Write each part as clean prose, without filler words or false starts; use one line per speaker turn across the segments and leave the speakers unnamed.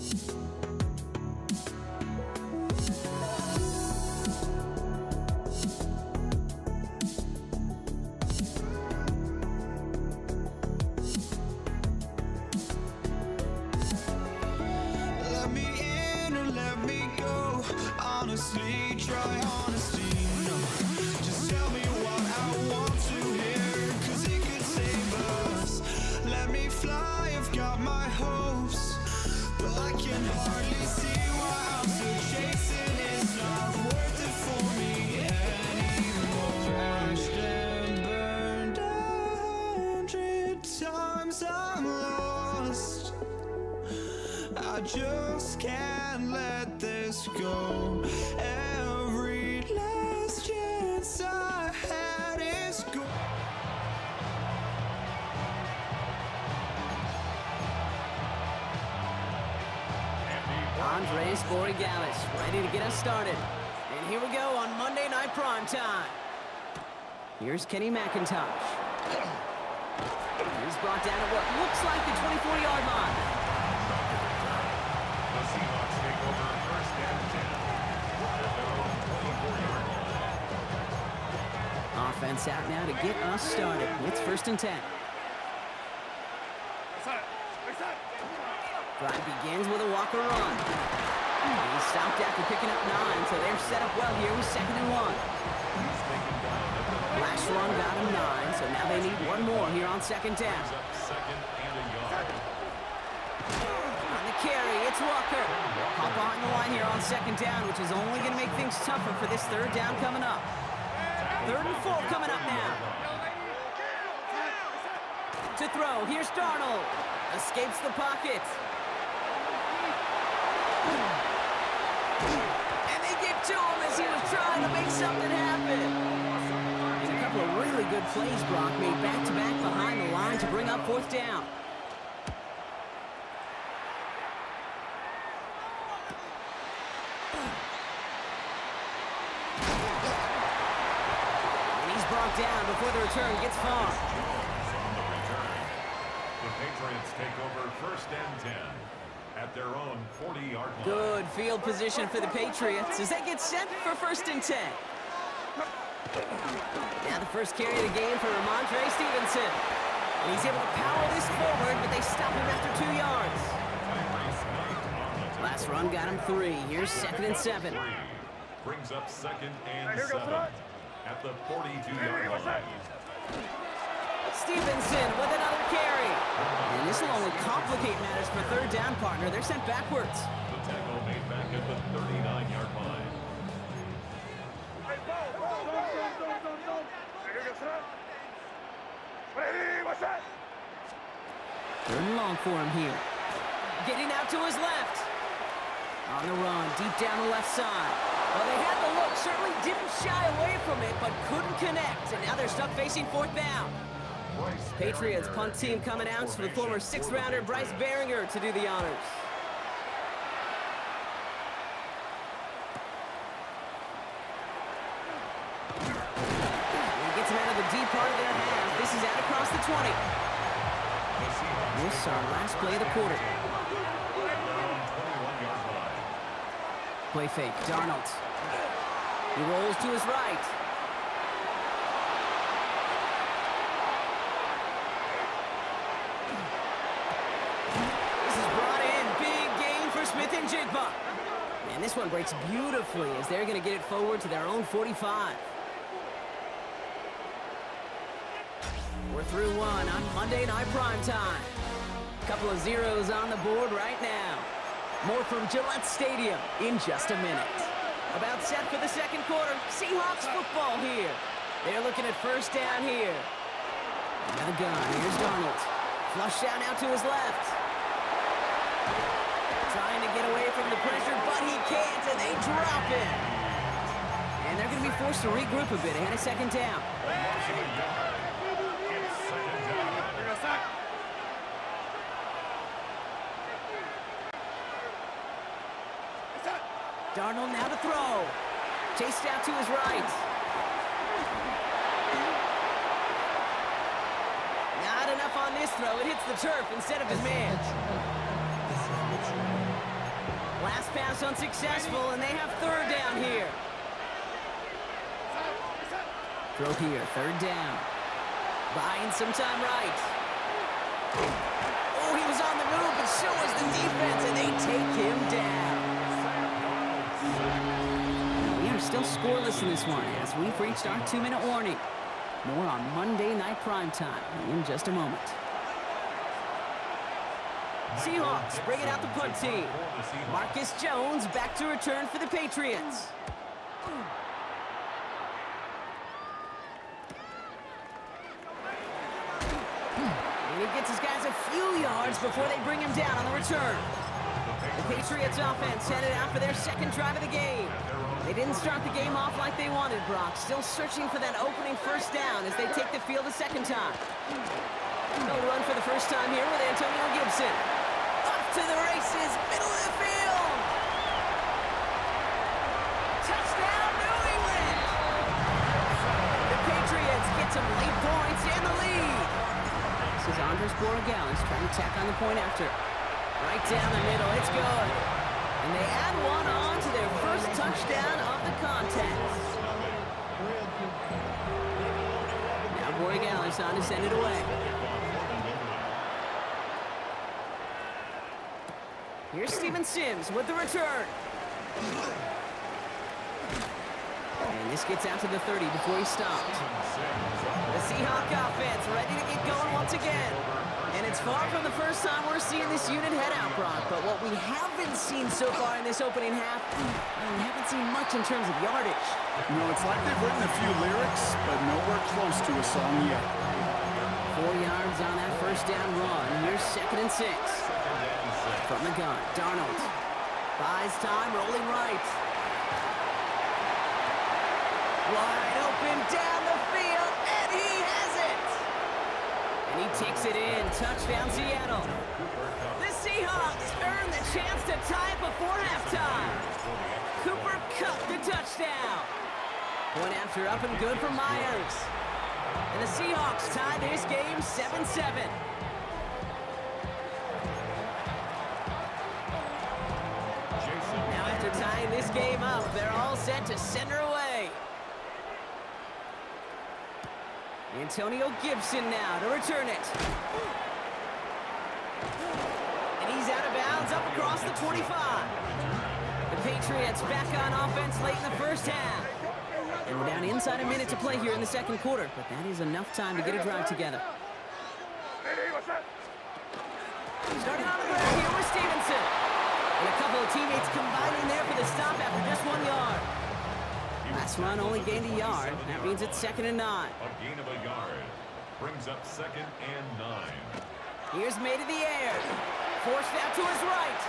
Let me in or let me go. Honestly, try honesty. No, just tell me what I want to hear, 'cause it could save us. Let me fly, I've got my hopes, but I can hardly see why I'm still chasing. It's not worth it for me anymore. Crashed and burned 100 times, I'm lost. I just can't let this go. Every last chance I had is gone.
Andres Borregales ready to get us started. And here we go on Monday Night Primetime. Here's Kenny McIntosh. He's brought down at what looks like the 24-yard line.
The Seahawks take over first and 10 at their own 24-yard line.
Offense out now to get us started. It's first and 10. Drive begins with a Walker run. He's stopped after picking up 9, so they're set up well here with 2nd and 1.
He's taken down at the
Last run got him 9, so now they need one more here on 2nd down.
brings up 2nd and a yard.
On the carry, it's Walker. Caught behind the line here on 2nd down, which is only going to make things tougher for this 3rd down coming up. 3rd and 4 coming up now. To throw, here's Darnold. Escapes the pocket. And they get to him as he was trying to make something happen. And a couple of really good plays Brock made back-to-back behind the line to bring up 4th down. And he's brought down before the return gets far.
On the return, the Patriots take over first and 10 at their own 40-yard line.
Good field position for the Patriots as they get set for first and 10. Now the first carry of the game for Ramondre Stevenson. And he's able to power this forward, but they stop him after 2 yards. Last run got him 3. Here's 2nd and 7.
Brings up 2nd and 7 at the 42-yard line.
Stevenson with another carry. And this will only complicate matters for 3rd down, partner. They're sent backwards.
The tackle made back at the 39-yard line.
3rd and long for him here. Getting out to his left. On the run, deep down the left side. Well, they had the look, certainly didn't shy away from it, but couldn't connect. And now they're stuck facing 4th down. Patriots punt team coming out for the former 6th-rounder Bryce Baringer to do the honors. He gets him out of the deep part of their half. This is out across the 20. This is our last play of the quarter. Play fake, Darnold. He rolls to his right. Smith-Njigba. And this one breaks beautifully as they're going to get it forward to their own 45. We're through one on Monday Night Primetime. Couple of zeros on the board right now. More from Gillette Stadium in just a minute. About set for the 2nd quarter. Seahawks football here. They're looking at first down here. Out of the gun. Here's Darnold. Flush out now to his left. Trying to get away from the pressure, but he can't, and they drop it. And they're going to be forced to regroup a bit ahead of 2nd down. Darnold now to throw. Chased out to his right. Not enough on this throw. It hits the turf instead of his man. Last pass unsuccessful, and they have third down here. Throw here, third down. Buying some time right. Oh, he was on the move, but so was the defense, and they take him down. We are still scoreless in this one as we've reached our 2-minute warning. More on Monday Night Primetime in just a moment. Seahawks bring it out the punt team. Marcus Jones back to return for the Patriots. And he gets his guys a few yards before they bring him down on the return. The Patriots offense headed out for their second drive of the game. They didn't start the game off like they wanted, Brock. Still searching for that opening first down as they take the field a second time. They'll run for the first time here with Antonio Gibson. Off to the races, middle of the field. Touchdown, New England. The Patriots get some late points and the lead. This is Andres Borregales trying to tack on the point after. Right down the middle, it's good. And they add one on to their first touchdown of the contest. Now Borregales on to send it away. Here's Steven Sims with the return. And this gets out to the 30 before he stopped. The Seahawk offense ready to get going once again. And it's far from the first time we're seeing this unit head out, Brock. But what we haven't seen so far in this opening half, we haven't seen much in terms of yardage.
No, it's like they've written a few lyrics, but nowhere close to a song yet.
4 yards on that first down run. Here's 2nd and 6. From the gun, Darnold. Buys time, rolling right. Wide open down the field, and he has it! And he takes it in. Touchdown, Seattle. The Seahawks earn the chance to tie it before halftime. Cooper Kupp the touchdown. Point after up and good for Myers. And the Seahawks tie this game 7-7. Now after tying this game up, they're all set to center away. Antonio Gibson now to return it. And he's out of bounds up across the 25. The Patriots back on offense late in the first half. And we're down inside a minute to play here in the second quarter, but that is enough time to get a drive together. Starting on the ground here with Stevenson. And a couple of teammates combining there for the stop after just 1 yard. Last run only gained a yard. That means it's 2nd and 9.
A gain of a yard brings up 2nd and 9.
Here's made of the air. Forced out to his right.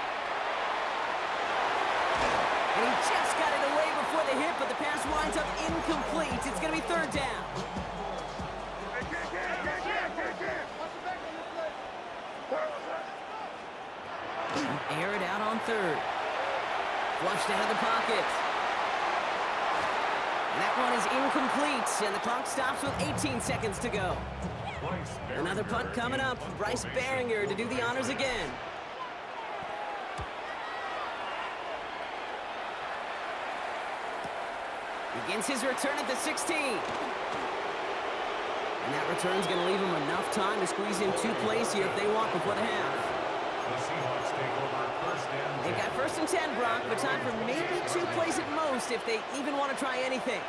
And he just got it away before the hit, but the pass winds up incomplete. It's going to be 3rd down. Air it out on 3rd. Flushed out of the pocket. And that one is incomplete, and the clock stops with 18 seconds to go. Another punt coming up. Bryce Baringer to do the honors again. Begins his return at the 16. And that return's going to leave him enough time to squeeze in 2 plays here if they want before the half.
The Seahawks take over 1st and 10.
They've got 1st and 10, Brock, but time for maybe 2 plays at most if they even want to try anything.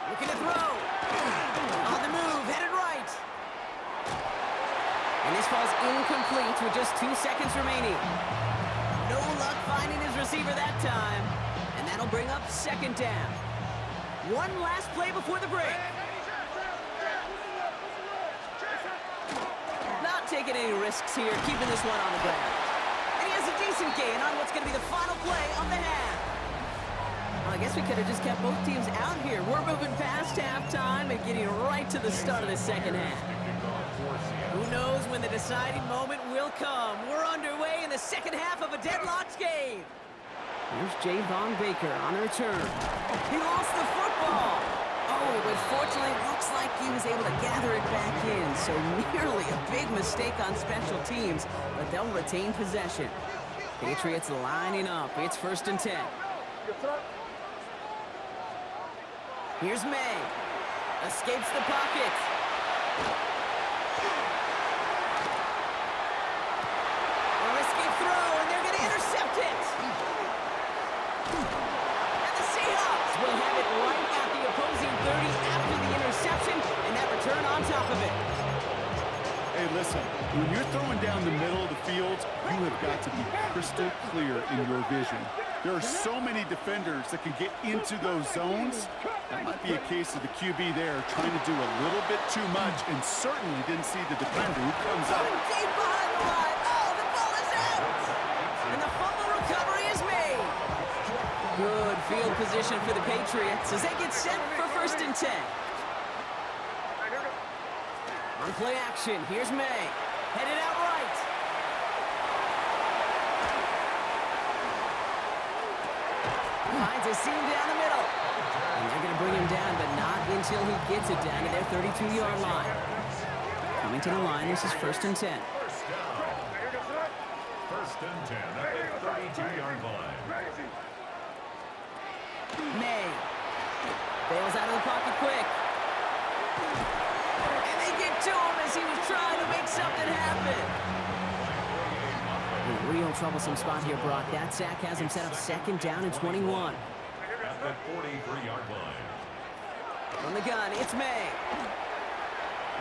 Looking to throw. On the move, headed right. And this falls incomplete with just 2 seconds remaining. No luck finding his receiver that time. And that'll bring up 2nd down. One last play before the break. Not taking any risks here, keeping this one on the ground. And he has a decent gain on what's going to be the final play of the half. Well, I guess we could have just kept both teams out here. We're moving past halftime and getting right to the start of the second half. Who knows when the deciding moment will come. We're underway in the second half of a deadlocked game. Here's Javon Baker on the return. He lost the football. Oh, but fortunately, it looks like he was able to gather it back in, so nearly a big mistake on special teams, but they'll retain possession. Patriots lining up. It's 1st and 10. Here's May. Escapes the pocket. A risky throw, and they're going to intercept it. And the Seahawks will have it right at the opposing 30 after the interception, and that return on top of it.
Hey, listen, when you're throwing down the middle of the field, you have got to be crystal clear in your vision. There are so many defenders that can get into those zones. That might be a case of the QB there trying to do a little bit too much and certainly didn't see the defender who comes up.
Deep behind the line. Oh, the ball is out. And the fumble recovery is made. Good field position for the Patriots as they get set for 1st and 10. On play action, here's May. Headed out right. Finds a seam down the middle. And they're going to bring him down, but not until he gets it down to their 32-yard line. Coming to the line, this is 1st and 10.
First and 10 at the 32-yard line.
May bails out of the pocket quick. And they get to him as he was trying to make something happen. In a real troublesome spot here, Brock. That sack has him set up 2nd down and 21.
At the 43-yard line.
From the gun, it's May.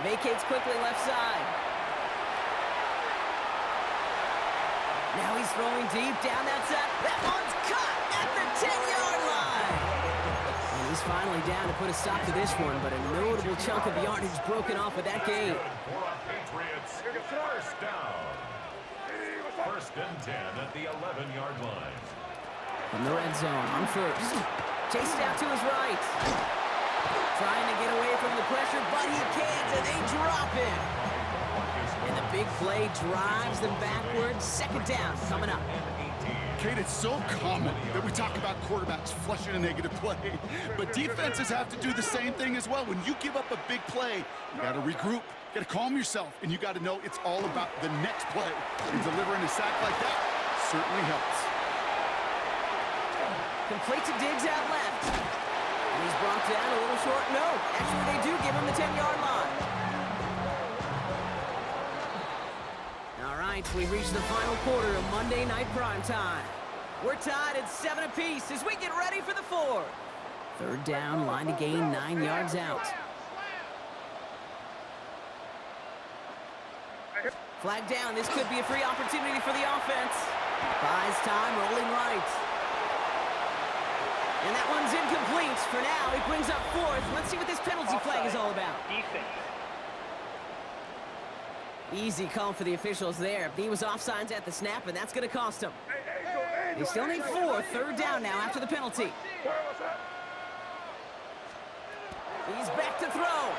Vacates quickly left side. Now he's throwing deep down that side. That one's caught at the 10-yard line. And he's finally down to put a stop to this one, but a notable chunk of yardage broken off with that gain.
For a Patriots first down. 1st and 10 at the 11-yard line.
From the red zone on 1st. Chased out to his right. Trying to get away from the pressure, but he can't, and they drop him. And the big play drives them backwards. 2nd down coming up.
Kate, it's so common that we talk about quarterbacks flushing a negative play, but defenses have to do the same thing as well. When you give up a big play, you got to regroup, you got to calm yourself, and you got to know it's all about the next play. And delivering a sack like that certainly helps.
Complete to Diggs out left. And he's brought down a little short. No, actually they do give him the 10-yard line. All right, we've reached the final quarter of Monday Night Primetime. We're tied at 7 apiece as we get ready for the 4th. 3rd down, line to gain 9 yards out. Flag down, this could be a free opportunity for the offense. Buys time, rolling right. And that one's incomplete. For now, he brings up 4th. Let's see what this penalty flag is all about. Easy call for the officials there. He was offsides at the snap, and that's going to cost him. They still need 4. 3rd down now after the penalty. He's back to throw.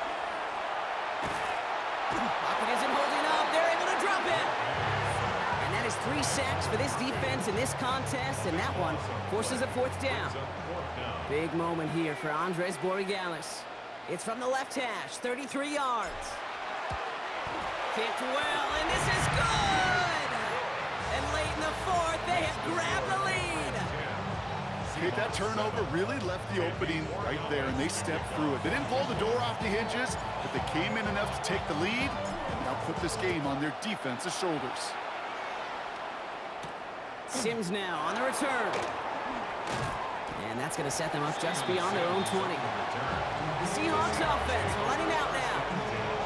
Pocket isn't holding up. They're able to drop it. And that is 3 sacks for this defense in this contest, and that one forces a 4th down. Big moment here for Andres Borregales. It's from the left hash, 33 yards. Kicked well, and this is good! And late in the 4th, they have grabbed the lead.
Kate, that turnover really left the opening right there, and they stepped through it. They didn't pull the door off the hinges, but they came in enough to take the lead and now put this game on their defense's shoulders.
Sims now on the return. And that's going to set them up just beyond their own 20. The Seahawks offense running out now.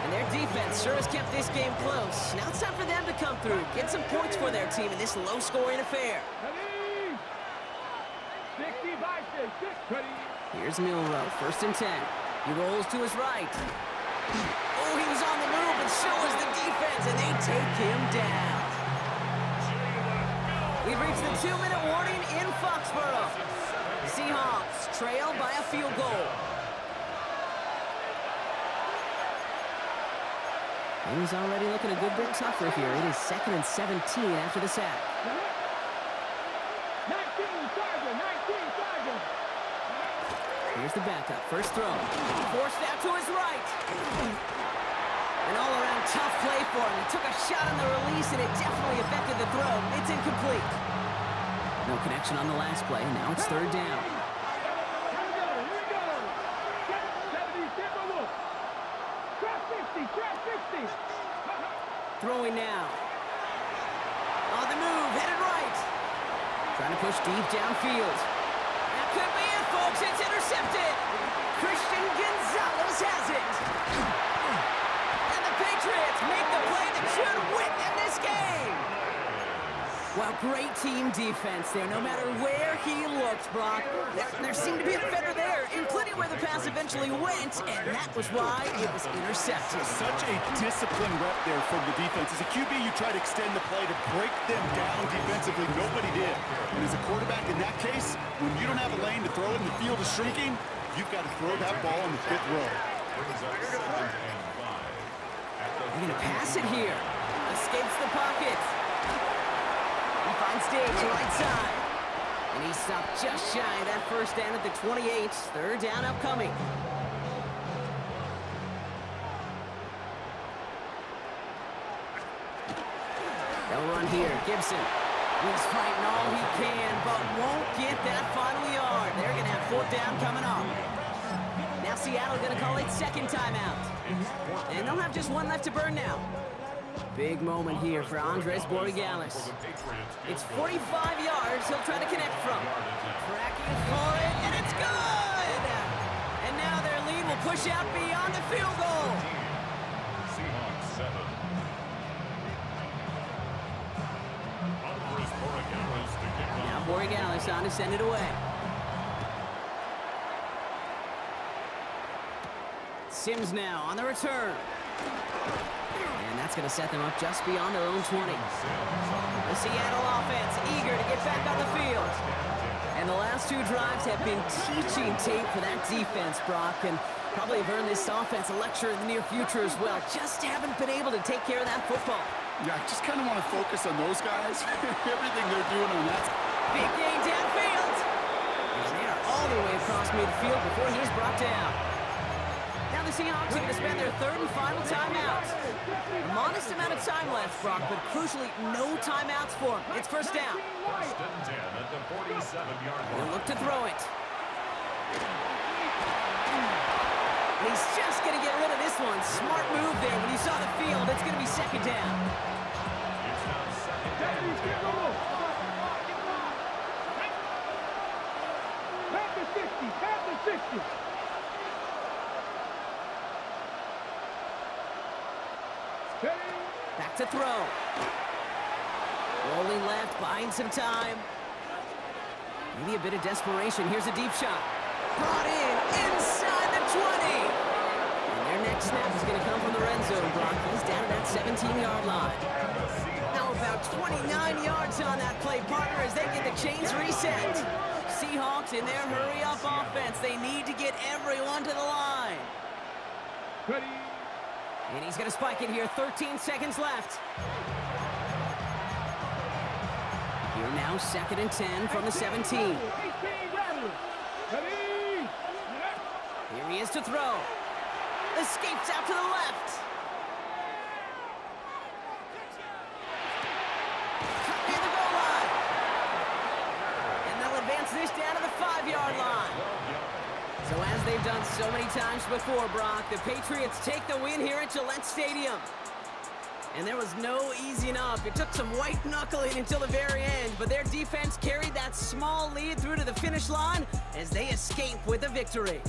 And their defense sure has kept this game close. Now it's time for them to come through, get some points for their team in this low-scoring affair. Here's Milroe, 1st and 10. He rolls to his right. Oh, he was on the move, and so was the defense, and they take him down. We've reached the 2-minute warning in Foxborough. The Seahawks trail by a field goal. He's already looking a good bit tougher here. It is 2nd and 17 after the sack.
19,
Here's the backup. 1st throw. Forced out to his right. shot on the release, and it definitely affected the throw. It's incomplete. No connection on the last play. Now it's third down. Throwing now. On the move, headed right. Trying to push deep downfield. That could be it, folks. It's intercepted. Christian Gonzalez has it. And the Patriots make the play that should win them this game. Well, great team defense there, no matter where he looked, Brock. There seemed to be a defender there, including where the pass eventually went, and that was why it was intercepted.
Such a disciplined rep there from the defense. As a QB, you try to extend the play to break them down defensively. Nobody did. And as a quarterback in that case, when you don't have a lane to throw it and the field is shrinking, you've got to throw that ball in the fifth row.
They're going to pass it here. Escapes the pocket. He finds Diggs right side. And he stopped just shy of that first down at the 28. Third down upcoming. They'll run here. Gibson. He's fighting all he can, but won't get that final yard. They're going to have fourth down coming up. Now Seattle going to call it second timeout. And they'll have just one left to burn now. Big moment here for Andres Borregales. It's 45 yards he'll try to connect from. Tracking for it, and it's good! And now their lead will push out beyond the field goal.
Seahawks 7. Andres Borregales to kick off.
Now Borregales on to send it away. Sims now on the return. And that's going to set them up just beyond their own 20. The Seattle offense eager to get back on the field. And the last two drives have been teaching tape for that defense, Brock, and probably have earned this offense a lecture in the near future as well. Just haven't been able to take care of that football.
Yeah, I just kind of want to focus on those guys. Everything they're doing on that.
Big gain downfield. And they are all the way across midfield before he's brought down. Now the Seahawks are going to spend their third and final timeout. A modest amount of time left, Brock, but crucially no timeouts for him. It's first down.
First and 10 at the 47-yard
He'll
line.
look to throw it. And he's just going to get rid of this one. Smart move there. When you saw the field, it's going to be second down.
It's now second and 10.
Back to throw. Rolling left, buying some time. Maybe a bit of desperation. Here's a deep shot. Brought in inside the 20. And their next snap is going to come from the red zone, Brock. He's down at that 17-yard line. Now about 29 yards on that play, partner, as they get the chains reset. Seahawks in their hurry-up offense. They need to get everyone to the line. And he's going to spike it here. 13 seconds left. Here now, second and 10 from the 17. Here he is to throw. Escapes out to the left. Cut near the goal line. And they'll advance this down to the 5-yard line. So as they've done so many times before, Brock, the Patriots take the win here at Gillette Stadium. And there was no easing up. It took some white knuckling until the very end, but their defense carried that small lead through to the finish line as they escape with a victory.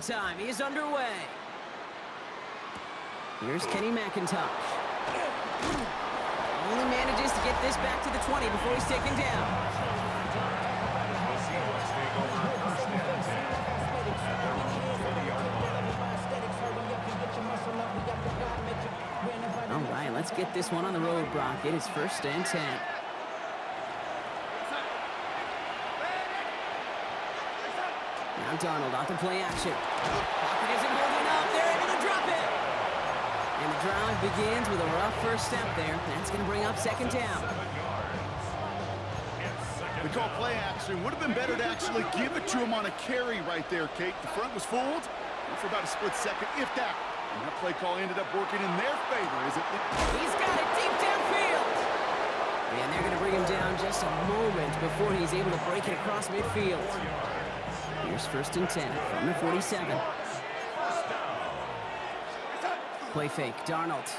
time is underway. Here's Kenny McIntosh. Only manages to get this back to the 20 before he's taken down.
The Seahawks take over first and 10 at their own 20-yard line.
All right, let's get this one on the road, Brock. It is first and 10. Now Darnold off the play action. Pocket isn't holding up. They're able to drop it. And the drive begins with a rough first step there. That's going to bring up second down.
7 yards. It's second
They call
down.
play action. Would have been better to actually give it to him on a carry right there, Kate. The front was fooled for about a split second, if that. And that play call ended up working in their favor, is it?
He's got it deep downfield. And they're going to bring him down just a moment before he's able to break it across midfield. Here's first and 10 from the 47. Play fake, Darnold.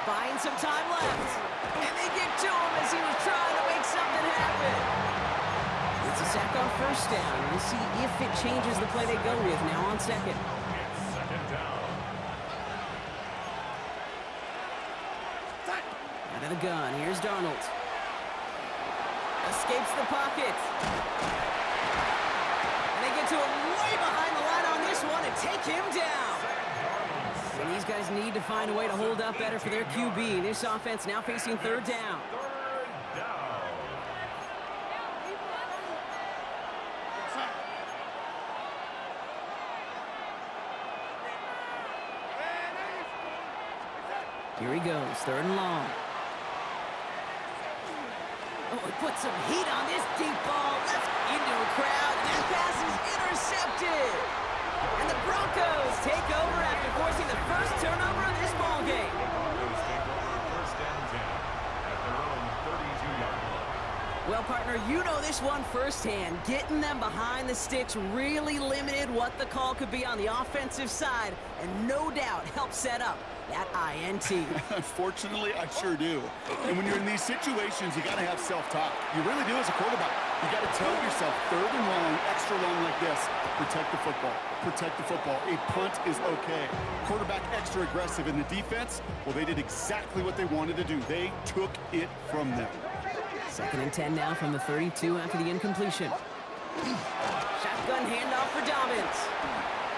Buying some time left. And they get to him as he was trying to make something happen. It's a sack on first down. We'll see if it changes the play they go with now on second.
It's second down.
Out of the gun, here's Darnold. Escapes the pocket. And they get to him way behind the line on this one and take him down. And these guys need to find a way to hold up better for their QB. This offense now facing third down.
Third down.
Here he goes, third and long. Oh, he put some heat on this deep ball. Left into a crowd. That pass is intercepted. And the Broncos take over after forcing the first turnover of this ball game.
Broncos take over first and 10 at their own 32-yard line.
Well, partner, you know this one firsthand. Getting them behind the sticks really limited what the call could be on the offensive side, and no doubt helped set up that INT.
Unfortunately, I sure do. And when you're in these situations, you got to have self-talk. You really do as a quarterback. You got to tell yourself, third and long, extra long like this, protect the football. Protect the football. A punt is okay. Quarterback extra aggressive in the defense, well, they did exactly what they wanted to do. They took it from them.
Second and 10 now from the 32 after the incompletion. Shotgun handoff for Dobbins.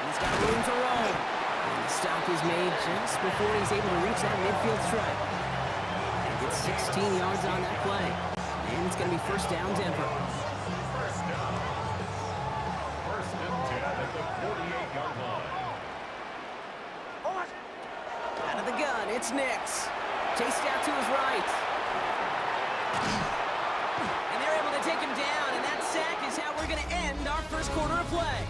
He's got room to roam. And the stop is made just before he's able to reach that midfield stripe. And gets 16 yards on that play. And it's going to be first down Denver.
First down. First and 10 at the 48-yard line.
Out of the gun, it's Nix. Chased out to his right. And they're able to take him down, and that sack is how we're going to end our first quarter of play.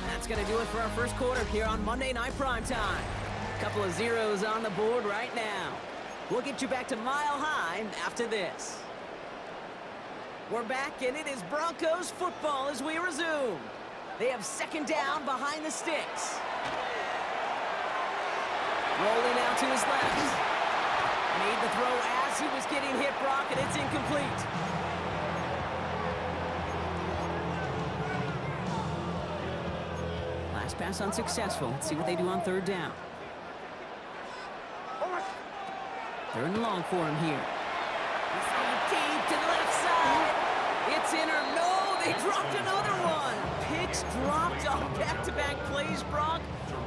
That's going to do it for our first quarter here on Monday Night Primetime. Couple of zeros on the board right now. We'll get you back to Mile High after this. We're back, and it is Broncos football as we resume. They have second down behind the sticks. Rolling out to his left. Made the throw as he was getting hit, Brock, and it's incomplete. Last pass unsuccessful. Let's see what they do on third down. Third and long for him here. He's throwing deep to the left side. It's in or no, they dropped another one. Picks dropped on back-to-back plays, Brock.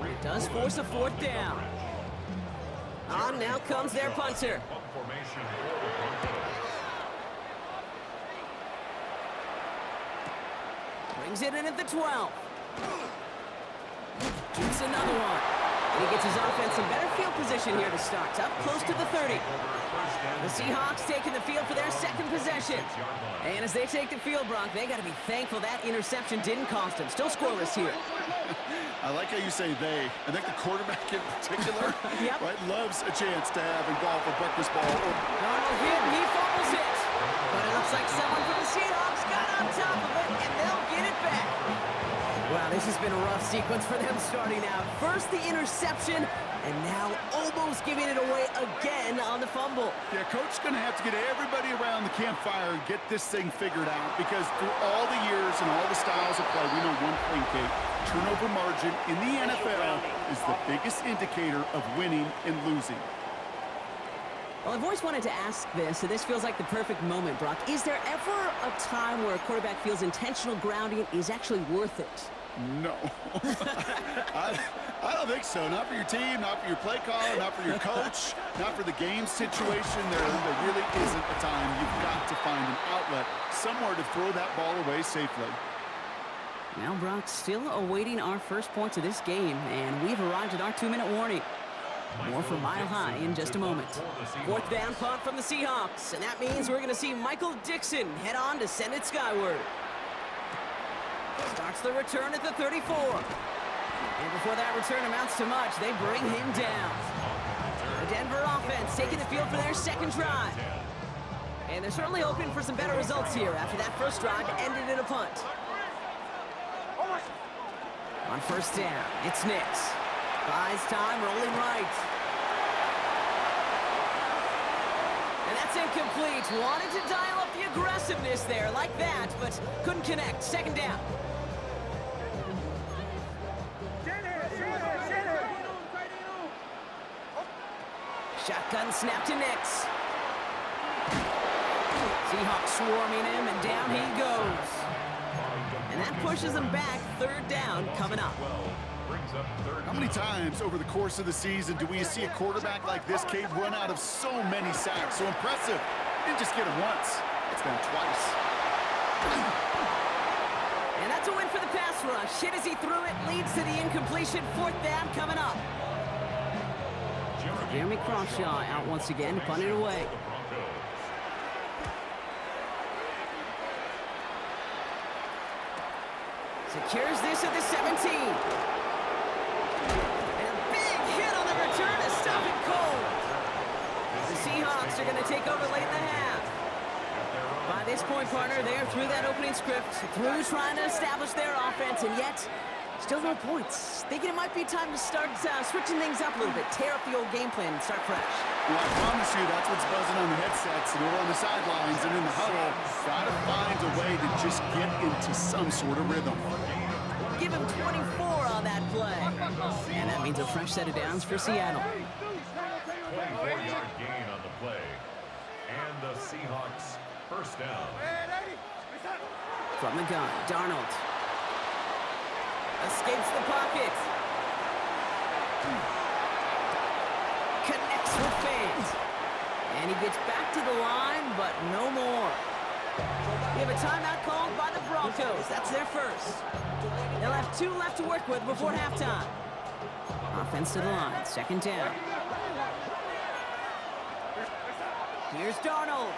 It does force a fourth down. On now comes their punter.
Punt formation for the Broncos.
Brings it in at the 12. Shoots another one. And he gets his offense in better field position here to start. Up close to the 30. The Seahawks taking the field for their second possession. And as they take the field, Brock, they got to be thankful that interception didn't cost them. Still scoreless here.
I like how you say they. I think the quarterback in particular
Yep.
right, loves a chance to have in golf a breakfast ball.
Darnold hit, he fumbles it. But it looks like someone from the Seahawks got on top of it, and they'll get it back. Wow, this has been a rough sequence for them starting out. First the interception, and now almost giving it away again on the fumble.
Yeah, Coach's going to have to get everybody around the campfire and get this thing figured out because through all the years and all the styles of play, we know one thing, Kate. Turnover margin in the NFL is the biggest indicator of winning and losing.
Well, I've always wanted to ask this, and this feels like the perfect moment, Brock. Is there ever a time where a quarterback feels intentional grounding is actually worth it?
No. I don't think so. Not for your team, not for your play caller, not for your coach, not for the game situation. There really isn't a time. You've got to find an outlet, somewhere to throw that ball away safely.
Now, Brock, still awaiting our first points of this game, and we've arrived at our 2-minute warning. More from Mile High in just a moment. Fourth down punt from the Seahawks, and that means we're going to see Michael Dixon head on to send it skyward. Starts the return at the 34. And before that return amounts to much, they bring him down. The Denver offense taking the field for their second drive. And they're certainly hoping for some better results here after that first drive ended in a punt. On first down, it's Nix. Buys time, rolling right. And that's incomplete. Wanted to dial up the aggressiveness there like that, but couldn't connect. Second down. Shotgun snap to Nix. Seahawks swarming him, and down he goes. And that pushes him back. Third down coming up.
How many times over the course of the season do we see a quarterback like this, Cade, run out of so many sacks? So impressive. Didn't just get it once. It's been twice.
And that's a win for the pass rush. Hit as he threw it, leads to the incompletion. Fourth down coming up. Jeremy Crawshaw out once again, punted away. Secures this at the 17. And a big hit on the return to stop it cold. The Seahawks are going to take over late in the half. By this point, partner, they are through that opening script, through trying to establish their offense, and yet still no points. Thinking it might be time to start switching things up a little bit, tear up the old game plan and start fresh.
Well, I promise you that's what's buzzing on the headsets and over on the sidelines and in the huddle. Gotta find a way to just get into some sort of rhythm.
Give him 24 on that play. And that means a fresh set of downs for Seattle.
24-yard gain on the play. And the Seahawks first down.
From the gun, Darnold. Escapes the pocket. Connects with fans. And he gets back to the line, but no more. We have a timeout called by the Broncos. That's their first. They'll have 2 left to work with before halftime. Offense to the line, second down. Here's Darnold.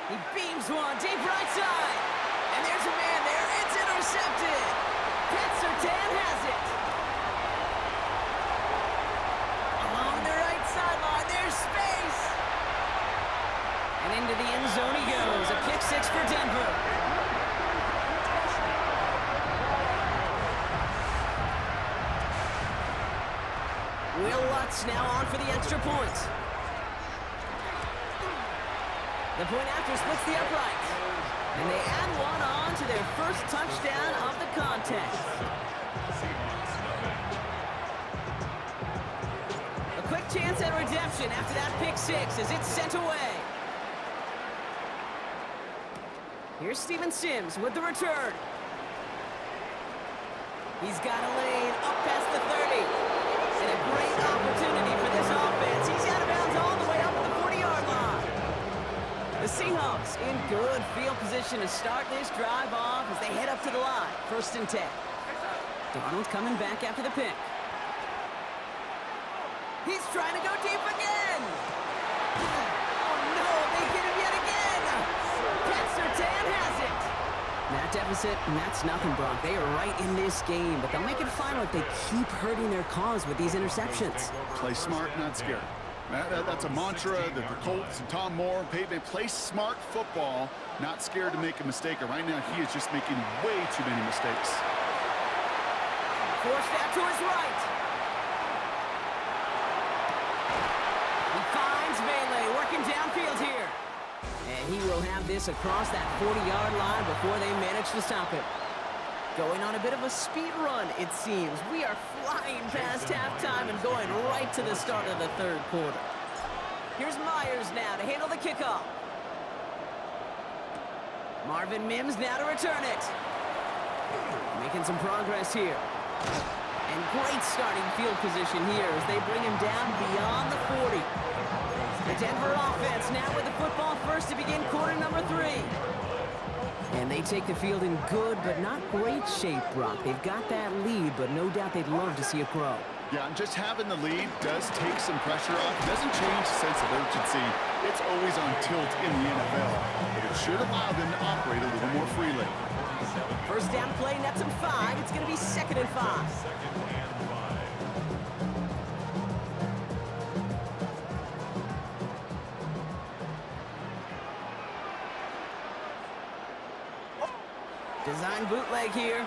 He beams one deep right side. And there's a man there. It's intercepted. Pat Surtain has it. Along the right sideline, there's space. And into the end zone he goes. A pick 6 for Denver. Will Lutz now on for the extra point. The point after splits the upright. And they add one on to their first touchdown of the contest. A quick chance at redemption after that pick 6 as it's sent away. Here's Steven Sims with the return. He's got a lane up past the 30. And a great opportunity for this offense. He's out of bounds all the way up to the 40-yard line. The Seahawks in good field position to start this drive off as they head up to the line. First and 10. Darnold coming back after the pick. He's trying to go deep again. Oh no, they get him yet again. Pat Surtain has it. That deficit, and that's nothing, Brock. They are right in this game, but they'll make it final if they keep hurting their cause with these interceptions.
Play smart, not scared. That's a mantra that the Colts and Tom Moore and Peyton play smart football, not scared to make a mistake. And right now, he is just making way too many mistakes.
Forced out to his right. He finds Bailey working downfield here. And he will have this across that 40-yard line before they manage to stop it. Going on a bit of a speed run, it seems. We are flying past halftime and going right to the start of the third quarter. Here's Myers now to handle the kickoff. Marvin Mims now to return it. Making some progress here. And great starting field position here as they bring him down beyond the 40. The Denver offense now with the football first to begin quarter number 3. And they take the field in good but not great shape, Brock. They've got that lead, but no doubt they'd love to see it grow.
Yeah, and just having the lead does take some pressure off. It doesn't change the sense of urgency. It's always on tilt in the NFL. But it should allow them to operate a little more freely.
First down play, nets him 5. It's going to be 2nd and 5. Design bootleg here.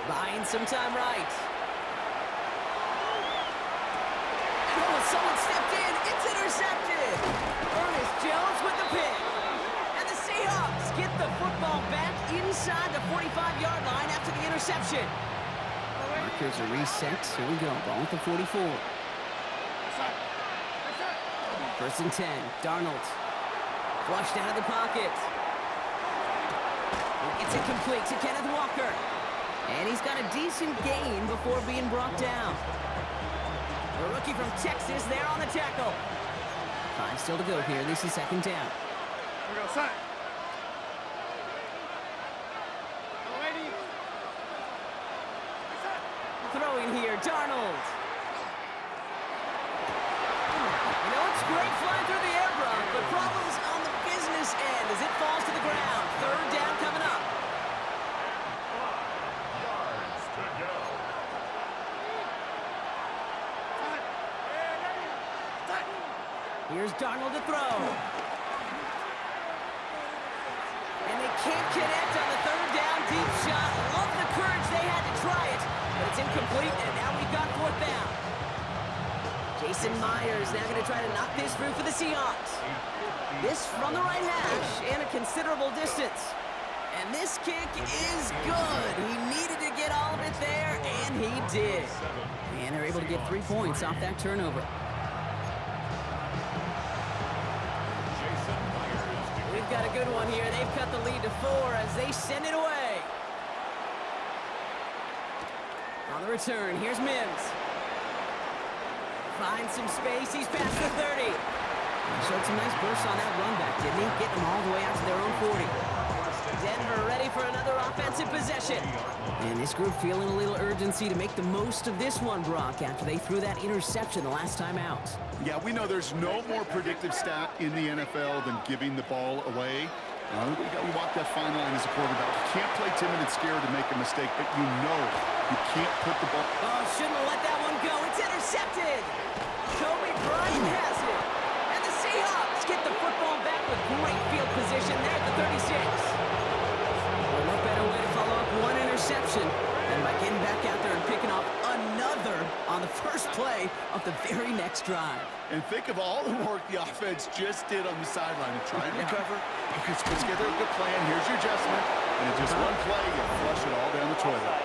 Buying some time right. And oh, someone stepped in. It's intercepted. Ernest Jones with the pick. And the Seahawks get the football back inside the 45-yard line after the interception. Markers are reset. Here we go. Ball at the 44. First and 10. Darnold. Flushed out of the pocket. It's incomplete to Kenneth Walker. And he's got a decent gain before being brought down. The rookie from Texas there on the tackle. 5 still to go here. This is 2nd down.
We go, son.
Throwing here, Darnold. You know, it's great flying through the air, Brock, but problems on the business end as it falls to the ground. 3rd down coming up.
5 yards to go.
Here's Darnold to throw. And they can't connect on the 3rd down deep shot. Love the courage they had to try it, but it's incomplete, and now we've got 4th down. Jason Myers now going to try to knock this through for the Seahawks. This from the right hash and a considerable distance. And this kick is good. He needed to get all of it there, and he did. And they're able to get 3 points off that turnover. We've got a good one here. They've cut the lead to 4 as they send it away. On the return, here's Mims. Finds some space. He's past the 30. He showed some nice bursts on that run back, didn't he? Getting them all the way out to their own 40. Denver ready for another offensive possession. And this group feeling a little urgency to make the most of this one, Brock, after they threw that interception the last time out.
Yeah, we know there's no more predictive stat in the NFL than giving the ball away. We walk that fine line as a quarterback. You can't play timid and scared to make a mistake, but you know you can't put the ball...
Oh, shouldn't have let that one go. It's intercepted. Kobe Bryant has it. And the Seahawks get the football back with great field position there at the 36. Well, what better way to follow up one interception than by getting back out there and picking off another on the first play of the very next drive.
And think of all the work the offense just did on the sideline to try and recover. You can put together a good plan. Here's your adjustment. And in just one play, you flush it all down the toilet.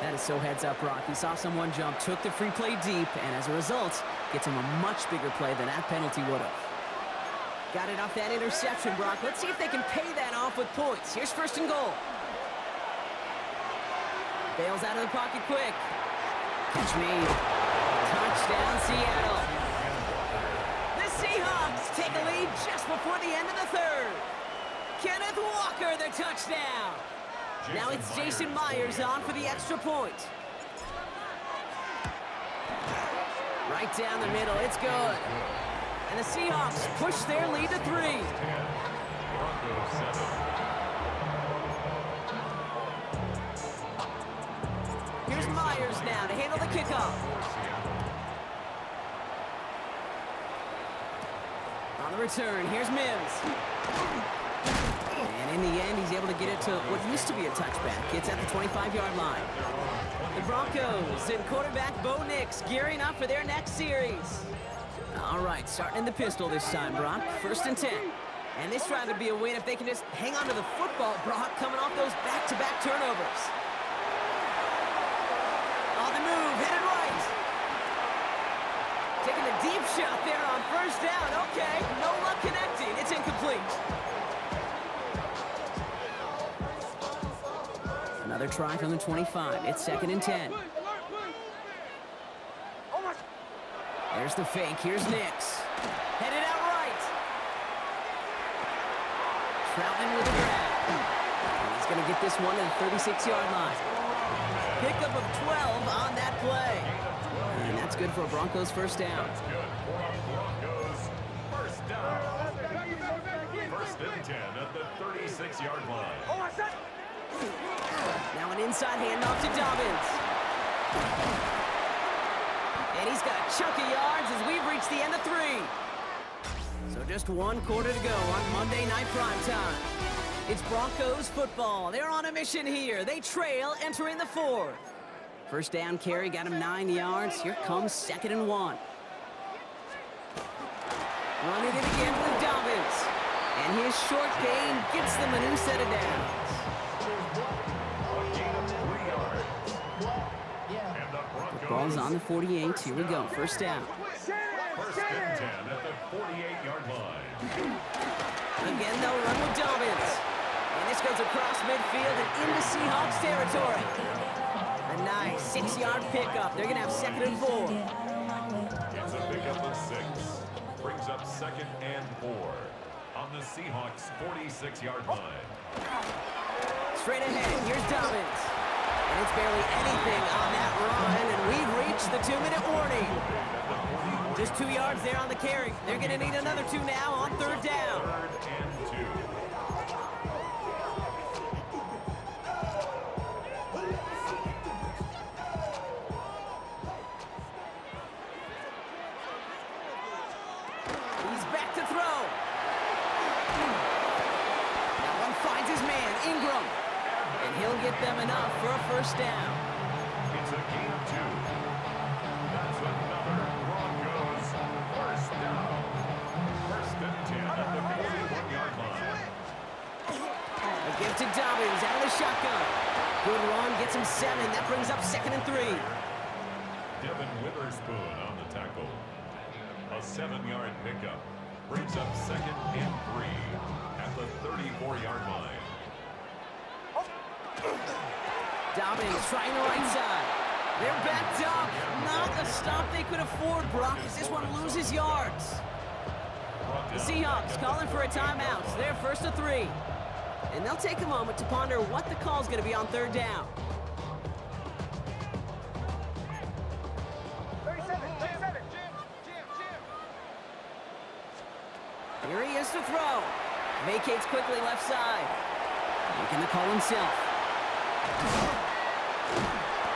That is so heads up, Brock. He saw someone jump, took the free play deep, and as a result, gets him a much bigger play than that penalty would have. Got it off that interception, Brock. Let's see if they can pay that off with points. Here's 1st and goal. Bails out of the pocket quick. Catch made. Touchdown, Seattle. The Seahawks take a lead just before the end of the 3rd. Kenneth Walker, the touchdown. Now it's Jason Myers on for the extra point. Right down the middle, it's good. And the Seahawks push their lead to 3.
Broncos 7.
Here's Myers now to handle the kickoff. On the return, here's Mims. And in the end, he's able to get it to what used to be a touchback. It's at the 25-yard line. The Broncos and quarterback Bo Nix gearing up for their next series. All right, starting in the pistol this time, Brock. 1st and 10. And this trying to be a win if they can just hang on to the football, Brock, coming off those back-to-back turnovers. On the move, headed right. Taking a deep shot there on first down. Okay, no luck connecting. It's incomplete. Another try from the 25. It's 2nd and 10. There's the fake. Here's Nix. Headed out right. Troutman with a grab. And he's going to get this one to the 36-yard line. Pickup of 12 on that play. And that's good for a Broncos first down.
That's good for a Broncos first down. 1st and 10 at the 36-yard line.
Now an inside handoff to Dobbins. And he's got a chunk of yards as we've reached the end of 3. So just 1 quarter to go on Monday Night Primetime. It's Broncos football. They're on a mission here. They trail entering the 4th. First down carry got him 9 yards. Here comes 2nd and 1. Running it again with Dobbins. And his short gain gets them a new set of downs. Ball's on the 48. Here we go. First down.
1st and 10 at the 48-yard line.
Again, they'll run with Dobbins. And this goes across midfield and into Seahawks territory. A nice 6-yard pickup. They're going to have 2nd and 4.
It's a pickup of 6. Brings up 2nd and 4 on the Seahawks' 46-yard line.
Straight ahead, here's Dobbins. And it's barely anything on that run, and we've reached the 2-minute warning. Just 2 yards there on the carry. They're going to need another 2 now on 3rd down.
3rd and 2.
He's back to throw. That one finds his man, Ingram. And he'll get them enough for a first down.
It's a gain of 2. That's another Broncos first down. 1st and 10 at the 41-yard line.
A give to Dobbins out of the shotgun. Good run, gets him 7. That brings up 2nd and 3.
Devin Witherspoon on the tackle. A 7-yard pickup. Brings up 2nd and 3 at the 34-yard line.
Dobbins trying the right side. They're backed up. Not a stop they could afford, Brock, as this one loses yards. The Seahawks calling for a timeout. So they're 1st and 3. And they'll take a moment to ponder what the call's going to be on 3rd down.
37.
Here he is to throw. Vacates quickly left side. Making the call himself.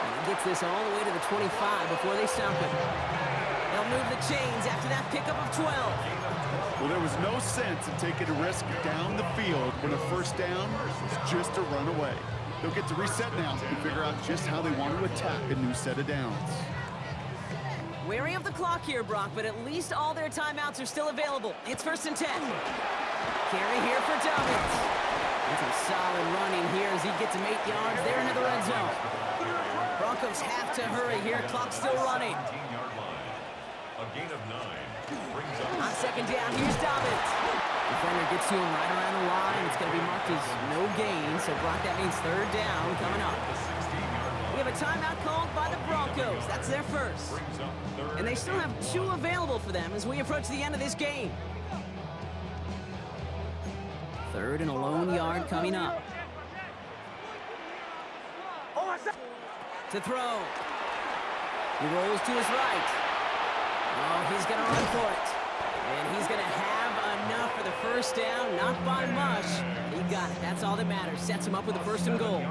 And he gets this all the way to the 25 before they stop it. They'll move the chains after that pickup of 12.
Well, there was no sense in taking a risk down the field when a first down is just a run away. They'll get to reset now and figure out just how they want to attack a new set of downs.
Wary of the clock here, Brock, but at least all their timeouts are still available. It's 1st and 10. Carry here for Dobbins. And some solid running here as he gets him 8 yards there into the red zone. Broncos have to hurry here. Clock's still running.
18-yard line. A gain of 9. Brings up
On 2nd down, here's Dobbins. Defender gets to him right around the line. It's going to be marked as no gain. So, Brock, that means 3rd down coming up.
the 16-yard line.
We have a timeout called by the Broncos. That's their first.
Brings up 3rd
And they still have 2 available for them as we approach the end of this game. 3rd and a lone yard coming up. To throw. He rolls to his right. Oh, he's going to run for it. And he's going to have enough for the first down. Not by much. He got it. That's all that matters. Sets him up with the 1st and goal.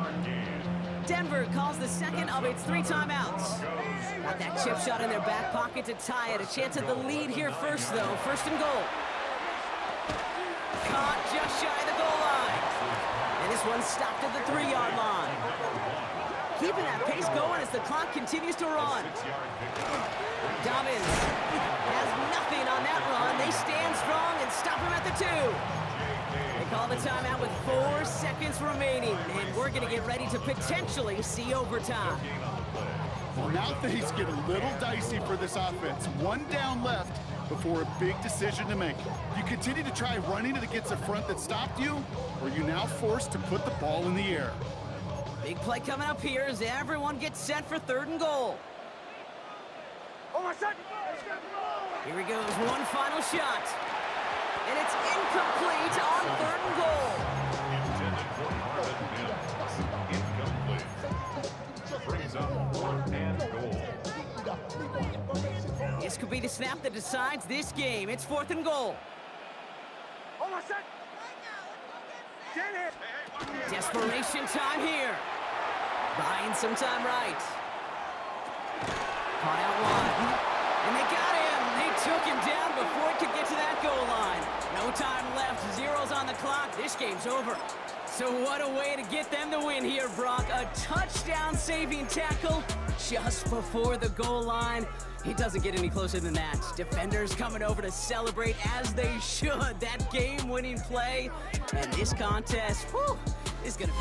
Denver calls the second of its 3 timeouts. Got that chip shot in their back pocket to tie it. A chance at the lead here first, though. 1st and goal. Caught just shy of the goal line. And this one stopped at the 3-yard line. Keeping that pace going as the clock continues to run. Dobbins has nothing on that run. They stand strong and stop him at the 2. Call the timeout with 4 seconds remaining, and we're going to get ready to potentially see overtime.
Well, now things get a little dicey for this offense. One down left before a big decision to make. You continue to try running it against a front that stopped you, or are you now forced to put the ball in the air?
Big play coming up here as everyone gets set for 3rd and goal. Here he goes, one final shot. And it's incomplete on 3rd and goal.
Intended for Marvin Mims. Incomplete. Brings up 4th and goal.
This could be the snap that decides this game. It's 4th and goal. Desperation time here. Buying some time right. Caught out wide. And they got him. They took him down before he could get to that goal line. No time left. 0's on the clock. This game's over. So what a way to get them the win here, Brock. A touchdown-saving tackle just before the goal line. It doesn't get any closer than that. Defenders coming over to celebrate as they should. That game-winning play. And this contest, whew, is going to...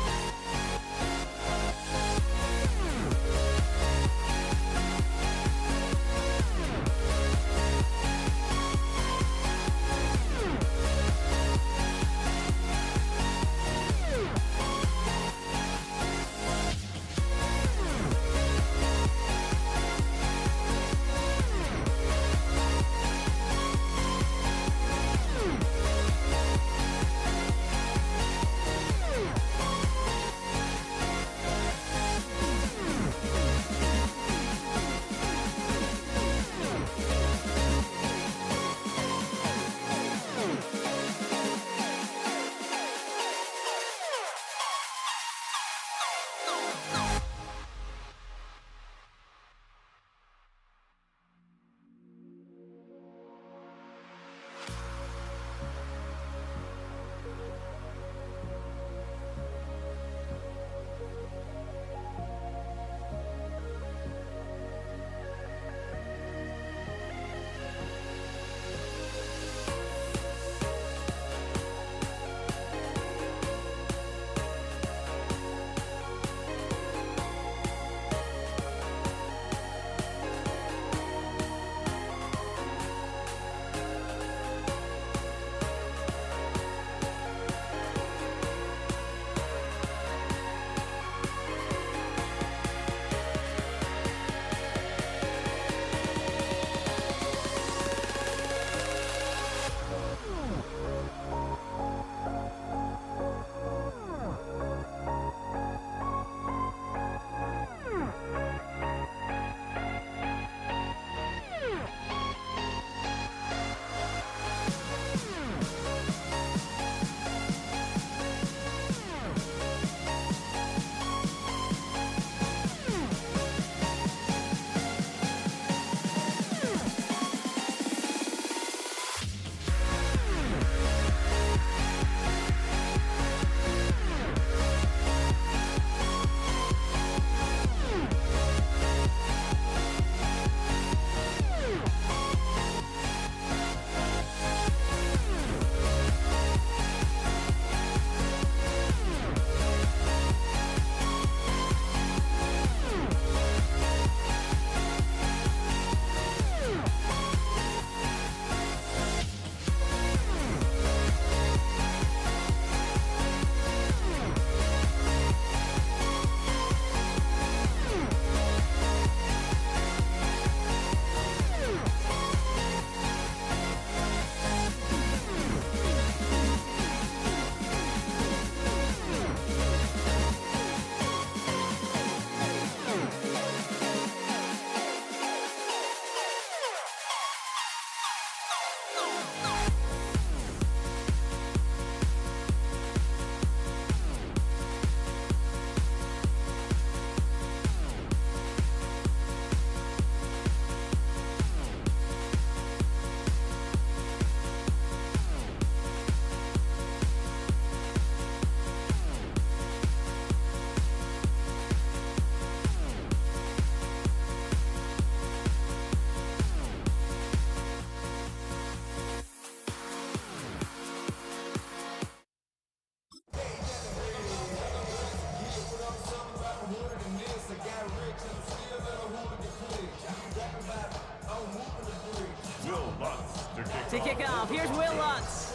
handoff. Here's Will Lutz.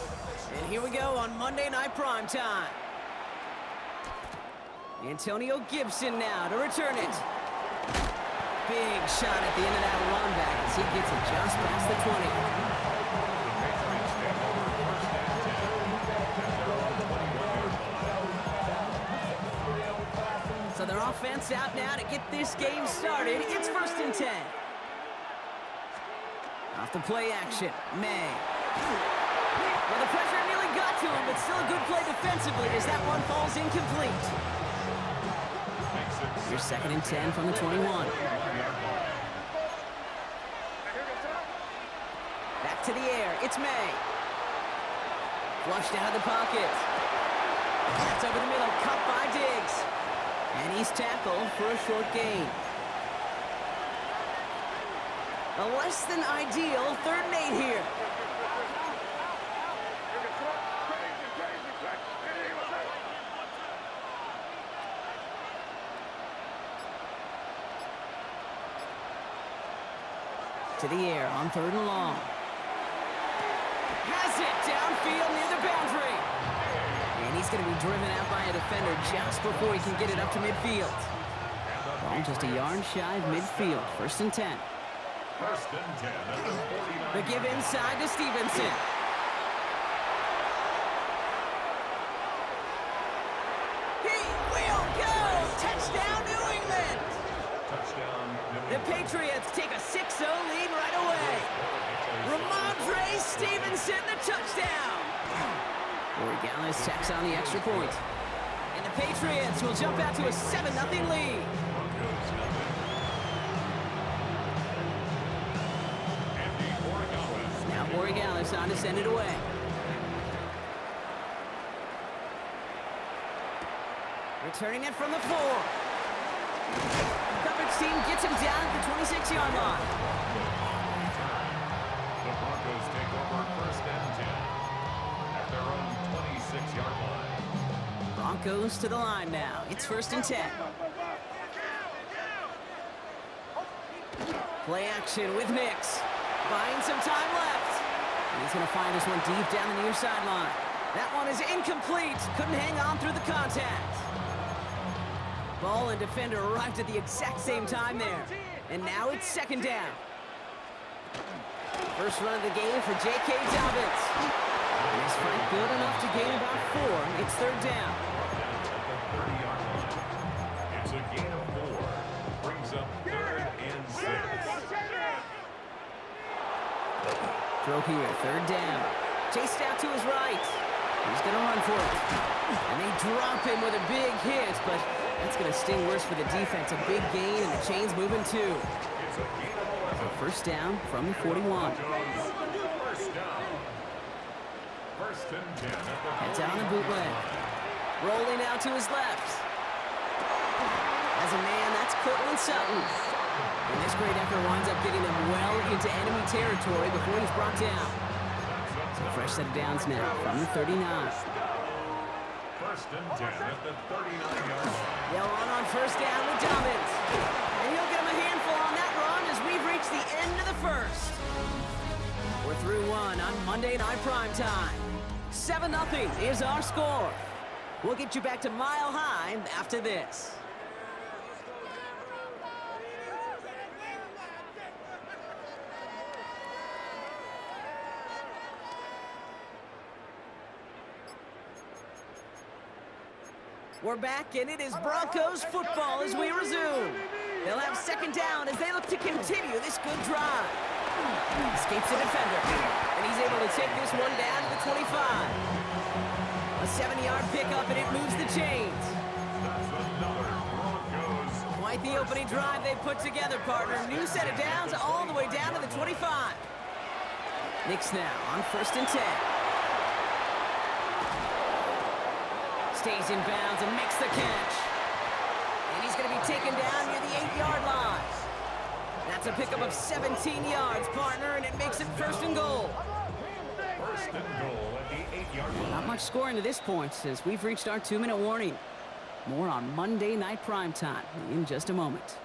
And here we go on Monday Night Primetime. Antonio Gibson now to return it. Big shot at the end of that run back as he gets it just past the 20. So their offense out now to get this game started. It's 1st and 10. Off the play action, May. Well, the pressure nearly got to him, but still a good play defensively as that one falls incomplete. Here's 2nd and 10 from the 21. Back to the air, it's May. Flushed out of the pocket. That's over the middle, cut by Diggs. And he's tackled for a short gain. A less than ideal 3rd and 8 here. To the air on 3rd and long. Has it downfield near the boundary. And he's going to be driven out by a defender just before he can get it up to midfield. Ball just a yard shy of midfield. 1st and 10.
1st and 10 at the 49.
The give inside to Stevenson. He will go! Touchdown, New England!
Touchdown.
The Patriots take a 6-0 lead right away. Ramondre Stevenson, the touchdown! Corey Gallis tacks on the extra point. And the Patriots will jump out to a 7-0 lead. Now Borregales on to send it away. Returning it from the 4. Coverage team gets him down at the 26-yard line.
The Broncos take over 1st and 10 at their own 26-yard line.
Broncos to the line now. It's 1st and 10. Play action with Nix. Buying some time left. And he's going to find this one deep down the near sideline. That one is incomplete. Couldn't hang on through the contact. Ball and defender arrived at the exact same time there. And now it's 2nd down. First run of the game for J.K. Dobbins. And his fight good enough to gain about 4. It's 3rd down.
It's a gain of 4. Brings up 3rd and 6.
Throw here, 3rd down. Chased out to his right. He's going to run for it. And they drop him with a big hit, but that's going to sting worse for the defense. A big gain, and the chain's moving too.
It's a gain of 11.
1st down from the 41.
1st down. 1st and 10 at the
Heads out on the bootleg. Rolling out to his left. As a man, that's Cortland Sutton. And this great effort winds up getting them well into enemy territory before he's brought down. So fresh set of downs now from the 39.
1st and 10 at the 39-yard line.
They'll run on 1st down with Dobbins. And he'll get him a handful on that run as we've reached the end of the 1st. We're through 1 on Monday Night Primetime. 7-0 is our score. We'll get you back to Mile High after this. We're back, and it is Broncos football as we resume. They'll have 2nd down as they look to continue this good drive. Escapes the defender, and he's able to take this one down to the 25. A 7-yard pickup, and it moves the chains.
That's another Broncos.
Quite the opening drive they put together, partner. New set of downs all the way down to the 25. Nix now on 1st and 10. Stays in bounds and makes the catch. And he's going to be taken down near the 8-yard line. That's a pickup of 17 yards, partner, and it makes it 1st and goal.
1st and goal at the 8-yard line.
Not much scoring to this point as we've reached our 2-minute warning. More on Monday Night Primetime in just a moment.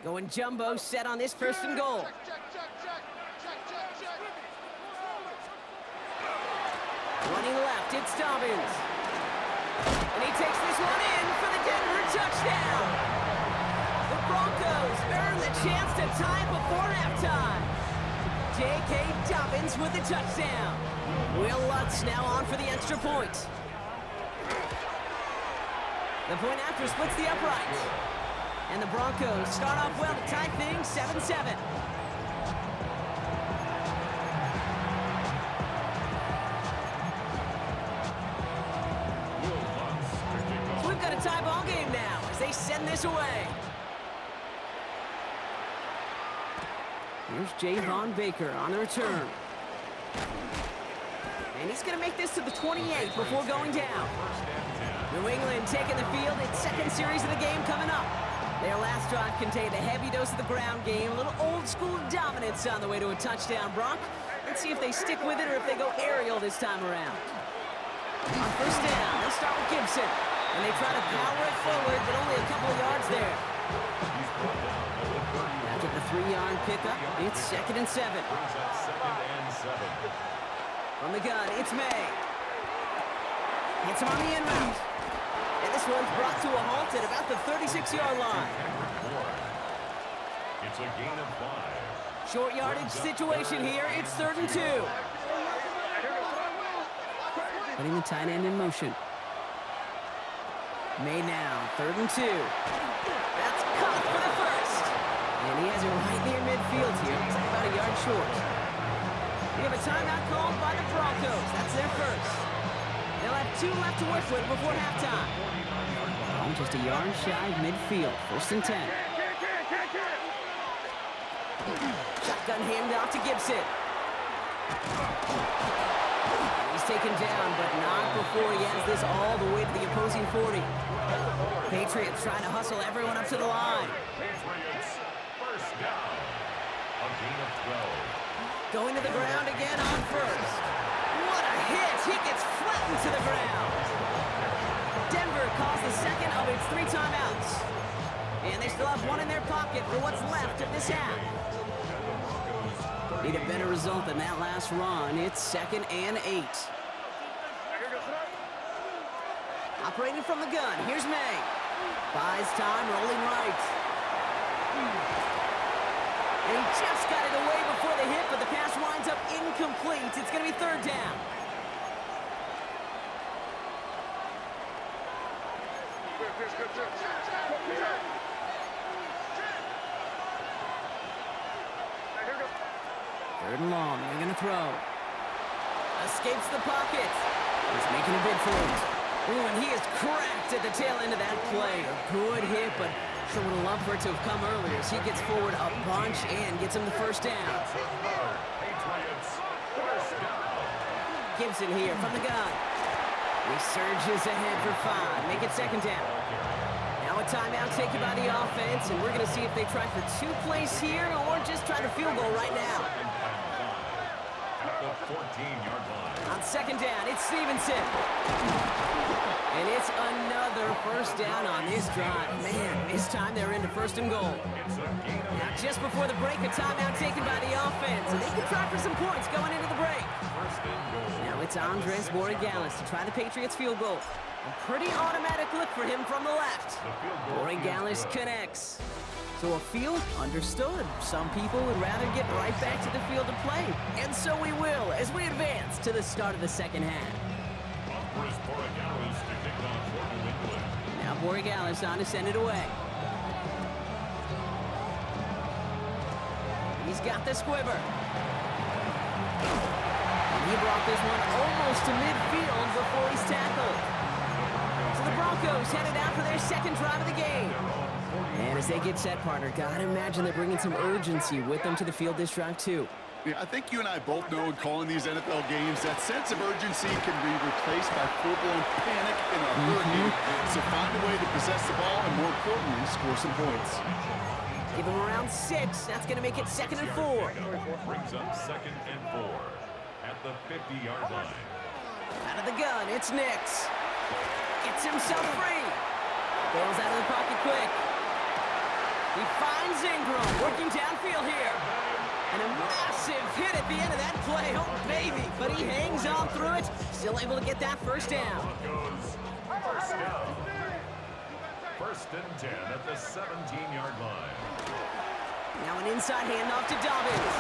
Going jumbo set on this first and goal. Running left, it's Dobbins. And he takes this one in for the Denver touchdown. The Broncos earn the chance to tie before halftime. J.K. Dobbins with the touchdown. Will Lutz now on for the extra point. The point after splits the upright. And the Broncos start off well to tie things 7-7. So we've got a tie ball game now as they send this away. Here's Javon Baker on the return. And he's going to make this to the 28 before going down. New England taking the field, its second series of the game coming up. Their last drive contained a heavy dose of the ground game, a little old-school dominance on the way to a touchdown, Brock. Let's see if they stick with it or if they go aerial this time around. On first down, they start with Gibson. And they try to power it forward, but only a couple of yards there. After the 3-yard pickup, it's 2nd and 7. From the gun, it's May. Hits him on the end route. And this one's brought to a halt at about the 36-yard line.
It's a gain of 5.
Short yardage situation here. It's 3rd and 2. Putting the tight end in motion. May now, 3rd and 2. That's caught for the first. And he has it right near midfield here. He's about a yard short. We have a timeout called by the Broncos. That's their first. They'll have 2 left to work with before halftime. Just a yard shy of midfield. 1st and 10. Shotgun handoff to Gibson. He's taken down, but not before he has this all the way to the opposing 40. Patriots trying to hustle everyone up to the line.
Patriots, first down. A gain of 12.
Going to the ground again on first. What a hit! He gets flattened to the ground. Denver calls the second of its 3 timeouts. And they still have 1 in their pocket for what's left of this half. Need a better result than that last run. It's 2nd and 8. Operating from the gun, here's May. Buys time, rolling right. And he just got it away before the hit, but the pass winds up incomplete. It's going to be 3rd down. Third and long, they're going to throw. Escapes the pocket. He's making a bid for it. Ooh, and he is cracked at the tail end of that play. A good hit, but sure would have loved for it to have come earlier as he gets forward a bunch and gets him the 1st down. Gibson here from the gun. He surges ahead for 5. Make it 2nd down. Now a timeout taken by the offense, and we're going to see if they try for 2 plays here or just try to field goal right now.
At the 14-yard line.
On 2nd down, it's Stevenson. And it's another 1st down on this drive. Man, this time they're into 1st and goal. Now just before the break, a timeout taken by the offense, and they can try for some points going into the break. Now it's Andres Borregales to try the Patriots field goal. A pretty automatic look for him from the left. Borregales connects. So a field, understood. Some people would rather get right back to the field to play. And so we will as we advance to the start of the 2nd half.
Andres Borregales to kick off for New England.
Now Borregales on to send it away. He's got the squiver. And he brought this one almost to midfield before he's tackled. So the Broncos headed out for their 2nd drive of the game. And as they get set, partner, gotta imagine they're bringing some urgency with them to the field this drive, too.
Yeah, I think you and I both know in calling these NFL games that sense of urgency can be replaced by full-blown panic in a hurricane. So find a way to possess the ball and, more importantly, score some points.
Give him around 6. That's going to make it 2nd and 4.
Brings up 2nd and 4 at the 50-yard line.
Out of the gun, it's Nix. Gets himself free. Bails out of the pocket quick. He finds Ingram, working downfield here. And a massive hit at the end of that play. Oh, baby. But he hangs on through it. Still able to get that first down.
Broncos, first down. First and 10 at the 17-yard line.
Now an inside handoff to Dobbins.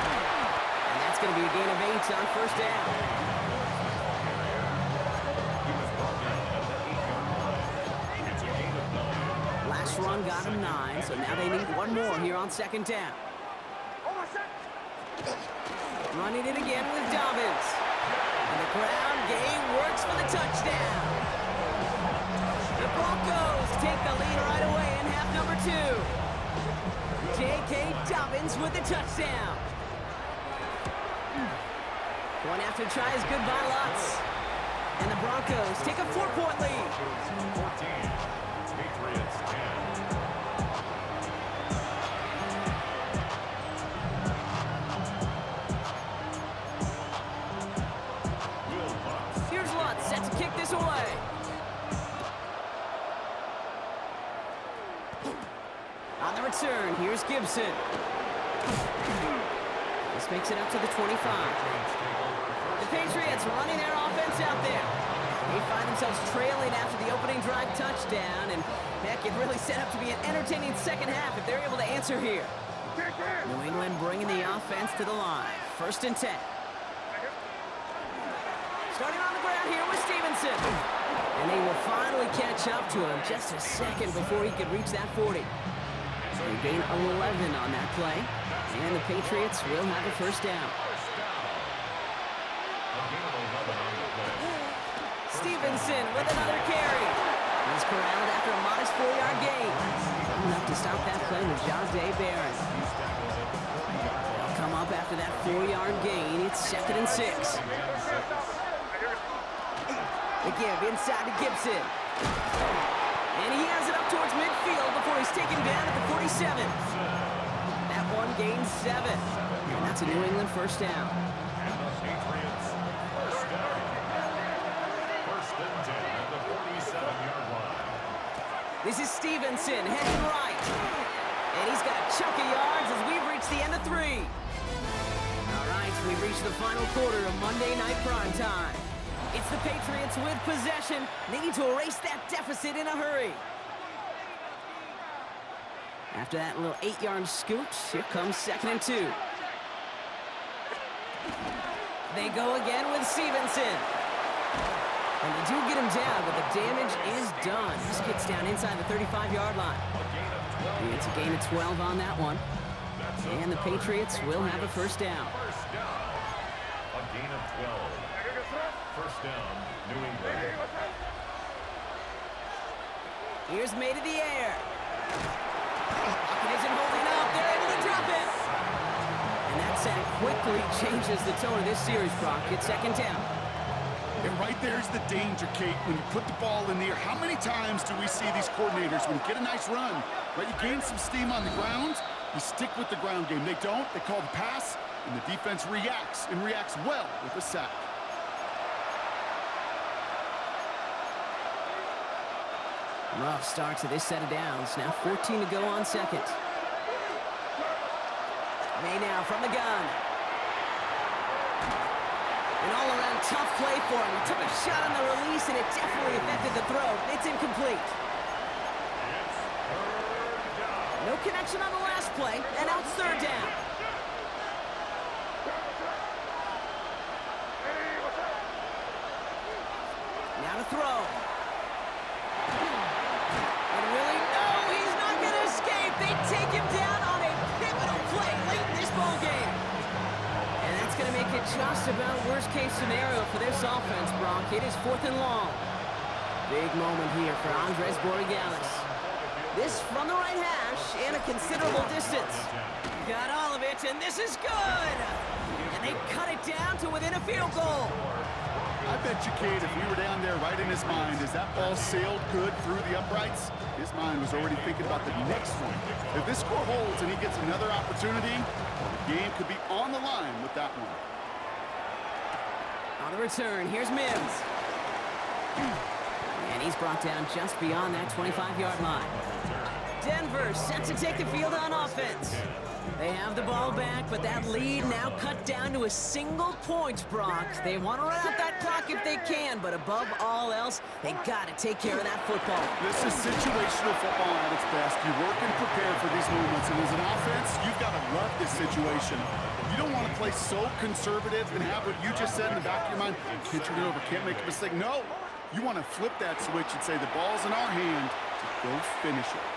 And that's going to be a gain of 8 on first down.
He was brought down at the 8-yard line. It's a gain of 9.
Last run got him 9, so now they need one more here on second down. Running it again with Dobbins. And the ground game works for the touchdown. The Broncos take the lead right away in half number 2. J.K. Dobbins with the touchdown. Going after to try his goodbye lots. And the Broncos take a 4-point lead.
14. Patriots 10.
Here's Lutz set to kick this away. On the return, here's Gibson. This makes it up to the 25. The Patriots running their offense out there. They find themselves trailing after the opening drive touchdown, and heck, it really set up to be an entertaining second half if they're able to answer here. New England bringing the offense to the line. First and 10. Starting on the ground here with Stevenson. And they will finally catch up to him just a second before he could reach that 40. So they gain 11 on that play. And the Patriots will have a first down. Stevenson with another carry. He's corralled after a modest 4-yard gain. Enough to stop that play with Jahdae Barron. They'll come up after that 4-yard gain. It's 2nd and 6. The give inside to Gibson. And he has it up towards midfield before he's taken down at the 47. That one gains 7. And that's a New England first down.
And the Patriots first down. First and 10 at the 47-yard line.
This is Stevenson heading right. And he's got a chunk of yards as we've reached the end of 3. All right, we've reached the final quarter of Monday Night Prime Time. It's the Patriots with possession. They need to erase that deficit in a hurry. After that little 8-yard scoot, here comes 2nd and 2. They go again with Stevenson. And they do get him down, but the damage is done. This gets down inside the 35-yard line. It's a gain of 12 on that one. And the Patriots will have a first down.
First down. A gain of 12. First down, New England.
Here's made in the air. Lockett isn't holding up. They're able to drop it. And that sack quickly changes the tone of this series, Brock. It's 2nd down.
And right there's the danger, Kate, when you put the ball in the air. How many times do we see these coordinators, when you get a nice run, right, you gain some steam on the ground, you stick with the ground game. They don't. They call the pass, and the defense reacts, and reacts well with a sack.
Rough start to this set of downs. Now 14 to go on second. May now from the gun. An all-around tough play for him. He took a shot on the release, and it definitely affected the throw. It's incomplete. No connection on the last play, and now it's 3rd down. Now to throw. And really, no, he's not going to escape. They take him down on a pivotal play late in this ball game. And that's going to make it just about worst-case scenario for this offense, Brock. It is 4th and long. Big moment here for Andres Borregales. This from the right hash and a considerable distance. Got all of it, and this is good. And they cut it down to within a field goal.
I bet you, Kate, if we were down there right in his mind, as that ball sailed good through the uprights, his mind was already thinking about the next one. If this score holds and he gets another opportunity, the game could be on the line with that one.
On the return, here's Mims. And he's brought down just beyond that 25-yard line. Denver set to take the field on offense. They have the ball back, but that lead now cut down to a single point, Brock. They want to run out that clock if they can, but above all else, they got to take care of that football.
This is situational football at its best. You work and prepare for these moments, and as an offense, you've got to love this situation. You don't want to play so conservative and have what you just said in the back of your mind, can't turn it over, can't make a mistake. No, you want to flip that switch and say the ball's in our hand, go finish it.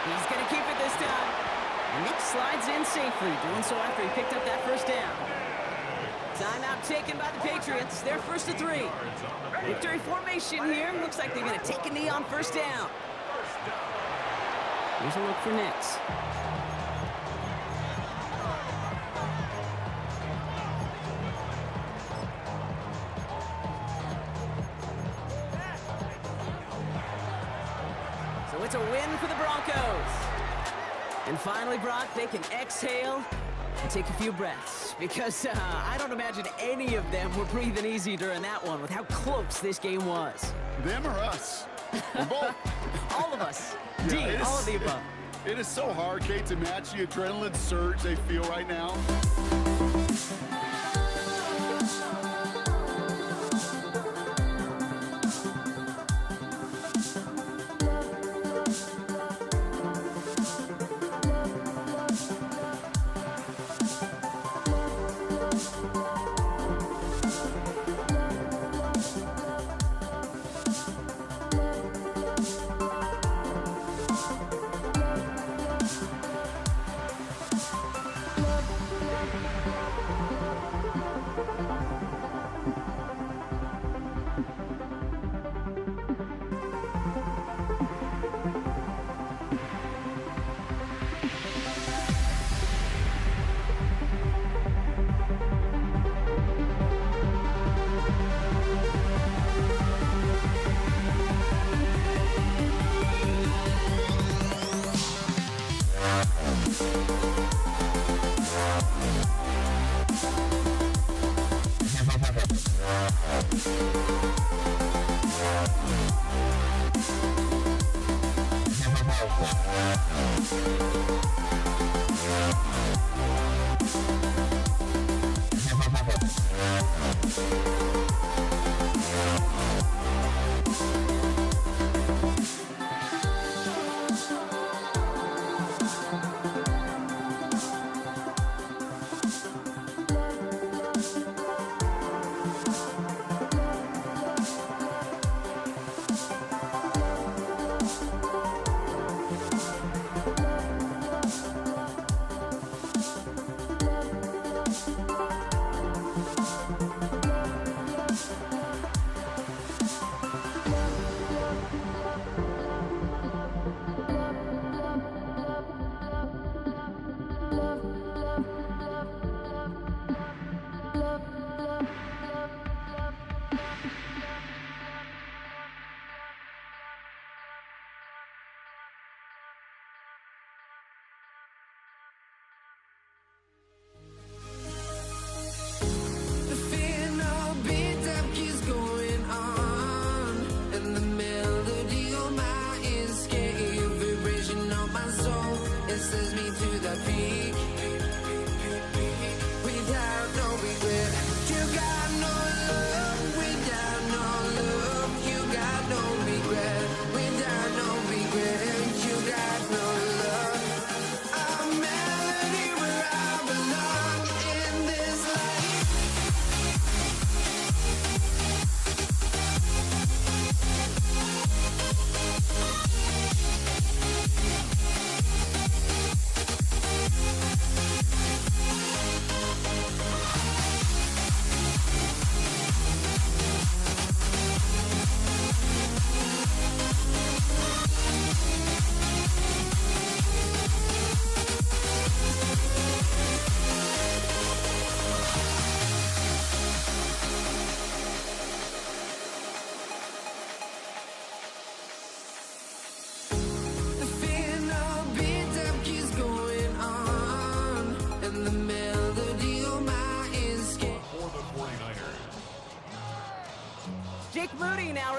He's going to keep it this time. Nick slides in safely, doing so after he picked up that first down. Timeout taken by the Patriots. They're first to 3. Victory formation here. Looks like they're going to take a knee on first down. Here's a look for Nix. So it's a win for the Broncos. And finally, Brock, they can exhale and take a few breaths, because I don't imagine any of them were breathing easy during that one with how close this game was.
Them or us? We're both.
All of us.
Yeah,
D, all of the above.
It is so hard, Kate, to match the adrenaline surge they feel right now.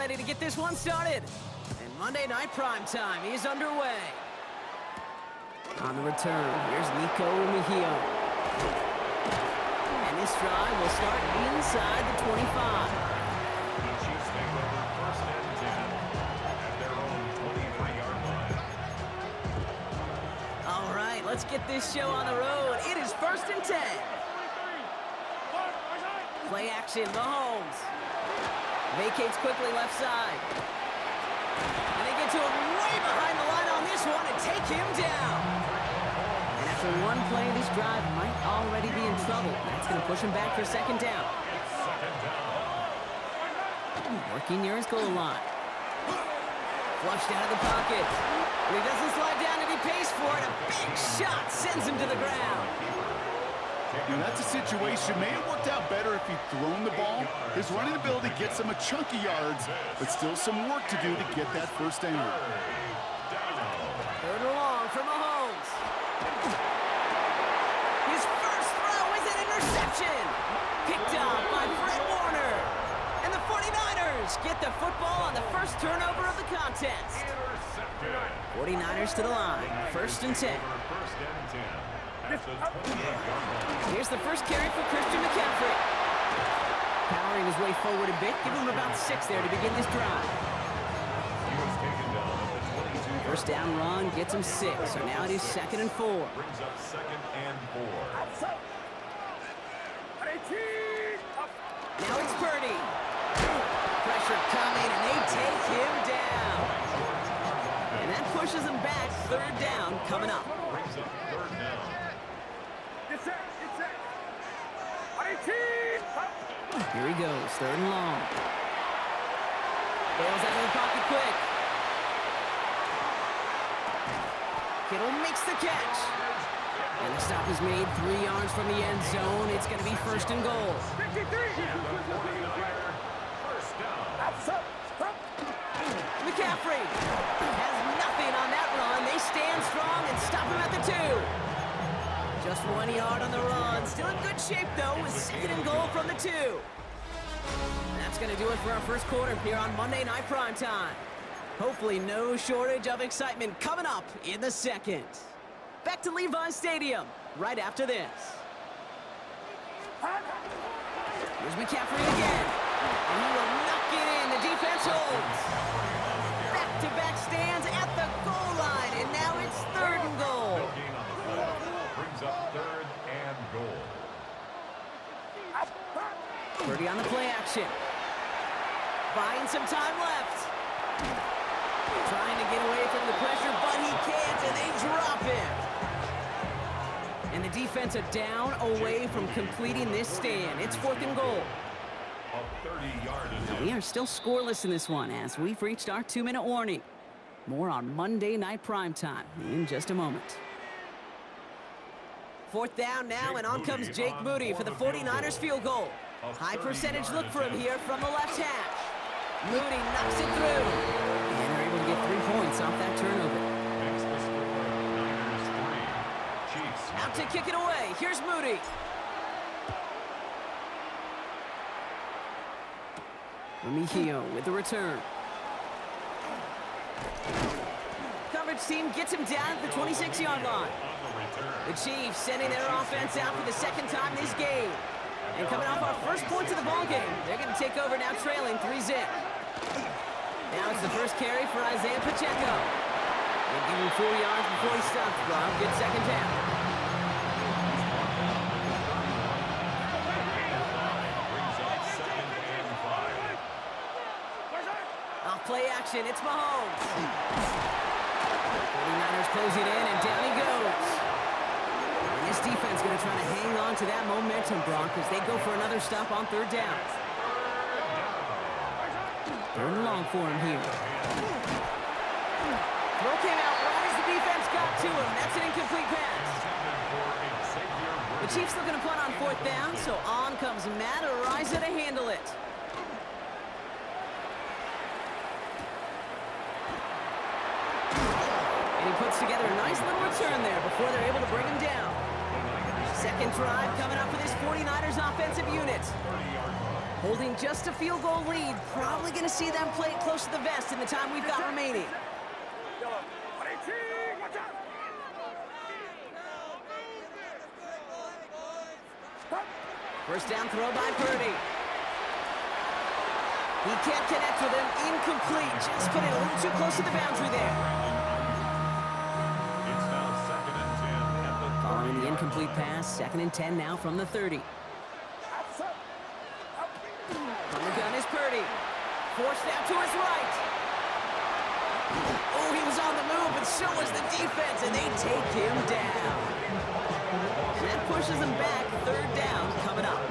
ready to get this one started. And Monday Night Primetime is underway. On the return, here's Nico Mejia. And this drive will start inside the 25.
The Chiefs take over first and 10 at their own 23-yard line.
All right, let's get this show on the road. It is first and 10. Play action, Mahomes. Vacates quickly left side. And they get to him way behind the line on this one and take him down. And after one play, this drive might already be in trouble. That's going to push him back for second down.
Second down.
Working near his goal line. Flushed out of the pocket. But he doesn't slide down and he pays for it. A big shot sends him to the ground.
You know, that's a situation. May have worked out better if he'd thrown the ball. His running ability gets him a chunk of yards, but still some work to do to get that first down.
Third and long for Mahomes. His first throw is an interception. Picked off by Fred Warner. And the 49ers get the football on the first turnover of the contest. 49ers to the line. First and 10.
First and 10 at the 28-yard line.
Here's the first carry for Christian McCaffrey. Powering his way forward a bit, give him about 6 there to begin this drive.
He was taken down at the 22-yard
First down run gets him 6, so now it is second and 4.
brings up second and 4.
Now it's Purdy. Pressure coming, and they take him down. And that pushes him back. Third down coming up.
Brings up third down.
Here he goes, third and long. Bails out of the pocket quick. Kittle makes the catch. And the stop is made 3 yards from the end zone. It's going to be first and goal. McCaffrey has nothing on that run. They stand strong and stop him at the 2. Just 1 yard on the run. Still in good shape, though, with second and goal from the 2. That's going to do it for our first quarter here on Monday Night Primetime. Hopefully no shortage of excitement coming up in the second. Back to Levi's Stadium right after this. Here's McCaffrey again. And he will knock it in. The defense holds. Back-to-back stands at the goal line. And now it's third and goal.
No gain on the play. Brings up third and goal.
Purdy on the play action. Buying some time left. Trying to get away from the pressure, but he can't, and they drop him. And the defense are down away from completing this stand. It's fourth and goal.
A 30-yard attempt.
We are still scoreless in this one as we've reached our 2-minute warning. More on Monday Night Primetime in just a moment. Fourth down now, and on comes Jake Moody for the 49ers field goal. High percentage look for him here from the left hash. Moody knocks it through. And they're able to get 3 points off that turnover.
Makes the score. Niners 3. Chiefs.
Out to kick it away. Here's Moody. Remigio with the return. Coverage team gets him down at the 26-yard line. The Chiefs sending their offense out for the second time this game. And coming off our first points of the ballgame, they're going to take over now trailing 3-zip. Now it's the first carry for Isaiah Pacheco. They give him 4 yards before he stops. Rob gets second down.
Brings up second and 5.
Off play action, it's Mahomes. 49ers close it in, and down he goes. And this defense going to try to hang on to that momentum, Brock, as they go for another stop on third down. Third and long for him here. Throw came out right as the defense got to him. That's an incomplete pass. The Chiefs looking to punt on fourth down, so on comes Matt Araiza to handle it. And he puts together a nice little return there before they're able to bring him down. Second drive coming up for this 49ers offensive unit.
30-yard line.
Holding just a field goal lead. Probably going to see them play it close to the vest in the time we've got remaining. First down throw by Purdy. He can't connect with him. Incomplete. Just put it a little too close to the boundary there.
It's now 2nd and 10 at the 30.
Following the incomplete pass, 2nd and 10 now from the 30. From the gun is Purdy. Forced out to his right. Oh, he was on the move, but so was the defense, and they take him down. And that pushes them back. 3rd down coming up.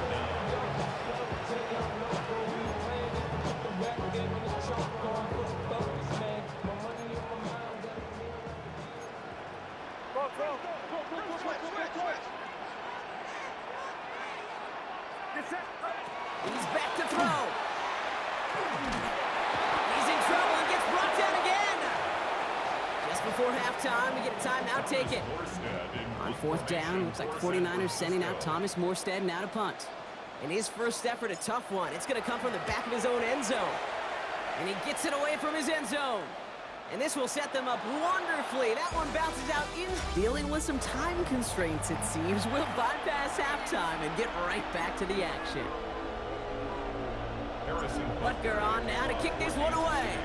He's back to throw. He's in trouble and gets brought down again. Just before halftime, we get a timeout taken. On 4th down, looks like 49ers sending out Thomas Morstead now to punt. In his first effort, a tough one. It's going to come from the back of his own end zone. And he gets it away from his end zone. And this will set them up wonderfully. That one bounces out in. Dealing with some time constraints, it seems. We'll bypass halftime and get right back to the action.
Harrison
Butker on now to kick this one away.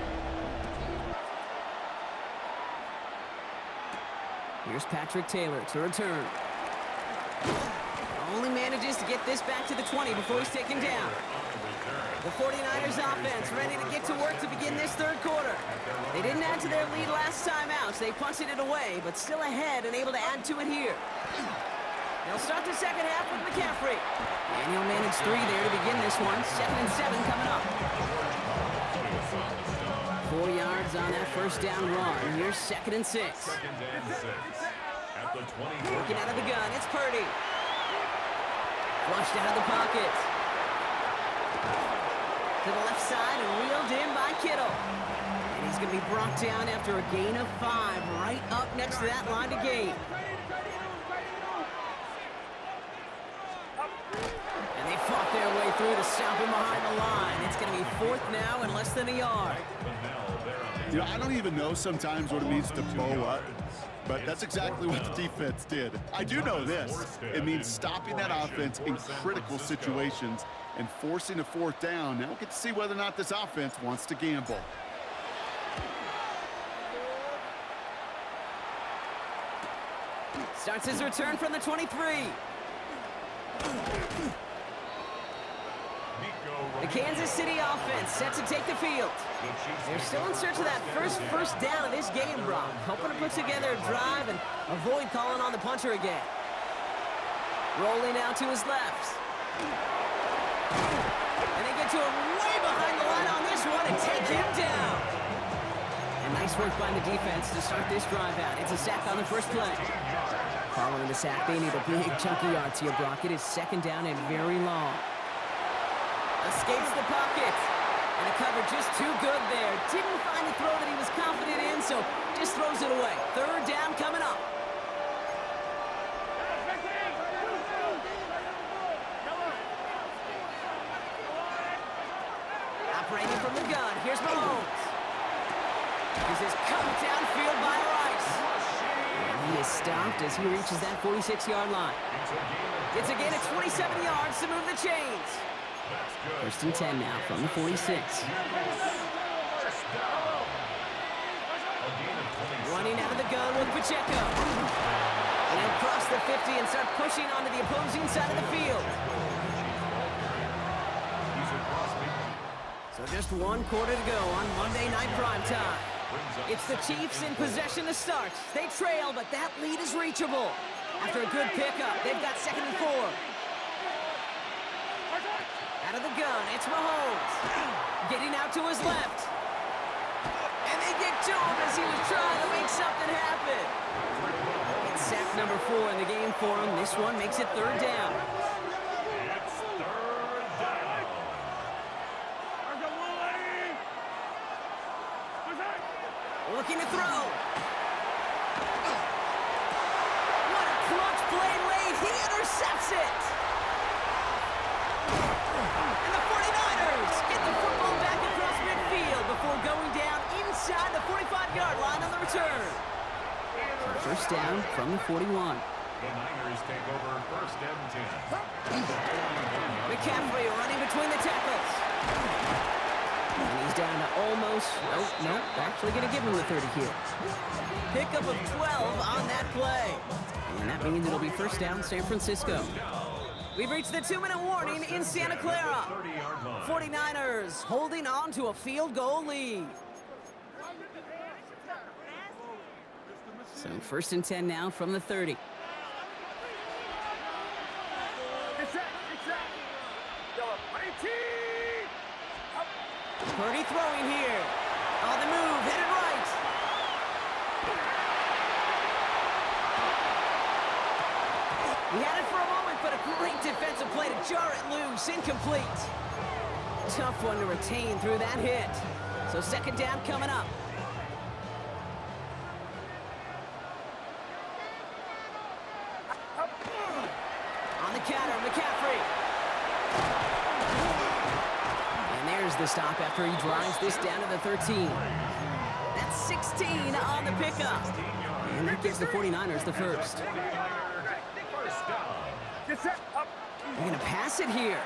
Here's Patrick Taylor to return. Only manages to get this back to the 20 before he's taken down. The 49ers offense ready to get to work to begin this 3rd quarter. They didn't add to their lead last time out, so they punted it away, but still ahead and able to add to it here. They'll start the 2nd half with McCaffrey. And he'll manage 3 there to begin this one. 2nd and 7 coming up. 4 yards on that first down run. Here's 2nd and 6.
2nd and 6 at the 20.
Working out of the gun, it's Purdy. Flushed out of the pocket. To the left side and reeled in by Kittle. And he's going to be brought down after a gain of 5, right up next to that line of gain. And they fought their way through to stop him behind the line. It's going to be 4th now and less than a yard.
You know, I don't even know sometimes what it means to bow up, but that's exactly what the defense did. I do know this. It means stopping that offense in critical situations and forcing a 4th down. Now we'll get to see whether or not this offense wants to gamble.
Starts his return from the 23. The Kansas City offense set to take the field. They're still in search of that first down of this game, Brock. Hoping to put together a drive and avoid calling on the punter again. Rolling out to his left. And they get to him way behind the line on this one and take him down. And nice work by the defense to start this drive out. It's a sack on the first play. Following the sack, they need a big chunky yards here, Brock. It is 2nd down and very long. Escapes the pocket. And the cover just too good there. Didn't find the throw that he was confident in, so just throws it away. 3rd down coming up. Operating from the gun. Here's Mahomes. This is come downfield by Rice. And he is stopped as he reaches that 46-yard line. It's a gain of 27 yards to move the chains. 1st and 10 now from the 46. Running out of the gun with Pacheco. And he'll cross the 50 and start pushing onto the opposing side of the field. So just 1 quarter to go on Monday Night Primetime. It's the Chiefs in possession to start. They trail, but that lead is reachable. After a good pickup, they've got 2nd and 4. Out of the gun, it's Mahomes. Getting out to his left. And they get to him as he was trying to make something happen. It's sack number 4 in the game for him. This one makes it 3rd down.
It's 3rd down.
Looking to throw. What a clutch play late. He intercepts it. And the 49ers get the football back across midfield before going down inside the 45-yard line on the return. So first down from the 41.
The Niners take over first and 10.
McCaffrey running between the tackles. And he's down to almost, nope, actually going to give him the 30 here. Pickup of 12 on that play. And that means it'll be first down San Francisco. We've reached the 2-minute warning in Santa Clara. 49ers holding on to a field goal lead. So first and 10 now from the 30. Purdy throwing here. On the move, headed right. He had it for a moment, but a great defensive play to jar it loose. Incomplete. Tough one to retain through that hit. So second down coming up. On the counter, McCaffrey. And there's the stop after he drives this down to the 13. That's 16 on the pickup. And that gives the 49ers the first. They're going to pass it here.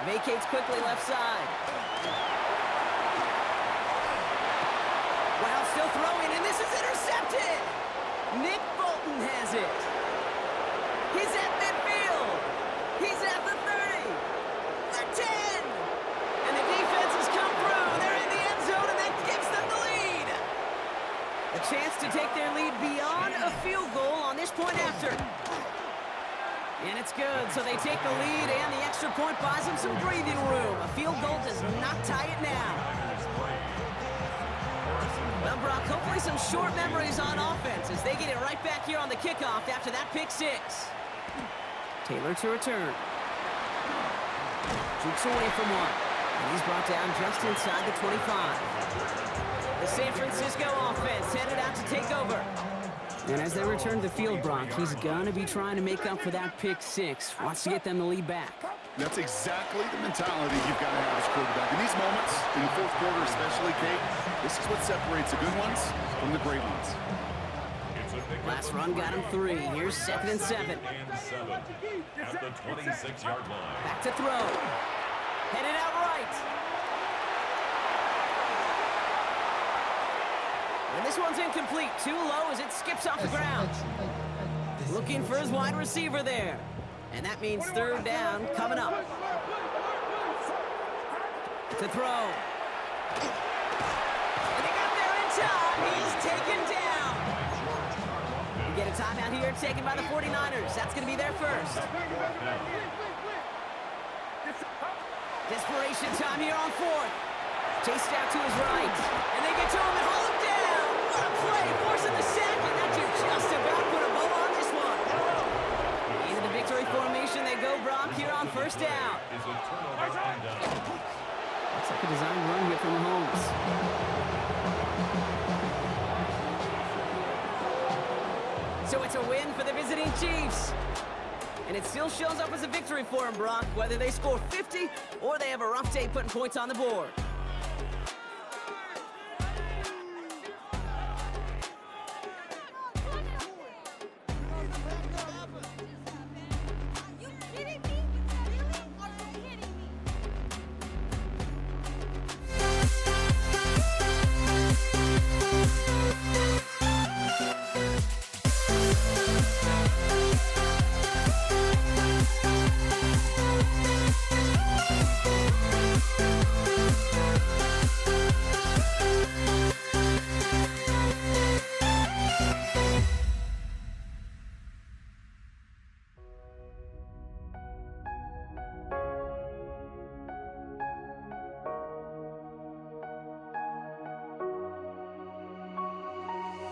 Vacates quickly left side. Wow, still throwing, and this is intercepted. Nick Bolton has it. He's at midfield. He's at the 30. The 10. And the defense has come through. They're in the end zone, and that gives them the lead. A chance to take their lead beyond a field goal on this point after. And it's good, so they take the lead, and the extra point buys them some breathing room. A field goal does not tie it now. Well, Brock, hopefully some short memories on offense as they get it right back here on the kickoff after that pick six. Taylor to return. Jukes away from one, and he's brought down just inside the 25. The San Francisco offense headed out to take over. And as they return to the field, Brock, he's going to be trying to make up for that pick six. Wants to get them the lead back.
That's exactly the mentality you've got to have as quarterback. In these moments, in the fourth quarter especially, Kate, this is what separates the good ones from the great ones.
Last run got him 3. Here's 2nd and 7.
At the 26-yard line.
Back to throw. Headed out right. And this one's incomplete. Too low as it skips off the ground. Looking for his wide receiver there. And that means third down coming up. To throw. And they got there in time. He's taken down. We get a timeout here taken by the 49ers. That's going to be their first. Desperation time here on fourth. Chased out to his right. And they get to him and hold him down. What a play, forcing the sack, and that should just about put a bow on this one. Into the victory formation they go, Brock, here on first down. Looks like a design run here from Mahomes. So it's a win for the visiting Chiefs. And it still shows up as a victory for them, Brock, whether they score 50 or they have a rough day putting points on the board.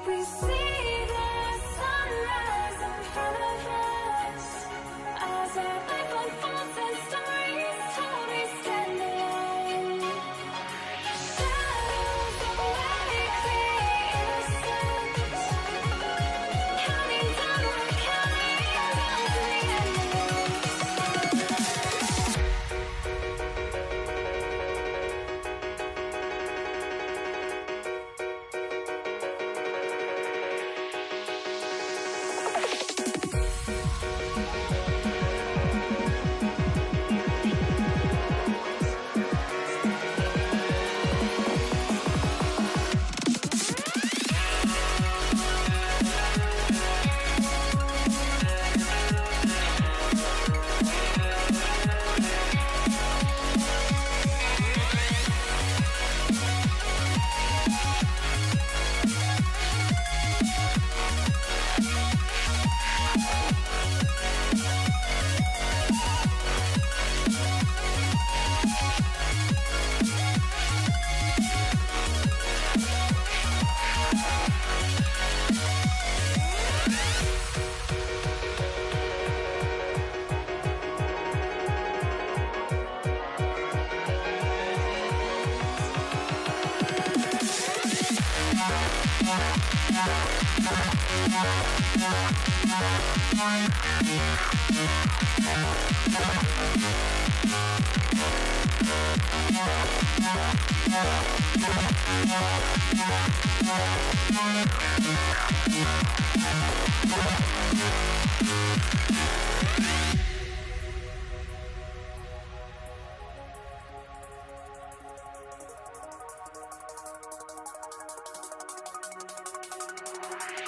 We see the sunrise in front of us as our life unfolds and stories told we stand alone. Shadows of likely innocence, counting down our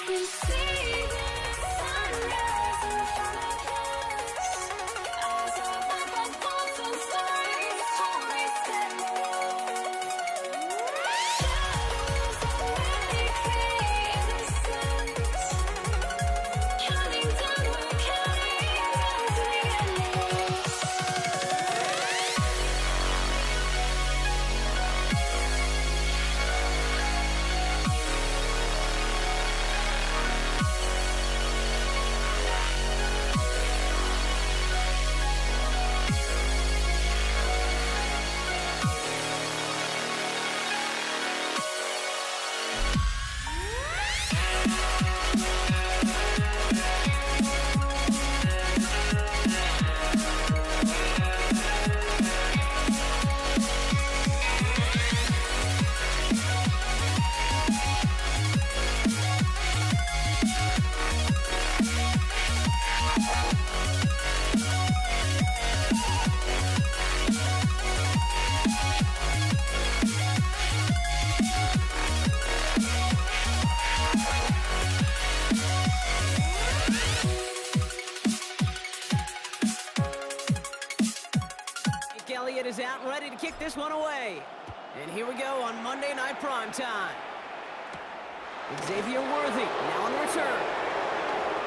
We see the sunrise in front of us as our life unfolds and stories told we stand alone. Shadows of mimicry innocence, counting down, we're counting down to the endless.
Jake Elliott is out and ready to kick this one away. And here we go on Monday Night Primetime. Xavier Worthy now on return.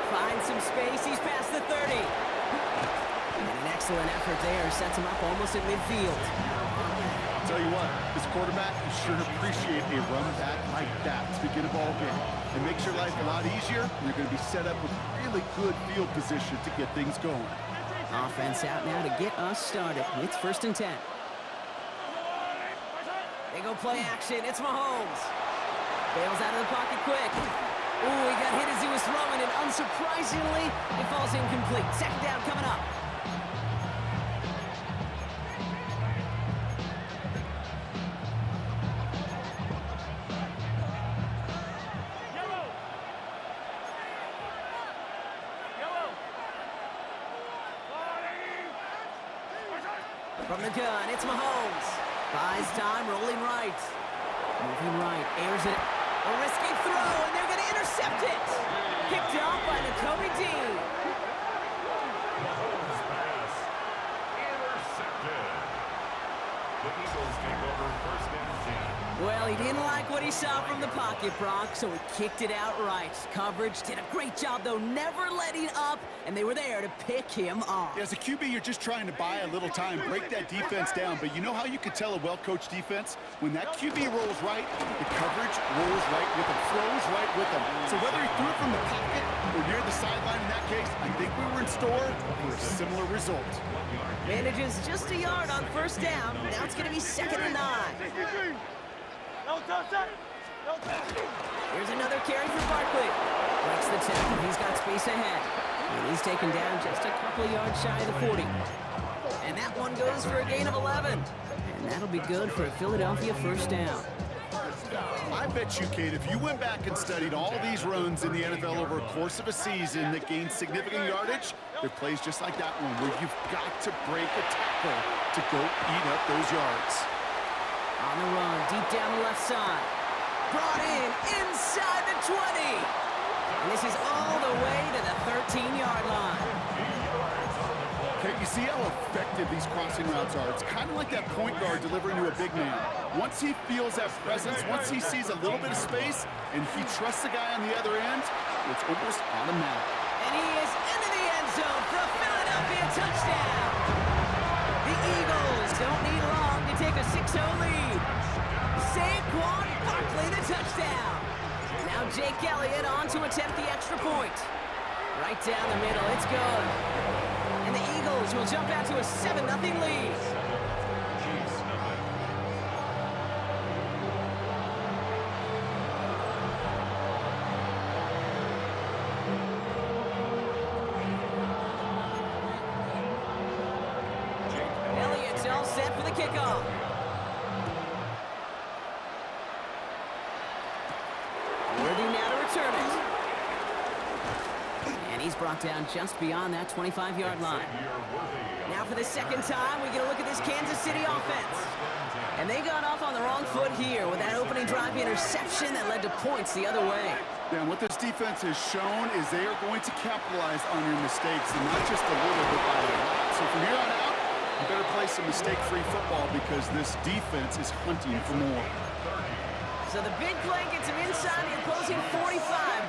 Finds some space, he's past the 30. And an excellent effort there sets him up almost at midfield.
Tell you what, this quarterback, you sure appreciate a run back like that to begin a ball game. It makes your life a lot easier, and you're going to be set up with really good field position to get things going.
Offense out now to get us started. It's 1st and 10. They go play action. It's Mahomes. Bails out of the pocket quick. Ooh, he got hit as he was throwing, and unsurprisingly, it falls incomplete. 2nd down coming up. From the gun, it's Mahomes. Buys time, rolling right. Moving right, airs it. A risky throw, and they're going to intercept it. Picked off by Nakobe Dean.
Mahomes pass. Intercepted. The Eagles take over 1st and 10.
Well, he didn't like what he saw from the pocket, Brock, so he kicked it out right. Coverage did a great job, though, never letting up, and they were there to pick him off.
As a QB, you're just trying to buy a little time, break that defense down. But you know how you can tell a well-coached defense? When that QB rolls right, the coverage rolls right with him, flows right with him. So whether he threw it from the pocket or near the sideline in that case, I think we were in store for a similar result.
Manages just a yard on 1st down. Now it's going to be 2nd and 9. Here's another carry for Barkley. Breaks the tackle. He's got space ahead. And he's taken down just a couple of yards shy of the 40. And that one goes for a gain of 11. And that'll be good for a Philadelphia 1st down.
I bet you, Kate, if you went back and studied all these runs in the NFL over a course of a season that gained significant yardage, there are plays just like that one where you've got to break a tackle to go eat up those yards.
On the run, deep down the left side. Brought in inside the 20. And this is all the way to the 13-yard line.
Okay, you see how effective these crossing routes are. It's kind of like that point guard delivering to a big man. Once he feels that presence, once he sees a little bit of space, and he trusts the guy on the other end, it's almost automatic.
And he is into the end zone for a Philadelphia touchdown. The Eagles don't need long to take a 6-0 lead. Saquon Barkley the touchdown. Now Jake Elliott on to attempt the extra point. Right down the middle, it's good. And the Eagles will jump out to a 7-0 lead. kickoff. Worthy now to return it. And he's brought down just beyond that 25-yard line. Now for the second time, we get a look at this Kansas City offense. And they got off on the wrong foot here with that opening drive interception that led to points the other way.
And what this defense has shown is they are going to capitalize on your mistakes, and not just a little bit by a lot. So from here on out, you better play some mistake-free football because this defense is hunting for more.
So the big play gets him inside the opposing 45,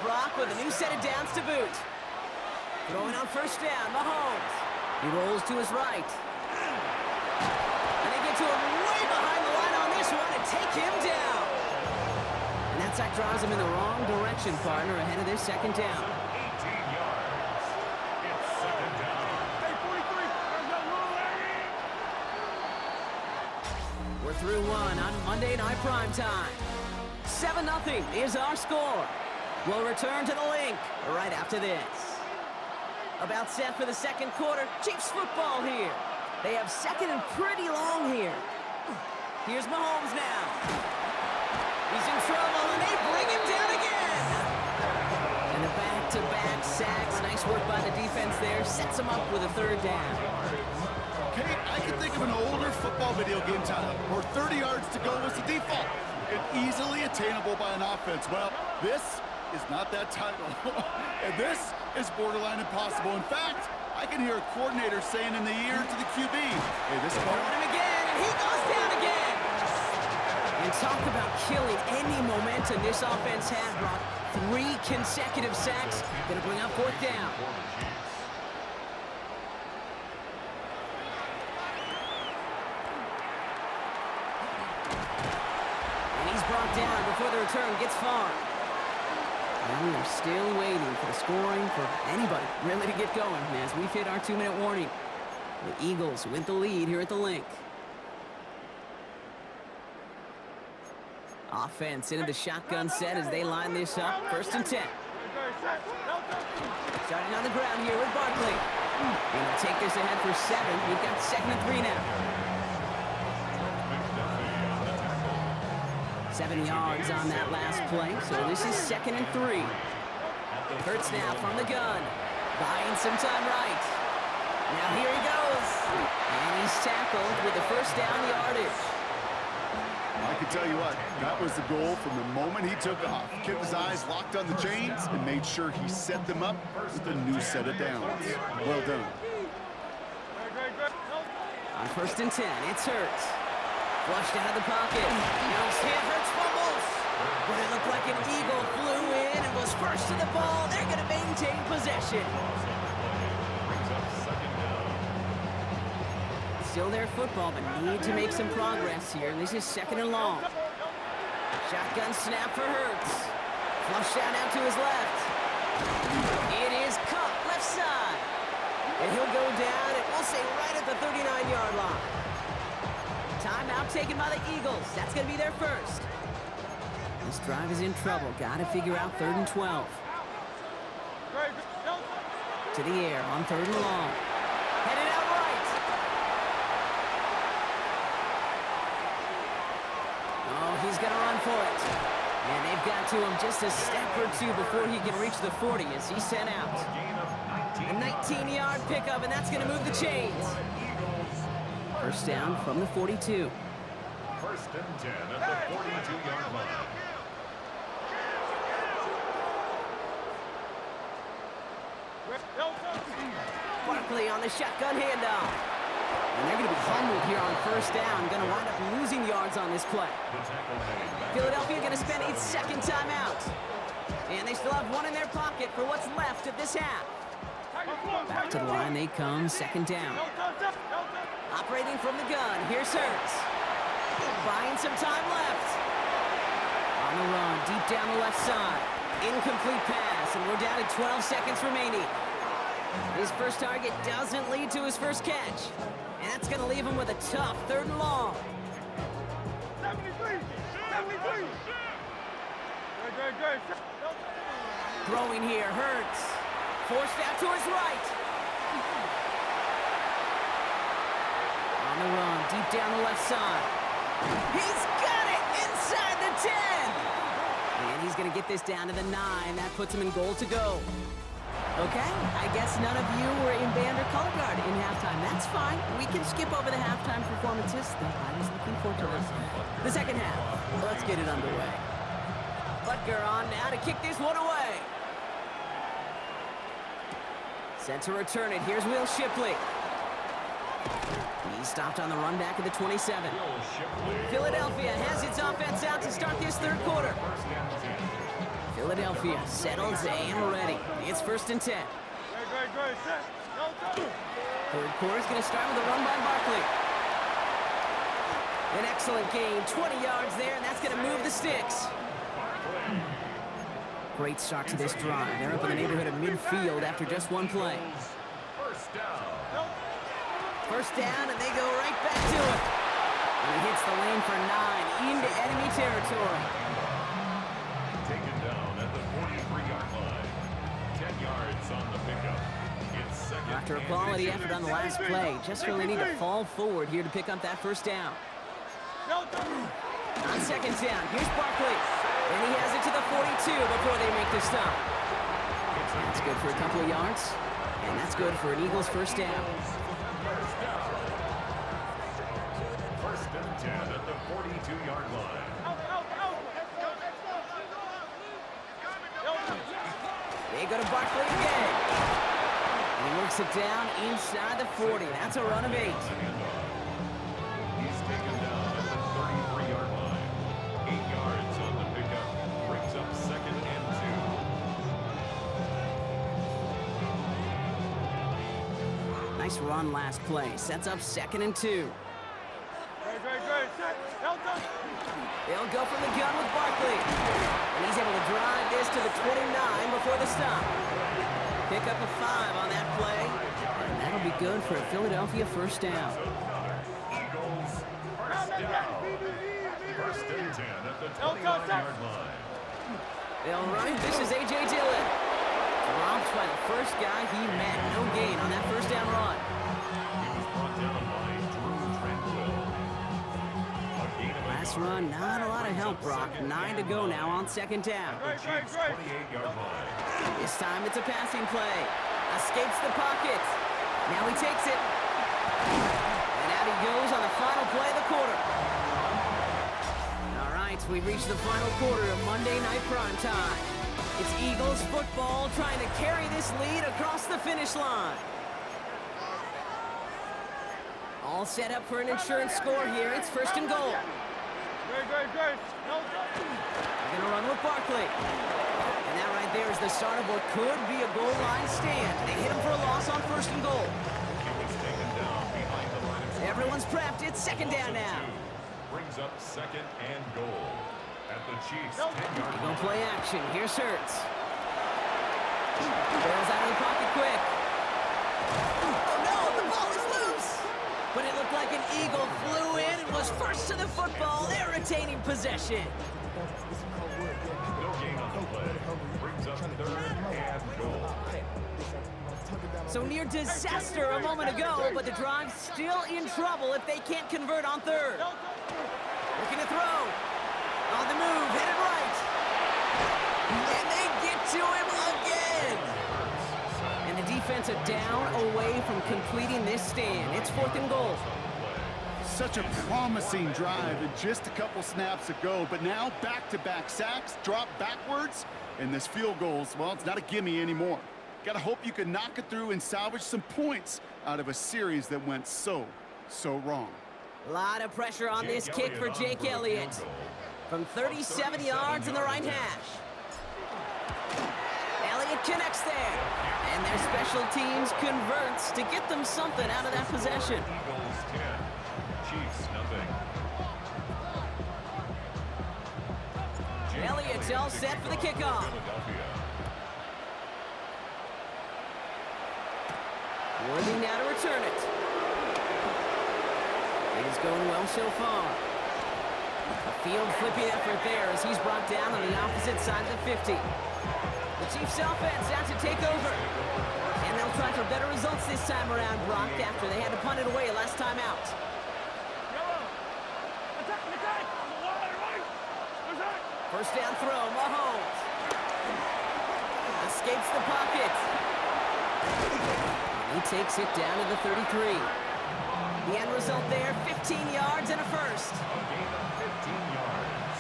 Brock, with a new set of downs to boot. Throwing on first down, Mahomes. He rolls to his right. And they get to him way behind the line on this one and take him down. And that sack drives him in the wrong direction, partner, ahead of their second down.
18 yards. It's second down.
We're through one on Monday Night Primetime. 7-0 is our score. We'll return to the link right after this. About set for the second quarter. Chiefs football here. They have second and pretty long here. Here's Mahomes now. He's in trouble, and they bring him down again. And the back-to-back sacks. Nice work by the defense there. Sets him up with a third down.
Kate, I can think of an older football video game title where 30 yards to go was the default and easily attainable by an offense. Well, this is not that title. And this is borderline impossible. In fact, I can hear a coordinator saying in the ear to the QB, hey, this
Throw him again, and he goes down again. And talk about killing any momentum this offense had, Brock. 3 consecutive sacks. Gonna bring up fourth down. And he's brought down before the return gets far. And we are still waiting for the scoring for anybody really to get going as we've hit our 2-minute warning. The Eagles with the lead here at the link. Offense into the shotgun set as they line this up. First and 10. Starting on the ground here with Barkley. And they'll take this ahead for 7. We've got second and 3 now. 7 yards on that last play, so this is second and 3. Hurts now from the gun. Buying some time right. Now here he goes. And he's tackled with the first down yardage.
I can tell you what, that was the goal from the moment he took off. Kept his eyes locked on the chains and made sure he set them up with a new set of downs. Well done.
On first and 10, it's Hurts. Flushed out of the pocket. Now his hand Hurts fumbles. But it looked like an eagle flew in and was first to the ball. They're going to maintain possession. Still their football, but need to make some progress here. And this is second and long. Shotgun snap for Hurts. Flushed out to his left. It is caught left side. And he'll go down, and we'll say right at the 39-yard line. Timeout taken by the Eagles. That's going to be their first. This drive is in trouble. Got to figure out 3rd and 12. To the air on 3rd and long. Headed out right. Oh, he's going to run for it. And they've got to him just a step or two before he can reach the 40 as he's sent out. A 19-yard pickup, and that's going to move the chains. First down from the 42.
First and 10 at the 42-yard line.
Barkley on the shotgun handoff. And they're going to be humbled here on first down. Going to wind up losing yards on this play. Philadelphia going to spend its second timeout. And they still have one in their pocket for what's left of this half. Back to the line they come, second down. Operating from the gun, here's Hurts. Buying some time left. On the run, deep down the left side. Incomplete pass, and we're down to 12 seconds remaining. His first target doesn't lead to his first catch. And that's going to leave him with a tough 3rd and long.
73!
Throwing here, Hurts. Forced out to his right. On On the run, deep down the left side. He's got it inside the 10. And he's going to get this down to the 9. That puts him in goal to go. Okay, I guess none of you were in band or color guard in halftime. That's fine. We can skip over the halftime performances. I was looking forward to this. The second half. Let's get it underway. Butker on now to kick this one away. Set to return it. Here's Will Shipley. He stopped on the run back at the 27. Philadelphia has its offense out to start this third quarter. Philadelphia settles and ready. It's 1st and 10. Third quarter is going to start with a run by Barkley. An excellent gain, 20 yards there, and that's going to move the sticks. Great start to this drive. They're up in the neighborhood of midfield after just one play. First down, and they go right back to it. And he hits the lane for 9 into enemy territory.
Taken down at the 43-yard line. 10 yards on the pickup. It's second.
After a quality effort on the last play, just really need to fall forward here to pick up that first down. On second down, here's Barkley. And he has it to the 42 before they make the stop. That's good for a couple of yards. And that's good for an Eagles first down.
First and 10 at the 42-yard line.
They go to Barkley again. And he works it down inside the 40. That's a run of 8.
He's taken down at the 33-yard line. 8 yards on the pickup. Brings up second and 2.
Nice run last play. Sets up 2nd and 2. They'll go from the gun with Barkley. And he's able to drive this to the 29 before the stop. Pick up a 5 on that play. And that'll be good for a Philadelphia first down.
Eagles first down. First and 10 at the 29-yard line.
They'll run. This is A.J. Dillon. Dropped by the first guy he met. No gain on that first down run.
He was brought down by Drew Tranquill.
Last run, not a lot of help, Brock. 9 to go now on second down.
The Chiefs' 28-yard line.
This time it's a passing play. Escapes the pocket. Now he takes it. And out he goes on the final play of the quarter. All right, we've reached the final quarter of Monday Night Primetime. It's Eagles football trying to carry this lead across the finish line. All set up for an insurance score here. It's 1st and goal. They're going to run with Barkley. And that right there is the start of what could be a goal line stand. They hit him for a loss on 1st and goal.
He was taken down behind the line of scrimmage.
Everyone's prepped. It's 2nd down now.
Brings up second and goal at the Chiefs' 10-yard
They go
line.
play action. Here's Hurts. Barrels out of the pocket quick. Oh no, the ball is loose. But it looked like an Eagle flew in and was first to the football. They're retaining possession.
No gain on the play. Brings up third and goal.
So near disaster a moment ago, but the drive's still in trouble if they can't convert on third. Looking to throw. On the move, hit it right. And they get to him again. And the defense are down away from completing this stand. It's 4th and goal.
Such a promising drive and just a couple snaps ago, but now back-to-back sacks, drop backwards, and this field goal's, well, it's not a gimme anymore. Gotta hope you can knock it through and salvage some points out of a series that went so wrong.
A lot of pressure on this kick for Jake Elliott. From 37 yards in the right hash. Elliott connects there. And their special teams converts to get them something out of that possession.
Eagles 10, Chiefs nothing.
Elliott's all set for the kickoff.
Philadelphia.
Worthy now to return it. It is going well so far. A field flipping effort there as he's brought down on the opposite side of the 50. The Chiefs offense out to take over. And they'll try for better results this time around, Brock, after they had to punt it away last time out. First down throw, Mahomes. Escapes the pocket. He takes it down to the 33. The end result there, 15 yards and a first.
A gain of 15 yards.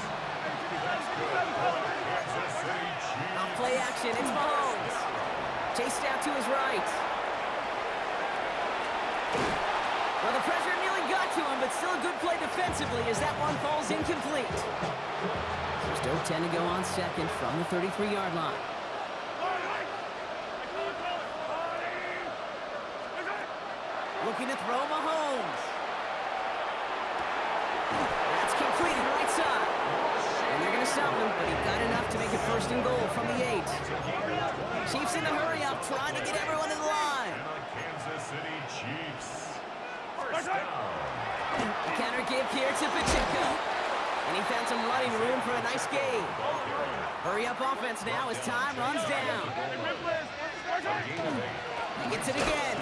That's good for the Kansas City Chiefs.
Off play action, it's Mahomes. Chased out to his right. Well, the pressure nearly got to him, but still a good play defensively as that one falls incomplete. So still 10 to go on second from the 33-yard line. Looking to throw Mahomes. That's completed right side. And they're going to stop him, but he got enough to make it first and goal from the 8. Chiefs in the hurry up, trying to get everyone in the line.
And the Kansas City Chiefs. First down.
Counter give here to Pacheco. And he found some running room for a nice gain. Hurry up offense now as time runs down. He gets it again.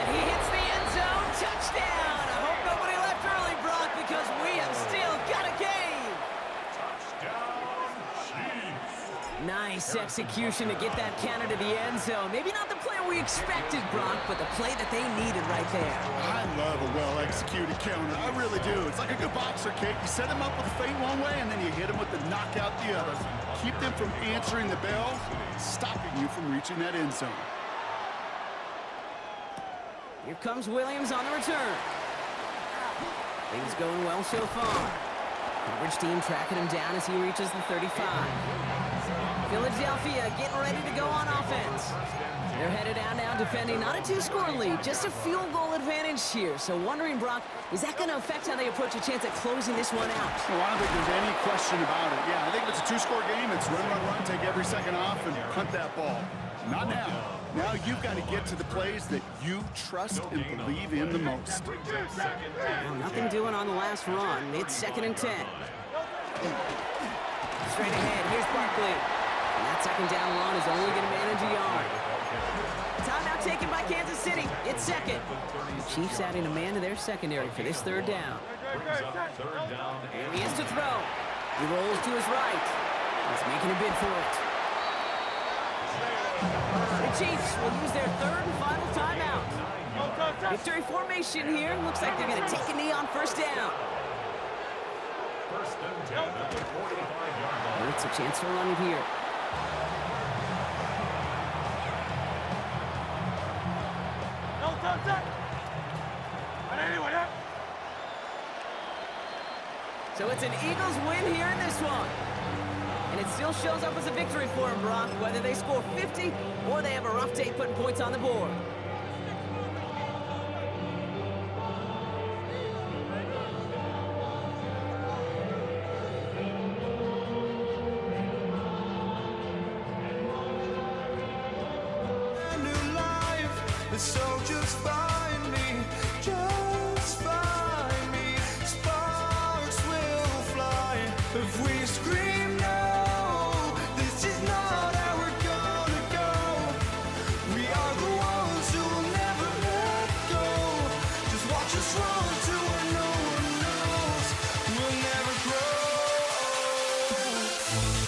And he hits the end zone. Touchdown! I hope nobody left early, Brock, because we have still got a game.
Touchdown, Chiefs.
Nice execution to get that counter to the end zone. Maybe not the play we expected, Brock, but the play that they needed right there.
I love a well-executed counter. I really do. It's like a good boxer, Kate. You set him up with a feint one way, and then you hit him with the knockout the other. Keep them from answering the bell, stopping you from reaching that end zone.
Here comes Williams on the return. Things going well so far. Coverage team tracking him down as he reaches the 35. Philadelphia getting ready to go on offense. They're headed out now defending not a 2-score lead, just a field goal advantage here. So wondering, Brock, is that going to affect how they approach a chance at closing this one out?
Well, I don't think there's any question about it. Yeah, I think if it's a 2-score game, it's run, run, run, take every second off, and punt that ball. Not now. Now you've got to get to the plays that you trust and believe in the most.
Nothing doing on the last run. It's 2nd and 10. Straight ahead, here's Barkley. And that second down run is only going to manage a yard. Timeout taken by Kansas City. It's second. The Chiefs adding a man to their secondary for this third down. Here he is to throw. He rolls to his right. He's making a bid for it. The Chiefs will use their third and final timeout. Victory formation here. Looks like they're going to take a knee on first down.
First and 10 at the 45-yard line.
It's a chance to run it here. So it's an Eagles win here in this one. And it still shows up as a victory for them, Brock, whether they score 50 or they have a rough day putting points on the board.
New life, and so just find me, just find me. Sparks will fly if we scream no. This is not how we're gonna go. We are the ones who will never let go. Just watch us run to where no one knows. We'll never grow. We'll never grow.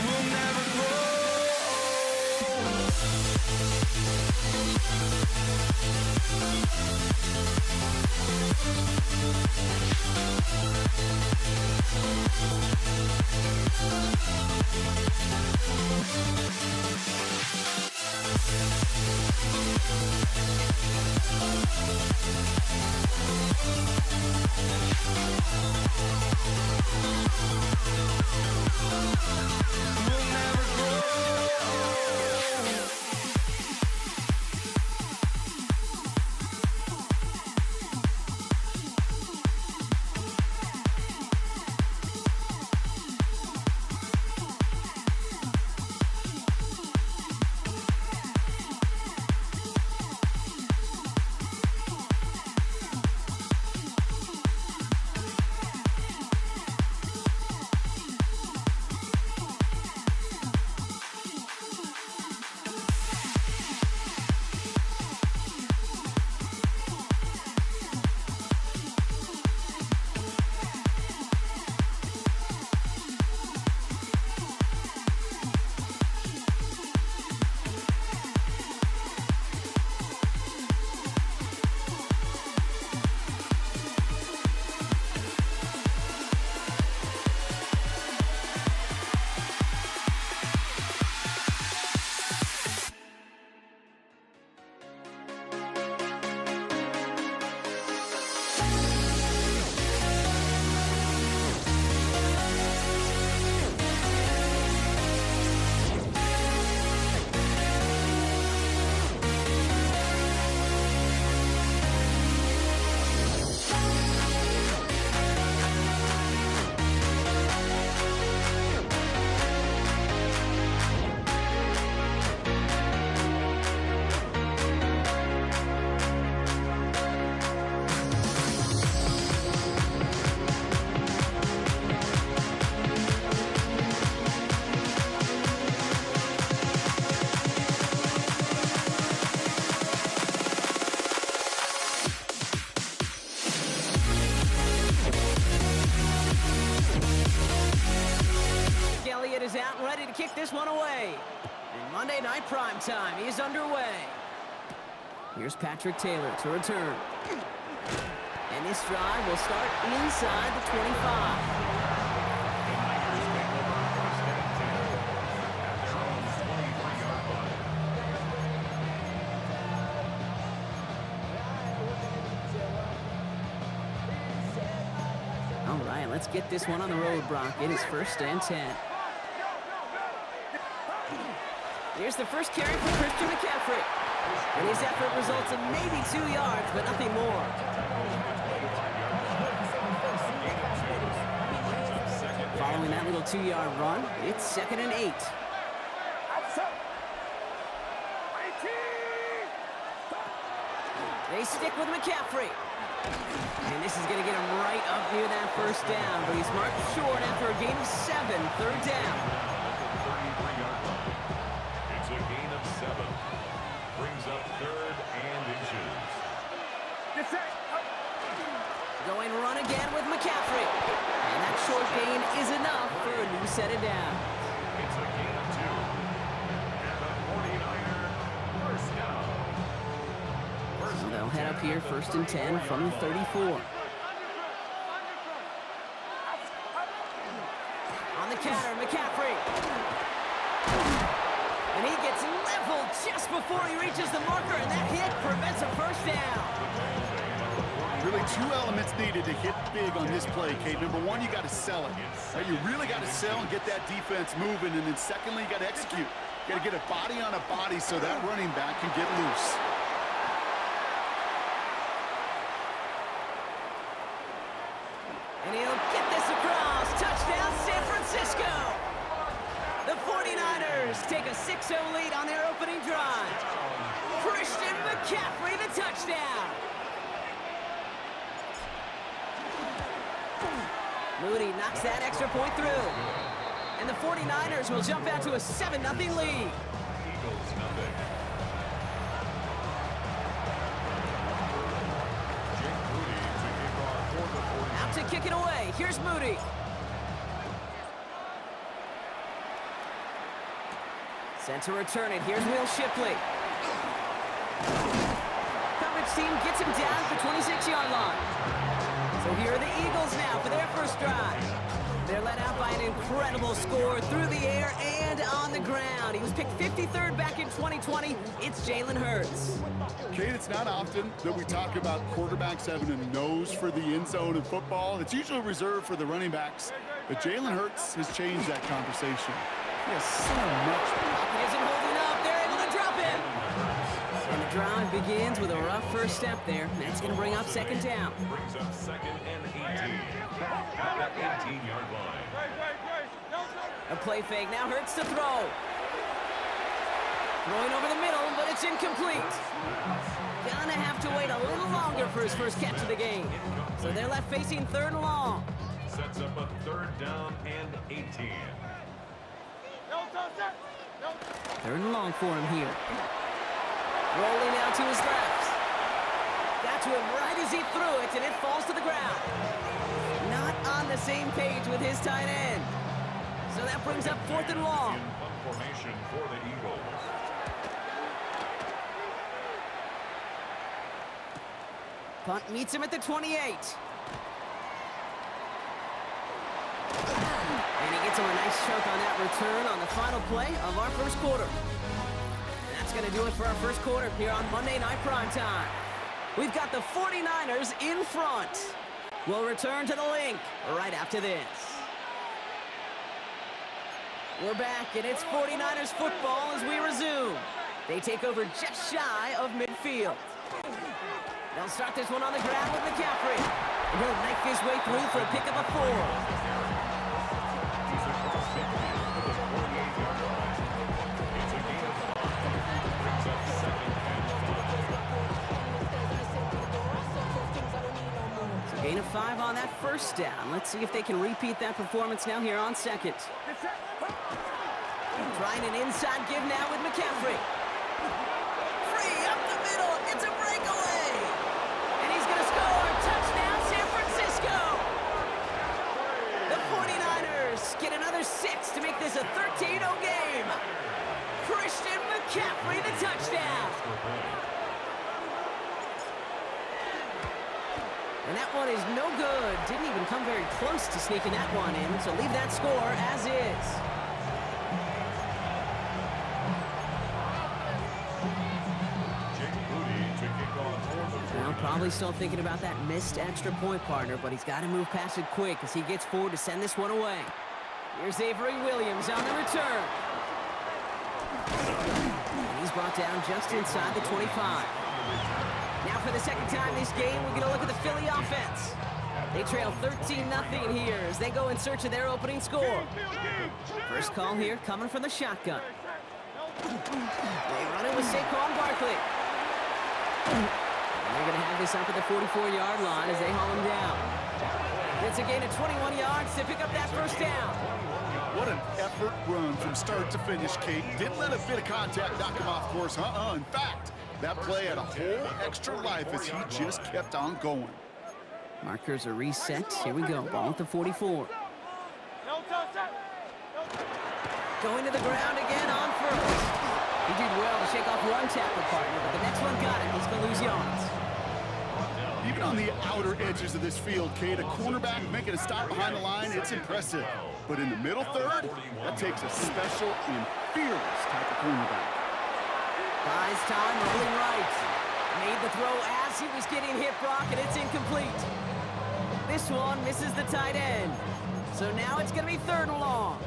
We'll never grow.
this one away. And Monday Night Primetime is underway. Here's Patrick Taylor to return. And this drive will start inside the 25. All right, let's get this one on the road, Brock. It is 1st and 10. Here's the first carry for Christian McCaffrey. And his effort results in maybe 2 yards, but nothing more. Following that little 2-yard run, it's 2nd and 8. They stick with McCaffrey. And this is going to get him right up near that first down, but he's marked short after a gain of 7, 3rd down.
It's a gain of 7. Brings up 3rd and inches.
Going run again with McCaffrey. And that short gain is enough for a new set of downs.
It's a gain of 2. And the 49er first down.
So they'll head up here 1st and 10 from the 34. On the counter, McCaffrey. And he gets leveled just before he reaches the marker, and that hit prevents a first down.
Really 2 elements needed to hit big on this play, Kate. Number 1, you got to sell it. Right? You really got to sell and get that defense moving. And then secondly, you got to execute. You got to get a body on a body so that running back can get loose.
And he'll get this across. Touchdown, San Francisco. The 49ers take a 6-0 lead on their opening drive. Christian McCaffrey, the touchdown. Moody knocks that extra point through. And the 49ers will jump out to a 7-0 lead.
Eagles nothing. Jake Moody to kick off for the 49ers.
Out to kick it away. Here's Moody. Sent to return it. Here's Will Shipley. Coverage team gets him down at the 26-yard line. So here are the Eagles now for their first drive. They're led out by an incredible score through the air and on the ground. He was picked 53rd back in 2020. It's Jalen Hurts.
Kate, it's not often that we talk about quarterbacks having a nose for the end zone in football. It's usually reserved for the running backs. But Jalen Hurts has changed that conversation. He has so much.
He isn't holding up. They're able to drop him. And the drive begins with a rough first step there. That's going to bring up 2nd down.
Brings up 2nd and 18. At the 18-yard line.
A play fake. Now Hurts to throw. Throwing over the middle, but it's incomplete. Gonna have to wait a little longer for his first catch of the game. So they're left facing 3rd and long.
Sets up a 3rd down and 18.
3rd and long for him here. Rolling out to his left. Got to him right as he threw it, and it falls to the ground. Not on the same page with his tight end. So that brings up 4th and long.
In punt formation for the Eagles.
Punt meets him at the 28. And he gets him a nice choke on that return on the final play of our first quarter. That's going to do it for our first quarter here on Monday Night Primetime. We've got the 49ers in front. We'll return to the link right after this. We're back, and it's 49ers football as we resume. They take over just shy of midfield. They'll start this one on the ground with McCaffrey. And he'll knife his way through for a pickup of 4.
He's across midfield to the 48-yard line. It's a gain of 5. Brings up 2nd and 5.
So gain of 5 on that first down. Let's see if they can repeat that performance now here on 2nd. Trying an inside give now with McCaffrey. Free up the middle. It's a breakaway. And he's going to score. Touchdown, San Francisco. The 49ers get another 6 to make this a 13-0 game. And that one is no good. Didn't even come very close to sneaking that one in, so leave that score as is.
Jake Moody to kick off for the
Well,
49ers.
probably still thinking about that missed extra point, partner, but he's got to move past it quick as he gets forward to send this one away. Here's Avery Williams on the return. And he's brought down just inside the 25. Now for the second time this game, we're going to look at the Philly offense. They trail 13-0 here as they go in search of their opening score. First call here coming from the shotgun. They run it with Saquon Barkley. And they're going to have this up at the 44-yard line as they haul him down. It's a gain of 21 yards to pick up that first down.
What an effort run from start to finish, Kate. Didn't let a bit of contact knock him off course. In fact, that play had a whole extra life as he just kept on going.
Markers are reset. Here we go. Ball at the 44. Going to the ground again on first. He did well to shake off one tackle partner, but the next one got him. He's going to lose yards.
Even on the outer edges of this field, Kate, a cornerback making a stop behind the line, it's impressive. But in the middle third, that takes a special and fearless type of cornerback.
Buys time, rolling right. Made the throw as he was getting hit, Brock, and it's incomplete. This one misses the tight end. So now it's going to be third and long.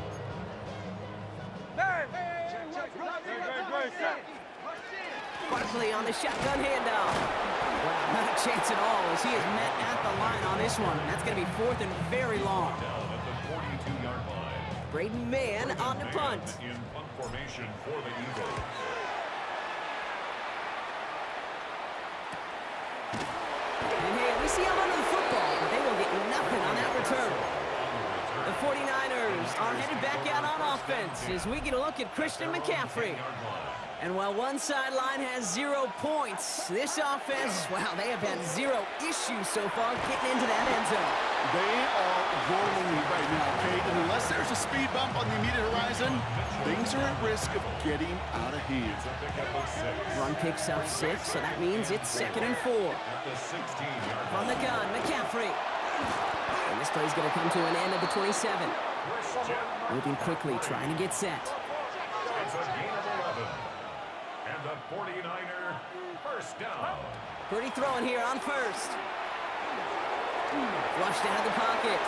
Barkley on the shotgun handoff. Well, not a chance at all as he is met at the line on this one. That's going to be fourth and very long.
Down at the 42-yard line.
Braden Mann on the punt.
In punt formation for the Eagles.
And hey, we see him under the football, but they will get nothing on that return. The 49ers are headed back out on offense as we get a look at Christian McCaffrey. And while one sideline has 0 points, this offense, wow, they have had 0 issues so far getting into that end zone.
They are rolling right now, Kate, and unless there's a speed bump on the immediate horizon, things are at risk of getting out of hand.
Run picks up 6, so that means it's 2nd and 4.
At the 16-yard
From the gun, McCaffrey. And this play's going to come to an end at the 27. Moving quickly, trying to get set.
It's a gain of 11. And the 49er first down.
Pretty throwing here on first. Flushed out of the pocket.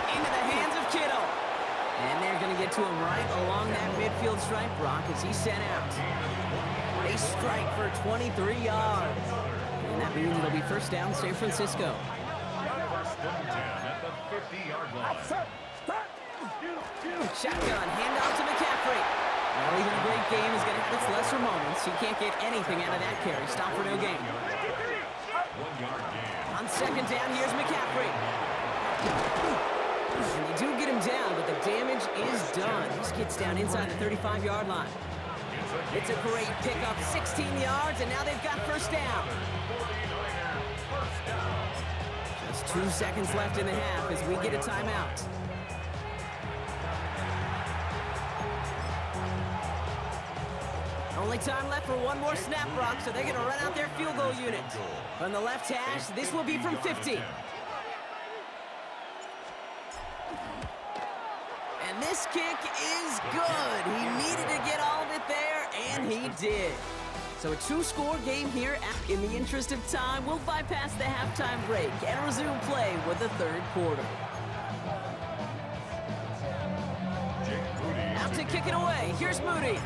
Into the hands of Kittle. And they're going to get to him right along that midfield stripe, Brock, as he's sent out. They strike for 23 yards. And that means it'll be first down, San Francisco.
First and 10 at the 50-yard line.
Shotgun, handoff to McCaffrey. Well, even a great game is going to have its lesser moments. He can't get anything out of that carry. Stop for no gain.
1-yard gain.
On second down, here's McCaffrey. And they do get him down, but the damage is done. This gets down inside the 35-yard line. It's a great pickup, 16 yards, and now they've got first down. Just 2 seconds left in the half as we get a timeout. Only time left for one more snap, Brock, so they're going to run out their field goal unit. From the left hash, this will be from 50. And this kick is good. He needed to get all of it there, and he did. So a 2-score game here. In the interest of time, we'll bypass the halftime break and resume play with the third quarter. Out to kick it away. Here's Moody.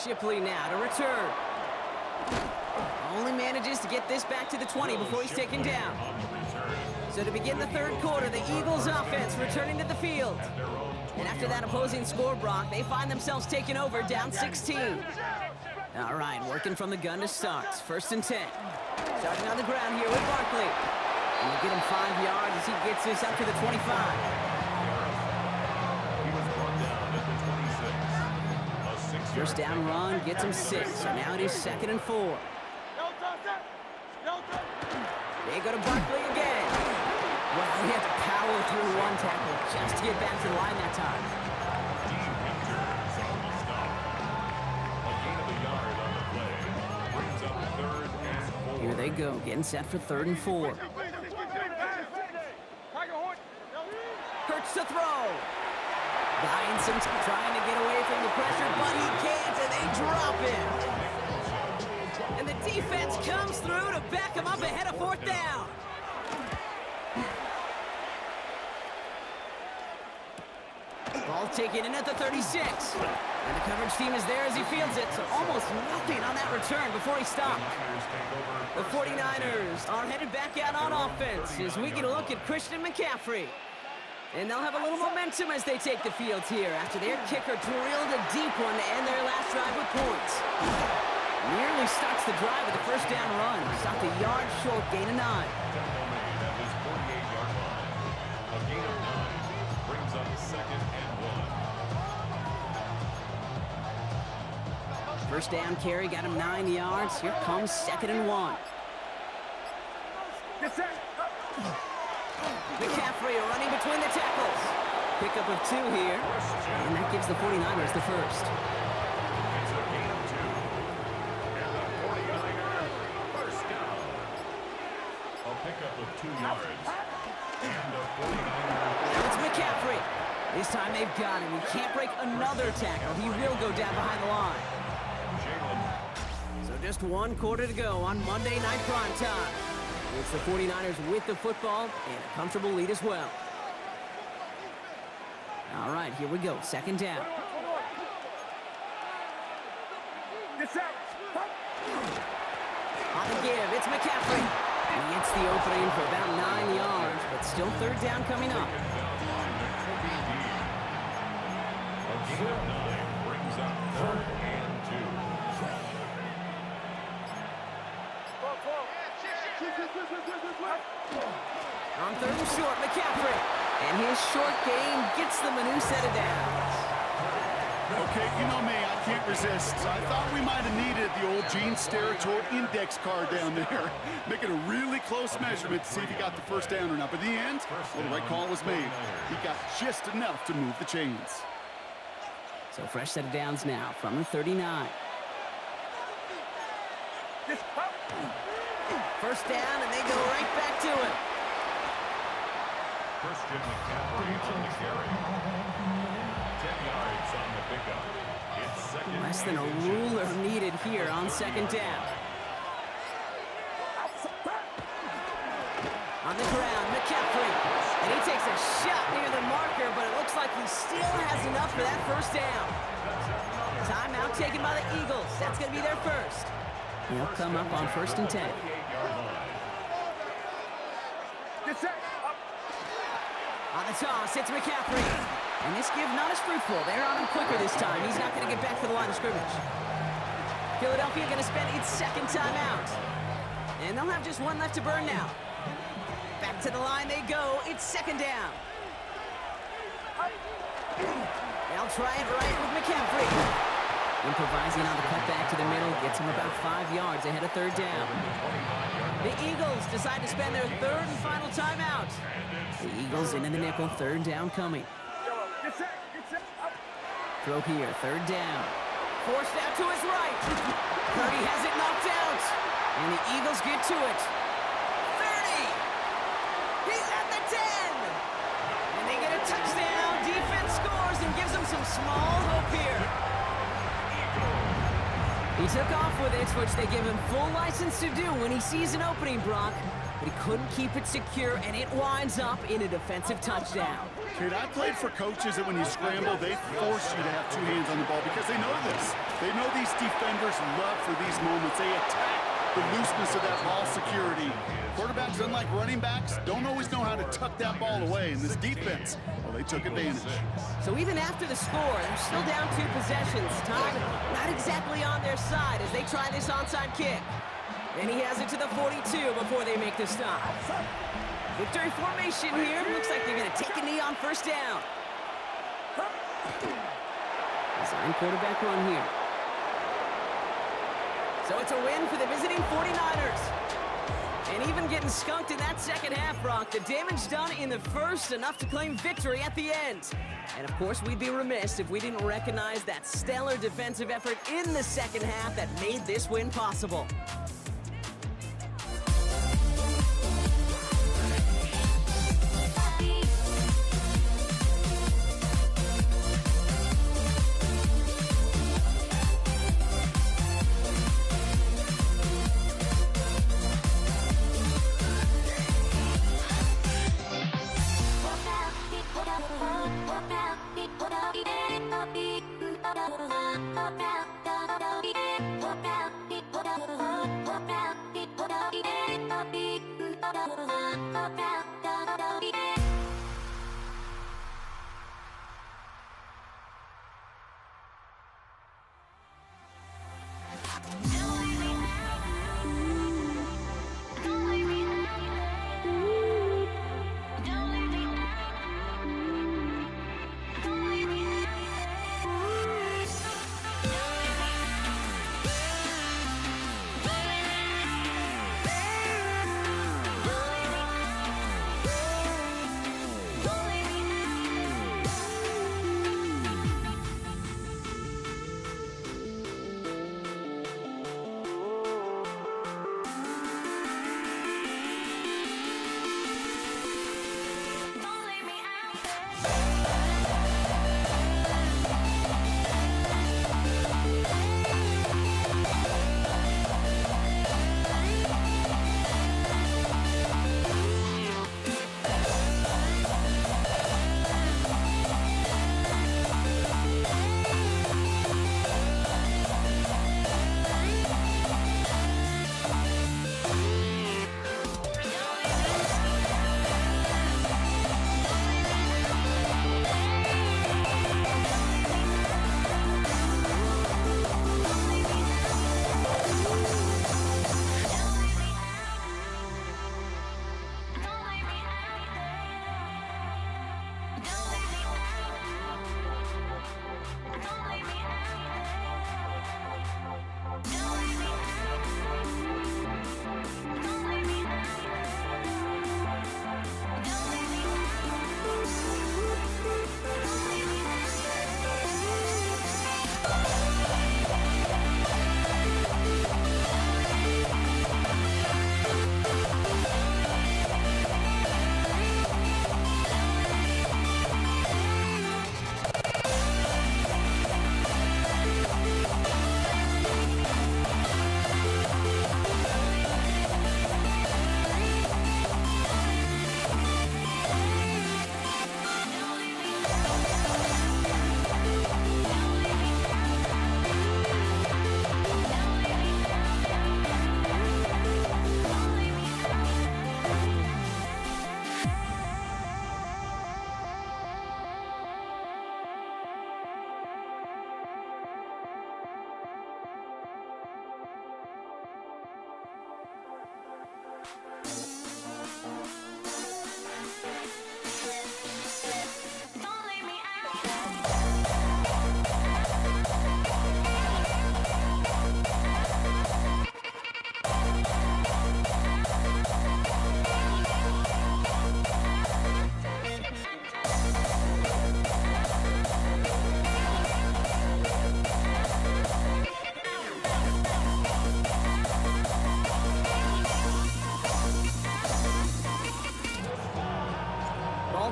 Shipley now to return. Only manages to get this back to the 20 before he's taken down. So to begin the third quarter, the Eagles offense returning to the field. And after that opposing score, Brock, they find themselves taking over down 16. All right, working from the gun to start. First and 10. Starting on the ground here with Barkley. And we'll get him 5 yards as he gets this up to the 25. First down run gets him 6, so now it is 2nd and 4. They go to Barkley again. Well, he had to power through one tackle just to get back to the line that time.
Dean Hinters on the stop. A gain of a
they go, getting set for 3rd and 4. Hurts to throw. Buying some time, trying to get away from the pressure, but he can't, and they drop him. And the defense comes through to back him up ahead of 4th down. Ball taken in at the 36. And the coverage team is there as he fields it, so almost nothing on that return before he stopped. The 49ers are headed back out on offense as we get a look at Christian McCaffrey. And they'll have a little momentum as they take the field here after their kicker drilled a deep one to end their last drive with points. Nearly starts the drive with a 1st down run. Stopped a yard short, gain of 9.
At his 48-yard line. A gain of 9 brings up 2nd and 1.
1st down carry got him 9 yards. Here comes 2nd and 1. McCaffrey running between the tackles. Pickup of 2 here, and that gives the 49ers the 1st.
It's a gain of 2. And the 49er 1st down. A pickup of 2 yards. And the 49er.
Now it's McCaffrey. This time they've got him. He can't break another tackle. He will go down behind the line.
Jalen.
So just 1 quarter to go on Monday Night Primetime. It's the 49ers with the football and a comfortable lead as well. All right, here we go. 2nd down. On the give, it's McCaffrey. He hits the opening for about 9 yards, but still 3rd down coming up.
A gain of 9 brings up 3rd and 2.
On 3rd and short, McCaffrey. And his short game gets them a new set of downs.
Okay, you know me, I can't resist. I thought we might have needed the old Gene Steratore index card down there. Making a really close measurement to see if he got the 1st down or not. But in the end, well, the right call was made. He got just enough to move the chains.
So fresh set of downs now from the 39. 1st down, and they go right back to it.
Christian McCaffrey on the carry. 10 yards on the pickup. It's 2nd.
Less than a ruler needed here on 2nd down. On the ground, McCaffrey. And he takes a shot near the marker, but it looks like he still has enough for that 1st down. Timeout taken by the Eagles. That's going to be their 1st. They'll come up on 1st and 10. On the toss, it's McCaffrey. And this give not as fruitful. They're on him quicker this time. He's not going to get back to the line of scrimmage. Philadelphia going to spend its 2nd timeout. And they'll have just 1 left to burn now. Back to the line they go. It's 2nd down. They'll try it right with McCaffrey. Improvising on the cutback to the middle gets him about 5 yards ahead of 3rd down. The Eagles decide to spend their 3rd and final timeout. The Eagles into the nickel, 3rd down coming. Throw here, 3rd down. Forced out to his right. Purdy has it knocked out. And the Eagles get to it. 30. He's at the 10. And they get a touchdown. Defense scores and gives them some small hope here. He took off with it, which they give him full license to do when he sees an opening, Brock. But he couldn't keep it secure, and it winds up in a defensive touchdown.
Kid, I played for coaches that when you scramble, they force you to have 2 hands on the ball because they know this. They know these defenders love for these moments. They attack the looseness of that ball security. Quarterbacks, unlike running backs, don't always know how to tuck that ball away. In this defense, well, they took advantage.
So even after the score, they're still down 2 possessions. Time not exactly on their side as they try this onside kick. And he has it to the 42 before they make the stop. Victory formation here. Looks like they're going to take a knee on 1st down. Design quarterback run here. So it's a win for the visiting 49ers. And even getting skunked in that 2nd half, Brock, the damage done in the 1st, enough to claim victory at the end. And of course, we'd be remiss if we didn't recognize that stellar defensive effort in the 2nd half that made this win possible.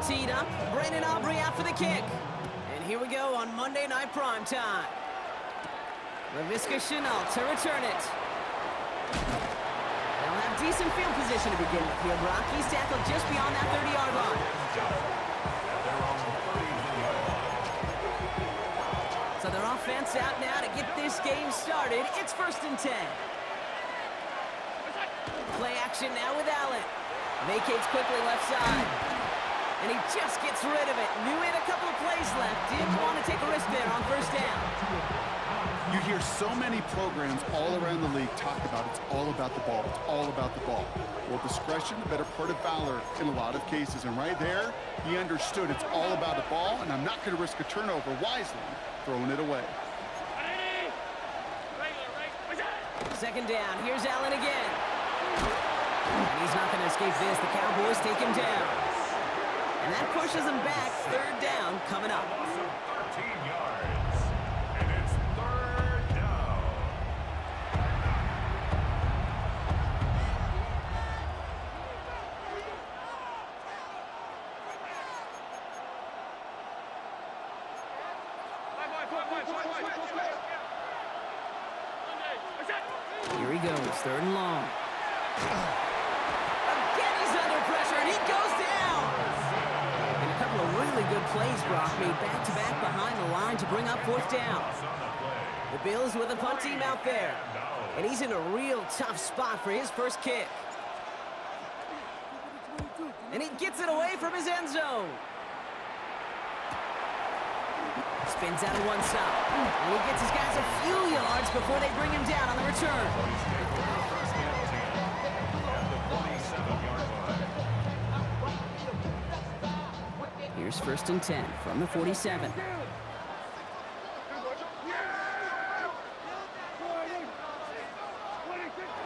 Teed up, Brandon Aubrey out for the kick. And here we go on Monday Night Prime Time. Laviska Shenault to return it. They'll have decent field position to begin with here, Brock. He's tackled just beyond that 30-yard line. So their offense out now to get this game started. It's 1st and 10. Play action now with Allen. Vacates quickly left side. And he just gets rid of it. Knew he had a couple of plays left. Didn't want to take a risk there on 1st down.
You hear so many programs all around the league talk about it's all about the ball. It's all about the ball. Well, discretion, the better part of valor in a lot of cases. And right there, he understood it's all about the ball, and I'm not going to risk a turnover wisely, throwing it away.
2nd down. Here's Allen again. And he's not going to escape this. The Cowboys take him down. And that pushes him back. 3rd down coming up.
13 yards. And it's 3rd down.
Here he goes. 3rd and long. Again, he's under pressure, and he goes down. Really good plays, Brock, made back-to-back behind the line. line to bring up fourth down. The Bills with a punt team out there. And he's in a real tough spot for his first kick. And he gets it away from his end zone. Spins out of one side. And he gets his guys a few yards before they bring him down on the return. Here's 1st and 10 from the 47.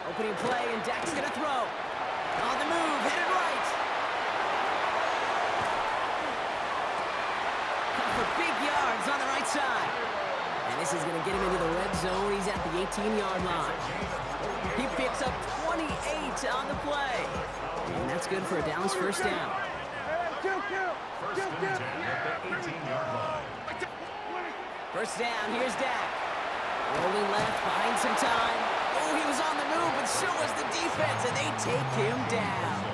Opening play, and Dak's going to throw. On the move, headed right. Caught for big yards on the right side. And this is going to get him into the red zone. He's at the 18-yard line. He picks up 28 on the play. And that's good for a Dallas first down.
First and 10 at the 18-yard line.
First down, here's Dak. Rolling left, buying some time. Oh, he was on the move, but so was the defense, and they take him down.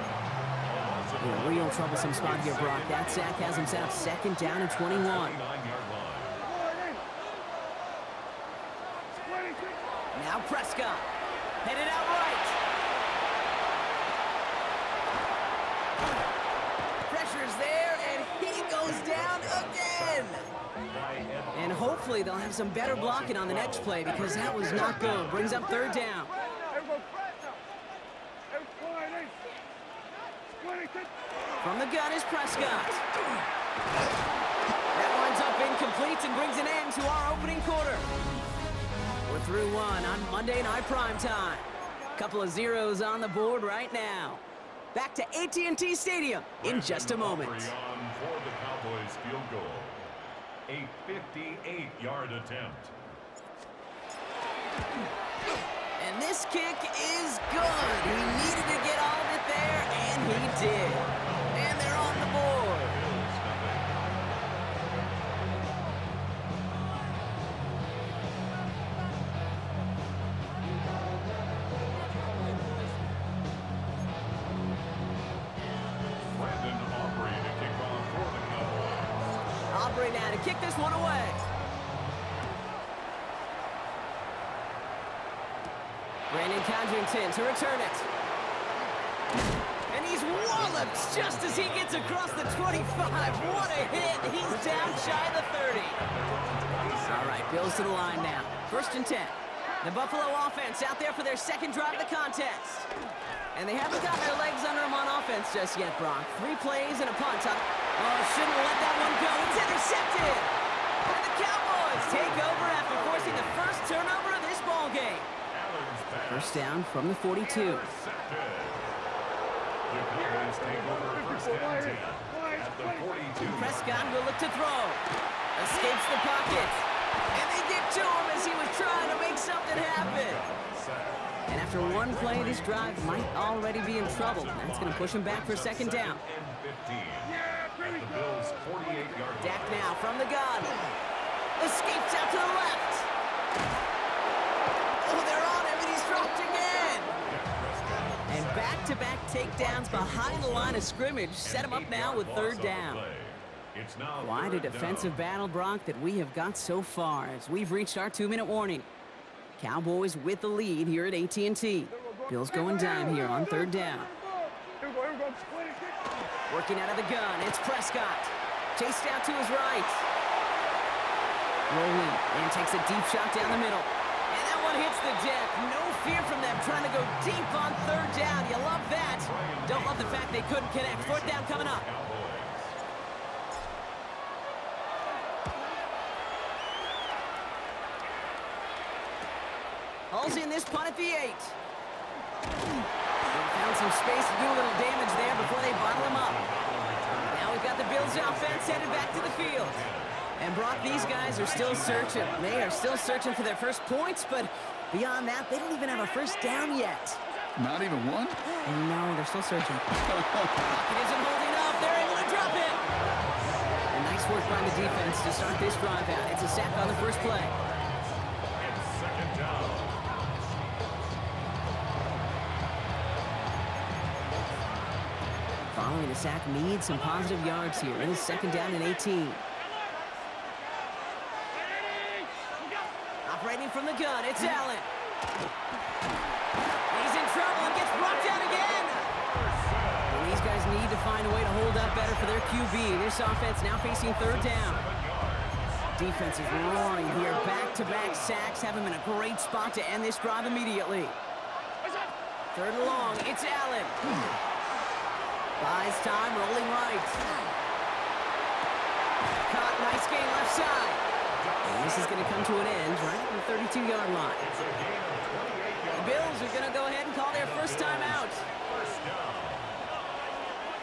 In a real troublesome spot here, Brock. That sack has him set up 2nd down and 21.
9-yard line.
Now Prescott, headed out right. Pressure's there, and he goes down again. And hopefully they'll have some better blocking on the next play because that was not good. Brings up 3rd down. From the gun is Prescott. That winds up incomplete and brings an end to our opening quarter. We're through one on Monday Night Primetime. Couple of zeros on the board right now. Back to AT&T Stadium in just a moment.
For the Cowboys field goal. A 58-yard attempt.
And this kick is good. He needed to get all of it there, and he did. And they're on the board.
Brandon Aubrey to kick off for the Cowboys.
Aubrey now to kick this one away. Brandon Condrington to return it. And he's walloped just as he gets across the 25. What a hit. He's down shy of the 30. All right, Bills to the line now. 1st and 10. The Buffalo offense out there for their 2nd drive of the contest. And they haven't gotten their legs under them on offense just yet, Brock. 3 plays and a punt. Oh, shouldn't have let that one go. It's intercepted. And the Cowboys take over after forcing the first turnover of this ball game. First down from the 42.
The Cowboys take over 1st and 10 at the 42.
Prescott will look to throw. Escapes the pocket. And they get to him as he was trying to make something happen. And after one play, this drive might already be in trouble. That's going to push him back for 2nd down.
At the Bills' 48-yard line.
Dak now from the gun. Escapes out to the left. Oh, they're on him, and he's dropped again. And back-to-back takedowns behind the line of scrimmage set him up now with 3rd down.
It's now
Quite a
3rd down.
defensive battle, Brock, that we have got so far as we've reached our 2-minute warning. Cowboys with the lead here at AT&T. Bills going dime here on 3rd down. Working out of the gun, it's Prescott. Chased out to his right. Rolling, and takes a deep shot down the middle. And that one hits the deck. No fear from them trying to go deep on 3rd down. You love that. Don't love the fact they couldn't connect. 4th down coming up. Halsey in this punt at the 8. They found some space to do a little damage there before they bottle him up. Now we've got the Bills offense headed back to the field. And Brock, these guys are still searching. They are still searching for their first points, but beyond that, they don't even have a first down yet.
Not even one?
No, they're still searching. Pocket isn't holding up. They're able to drop it. And nice work by the defense to start this drive out. It's a sack on the first play.
It's 2nd down.
Following the sack needs some positive yards here. It is 2nd down and 18. Operating from the gun, it's Allen. He's in trouble and gets brought down again. And these guys need to find a way to hold up better for their QB. This offense now facing third down. Defense is roaring here. Back-to-back sacks have him in a great spot to end this drive immediately. Third and long, it's Allen. Buys time, rolling right. Caught, nice gain left side. And this is going to come to an end right at the 32-yard line. The Bills are going to go ahead and call their first time out.
First down.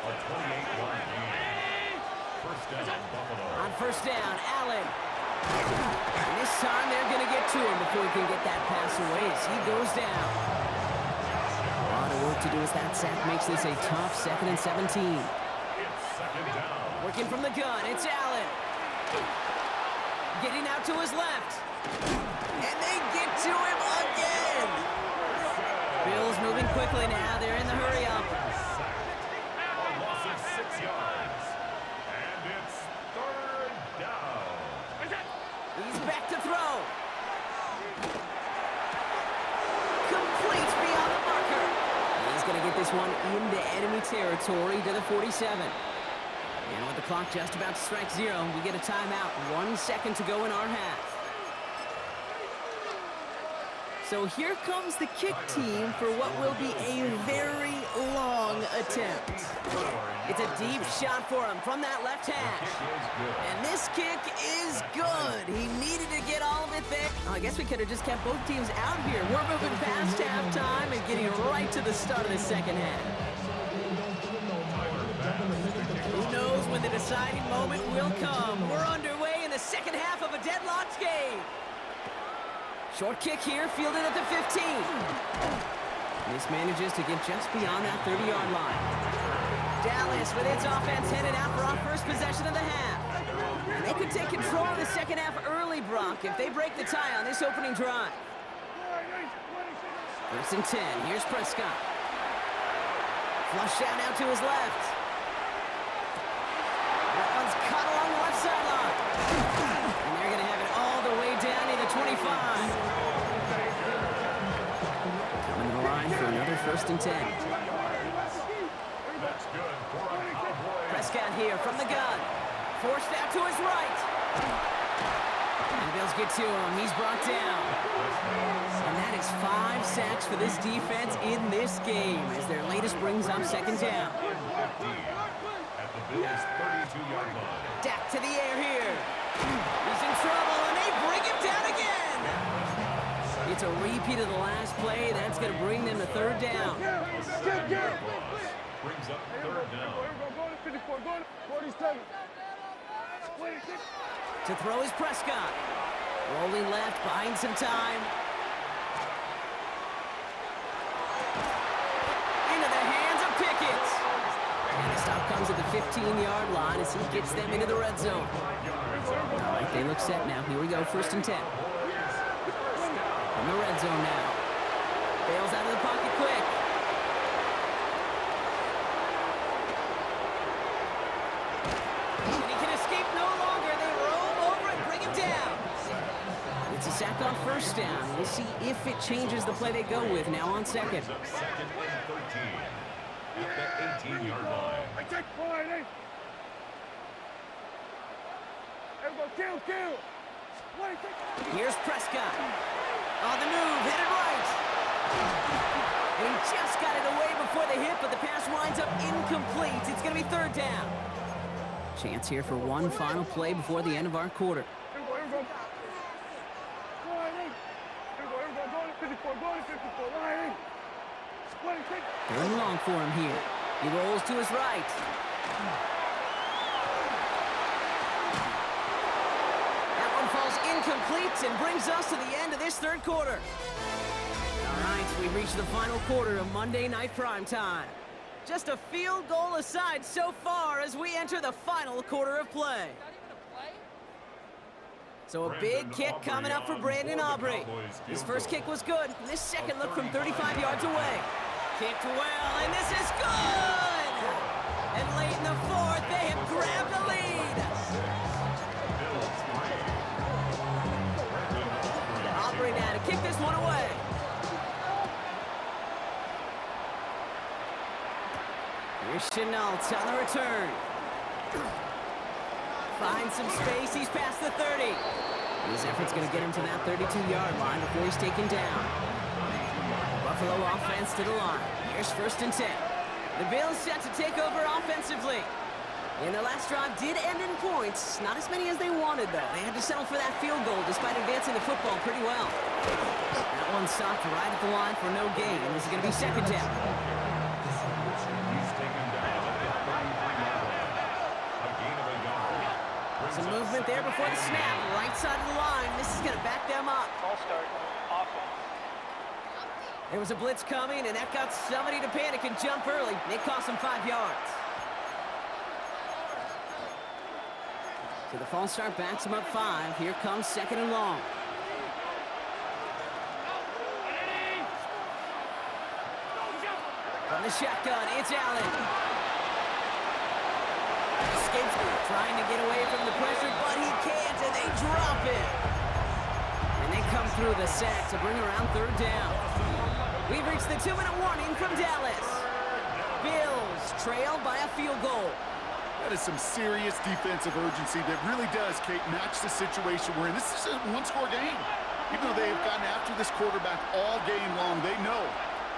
A 28-yard gain. First down, Buffalo.
On first down, Allen. And this time they're going to get to him before he can get that pass away as he goes down. A lot of work to do as that sack makes this a tough 2nd and 17.
It's second down.
Working from the gun, it's Allen. Getting out to his left. And they get to him again. Bills moving quickly now. They're in the hurry up.
A loss of 6 yards. And it's third down.
He's back to throw. Complete beyond the marker. He's going to get this one into enemy territory to the 47. And with the clock just about to strike 0, we get a timeout. 1 second to go in our half. So here comes the kick team for what will be a very long attempt. It's a deep shot for him from that left hash. And this kick is good. He needed to get all of it there. Oh, I guess we could have just kept both teams out here. We're moving past halftime and getting right to the start of the second half. Who knows when the deciding moment will come? We're underway in the second half of a deadlocked game. Short kick here, fielded at the 15. This manages to get just beyond that 30-yard line. Dallas with its offense headed out for our first possession of the half. And they could take control of the second half early, Brock, if they break the tie on this opening drive. First and 10, here's Prescott. Flush out now to his left. That one's caught along the left sideline. And they're going to have it all the way down to the 25. Coming to the line for another first and 10.
That's good for a Cowboy.
Prescott here from the gun. Forced out to his right. And the Bills get to him. He's brought down. And that is 5 sacks for this defense in this game as their latest brings up second down.
At the Bills' 32-yard line.
Dak to the air here. He's in trouble, and they bring him down again. It's a repeat of the last play. That's going to bring them to third down.
Brings up third down.
To throw is Prescott. Rolling left, buying some time. Into the hands of Pickett. And the stop comes at the 15-yard line as he gets them into the red zone. All right, they look set now. Here we go, first and 10. From the red zone now. Bails out of the pocket quick. And he can escape no longer. They roll over and bring him down. It's a sack on first down. We'll see if it changes the play they go with now on second.
Second and 13. At the 18-yard line.
Here's Prescott. On the move, headed right. And he just got it away before the hit, but the pass winds up incomplete. It's going to be third down. Chance here for one final play before the end of our quarter. Third and long for him here. He rolls to his right. That one falls incomplete and brings us to the end of this third quarter. All right, we've reached the final quarter of Monday Night Primetime. Just a field goal aside so far as we enter the final quarter of play. So a big kick coming up for Brandon Aubrey. His first kick was good. This second look from 35 yards away. Kicked well, and this is good! And late in the fourth, they have grabbed the lead. Here's Chenault on the return. Finds some space. He's past the 30. His effort's going to get him to that 32-yard line before he's taken down. Buffalo offense to the line. Here's 1st and 10. The Bills set to take over offensively. And their last drive did end in points. Not as many as they wanted, though. They had to settle for that field goal despite advancing the football pretty well. That one stopped right at the line for no gain. This is going to be 2nd down.
He's taken down at the 33-yard line. A gain of a yard.
Some movement there before the snap. Right side of the line. This is going to back them up.
False start. Offense.
There was a blitz coming, and that got somebody to panic and jump early. It cost them 5 yards. So the false start backs him up 5. Here comes 2nd and long. From the shotgun, it's Allen. Escapes, trying to get away from the pressure, but he can't, and they drop it. And they come through the sack to bring around 3rd down. We've reached the 2-minute warning from Dallas. Bills trail by a field goal.
That is some serious defensive urgency that really does, Kate, match the situation we're in. This is a one-score game. Even though they have gotten after this quarterback all game long, they know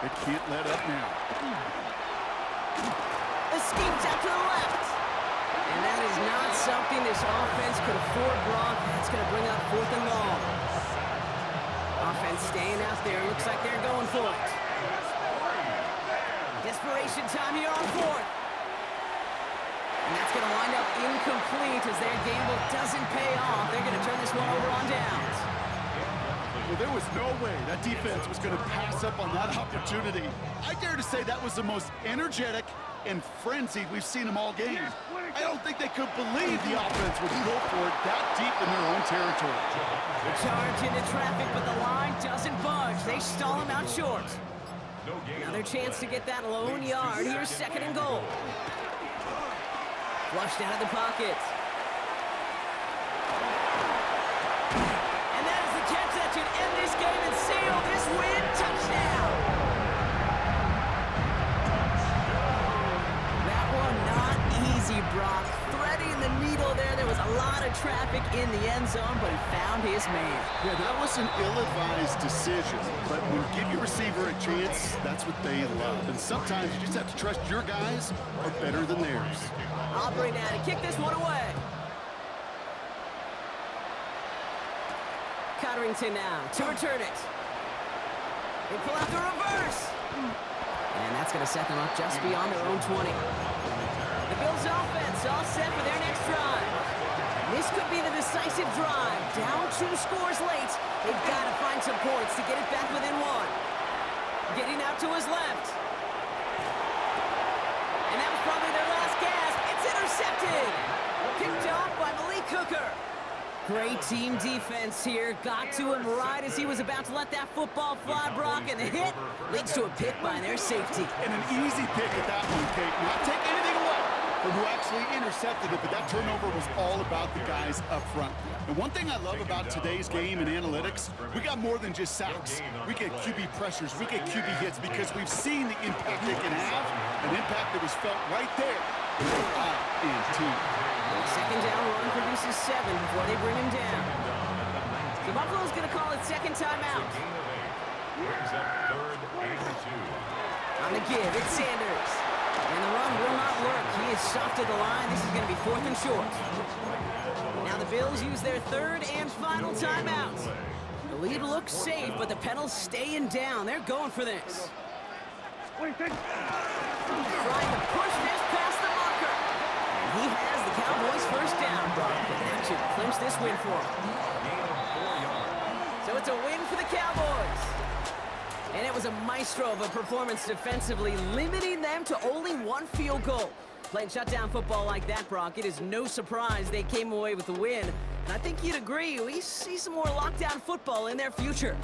they can't let up now.
Escapes out to the left. And that is not something this offense could afford, Brock. That's going to bring up 4th and long. Offense staying out there. Looks like they're going for it. Desperation time here on 4th. And that's going to wind up incomplete as their gamble doesn't pay off. They're going to turn this one over on downs.
Well, there was no way that defense was going to pass up on that opportunity. I dare to say that was the most energetic and frenzied we've seen them all game. I don't think they could believe the offense would go for it that deep in their own territory.
The charge into traffic, but the line doesn't budge. They stall him out short. Another chance to get that lone yard. Here's 2nd and goal. Flushed out of the pocket. And that is the catch that should end this game and seal this win. Touchdown! That one not easy, Brock. Threading the needle there. There was a lot of traffic in the end zone, but he found his man.
Yeah, that was an ill-advised decision, but when you give your receiver a chance, that's what they love. And sometimes you just have to trust your guys are better than theirs.
Aubrey now to kick this one away. Cotterington now to return it. They pull out the reverse. And that's going to set them up just beyond their own 20. The Bills offense all set for their next drive. This could be the decisive drive. Down 2 scores late. They've got to find some points to get it back within 1. Getting out to his left. And that was probably their last gasp. It's intercepted. Picked off by Malik Hooker. Great team defense here. Got to him right as he was about to let that football fly, Brock, and the hit leads to a pick by their safety.
And an easy pick at that one, Kate. Not take anything away from who actually intercepted it, but that turnover was all about the guys up front. And one thing I love about today's game and analytics, we got more than just sacks. We get QB pressures, we get QB hits because we've seen the impact they can have, an impact that was felt right there in the INT.
2nd down run produces 7 before they bring him down. So Buffalo's going to call it 2nd timeout.
Brings up 3rd and 2.
On the give, it's Sanders. And the run will not work. He is soft at the line. This is going to be 4th and short. Now the Bills use their 3rd and final timeout. The lead looks safe, but the pedals staying down. They're going for this. Trying to push this past the marker. And he has the Cowboys' 1st down, Brock. And that should clinch this win for him. So it's a win for the Cowboys. And it was a maestro of a performance defensively, limiting them to only 1 field goal. Playing shutdown football like that, Brock, it is no surprise they came away with the win. And I think you'd agree, we see some more lockdown football in their future.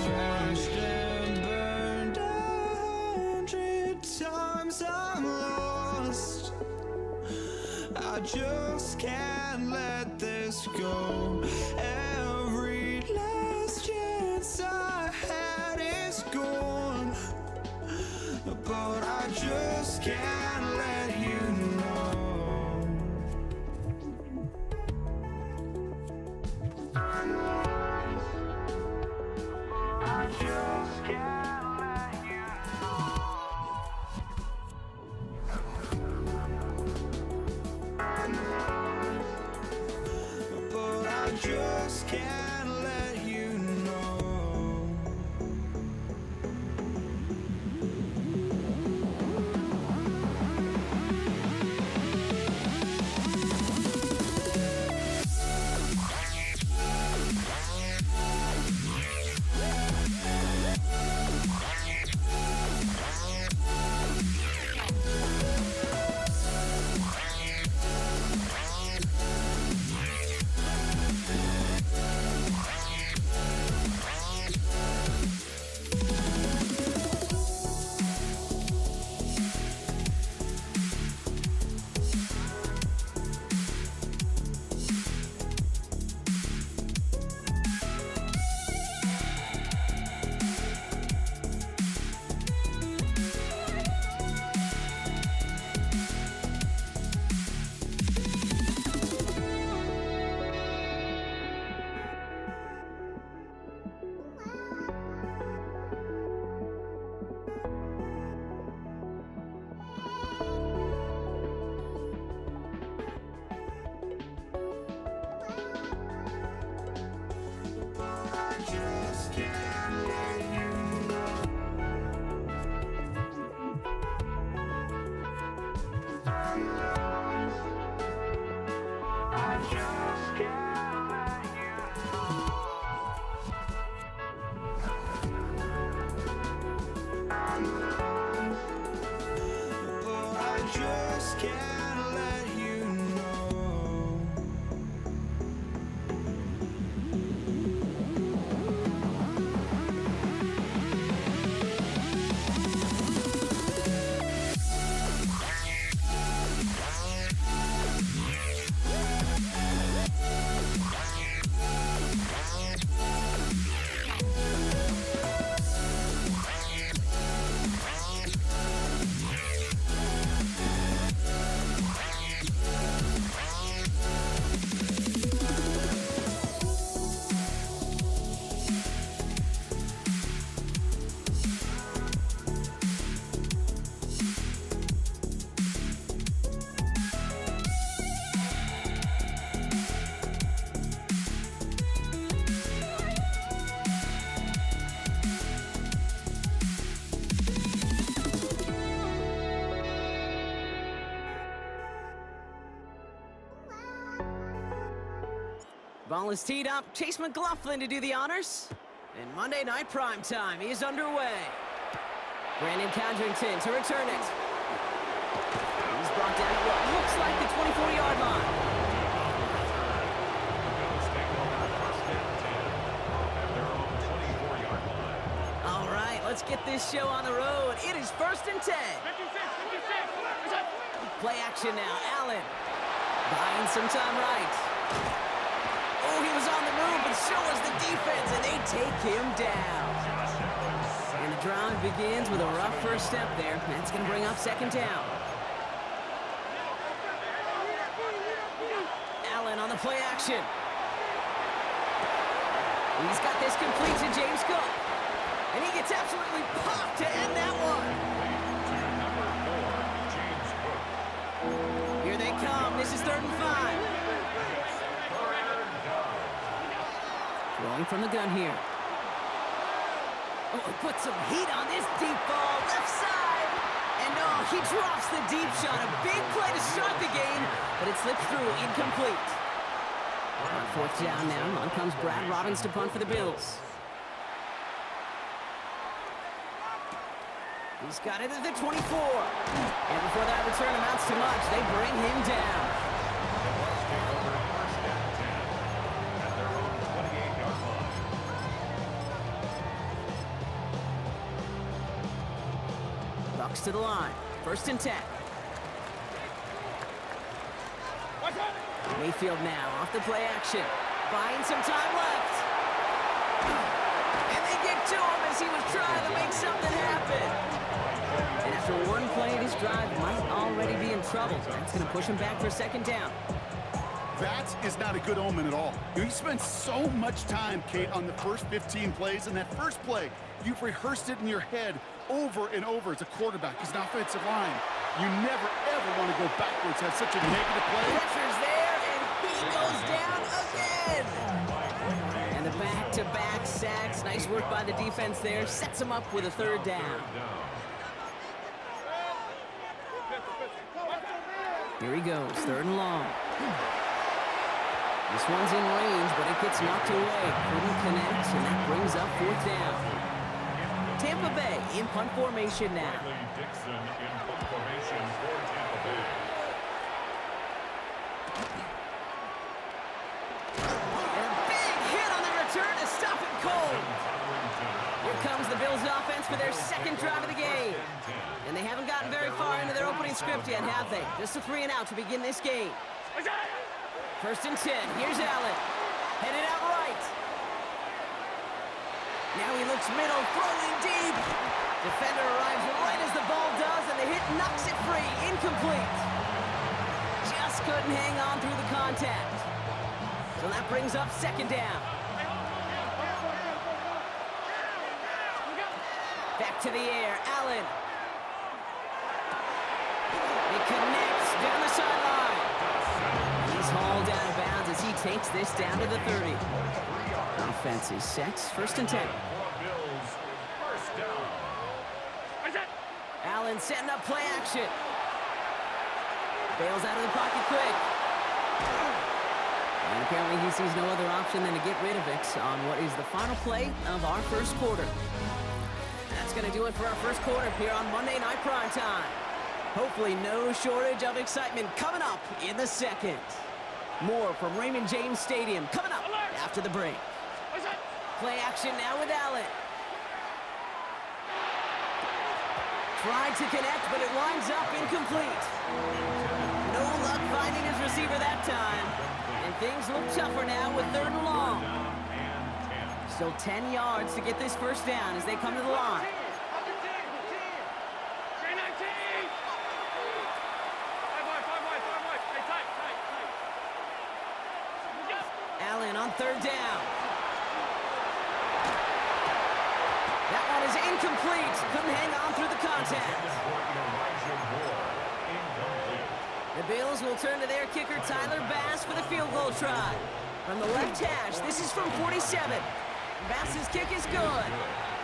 Crashed and burned 100 times I'm lost. I just can't let this go. Every last chance I had is gone, but I just can't let you know. I just can't let you know. But I just can't let you know. I just can't let you know. I just can't let you know. But I just can't let you know.
Ball is teed up. Chase McLaughlin to do the honors. And Monday Night Primetime is underway. Brandon Condrington to return it. He's brought down at what looks like the 24-yard line.
Bills take over first and 10 at their own 24-yard line.
All right, let's get this show on the road. It is first and 10.
56.
Play action now. Allen buying some time right. Oh, he was on the move, but so was the defense, and they take him down. And the drive begins with a rough first step there. That's going to bring up second down. Allen on the play action. He's got this complete to James Cook. And he gets absolutely popped to end that one. Here they come. This is 3rd and 5. Throwing from the gun here. Oh, put some heat on this deep ball. Left side. And oh, he drops the deep shot. A big play to start the game, but it slips through incomplete. On 4th down now, on comes Brad Robbins to punt for the Bills. He's got it at the 24. And before that return amounts to much, they bring him down. Bucks to the line. 1st and 10. Mayfield now off the play action. Buying some time left. And they get to him as he was trying to make something happen. And after one play, this drive might already be in trouble. That's going to push him back for second down.
That is not a good omen at all. You spend so much time, Kate, on the first 15 plays, and that first play, you've rehearsed it in your head over and over as a quarterback, as an offensive line. You never, ever want to go backwards, have such a negative play.
Pressure's there, and he goes down again. And the back-to-back sacks. Nice work by the defense there. Sets him up with a third down. Here he goes, third and long. This one's in range, but it gets knocked away. Couldn't connect, and that brings up fourth down. Tampa Bay in punt formation now.
Riley Dixon in punt formation for Tampa Bay.
And a big hit on the return to stop it cold. Here comes the Bills offense for their second drive of the game. And they haven't gotten very far into their opening script yet, have they? Just a 3-and-out to begin this game. First and 10. Here's Allen. Headed out right. Now he looks middle, throwing deep. Defender arrives right as the ball does, and the hit knocks it free. Incomplete. Just couldn't hang on through the contact. So that brings up second down. Back to the air. Allen. He connects down the sideline. He's hauled out of bounds as he takes this down to the 30. Offense is set. First and 10.
Bills, first down.
Allen setting up play action. Bails out of the pocket quick. And apparently he sees no other option than to get rid of it on what is the final play of our first quarter. That's going to do it for our first quarter here on Monday Night Primetime. Hopefully no shortage of excitement coming up in the second. More from Raymond James Stadium coming up after the break. Play action now with Allen. Tried to connect, but it winds up incomplete. No luck finding his receiver that time. And things look tougher now with third and long. Still 10 yards to get this first down as they come to the line. Allen on third down. That one is incomplete. Couldn't hang on through the contact. The Bills will turn to their kicker, Tyler Bass, for the field goal try. From the left hash, this is from 47. Bass's kick is good.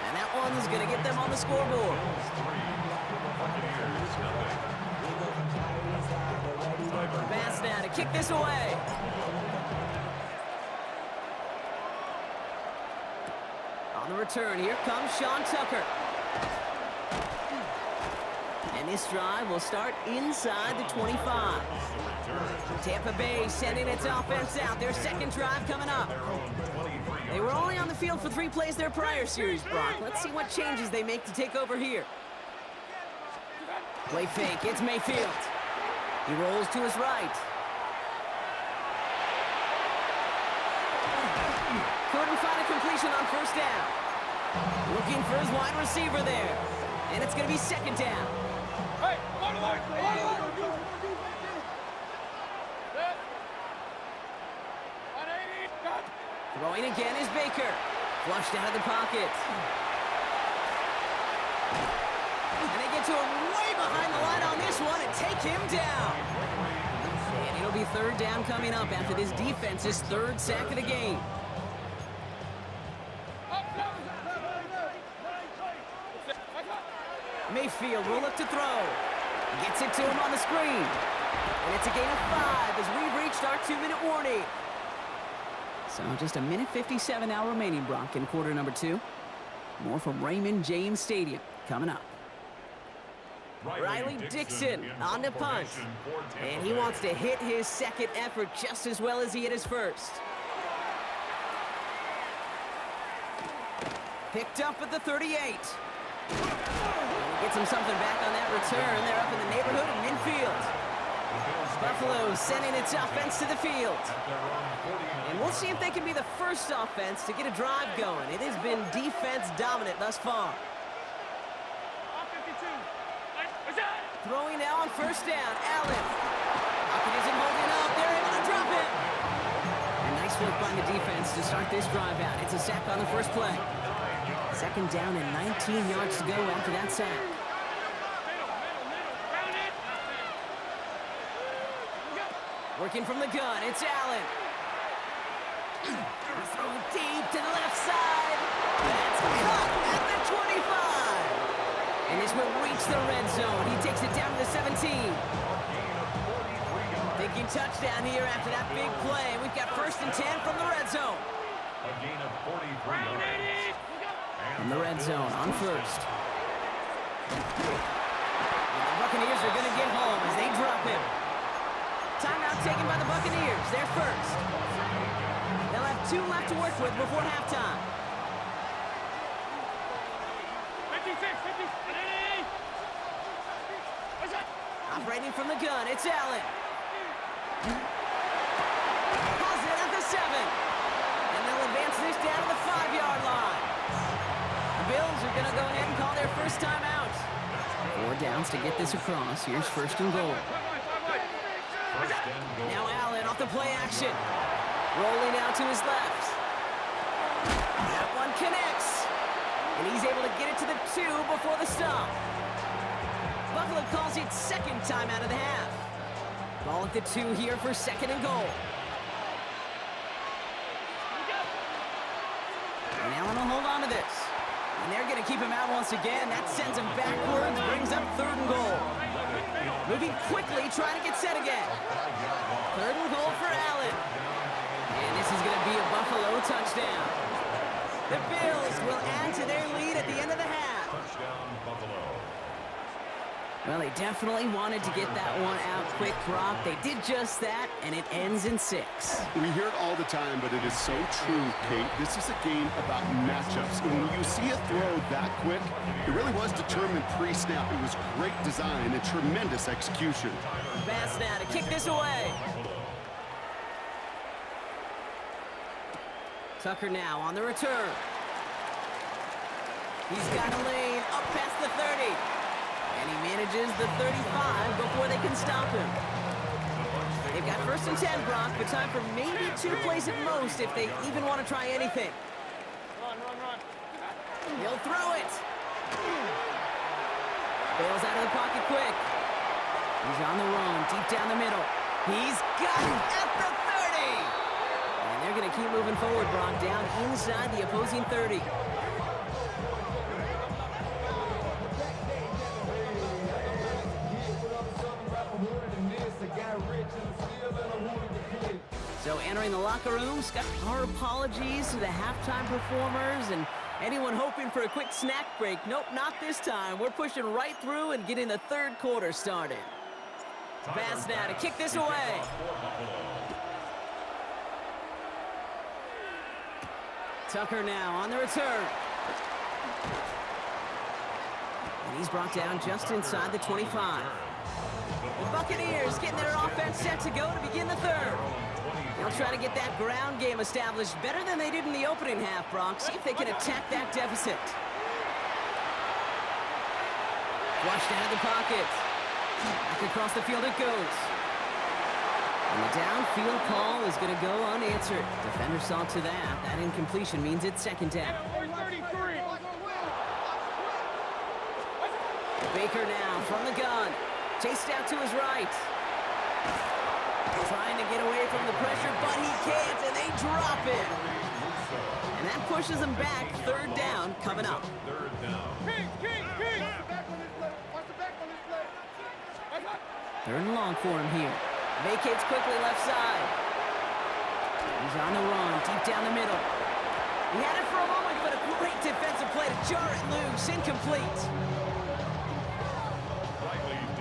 And that one's going to get them on the scoreboard. Bass now to kick this away. On the return, here comes Sean Tucker. And this drive will start inside the 25. Tampa Bay sending its offense out. Their second drive coming up. They were only on the field for 3 plays their prior series, Brock. Let's see what changes they make to take over here. Play fake, it's Mayfield. He rolls to his right. Couldn't find a completion on first down. Looking for his wide receiver there. And it's going to be second down.
Hey, on the line, on the line.
Throwing again is Baker. Flushed out of the pocket. And they get to him way behind the line on this one and take him down. And it'll be third down coming up after this defense's third sack of the game. Mayfield will look to throw. Gets it to him on the screen. And it's a gain of 5 as we've reached our 2-minute warning. So just a minute 57 now remaining, Brock, in quarter number 2. More from Raymond James Stadium coming up. Riley Dixon on the punt. And he wants to hit his second effort just as well as he hit his first. Picked up at the 38. And he gets him something back on that return. They're up in the neighborhood of midfield. Buffalo sending its offense to the field. And we'll see if they can be the first offense to get a drive going. It has been defense dominant thus far. Throwing now on first down, Allen. Pocket isn't holding up. They're able to drop it. And nice work by the defense to start this drive out. It's a sack on the first play. Second down and 19 yards to go after that sack. Working from the gun, it's Allen. He's throwing deep to the left side. That's caught at the 25. And this will reach the red zone. He takes it down to the 17. Thinking touchdown here after that big play. We've got 1st and 10 from the red zone.
A gain of 43 yards.
From the red zone on first. And the Buccaneers are going to get home as they drop him. Timeout taken by the Buccaneers. They're first. They'll have 2 left to work with before halftime.
56.
Operating from the gun, it's Allen. Has it at the 7. And they'll advance this down to the 5-yard line. The Bills are going to go ahead and call their first timeout. 4 downs to get this across. Here's 1st and goal. Now Allen off the play action. Rolling out to his left. That one connects. And he's able to get it to the 2 before the stop. Buffalo calls it 2nd time out of the half. Ball at the 2 here for 2nd and goal. And Allen will hold on to this. And they're going to keep him out once again. That sends him backwards, brings up 3rd and goal. Moving quickly, trying to get set again. 3rd and goal for Allen. And this is going to be a Buffalo touchdown. The Bills will add to their lead at the end of the half.
Touchdown, Buffalo.
Well, they definitely wanted to get that one out quick, Brock. They did just that, and it ends in 6.
We hear it all the time, but it is so true, Kate. This is a game about matchups. And when you see a throw that quick, it really was determined pre-snap. It was great design and tremendous execution.
Pass now to kick this away. Tucker now on the return. He's got a lane up past the 30. And he manages the 35 before they can stop him. They've got 1st and 10, Brock, but time for maybe 2 plays at most if they even want to try anything.
Run.
He'll throw it. Bails out of the pocket quick. He's on the run, deep down the middle. He's got it at the 30. And they're going to keep moving forward, Brock, down inside the opposing 30. So entering the locker room, Scott, our apologies to the halftime performers and anyone hoping for a quick snack break. Nope, not this time. We're pushing right through and getting the 3rd quarter started. Pass now to kick this away. Tucker now on the return. And he's brought down just inside the 25. The Buccaneers getting their offense set to go to begin the 3rd. They'll try to get that ground game established better than they did in the opening half, Brock. See if they can attack that deficit. Flushed out of the pocket. Back across the field it goes. And the downfield call is going to go unanswered. Defender saw to that. That incompletion means it's 2nd down. Baker now from the gun. Chased out to his right. Trying to get away from the pressure, but he can't, and they drop it. And that pushes them back. 3rd down coming up.
3rd down.
King.
3rd and long for him here. Vacates quickly left side. He's on the run, deep down the middle. He had it for a moment, but a great defensive play to jar it loose. Incomplete.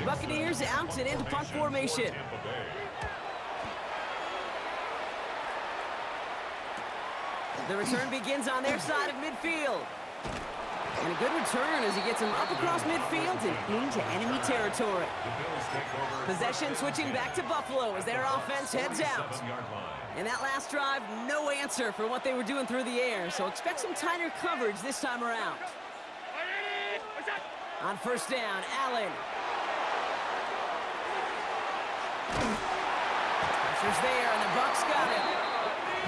Buccaneers out and into punt formation. The return begins on their side of midfield. And a good return as he gets him up across midfield and into enemy territory.
The Bills take over.
Possession switching back to Buffalo as their offense heads out.
7-yard line.
And that last drive, no answer for what they were doing through the air, so expect some tighter coverage this time around. On first down, Allen. Pressure's there, and the Bucs got it.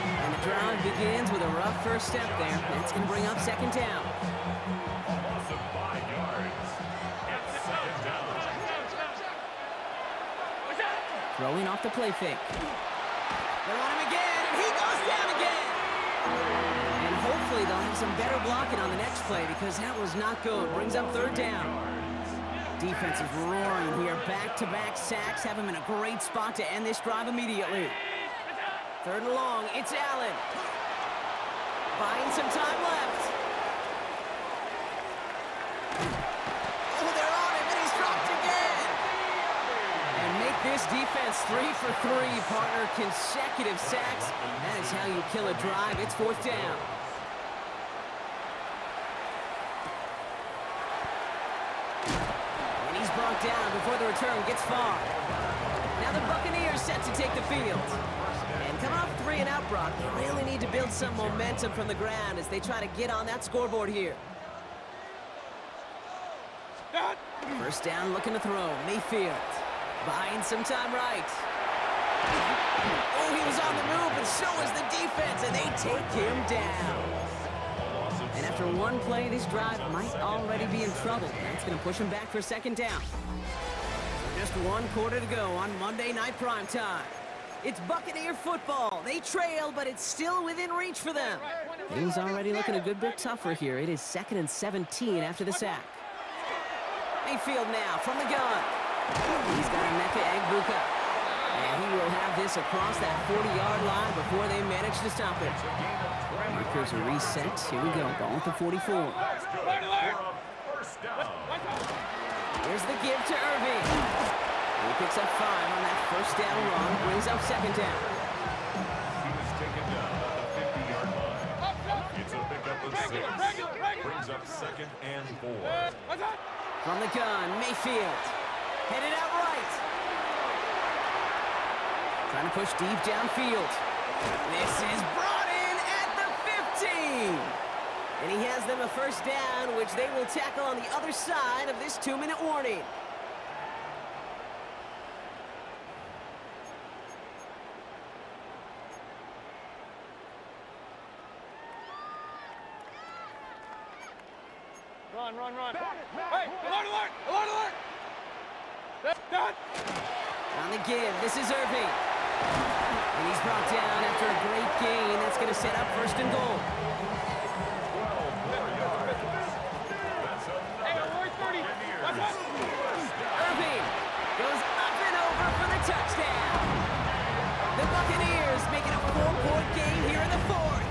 And the drive begins with a rough first step there. That's going to bring up second down.
A loss of 5 yards. It's second down.
Throwing off the play fake. They're on him again, and he goes down again. And hopefully they'll have some better blocking on the next play because that was not good. Brings up third down. Defense is roaring here. Back-to-back sacks have him in a great spot to end this drive immediately. Third and long, it's Allen. Buying some time left. Oh, they're on him, and he's dropped again. And make this defense 3 for 3, partner. Consecutive sacks. That is how you kill a drive. It's fourth down. And he's brought down before the return gets far. Now the Buccaneers set to take the field. And coming off 3 and out, Brock, they really need to build some momentum from the ground as they try to get on that scoreboard here. First down, looking to throw. Mayfield buying some time right. Oh, he was on the move, and so was the defense, and they take him down. And after one play, this drive might already be in trouble. That's going to push him back for second down. Just 1 quarter to go on Monday Night Primetime. It's Buccaneer football. They trail, but it's still within reach for them. Things already looking a good bit tougher here. It is 2nd and 17 after the sack. Mayfield now from the gun. He's got Emeka Egbuka. And he will have this across that 40-yard line before they manage to stop it. Markers are reset. Here we go. Ball at the 44.
First down.
Here's the give to Irving. He picks up 5 on that first down run. Brings up second down.
He was taken down at the 50-yard line. It's a pickup of 6. Brings up 2nd and 4.
From the gun, Mayfield. Headed out right. Trying to push deep downfield. This is brought in at the 15. And he has them a first down, which they will tackle on the other side of this 2-minute warning.
Run. Hey, alert!
On the give, this is Irving. And he's brought down after a great gain. That's going to set up first and goal.
Hey, we're 30.
Irving goes up and over for the touchdown. The Buccaneers making a 4-point game here in the 4th.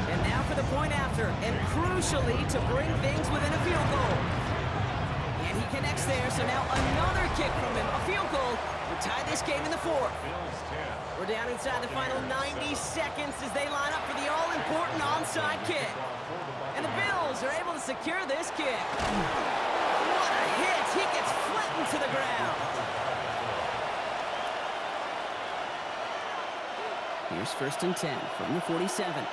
And now for the point after, and crucially to bring things within a field goal. And he connects there, so now another kick from him, a field goal, would tie this game in the 4th. We're down inside the final 90 seconds as they line up for the all-important onside kick. And the Bills are able to secure this kick. What a hit! He gets flattened to the ground. Here's first and 10 from the 47.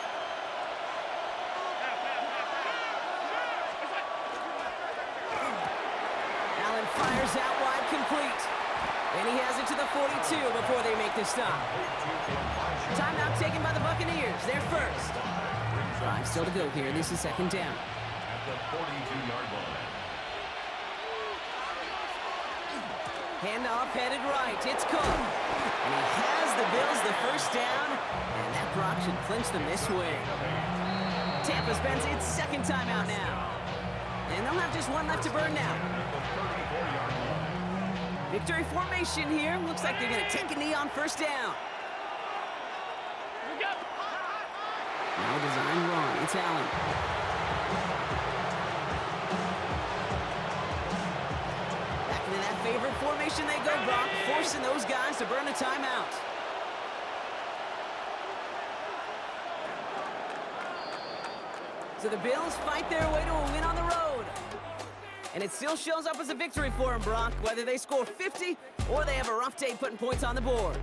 Allen fires out wide, complete. And he has it to the 42 before they make the stop. Timeout taken by the Buccaneers. They're first. 5 still to go here. This is second down.
At the 42-yard line.
Handoff headed right. It's Cook. And he has the Bills the first down. And that drop should clinch them this way. Tampa spends its second timeout now. And they'll have just 1 left to burn now. Victory formation here. Looks like they're going to take a knee on first down. Now design wrong. It's Allen. Back into that favorite formation they go, Brock, forcing those guys to burn a timeout. So the Bills fight their way to a win on the road. And it still shows up as a victory for them, Brock, whether they score 50 or they have a rough day putting points on the board.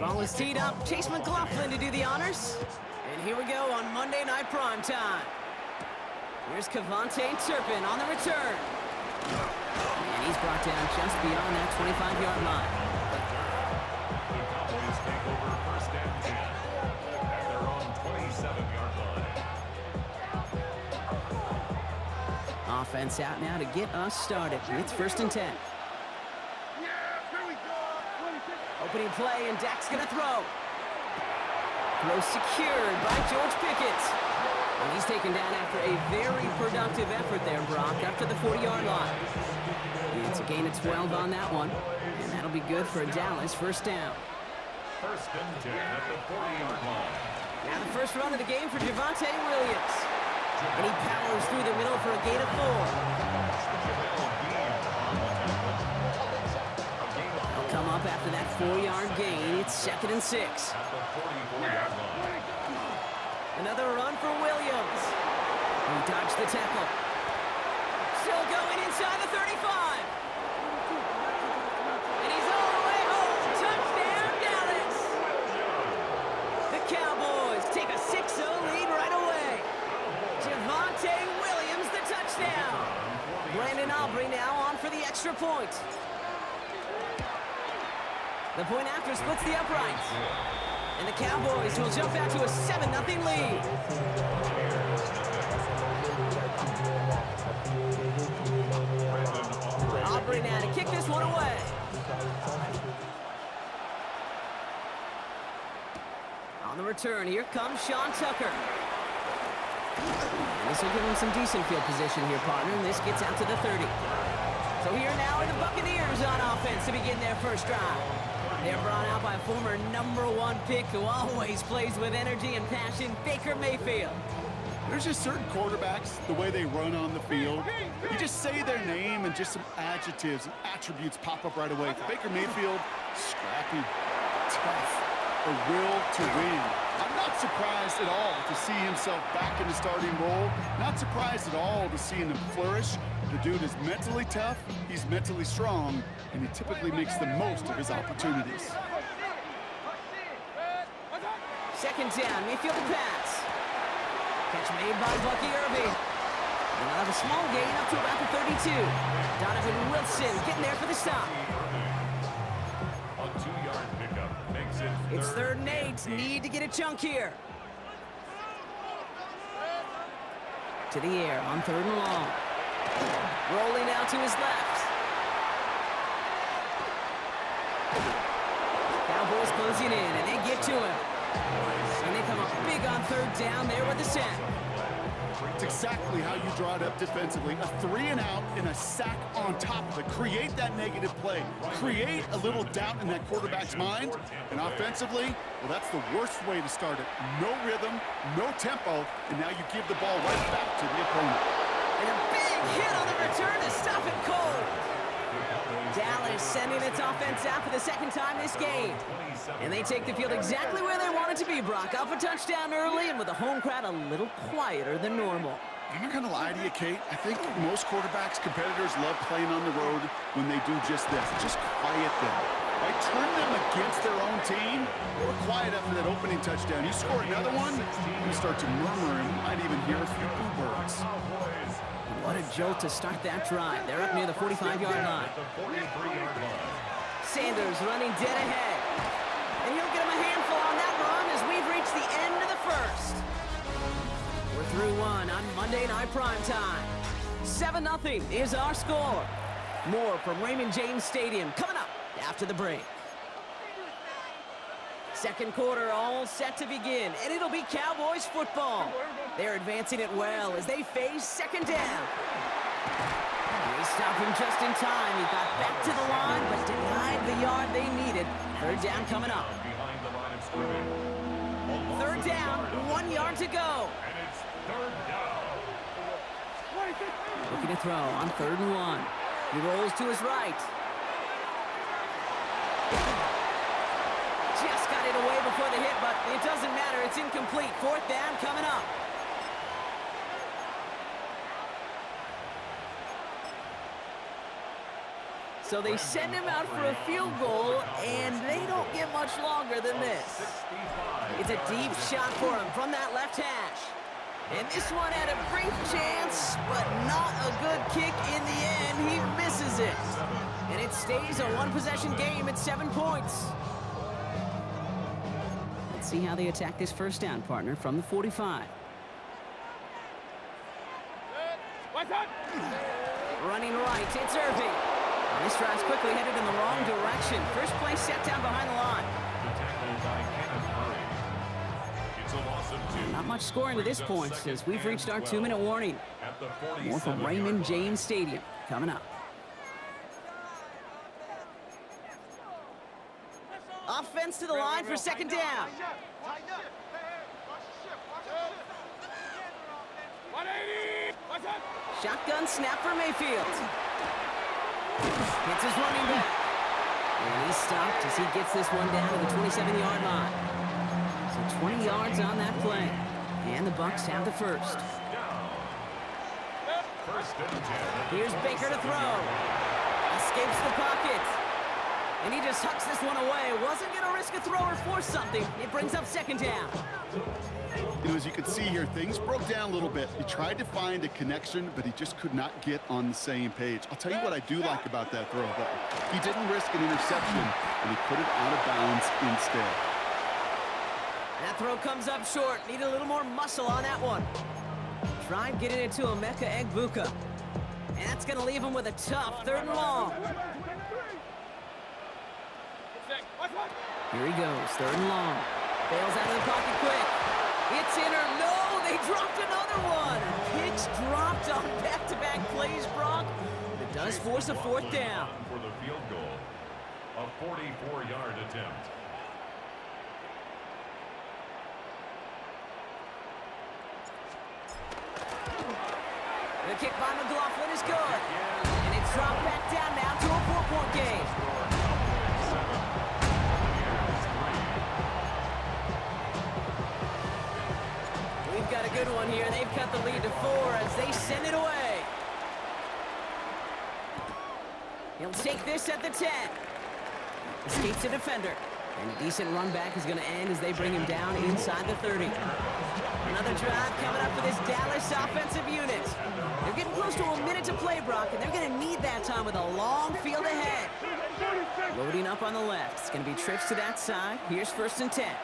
Ball is teed up. Chase McLaughlin to do the honors. And here we go on Monday Night Primetime. Here's Cavante Turpin on the return. And he's brought down just beyond that 25-yard line.
The Cowboys take over first and 10 at their own 27-yard line.
Offense out now to get us started. It's first and 10. Opening play, and Dak's gonna throw. Throw secured by George Pickett. And he's taken down after a very productive effort there, Brock, up to the 40-yard line. It's a gain of 12 on that one, and that'll be good for a Dallas first down.
First and 10 at the 40-yard line.
Now the first run of the game for Javonte Williams. And he powers through the middle for a gain of 4. He'll come up after that 4-yard gain. It's second and 6.
At the 44-yard line.
Another run for Williams. He dodged the tackle. Still going inside the 35. And he's all the way home. Touchdown, Dallas. The Cowboys take a 6-0 lead right away. Javonte Williams, the touchdown. Brandon Aubrey now on for the extra point. The point after splits the uprights. And the Cowboys will jump out to a 7-0 lead. Aubrey now to kick this one away. On the return, here comes Sean Tucker. And this will give him some decent field position here, partner, and this gets out to the 30. So here now are the Buccaneers on offense to begin their first drive. They're brought out by a former #1 pick who always plays with energy and passion, Baker Mayfield.
There's just certain quarterbacks, the way they run on the field. You just say their name and just some adjectives and attributes pop up right away. For Baker Mayfield, scrappy, tough, a will to win. I'm not surprised at all to see himself back in the starting role. Not surprised at all to see him flourish. The dude is mentally tough, he's mentally strong, and he typically makes the most of his opportunities.
Second down, Mayfield to pass. Catch made by Bucky Irving. And they'll have a small gain up to about the 32. Donovan Wilson getting there for the stop.
A 2-yard pickup makes it
It's 3rd and 8. Need to get a chunk here. To the air on 3rd and long. Rolling out to his left. Cowboys closing in, and they get to him. And they come up big on 3rd down there with the sack.
It's exactly how you draw it up defensively. A 3-and-out and a sack on top of it. Create that negative play. Create a little doubt in that quarterback's mind. And offensively, well, that's the worst way to start it. No rhythm, no tempo, and now you give the ball right back to the opponent.
And a big hit on the return to stop it cold. Dallas sending its offense out for the 2nd time this game. And they take the field exactly where they want it to be, Brock. Up a touchdown early and with the home crowd a little quieter than normal.
I'm not going to lie to you, Kate. I think most quarterbacks, competitors love playing on the road when they do just this. Just quiet them. Right? Turn them against their own team. They were quiet after that opening touchdown. You score another one, you start to murmur and you might even hear a few boo birds.
What a jolt to start that drive. They're up near the 45-yard line. Sanders running dead ahead. And he'll get him a handful on that run as we've reached the end of the first. We're through one on Monday Night Primetime. 7-0 is our score. More from Raymond James Stadium coming up after the break. Second quarter all set to begin, and it'll be Cowboys football. They're advancing it well as they face 2nd down. They stop him just in time. He got back to the line, but denied the yard they needed. 3rd down coming up. 3rd down, 1 yard to go.
And it's 3rd down.
Looking to throw on 3rd and 1. He rolls to his right. Just got it away before the hit, but it doesn't matter. It's incomplete. 4th down coming up. So they send him out for a field goal, and they don't get much longer than this. It's a deep shot for him from that left hash. And this one had a brief chance, but not a good kick in the end. He misses it. And it stays a 1-possession game at 7 points. Let's see how they attack this 1st down, partner, from the 45. Running right, it's Irving. This drive's quickly headed in the wrong direction. First play set down behind the line. Not much scoring to this point as we've reached our 2-minute warning. More from Raymond James Stadium coming up. Offense to the line for 2nd down. Shotgun snap for Mayfield. Hits his running back. And he's stopped as he gets this one down to the 27-yard line. So 20 yards on that play. And the Bucs have the first. Here's Baker to throw. Escapes the pocket. And he just hucks this one away. Wasn't going to risk a throw or force something. It brings up second down.
You know, as you can see here, things broke down a little bit. He tried to find a connection, but he just could not get on the same page. I'll tell you what I do like about that throw, though. He didn't risk an interception, and he put it out of bounds instead.
That throw comes up short. Need a little more muscle on that one. Tried getting it to Emeka Egbuka. And that's going to leave him with a tough 3rd and long. Here he goes, 3rd and long. Bails out of the pocket quick. It's in or no, they dropped another one. Pitch dropped on back-to-back plays, Brock. It does force a 4th down.
For the field goal, a 44-yard attempt.
The kick by McLaughlin is good. And it's dropped back down now to a 4-point game. We've got a good one here. They've cut the lead to 4 as they send it away. He'll take this at the 10. Escapes the defender. And a decent run back is going to end as they bring him down inside the 30. Another drive coming up for this Dallas offensive unit. They're getting close to a minute to play, Brock, and they're going to need that time with a long field ahead. Loading up on the left. It's going to be trips to that side. Here's 1st and 10.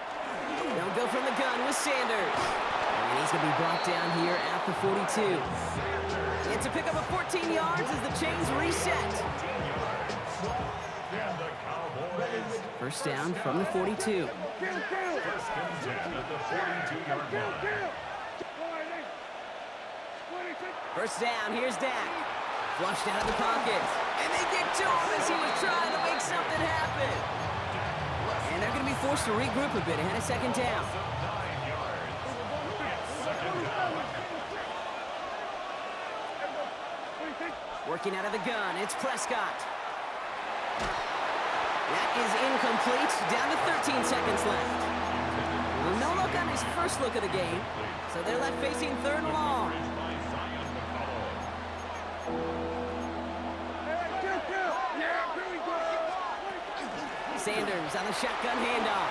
They'll go from the gun with Sanders. And he's going to be brought down here at the 42. It's a pickup of 14 yards as the chains reset. First down from the 42.
1st and 10 at the 42-yard line.
First down, here's Dak. Flushed out of the pocket. And they get to him as he was trying to make something happen. And they're going to be forced to regroup a bit ahead of 2nd down.
9 yards. It's 2nd down.
Working out of the gun, it's Prescott. That is incomplete. Down to 13 seconds left. Well, no look on his first look of the game, so they're left facing 3rd and long. Sanders on the shotgun handoff.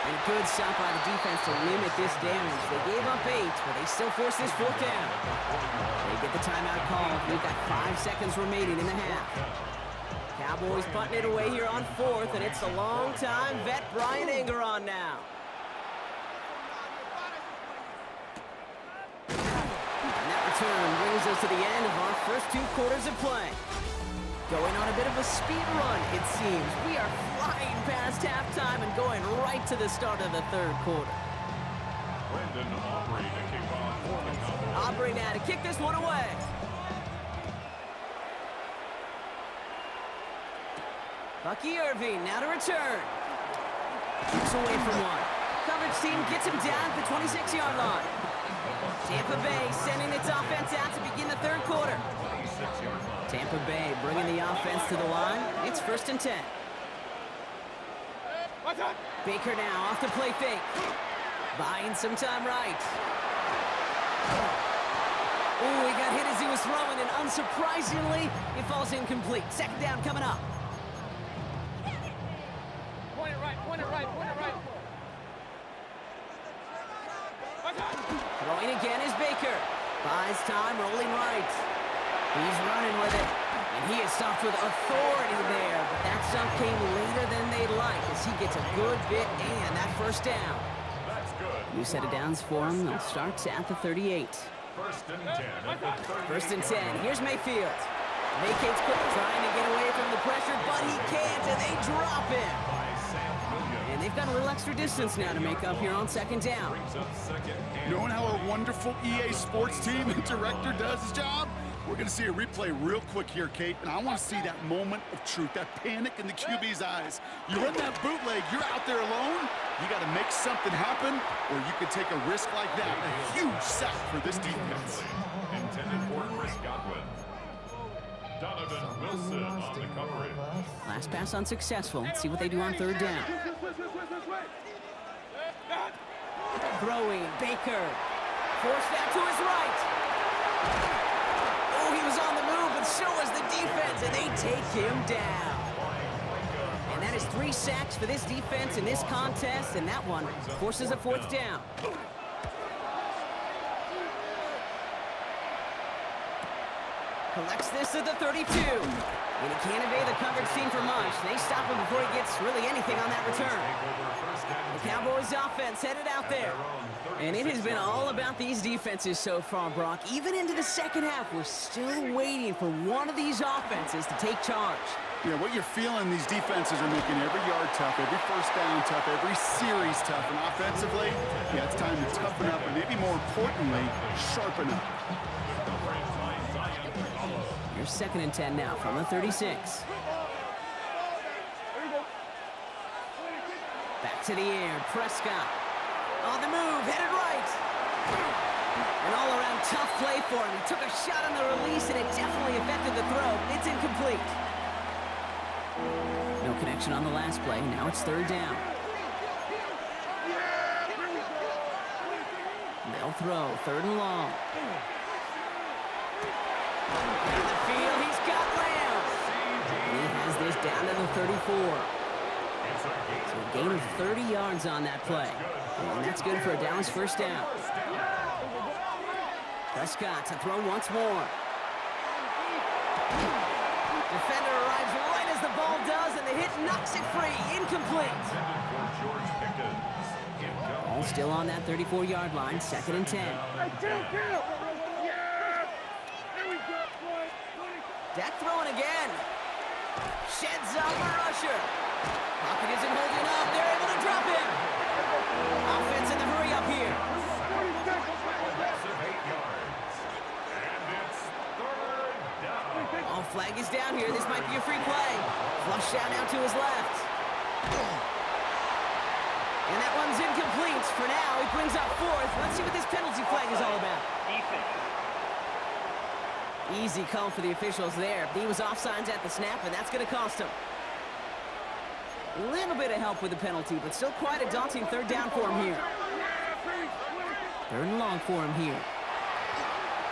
And a good stop by the defense to limit this damage. They gave up 8, but they still force this 4th down. They get the timeout called. We've got 5 seconds remaining in the half. Cowboys punting it away here on 4th, and it's the long-time vet Brian Anger on now. And that return brings us to the end of our first 2 quarters of play. Going on a bit of a speed run, it seems. We are flying past halftime and going right to the start of the 3rd quarter.
Brendan Aubrey to kick off for the Cowboys.
Aubrey now to kick this one away. Bucky Irving now to return. Kicks away from one. Coverage team gets him down at the 26-yard line. Tampa Bay sending its offense out to begin the 3rd quarter. Tampa Bay bringing the offense to the line. It's 1st and 10. Baker now off the play fake. Buying some time right. Ooh, he got hit as he was throwing, and unsurprisingly, it falls incomplete. 2nd down coming up.
Point it right, point it right, point it right.
Throwing again is Baker. Buys time, rolling right. He's running with it. And he is stopped with authority there. But that stop came later than they'd like as he gets a good bit and that 1st down.
That's good.
New set of downs for him. They'll start at the 38.
1st and 10 at the 38.
1st and 10. Here's Mayfield. Vacates quick, trying to get away from the pressure, but he can't, and they drop him.
By Sam Williams.
And they've got a little extra distance now to make up here on 2nd down.
Brings up 2nd and
Knowing how our wonderful EA Sports team and director does his job, we're going to see a replay real quick here, Kate, and I want to see that moment of truth, that panic in the QB's eyes. You run that bootleg, you're out there alone, you got to make something happen, or you could take a risk like that. A huge sack for this defense.
intended for Chris Godwin. Donovan Wilson on the coverage.
Last pass unsuccessful. Let's see what they do on 3rd down. Throwing, Baker. Forced that to his right. Oh, he was on the move, but so was the defense, and they take him down. is 3 sacks for this defense in this contest, and that one forces a 4th down. Collects this at the 32. And he can't evade the coverage team for much. They stop him before he gets really anything on that return. The Cowboys offense headed out there. And it has been all about these defenses so far, Brock. Even into the second half, we're still waiting for one of these offenses to take charge.
Yeah, what you're feeling, these defenses are making every yard tough, every first down tough, every series tough. And offensively, yeah, it's time to toughen up and maybe more importantly, sharpen up.
Here's 2nd and 10 now from the 36. Back to the air, Prescott. On the move, headed right. An all-around tough play for him. He took a shot on the release, and it definitely affected the throw. It's incomplete. No connection on the last play. Now it's 3rd down. They'll throw, 3rd and long. In the field, he's got Lamb. And he has this down to the 34. So a gain of 30 yards on that play. And that's good for a Dallas 1st down. Prescott to throw once more. Defender arrives right as the ball does, and the hit knocks it free. Incomplete. Ball still on that 34-yard line, 2nd and 10. Dak throwing again. Sheds off a rusher. Pocket isn't holding up. They're able to drop him. Offense in the hurry up here. Oh, flag is down here. This might be a free play. Flush out now to his left. And that one's incomplete. For now, he brings up 4th. Let's see what this penalty flag is all about. Easy call for the officials there. He was offsides at the snap, and that's going to cost him. A little bit of help with the penalty, but still quite a daunting 3rd down for him here. 3rd and long for him here.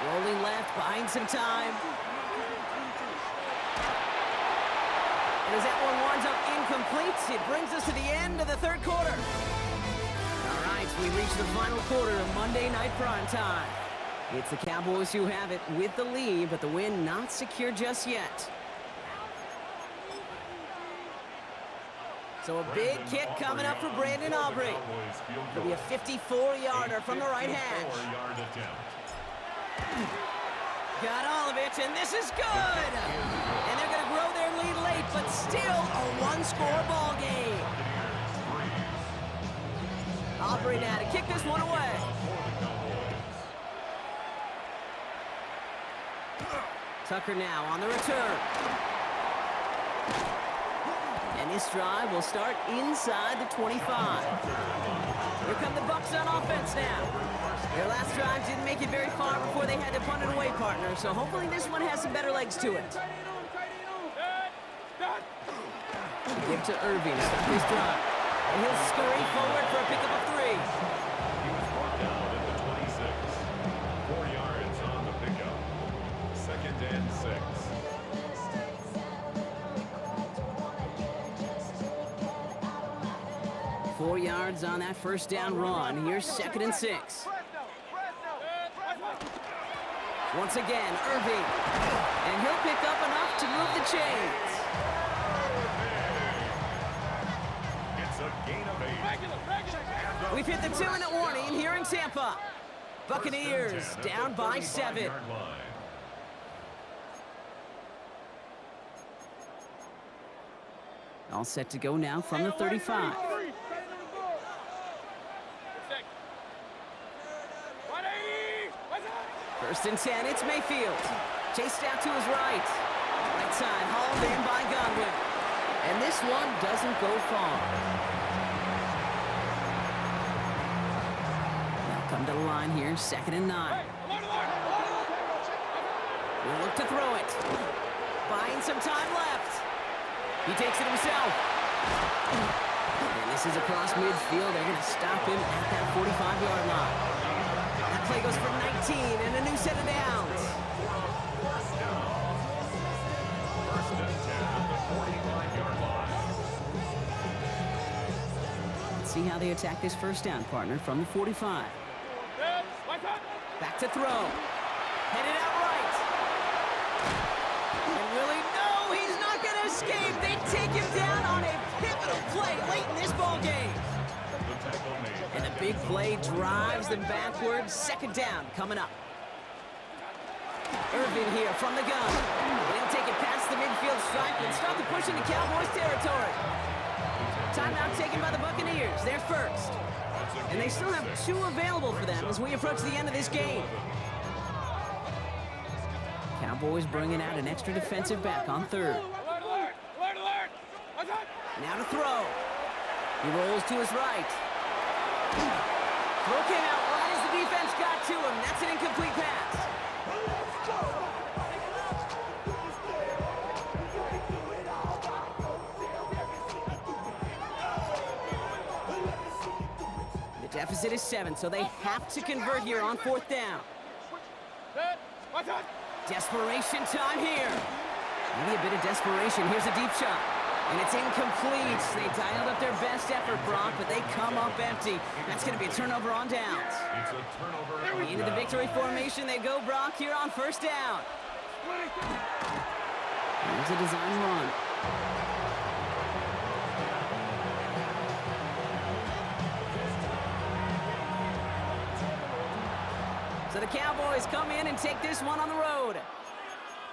Rolling left, buying some time. And as that one winds up incomplete, it brings us to the end of the 3rd quarter. All right, we reach the final quarter of Monday Night Prime Time. It's the Cowboys who have it with the lead, but the win not secure just yet. So a big kick coming up for Brandon Aubrey. It'll be a 54-yarder from the right hash. Got all of it, and this is good! And they're going to grow their lead late, but still a 1-score ball game. Aubrey now to kick this one away. Tucker now on the return. And this drive will start inside the 25. Here come the Bucs on offense now. Their last drive didn't make it very far before they had to punt it away, partner. So hopefully this one has some better legs to it. Give to Irving to start this drive. And he'll scurry forward for a pickup of 3.
He was brought down at the 26. 4 yards on the pickup. 2nd and 6.
4 yards on that 1st down run. Here's 2nd and 6. Once again, Irving. And he'll pick up enough to move the chains.
It's a gain of 8.
We've hit the 2-minute warning here in Tampa. Buccaneers down by 7. All set to go now from the 35. First and 10, it's Mayfield. Chased out to his right. Right side, hauled in by Godwin. And this one doesn't go far. Now come to the line here, 2nd and 9. We'll look to throw it. Buying some time left. He takes it himself. And this is across midfield. They're going to stop him at that 45-yard line. That play goes for 19 and a new set of downs.
First and 10 at the 45-yard line.
see how they attack this first down, partner, from the 45. Back to throw. Headed out right. And Willie, no, he's not going to escape. They take him down on a pivotal play late in this ball game.
The tackle made.
And the big play drives them backwards. Second down coming up. Irvin here from the gun. They'll take it past the midfield stripe and start the push into Cowboys territory. Timeout taken by the Buccaneers. They're first. And they still have 2 available for them as we approach the end of this game. Cowboys bringing out an extra defensive back on third. Now to throw. He rolls to his right. Throw came out right as the defense got to him. That's an incomplete pass. The deficit is 7, so they have to convert here on 4th down. Desperation time here. Maybe a bit of desperation. Here's a deep shot. And it's incomplete. They dialed up their best effort, Brock, but they come up empty. That's going to be a turnover on downs.
It's a turnover.
Into the victory formation they go, Brock, here on first down. Here's a design run. So the Cowboys come in and take this one on the road.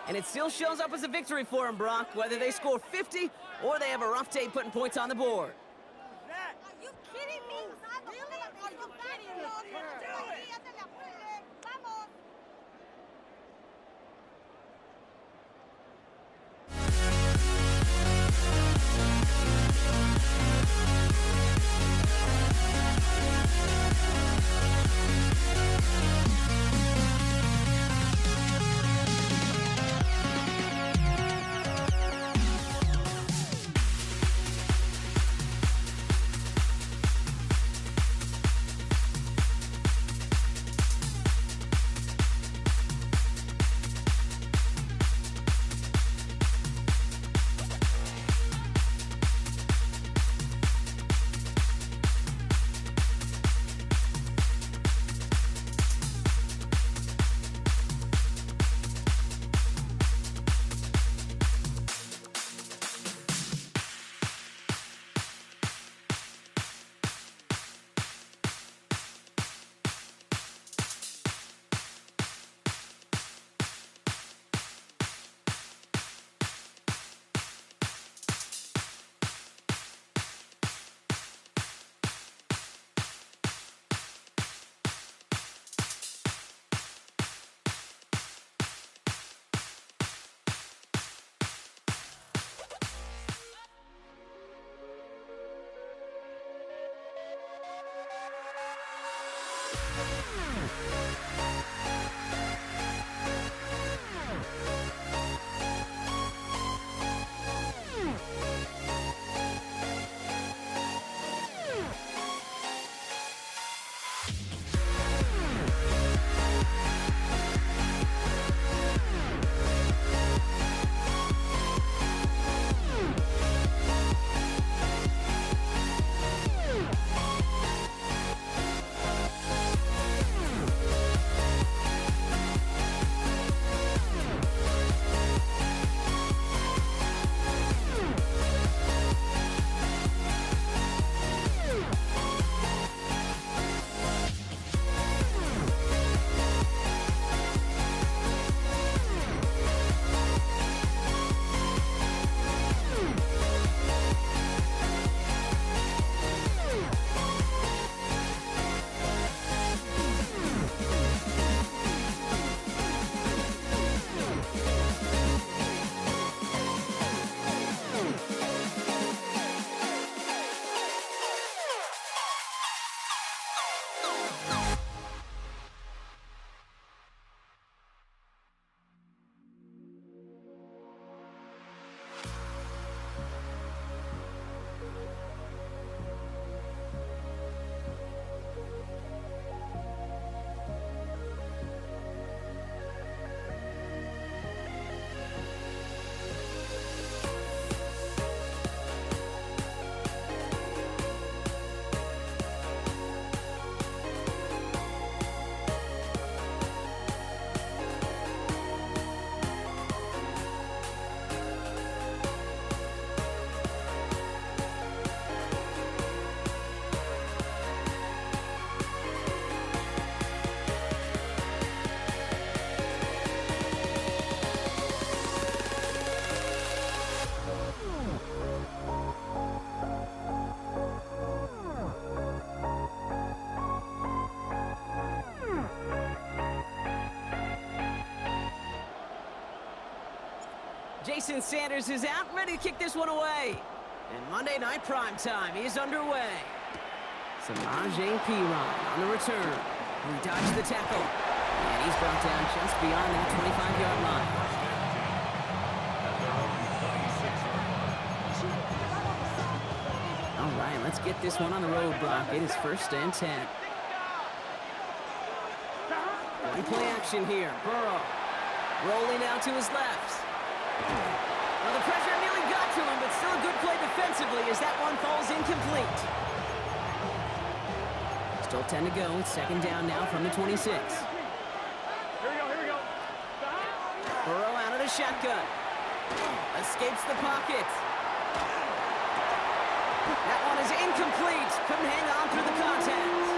And it still shows up as a victory for them, Brock, whether they score 50 or they have a rough day putting points on the board.
Are you kidding me? Really? Are you kidding me?
Jason Sanders is out, ready to kick this one away. And Monday Night Primetime is underway. Samaje Perine on the return. He dodged the tackle. And he's brought down just beyond that 25-yard line. All right, let's get this one on the road, Brock. It is 1st and 10. One play action here. Burrow rolling out to his left. Well, the pressure nearly got to him, but still a good play defensively as that one falls incomplete. Still 10 to go. It's 2nd down now from the 26.
Here we go.
Burrow out of the shotgun. Escapes the pocket. That one is incomplete. Couldn't hang on through the contact.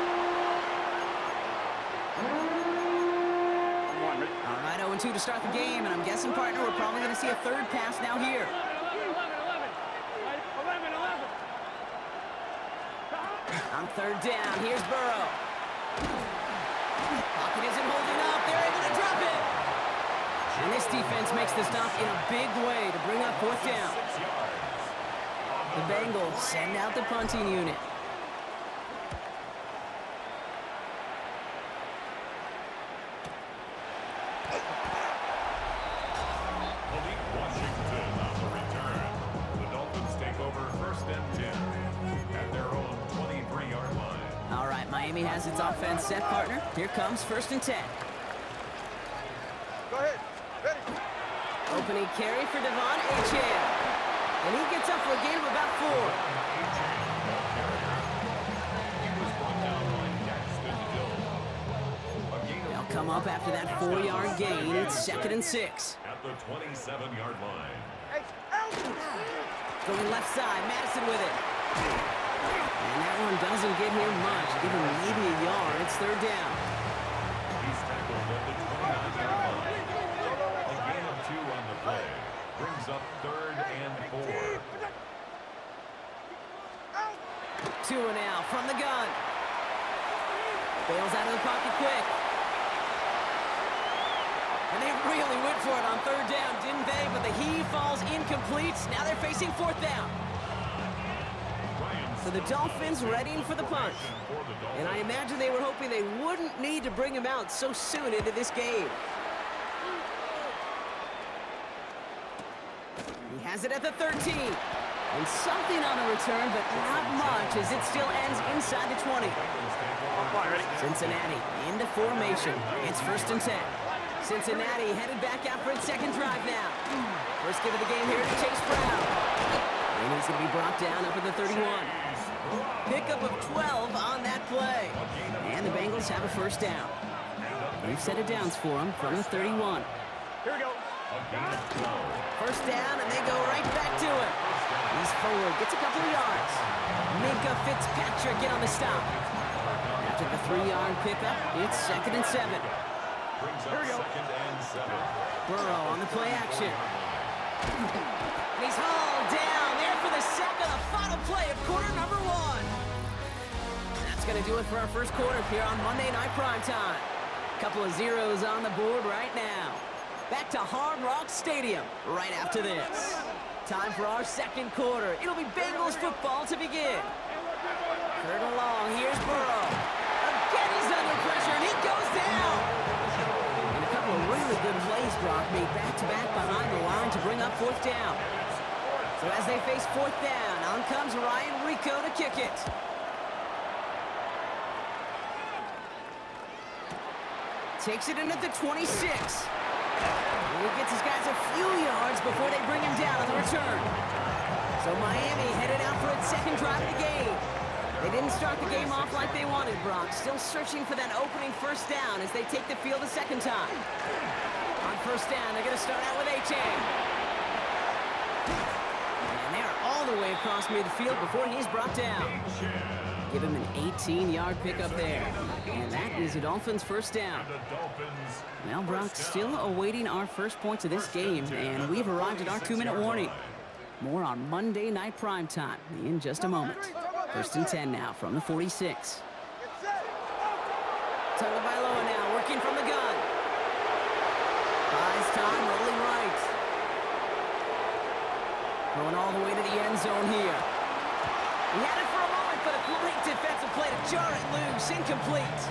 All right, 0-2 to start the game, and I'm guessing, partner, we're probably going to see a 3rd pass now here.
11.
On 3rd down, here's Burrow. Pocket isn't holding up. They're able to drop it. And this defense makes the stop in a big way to bring up 4th down. The Bengals send out the punting unit.
Malik Washington on the return. The Dolphins take over 1st and 10 at their own 23-yard line.
All right, Miami has its offense set, partner. Here comes 1st and 10.
Go ahead. Ready.
Opening carry for Devon Achane. And he gets up for a gain of about 4.
He was brought down by Daxton Hill. A gain of
They'll come up after that 4-yard gain. It's 2nd and 6.
at the 27-yard line.
Hey, out.
Going left side, Madison with it. And that one doesn't get him much. Give him maybe a yard. It's 3rd down.
He's tackled at the 29-yard line. A gain of 2 on the play brings up 3rd and 4.
2 and out from the gun. Bails out of the pocket quick. And they really went for it on 3rd down, didn't they? But the heave falls incomplete. Now they're facing 4th down. So the Dolphins readying for the punt. And I imagine they were hoping they wouldn't need to bring him out so soon into this game. He has it at the 13. And something on the return, but not much as it still ends inside the 20. Cincinnati into formation. It's 1st and 10. Cincinnati headed back out for its 2nd drive now. First give of the game here to Chase Brown. And he's going to be brought down up at the 31. Pickup of 12 on that play. And the Bengals have a 1st down. New set of downs for them from the 31.
Here we go.
1st down, and they go right back to it. He's forward, gets a couple of yards. Minkah Fitzpatrick in on the stop. After the 3-yard pickup, it's 2nd and 7.
Brings up 2nd and 7.
Burrow on the play action. And he's hauled down there for the sack on the final play of quarter number 1. That's going to do it for our 1st quarter here on Monday Night Primetime. Couple of zeros on the board right now. Back to Hard Rock Stadium right after this. Time for our 2nd quarter. It'll be Bengals football to begin. 3rd and long, here's Burrow. Again, he's under pressure, and he goes down. And a couple of really good plays, Brock, made back-to-back behind the line to bring up 4th down. So as they face 4th down, on comes Ryan Rico to kick it. Takes it in at the 26. And he gets his guys a few yards before they bring him down on the return. So Miami headed out for its 2nd drive of the game. They didn't start the game off like they wanted, Brock. Still searching for that opening 1st down as they take the field a 2nd time. On 1st down, they're going to start out with Achane. And they're all the way across midfield before he's brought down. Give him an 18-yard pickup there. And that is the Dolphins' 1st down. Now, Brock, still awaiting our first points of this game, and we've arrived at our 2-minute warning. More on Monday Night Primetime in just a moment. 1st and 10 now from the 46. Tagovailoa now working from the gun. Buys time, rolling right. Throwing all the way to the end zone here. He had it for a moment, but a great defensive play to jar it loose. Incomplete.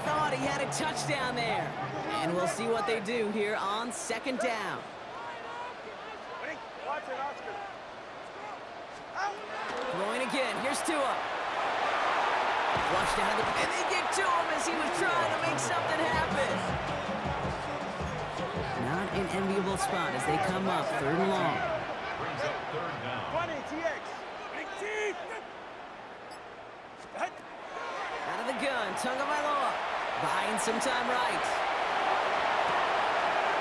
Thought he had a touchdown there. And we'll see what they do here on second down.
Watch it, Oscar.
Throwing again. Here's Tua. Flushed out of the... And they get to him as he was trying to make something happen. Not an enviable spot as they come up third and long.
Brings up third down.
20, TX. 19.
Out of the gun, Tagovailoa. Buying some time right.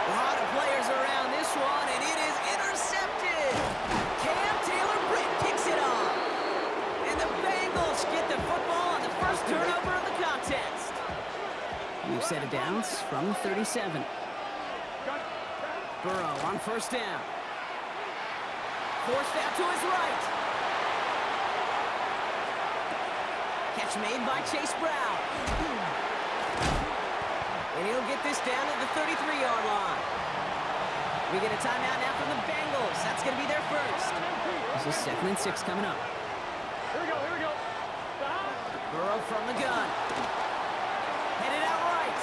A lot of players around this one, and it is intercepted. Cam Taylor-Britt kicks it off. And the Bengals get the football on the first turnover of the contest. We've set it down from 37. Burrow on first down. Forced out to his right. Catch made by Chase Brown. And he'll get this down at the 33-yard line. We get a timeout now from the Bengals. That's going to be their first. This is 2nd and 6 coming up.
Here we go, here we go.
Burrow from the gun. Headed out right.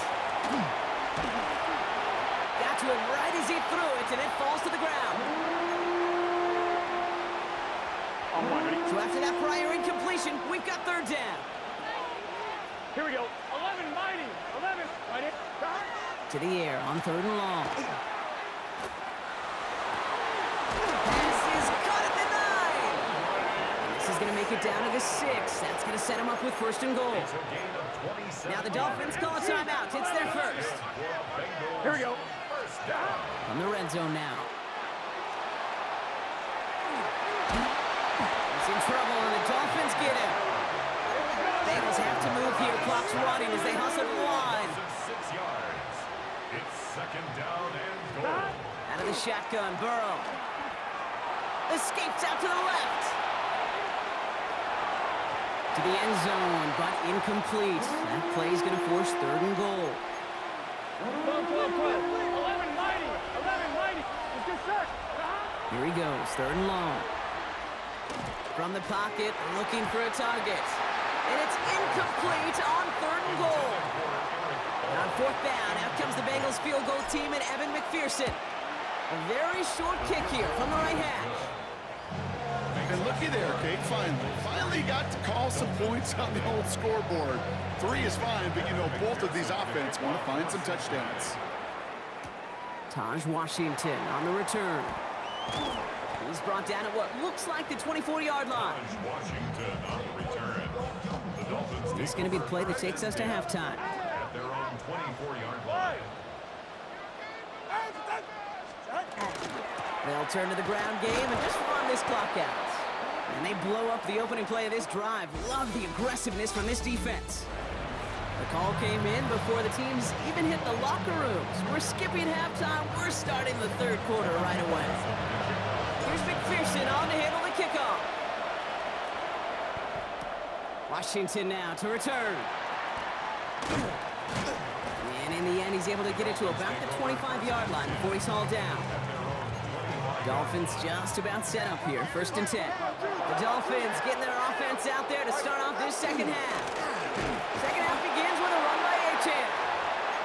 Got to it right as he threw it, and it falls to the ground. So after that prior incompletion, we've got third down.
Here we go. 11, mighty. 11, mighty.
To the air on third and long. Pass is caught at the 9. This is going to make it down to the 6. That's going to set him up with first and goal.
It's a gain of 27
Now the Dolphins call a timeout. It's their first.
Here we go.
First down.
On the red zone now. He's in trouble, and the Dolphins get him. Bengals have to move here. Clock's running as they hustle the line.
6 yards. It's second down and goal.
Out of the shotgun, Burrow. Escapes out to the left. To the end zone, but incomplete. That play is going to force third and goal.
12, 12, 12. 11, mighty. 11, mighty. It's good start.
Here he goes, third and long. From the pocket, looking for a target. And it's incomplete on third and goal. And on fourth down, out comes the Bengals field goal team and Evan McPherson. A very short kick here from the right hash.
And looky there, Kate, finally got to call some points on the old scoreboard. 3 is fine, but you know, both of these offense want to find some touchdowns.
Taj Washington on the return. He's brought down at what looks like the 24-yard line.
Washington on the return. The Dolphins
This is going to be the play that takes us to halftime.
at their own 24-yard line.
They'll turn to the ground game and just run this clock out. And they blow up the opening play of this drive. Love the aggressiveness from this defense. The call came in before the teams even hit the locker rooms. We're skipping halftime. We're starting the third quarter right away. Here's McPherson on to handle the kickoff. Washington now to return. And in the end, he's able to get it to about the 25-yard line before he's hauled down. Dolphins just about set up here, 1st and 10. The Dolphins getting their offense out there to start off this second half. Second half begins with a run by Achane.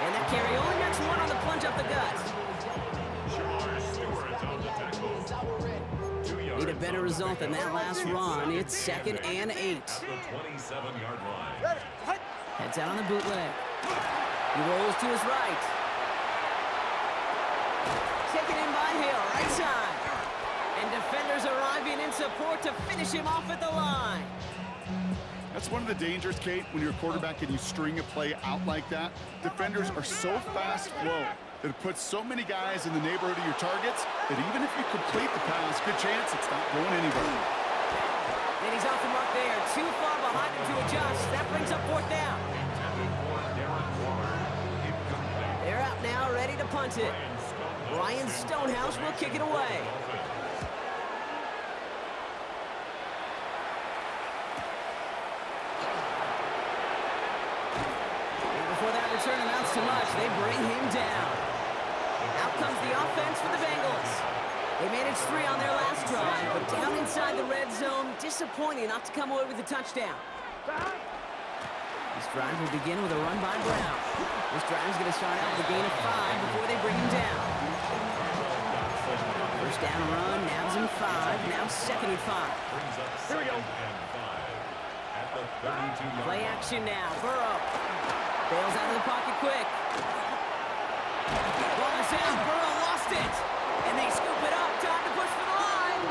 And that carry only gets one on the plunge up the gut.
Stewart on the tackle. 2 yards.
Need a better result than that last run. It's 2nd and 8.
At the 27-yard line.
Heads out on the bootleg. He rolls to his right. Taken in by Hill, right side. And defenders arriving in support to finish him off at the line.
That's one of the dangers, Kate, when you're a quarterback and you string a play out like that. Defenders are so fast flow that it puts so many guys in the neighborhood of your targets that even if you complete the pass, good chance it's not going anywhere.
And he's off the mark there. Too far behind him to adjust. That brings up 4th down. They're out now, ready to punt it. Ryan Stonehouse will kick it away. Before that return amounts to much, they bring him down. Out comes the offense for the Bengals. They managed 3 on their last drive, but down inside the red zone, disappointing not to come away with a touchdown. This drive will begin with a run by Brown. This drive is going to start out with a gain of 5 before they bring him down. First down run, now it's in 5, now second and 5.
Here we go. At the 32-yard
Play action now, Burrow. Bails out of the pocket quick. Ball is in, Burrow lost it. And they scoop it up, time to push for the line.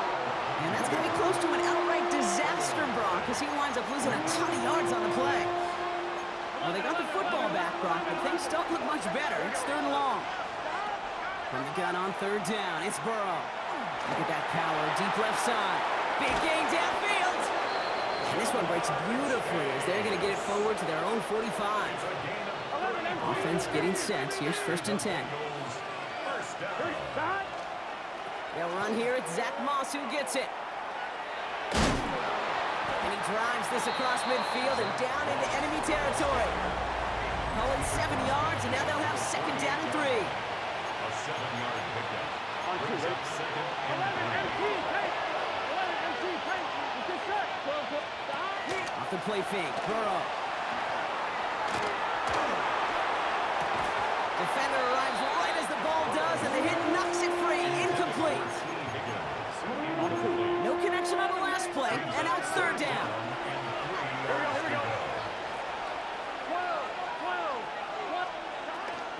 And that's going to be close to an outright disaster, Brock, because he winds up losing a ton of yards on the play. Well, they got the football back, Brock, but things don't look much better. It's 3rd and long. From the gun on 3rd down, it's Burrow. Look at that power, deep left side. Big gain downfield. And this one breaks beautifully as they're going to get it forward to their own 45. Offense getting set. Here's 1st and 10. They'll run here. It's Zach Moss who gets it. And he drives this across midfield and down into enemy territory. Pulling 7 yards, and now they'll have 2nd down and 3.
A 7-yard pickup. Brings up 2nd and 3.
Off the play fake, Burrow. Defender arrives right as the ball does, and the hit knocks it free. Incomplete. No connection on the last play, and now it's 3rd down.
Here we go. 12.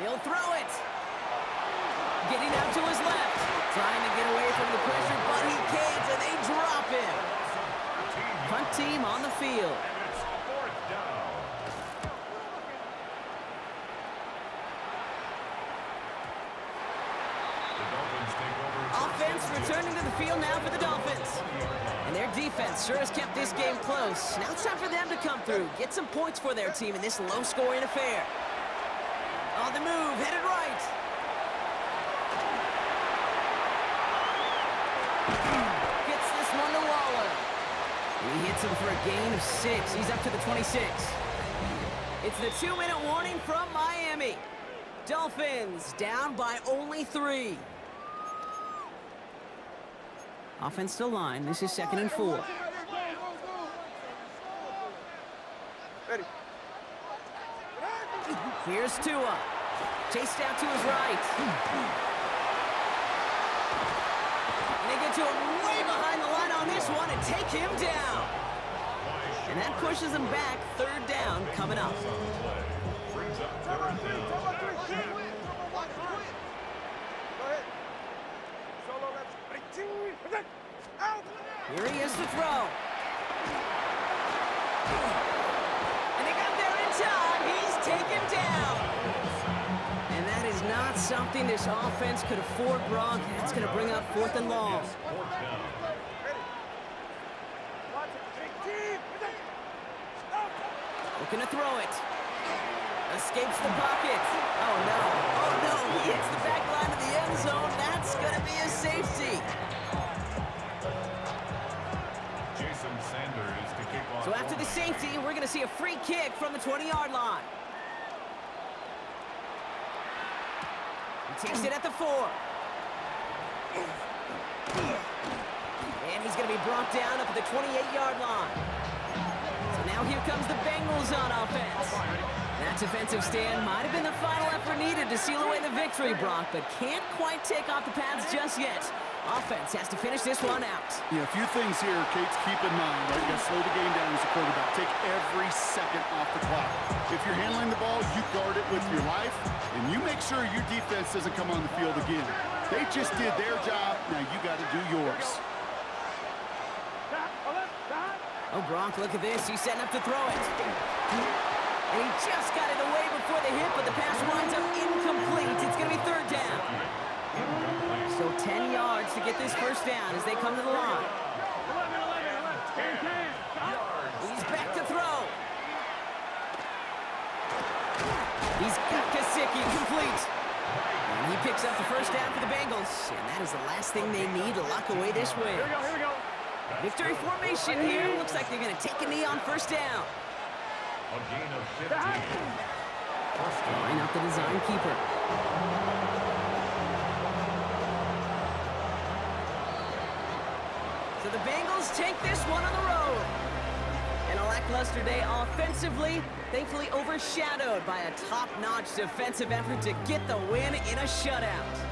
He'll throw it. Getting out to his left. Trying to get away from the pressure, but he can't, and they drop him. Punt team on the field.
It's 4th down. The Dolphins take over.
Offense returning to the field now for the Dolphins. And their defense sure has kept this game close. Now it's time for them to come through, get some points for their team in this low-scoring affair. On the move, headed right. Gets this one to Waller. He hits him for a gain of 6. He's up to the 26. It's the 2-minute warning from Miami. Dolphins down by only 3. Offense to line. This is 2nd and 4.
Ready.
Here's Tua. Chased out to his right. And they get to him way behind the line on this one and take him down. And that pushes him back. 3rd down coming up.
Brings up 3rd down.
Here he is to throw. And they got there in time. He's taken down. And that is not something this offense could afford, Brock. That's going to bring up 4th and long.
4th down.
Looking to throw it. Escapes the pocket. Oh, no. Oh, no. He hits the back line of the end zone. That's going to be a safety.
Jason Sanders to kick off.
So after the safety, we're going to see a free kick from the 20-yard line. He takes it at the 4. And he's going to be brought down up at the 28-yard line. So now here comes the Bengals on offense. That defensive stand might have been the final effort needed to seal away the victory, Brock, but can't quite take off the pads just yet. Offense has to finish this one out.
Yeah, a few things here, Kate, to keep in mind, right? You gotta slow the game down as a quarterback. Take every second off the clock. If you're handling the ball, you guard it with your life, and you make sure your defense doesn't come on the field again. They just did their job, now you gotta do yours.
Oh, Brock, look at this. He's setting up to throw it. And he just got it away before the hit, but the pass winds up incomplete. It's going to be 3rd down. So 10 yards to get this first down as they come to the line. He's back to throw. He's got Gesicki complete. And he picks up the first down for the Bengals. And that is the last thing they need to lock away this win.
Here we go.
Victory formation here. Looks like they're going to take a knee on first down.
A gain of 15. First down.
Line up the design keeper. So the Bengals take this one on the road. And a lackluster day offensively, thankfully overshadowed by a top-notch defensive effort to get the win in a shutout.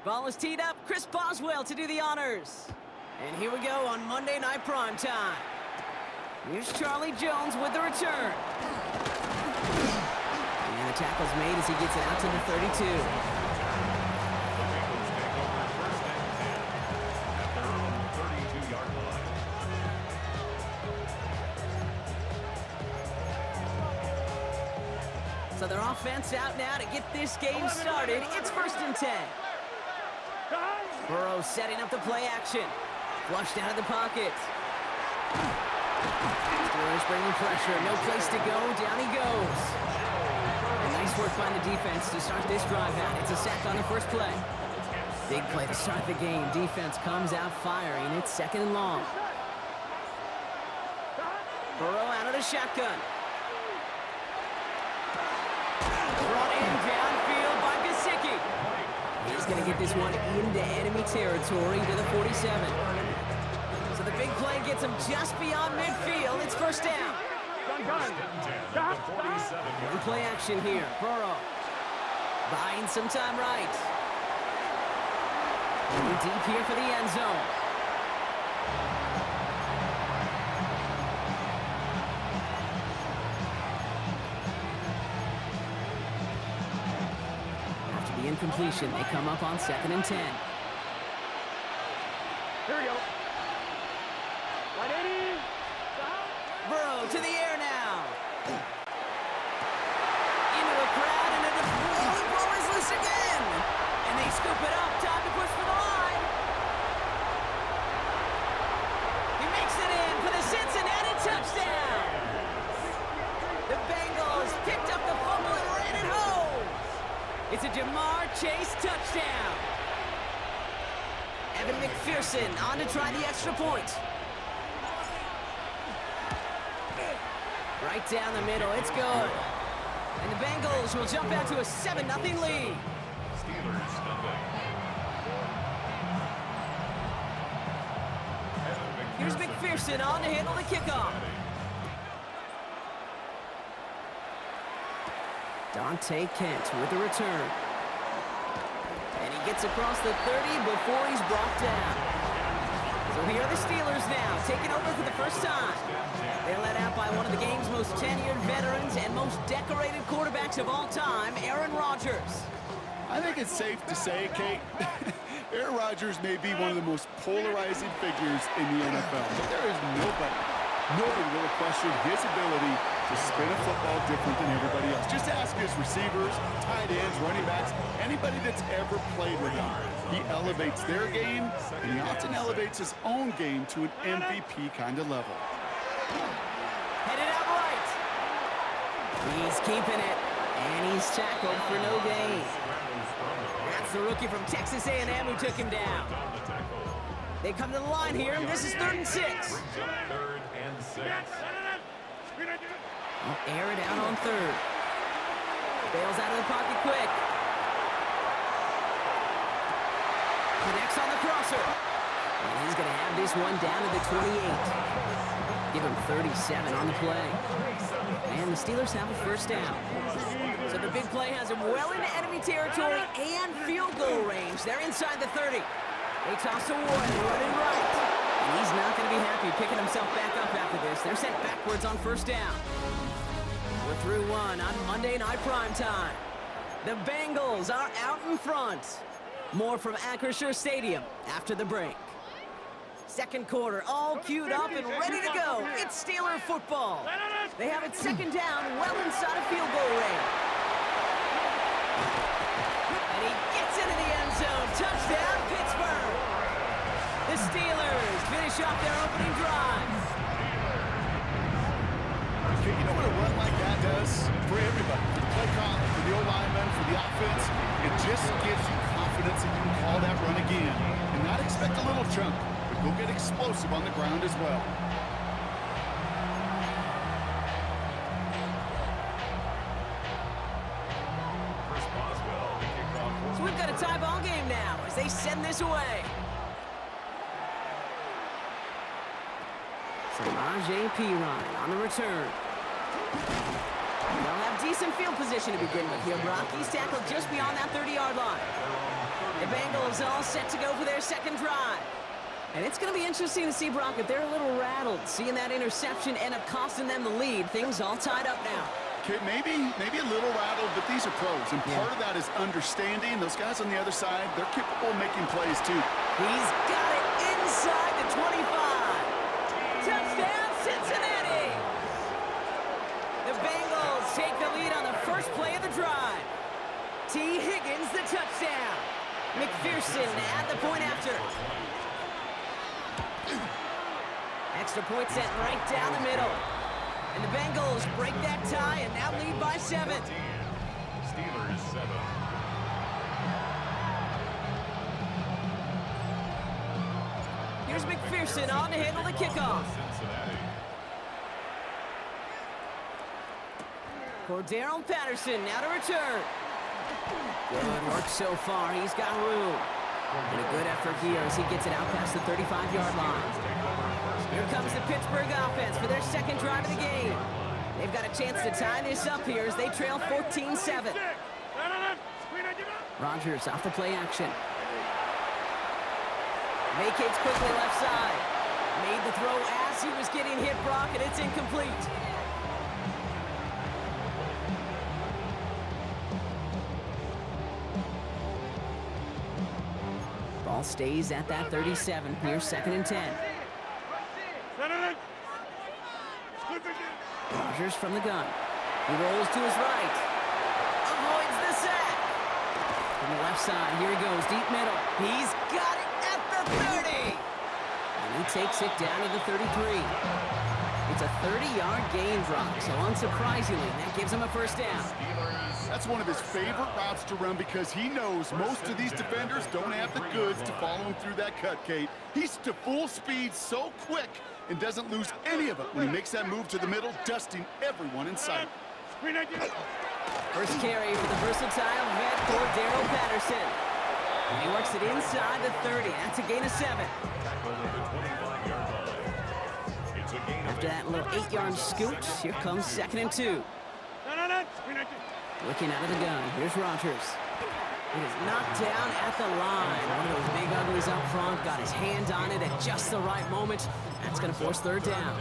Ball is teed up. Chris Boswell to do the honors. And here we go on Monday Night Primetime. Here's Charlie Jones with the return. And the tackle's made as he gets it out to the 32.
The Bengals take over first and 10 at their own 32-yard line.
So their offense out now to get this game started. It's first and 10. Burrow setting up the play action. Flushed out of the pocket. Steelers bringing pressure. No place to go. Down he goes. And nice work by the defense to start this drive out. It's a sack on the first play. Big play to start the game. Defense comes out firing. It's second and long. Burrow out of the shotgun. Brought in downfield by Gesicki. He's going to get this one into enemy territory to the 47. gets him just beyond midfield. It's first down.
Gun. Stop.
Every play action here. Burrow buying some time right. Moving deep here for the end zone. After the incompletion, they come up on 2nd and 10.
Here we go. 180. Stop.
Burrow to the air now. Into the crowd, and the ball is loose again. And they scoop it up. Time to push for the line. He makes it in for the Cincinnati touchdown. The Bengals picked up the fumble and ran it home. It's a Jamar Chase touchdown. Evan McPherson on to try the extra point. Right down the middle, it's good. And the Bengals will jump out to a 7-0 lead.
Steelers nothing.
Here's McPherson on to handle the kickoff. Dante Kent with the return. And he gets across the 30 before he's brought down. So here are the Steelers now, taking over for the first time. They're led out by one of the game's most tenured veterans and most decorated quarterbacks of all time, Aaron Rodgers.
I think it's safe to say, Kate, Aaron Rodgers may be one of the most polarizing figures in the NFL, but there is nobody will question his ability to spin a football different than everybody else. Just ask his receivers, tight ends, running backs, anybody that's ever played with him. He elevates their game, and he often elevates his own game to an MVP kind of level.
Headed out right. He's keeping it, and he's tackled for no gain. That's the rookie from Texas A&M who took him down. They come to the line here, and this is 3rd and 6.
3rd and 6.
I'll air it out on 3rd. Bails out of the pocket quick. Connects on the crosser. And he's going to have this one down to the 28. Give him 37 on the play. And the Steelers have a first down. So the big play has him well into enemy territory and field goal range. They're inside the 30. They toss to Warren, running right. And he's not going to be happy picking himself back up after this. They're sent backwards on first down. We're through one on Monday Night Primetime. The Bengals are out in front. More from Acrisure Stadium after the break. Second quarter, all queued up and ready to go. It's Steeler football. They have it 2nd down, well inside of field goal range. And he gets into the end zone. Touchdown, Pittsburgh. The Steelers finish off their opening drive.
Okay, you know what a run like that does for everybody? For the play call, for the O-lineman, for the offense. It just gives you confidence that you can call that run again. And not expect a little chunk, but go get explosive on the ground as well.
Chris Boswell, the kickoff.
So we've got a tie ball game now as they send this away. Samaje Perine on the return. They'll have decent field position to begin with here, Brock. He's tackled just beyond that 30-yard line. The Bengals all set to go for their second drive. And it's going to be interesting to see, Brock, if they're a little rattled, seeing that interception end up costing them the lead. Things all tied up now.
Okay, maybe a little rattled, but these are pros. And part of that is understanding. Those guys on the other side, they're capable of making plays, too.
He's got it inside the 25. Touchdown, Cincinnati! The Bengals take the lead on the first play of the drive. T. Higgins, the touchdown. McPherson at the point after. Extra point set right down the middle. And the Bengals break that tie and now lead by 7.
Steelers 7.
Here's McPherson on to handle the kickoff.
Cincinnati.
Cordarrelle Patterson now to return. Good work so far. He's got room. And a good effort here as he gets it out past the 35-yard line. Here comes the Pittsburgh offense for their second drive of the game. They've got a chance to tie this up here as they trail 14-7. Rodgers off the play action. Vacates quickly left side. Made the throw as he was getting hit, Brock, and it's incomplete. Ball stays at that 37. Here's 2nd and 10. Rodgers from the gun. He rolls to his right. Avoids the sack. From the left side, here he goes, deep middle. He's got it at the 30. And he takes it down to the 33. It's a 30-yard gain, Brock, so unsurprisingly, that gives him a first down.
That's one of his favorite routes to run because he knows most of these defenders don't have the goods to follow him through that cut, Kate. He's to full speed so quick and doesn't lose any of it when he makes that move to the middle, dusting everyone in sight.
First carry for the versatile vet, Cordero Patterson. And he works it inside the 30. That's a gain of 7. After that little 8-yard scoot, here comes 2nd and 2. Looking out of the gun, here's Rodgers. It is knocked down at the line. One of those big uglies up front, got his hand on it at just the right moment. That's going to force 3rd down.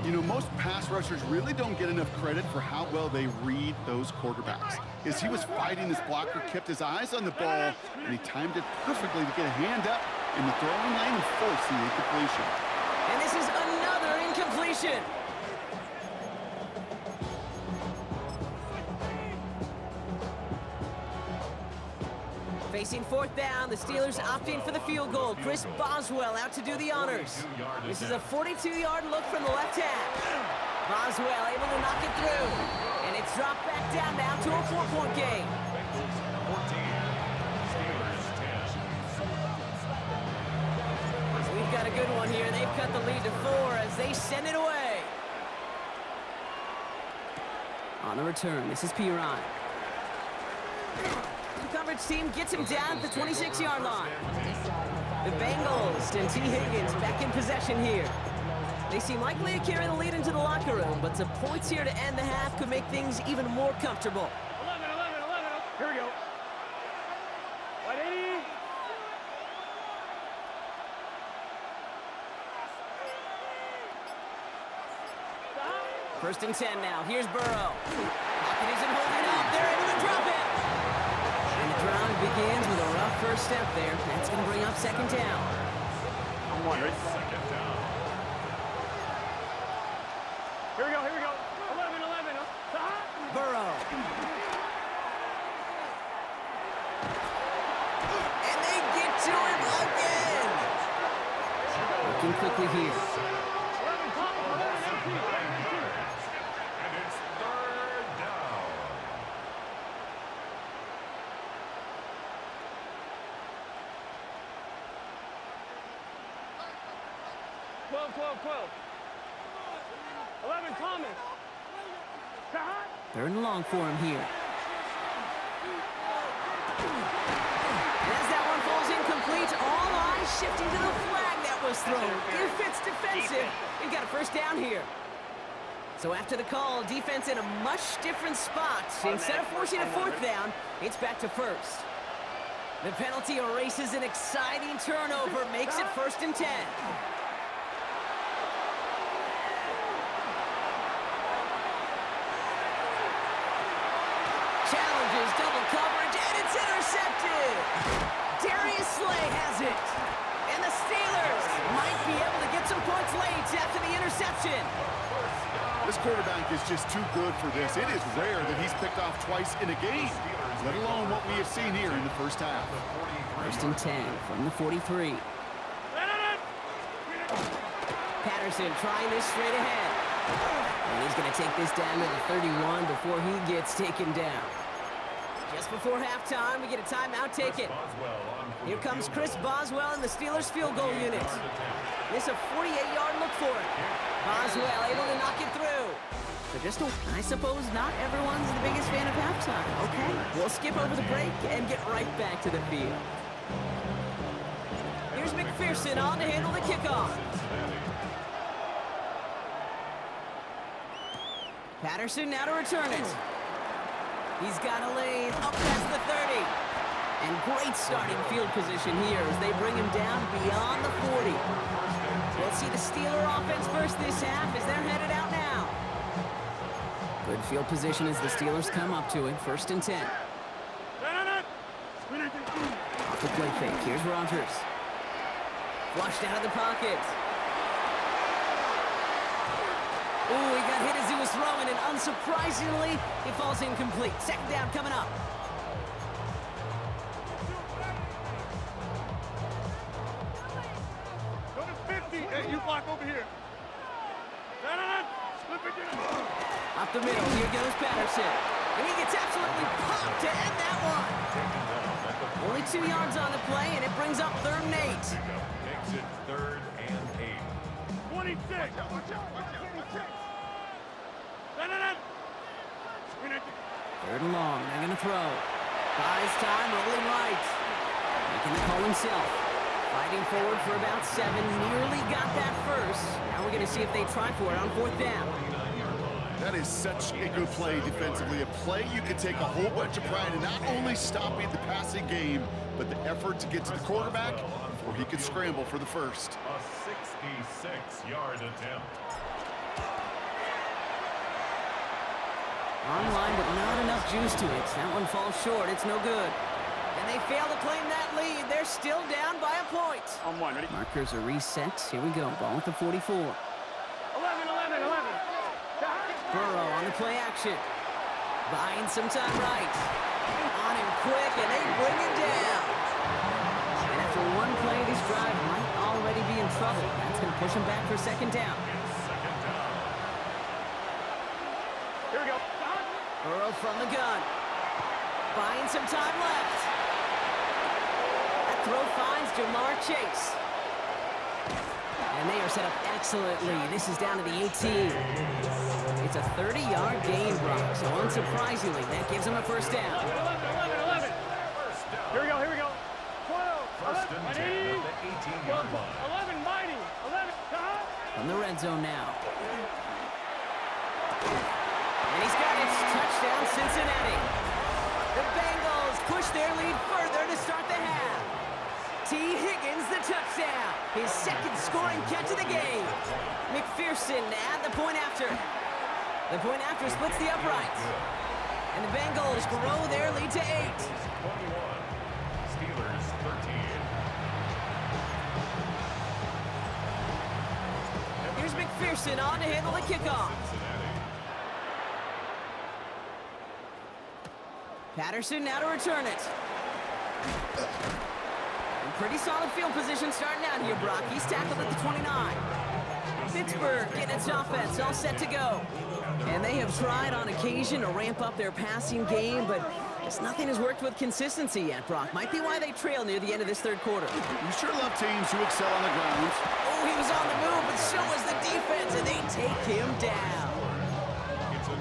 You know, most pass rushers really don't get enough credit for how well they read those quarterbacks. As he was fighting, his blocker kept his eyes on the ball, and he timed it perfectly to get a hand up in the throwing lane and force the incompletion.
And this is another incompletion. Facing 4th down, the Steelers opting for the field goal. Chris Boswell out to do the honors. This is a 42-yard look from the left half. Boswell able to knock it through. And it's dropped back down now to a 4-point game. So we've got a good one here. They've cut the lead to 4 as they send it away. On the return, this is Piran. The coverage team gets him down at the 26-yard line. The Bengals and T. Higgins back in possession here. They seem likely to carry the lead into the locker room, but some points here to end the half could make things even more comfortable.
11. Here we go. 180.
First and 10 now. Here's Burrow. Pocket isn't holding up. They're able to drop it. And the drive begins with a rough first step there. That's going to bring up 2nd down.
I'm wondering. Here we go. 11.
Burrow. And they get to him again. Looking quickly here.
11, Tom.
And it's 3rd down.
12. 11, Thomas.
3rd and long for him here. As that one falls incomplete, all eyes shifting to the flag that was thrown. If it's defensive, you've got a first down here. So after the call, defense in a much different spot. Instead of forcing a 4th down, it's back to 1st. The penalty erases an exciting turnover, makes it 1st and 10. Challenges double coverage, and it's intercepted. Darius Slay has it. And the Steelers might be able to get some points late after the interception.
This quarterback is just too good for this. It is rare that he's picked off twice in a game, let alone what we have seen here in the first half.
1st and 10 from the 43. Patterson trying this straight ahead. And he's going to take this down to the 31 before he gets taken down. Just before halftime, we get a timeout taken. Here comes Chris Boswell in the Steelers field goal unit. This a 48-yard look for him. Boswell able to knock it through. So I suppose not everyone's the biggest fan of halftime. Okay, we'll skip over the break and get right back to the field. Here's McPherson on to handle the kickoff. Patterson now to return it. He's got a lane up past the 30. And great starting field position here as they bring him down beyond the 40. We'll see the Steeler offense first this half as they're headed out now. Good field position as the Steelers come up to it. 1st and 10. Off the play fake. Here's Rodgers. Flushed out of the pocket. Ooh, he got hit as he was throwing, and unsurprisingly, he falls incomplete. 2nd down coming up.
Go to 50. Hey, you block over here. Slip it in.
Up the middle, here goes Patterson. And he gets absolutely popped to end that one. Only 2 yards on the play, and it brings up 3rd and 8.
Makes it 3rd and 8.
26. Watch out.
3rd and long, they're gonna throw. Buys time, rolling right. Making the call himself. Fighting forward for about 7, nearly got that first. Now we're gonna see if they try for it on 4th down.
That is such a good play defensively. A play you could take a whole bunch of pride in not only stopping the passing game, but the effort to get to the quarterback before he could scramble for the first.
A 66-yard attempt.
Online, but not enough juice to it. That one falls short. It's no good. And they fail to claim that lead. They're still down by a point.
On 1, ready?
Markers are reset. Here we go. Ball at the 44.
11.
Burrow on the play action. Buying some time right. On him quick, and they bring him down. And after one play, this drive might already be in trouble. That's going to push him back for 2nd down.
Here we go.
Burrow from the gun. Buying some time left. That throw finds Jamar Chase. And they are set up excellently. This is down to the 18. It's a 30-yard gain, Brock. So unsurprisingly, that gives them a 1st down.
11. Here we go. 12.
1st and 10 at the 18-yard line.
11, mighty. 11.
From the red zone now. And he's got it. Touchdown, Cincinnati. The Bengals push their lead further to start the half. T. Higgins, the touchdown. His 2nd scoring catch of the game. McPherson at the point after. The point after splits the uprights. And the Bengals grow their lead to 8.
21. Steelers 13.
Here's McPherson on to handle the kickoff. Patterson now to return it. In pretty solid field position starting out here, Brock. He's tackled at the 29. Pittsburgh getting its offense all set to go. And they have tried on occasion to ramp up their passing game, but just nothing has worked with consistency yet, Brock. Might be why they trail near the end of this 3rd quarter.
You sure love teams who excel on the ground.
Oh, he was on the move, but so was the defense, and they take him down.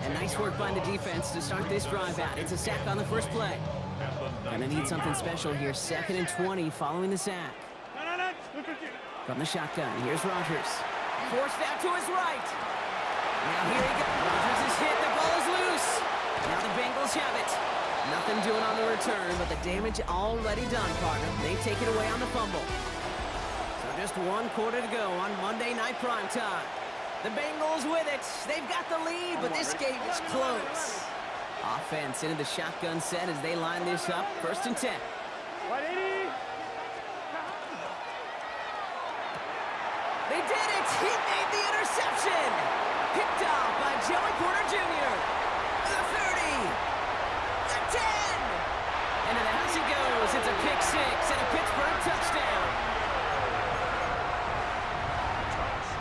And nice work by the defense to start this drive out. It's a sack on the 1st play. Gonna need something special here. 2nd and 20 following the sack. From the shotgun, here's Rodgers. Forced out to his right. Now here he goes. Rodgers is hit. The ball is loose. Now the Bengals have it. Nothing doing on the return, but the damage already done, partner. They take it away on the fumble. So just 1 quarter to go on Monday Night Primetime. The Bengals with it. They've got the lead, but this game is close. Offense into the shotgun set as they line this up. 1st and 10.
180.
They did it! He made the interception! Picked off by Joey Porter Jr. The 30. The 10. And to the house he goes. It's a pick 6 and a Pittsburgh touchdown.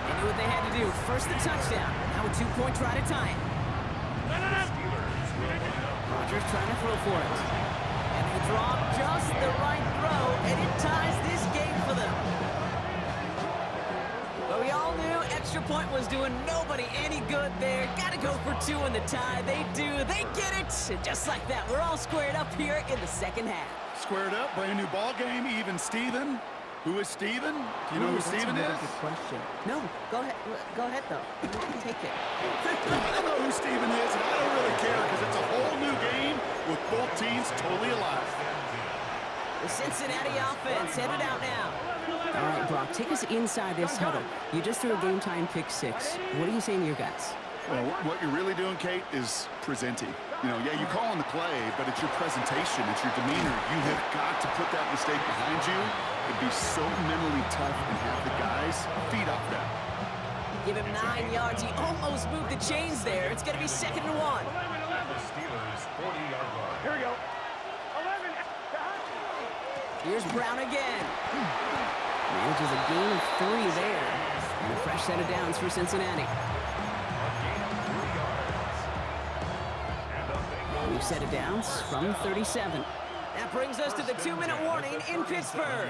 They knew what they had to do. First the touchdown. Now a 2-point try to tie it. Rodgers trying to throw for it. And they draw just the right throw, and it ties this game for them. But we all knew extra point was doing nobody any good there. Got to go for 2 in the tie. They do. They get it. And just like that, we're all squared up here in the 2nd half.
Squared up, brand new ball game, even Steven. Who is Steven? Do you know who
That's
Steven
a really
is?
good question. No, go ahead. Go ahead, though. Take it.
I don't know who Steven is, and I don't really care because it's a whole new game with both teams totally alive.
The Cincinnati offense headed out now. All right, Brock, take us inside this huddle. You just threw a game-time pick six. What are you saying to your guys?
Well, what you're really doing, Kate, is presenting. You know, yeah, you call on the play, but it's your presentation, it's your demeanor. You have got to put that mistake behind you and be so mentally tough and have the guys feed off that.
Give him 9 yards. He almost moved the chains there. It's going to be 2nd and 1.
The Steelers' 40-yard line.
Here we go. 11.
Here's Brown again. Manages a gain of 3 there. And a fresh set of downs for Cincinnati. We've set of downs from 37. That brings us to the 2-minute warning in Pittsburgh.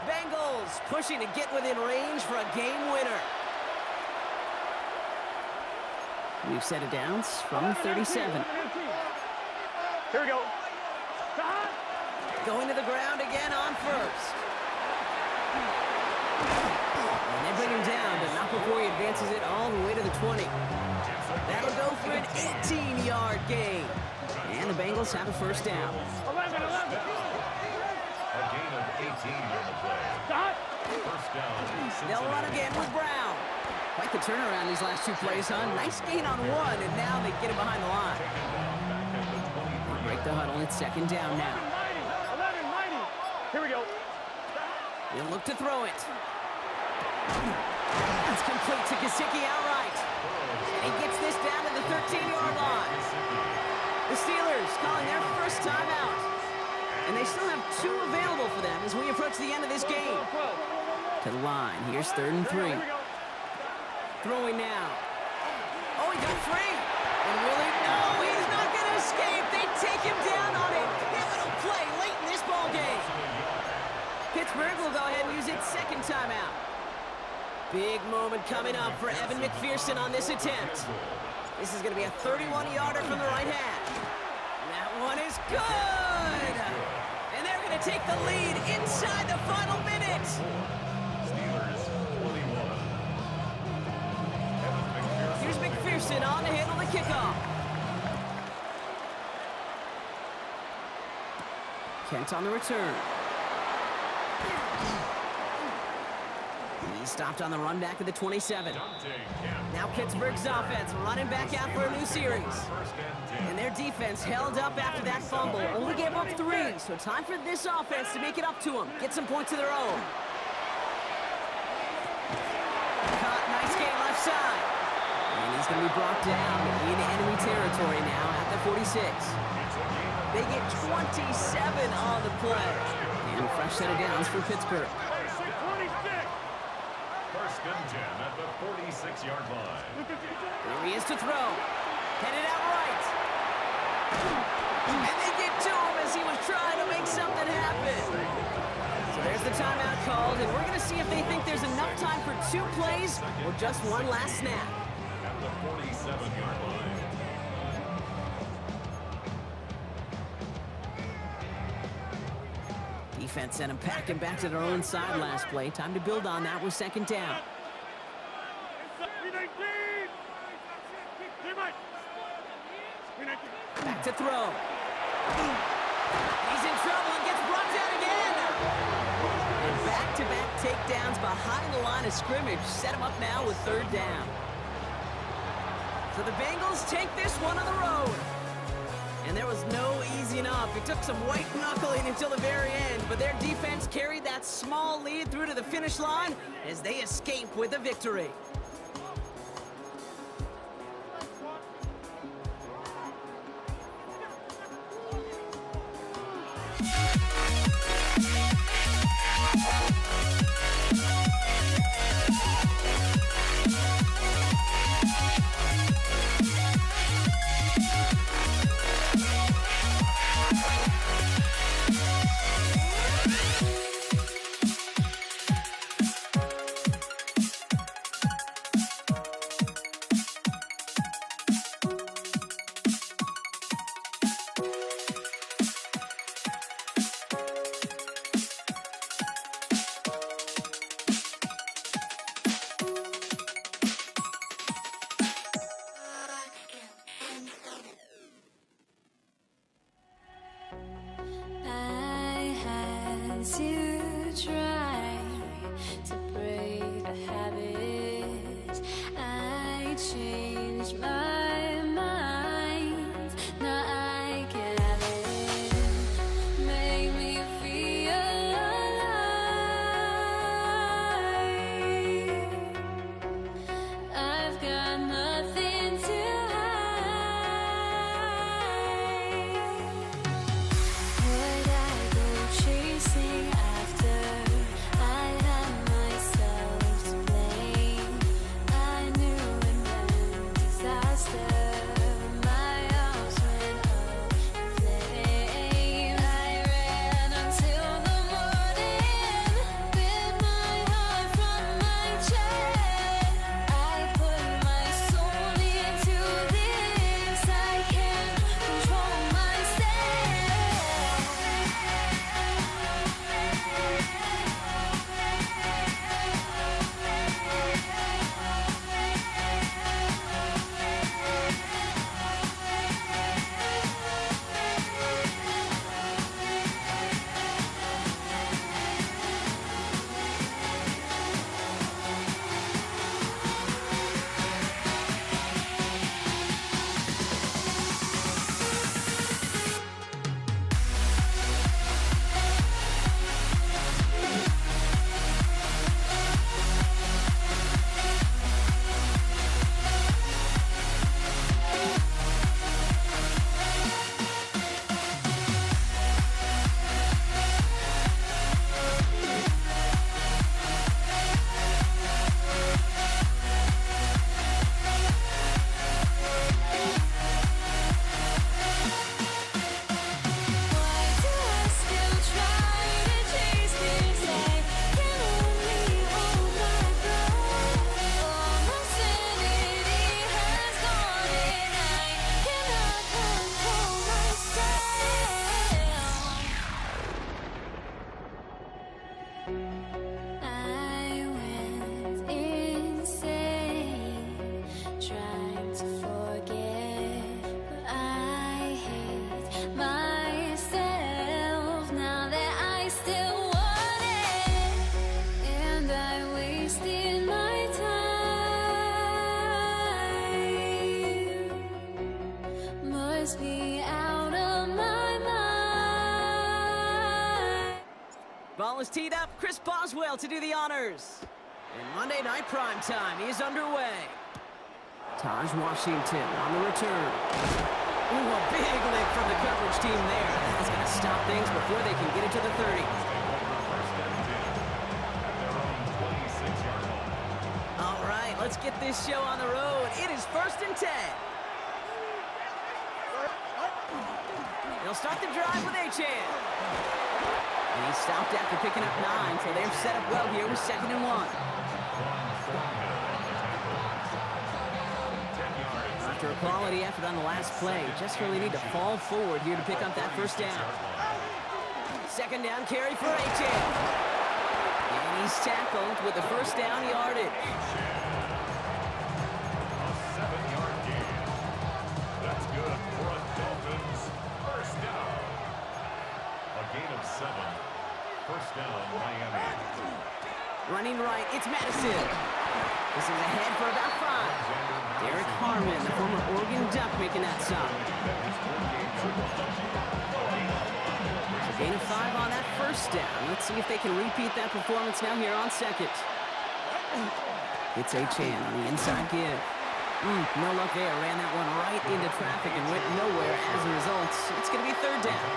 Bengals pushing to get within range for a game winner. We've set of downs from 37.
Here we go.
Going to the ground again on first. And they bring him down, but not before he advances it all the way to the 20. That'll go for an 18-yard gain. And the Bengals have a first down.
11.
A gain of 18 on the play. First down.
They'll run again with Brown. Quite the turnaround these last 2 plays, huh? Nice gain on 1, and now they get him behind the line. They break the huddle. It's 2nd down now.
11. Here we go.
He'll look to throw it. It's complete to Gesicki outright. And he gets this down to the 13-yard line. The Steelers calling their first timeout. And they still have 2 available for them as we approach the end of this game. To the line. Here's 3rd and 3. Throwing now. Oh, he got free. And will he? No, he's not going to escape. They take him down on a pivotal play late in this ball game. Pittsburgh will go ahead and use its 2nd timeout. Big moment coming up for Evan McPherson on this attempt. This is going to be a 31-yarder from the right hash. That one is good! And they're going to take the lead inside the final minute.
Steelers 21.
Here's McPherson on to handle the kickoff. Kent on the return. He stopped on the run back at the 27. Now Pittsburgh's offense running back out for a new series. And their defense held up after that fumble. Only gave up 3, so time for this offense to make it up to them. Get some points of their own. Caught, nice game left side. And he's going to be brought down in enemy territory now at the 46. They get 27 on the play. And a fresh set of downs for Pittsburgh.
26.
First and 10 at the 46-yard line.
Here he is to throw. Headed out right. And they get to him as he was trying to make something happen. So there's the timeout called, and we're going to see if they think there's enough time for 2 plays or just one last snap.
At the 47-yard line.
Defense sent him packing back to their own side last play. Time to build on that with 2nd down. Back to throw. He's in trouble and gets brought down again. And back-to-back takedowns behind the line of scrimmage set him up now with 3rd down. So the Bengals take this one on the road. And there was no easing up. It took some white knuckling until the very end, but their defense carried that small lead through to the finish line as they escape with a victory.
must be out of my mind.
Ball is teed up. Chris Boswell to do the honors. And Monday Night Prime Time is underway. Taj Washington on the return. Ooh, a big lick from the coverage team there. That's going to stop things before they can get it to the 30. All right, let's get this show on the road. It is 1st and 10. They'll start the drive with Achane. And he stopped after picking up 9, so they're set up well here with 2nd and 1. After a quality effort on the last play, just really need to fall forward here to pick up that 1st down. 2nd down carry for Achane. And he's tackled with the 1st down yardage.
A 7-yard gain. That's good for a Dolphins 1st down. A gain of 7. 1st down, Miami.
Running right, it's Madison. This is ahead for about 5. Derek Harmon, the former Oregon Duck, making that stop. A gain of 5 on that 1st down. Let's see if they can repeat that performance now here on 2nd. It's Achane on the inside give. No luck there. Ran that one right into traffic and went nowhere as a result. It's going to be 3rd down.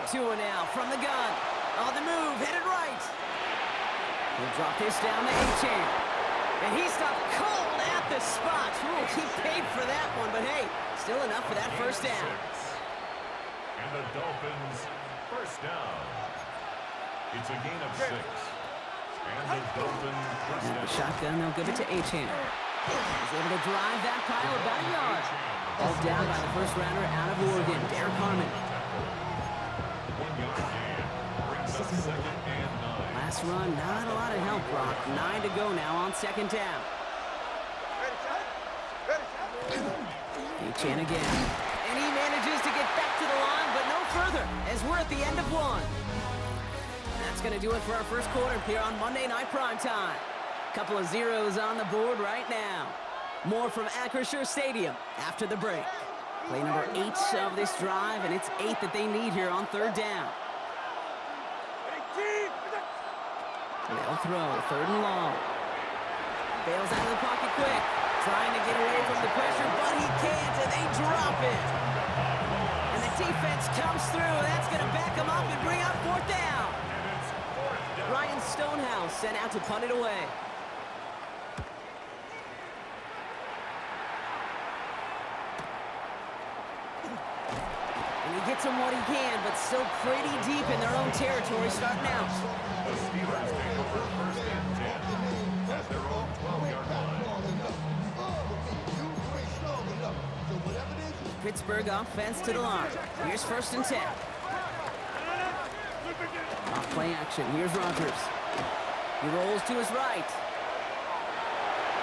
Tua now from the gun. On the move, headed right. He'll drop this down to Achane. And he stopped cold at the spot. Ooh, he paid for that one, but hey, still enough for that 1st down.
And the Dolphins 1st down. It's a gain of 6. And the Dolphins 1st down.
The shotgun, they'll give it to Achane. He's able to drive that pile about a yard. All down by the 1st rounder out of Oregon, Derek Harmon.
1-yard gain. Brings up 2nd and 9.
Last run, not a lot of help, Brock. 9 to go now on 2nd down. Achane again. And he manages to get back to the line, but no further, as we're at the end of 1. That's going to do it for our 1st quarter here on Monday Night Prime Time. Couple of zeros on the board right now. More from Acrisure Stadium after the break. Play number 8 of this drive, and it's 8 that they need here on 3rd down. They'll throw, 3rd and long. Bails out of the pocket quick. Trying to get away from the pressure, but he can't, and they drop it. And the defense comes through. That's going to back them up and bring up 4th down. Ryan Stonehouse sent out to punt it away. And he gets them what he can, but still pretty deep in their own territory starting out.
The Steelers take over 1st and 10 at their own 12-yard line.
Pittsburgh offense to the line. Here's 1st and 10. Off play action. Here's Rodgers. He rolls to his right.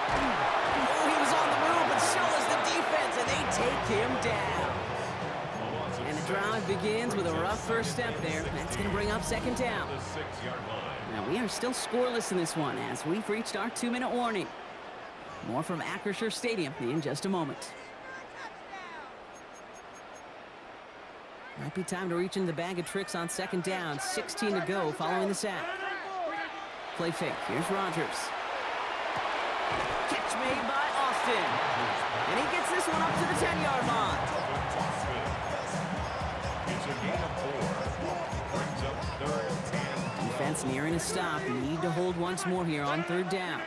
Oh, he was on the move, but so was the defense, and they take him down. And the drive begins with a rough 1st step there. That's going to bring up 2nd down.
The 6-yard line.
Now, we are still scoreless in this one as we've reached our 2-minute warning. More from Acrisure Stadium in just a moment. Might be time to reach into the bag of tricks on 2nd down. 16 to go following the sack. Play fake. Here's Rodgers. Catch made by Austin. And he gets this one up to the 10-yard line.
It's a gain of 4. Brings up 3rd and 10.
Defense nearing a stop. Need to hold once more here on 3rd down.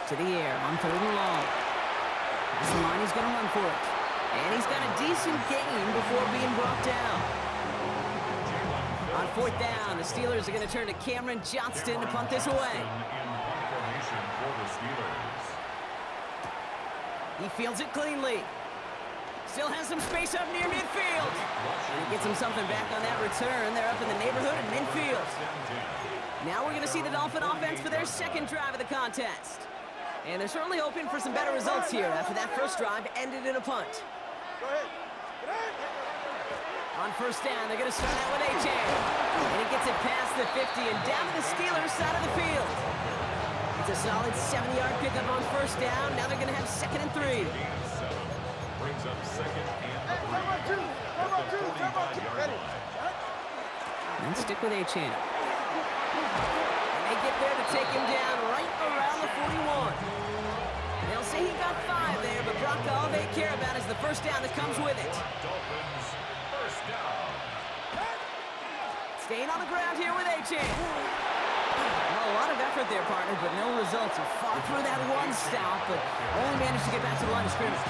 To the air on 3rd and long. That's the line. He's going to run for it. And he's got a decent gain before being brought down. On 4th down, the Steelers are going to turn to Cameron Johnston to punt this away.
In punt formation for the Steelers.
He fields it cleanly. Still has some space up near midfield. And he gets him something back on that return. They're up in the neighborhood of midfield. Now we're going to see the Dolphin offense for their 2nd drive of the contest. And they're certainly hoping for some better results here after that 1st drive ended in a punt. On first down, they're going to start out with A-Chain. And he gets it past the 50 and down to the Steelers' side of the field. It's a solid 70-yard pickup on first down. Now they're going to have 2nd and 3.
Gain of 7. Brings up 2nd and 3 at the 45-yard line.
And stick with A-Chain. And they get there to take him down right around the 41. They'll say he got 5 there, but Brock, all they care about is the first down that comes with it.
Dolphins, first down.
Staying on the ground here with A-Chain. Well, a lot of effort there, partner, but no results. He fought through that one stop, but only managed to get back to the line of scrimmage.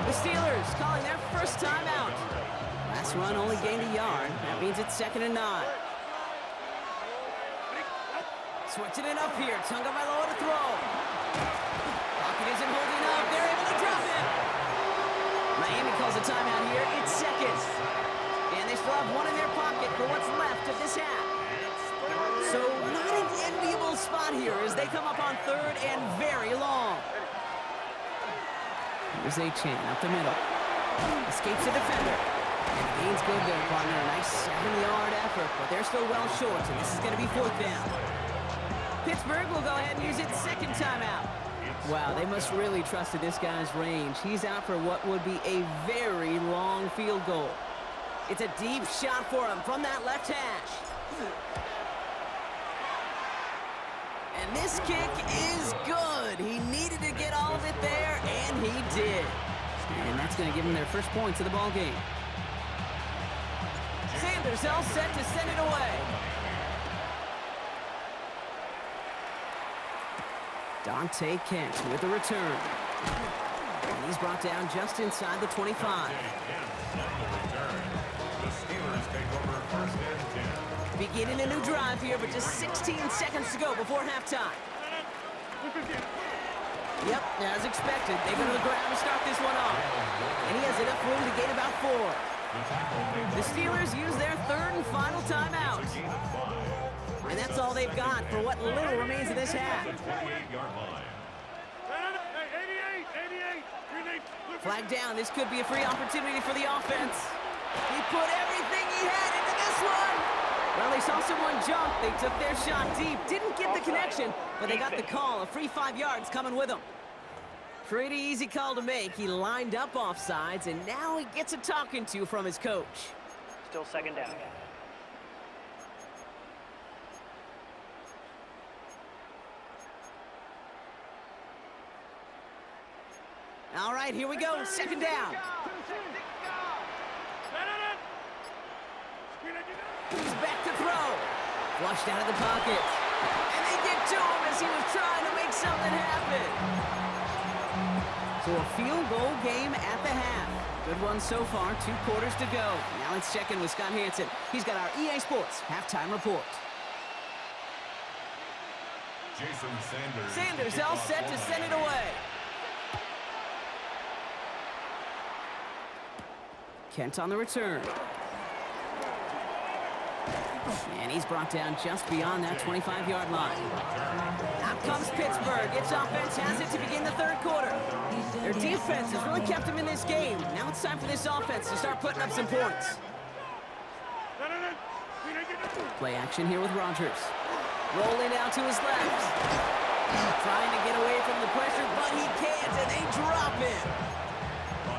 The Steelers calling their first timeout. Last run only gained a yard. That means it's 2nd and 9. Switching it up here. Tagovailoa to throw. Pocket isn't holding up. They're able to drop it. Miami calls a timeout here. It's 2nd. And they still have one in their pocket for what's left of this half. So not an enviable spot here as they come up on 3rd and very long. Here's A-Chain up the middle. Escapes the defender. And gains good there, partner. A nice 7-yard effort, but they're still well short, so this is going to be 4th down. Pittsburgh will go ahead and use its 2nd timeout. Wow, they must really trust in this guy's range. He's out for what would be a very long field goal. It's a deep shot for him from that left hash. And this kick is good. He needed to get all of it there, and he did. And that's going to give them their first points of the ball game. Sanders all set to send it away. Dante Kent with the return. And he's brought down just inside the 25.
On the return, the Steelers take over 1st and 10.
Beginning a new drive here, but just 16 seconds to go before halftime. Yep, as expected, they go to the ground to start this one off. And he has enough room to gain about 4. The Steelers use their 3rd and final timeout.
Gain of 5.
And that's all they've got for what little remains of this half.
28-yard line.
Flag down, this could be a free opportunity for the offense. He put everything he had into this one. Well, they saw someone jump, they took their shot deep, didn't get the connection, but they got the call, a free 5 yards coming with them. Pretty easy call to make. He lined up offsides, and now he gets a talking to from his coach.
Still 2nd down.
All right, here we go, 2nd down. He's back to throw. Flushed out of the pocket. And they get to him as he was trying to make something happen. So a field goal game at the half. Good one so far, 2 quarters to go. Now let's check in with Scott Hansen. He's got our EA Sports halftime report.
Jason Sanders.
Sanders all set to send it away. Kent on the return. And he's brought down just beyond that 25-yard line. Out comes Pittsburgh. Its offense has it to begin the 3rd quarter. Their defense has really kept them in this game. Now it's time for this offense to start putting up some points. Play action here with Rodgers. Rolling out to his left. Trying to get away from the pressure, but he can't, and they drop him.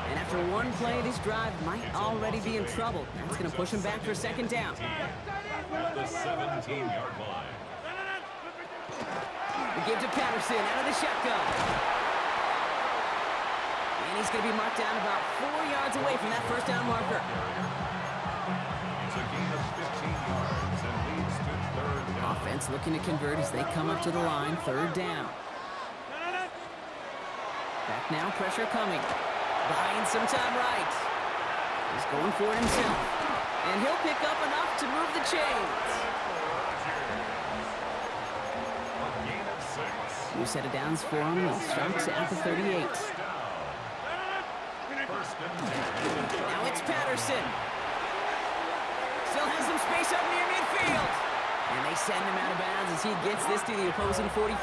And after one play, this drive might already be in trouble. That's going to push him back for 2nd down.
At the 17-yard line.
We give to Patterson out of the shotgun. And he's going to be marked down about 4 yards away from that first down marker.
It's a gain of 15 yards and leads to 3rd down.
Offense looking to convert as they come up to the line, 3rd down. Back now, pressure coming. Buying some time right. He's going for it himself. And he'll pick up enough to move the chains.
A gain of 6.
New set of downs for him. He starts at the 38.
First and 10.
Now it's Patterson. Still has some space up near midfield. And they send him out of bounds as he gets this to the opposing 45.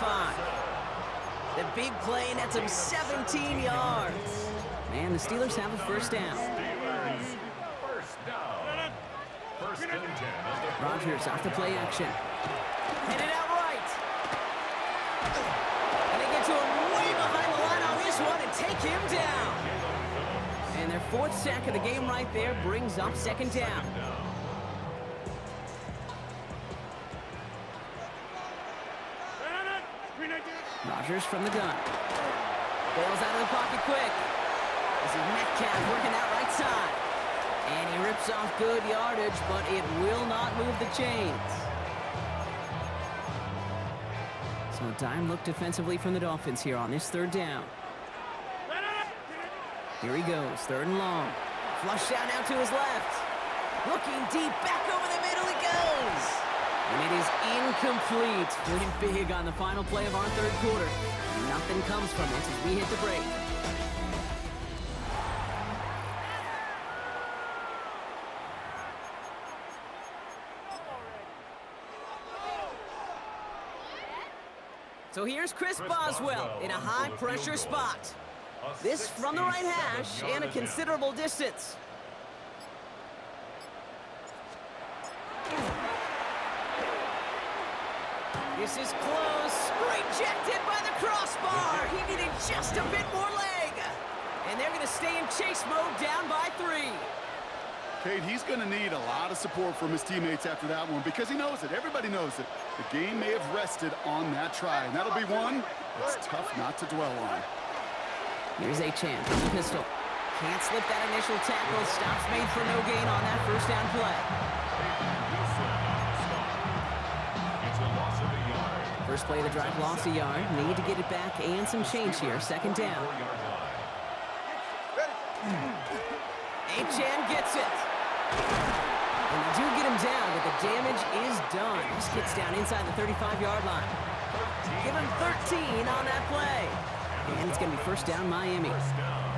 The big play nets him 17 yards. And the Steelers have a first down.
Steelers, first down. First and 10 at the
Rodgers off the play action. Headed out right. And they get to him way behind the line on this one and take him down. And their fourth sack of the game right there brings up second down. Rodgers from the gun. Bails out of the pocket quick. This is Metcalf working that right side. And he rips off good yardage, but it will not move the chains. So a dime look defensively from the Dolphins here on this third down. Here he goes, third and long. Flush down now to his left. Looking deep, back over the middle he goes. And it is incomplete. Went big on the final play of our third quarter. Nothing comes from it as we hit the break. So here's Chris Boswell in a high-pressure spot. This from the right hash and a considerable distance. This is close. Rejected by the crossbar. He needed just a bit more leg. And they're going to stay in chase mode down by 3.
Kate, he's going to need a lot of support from his teammates after that one because he knows it. Everybody knows it. The game may have rested on that try, and that'll be one that's tough not to dwell on.
Here's Achane from the pistol. Can't slip that initial tackle. Stops made for no gain on that first down play.
It's a loss of a yard.
First play of the drive, lost a yard. Need to get it back and some change here. Second down.
4-yard line.
Achane gets it. And they do get him down, but the damage is done. This gets down inside the 35-yard line. Give him 13 on that play. And it's going to be first down, Miami.
First down.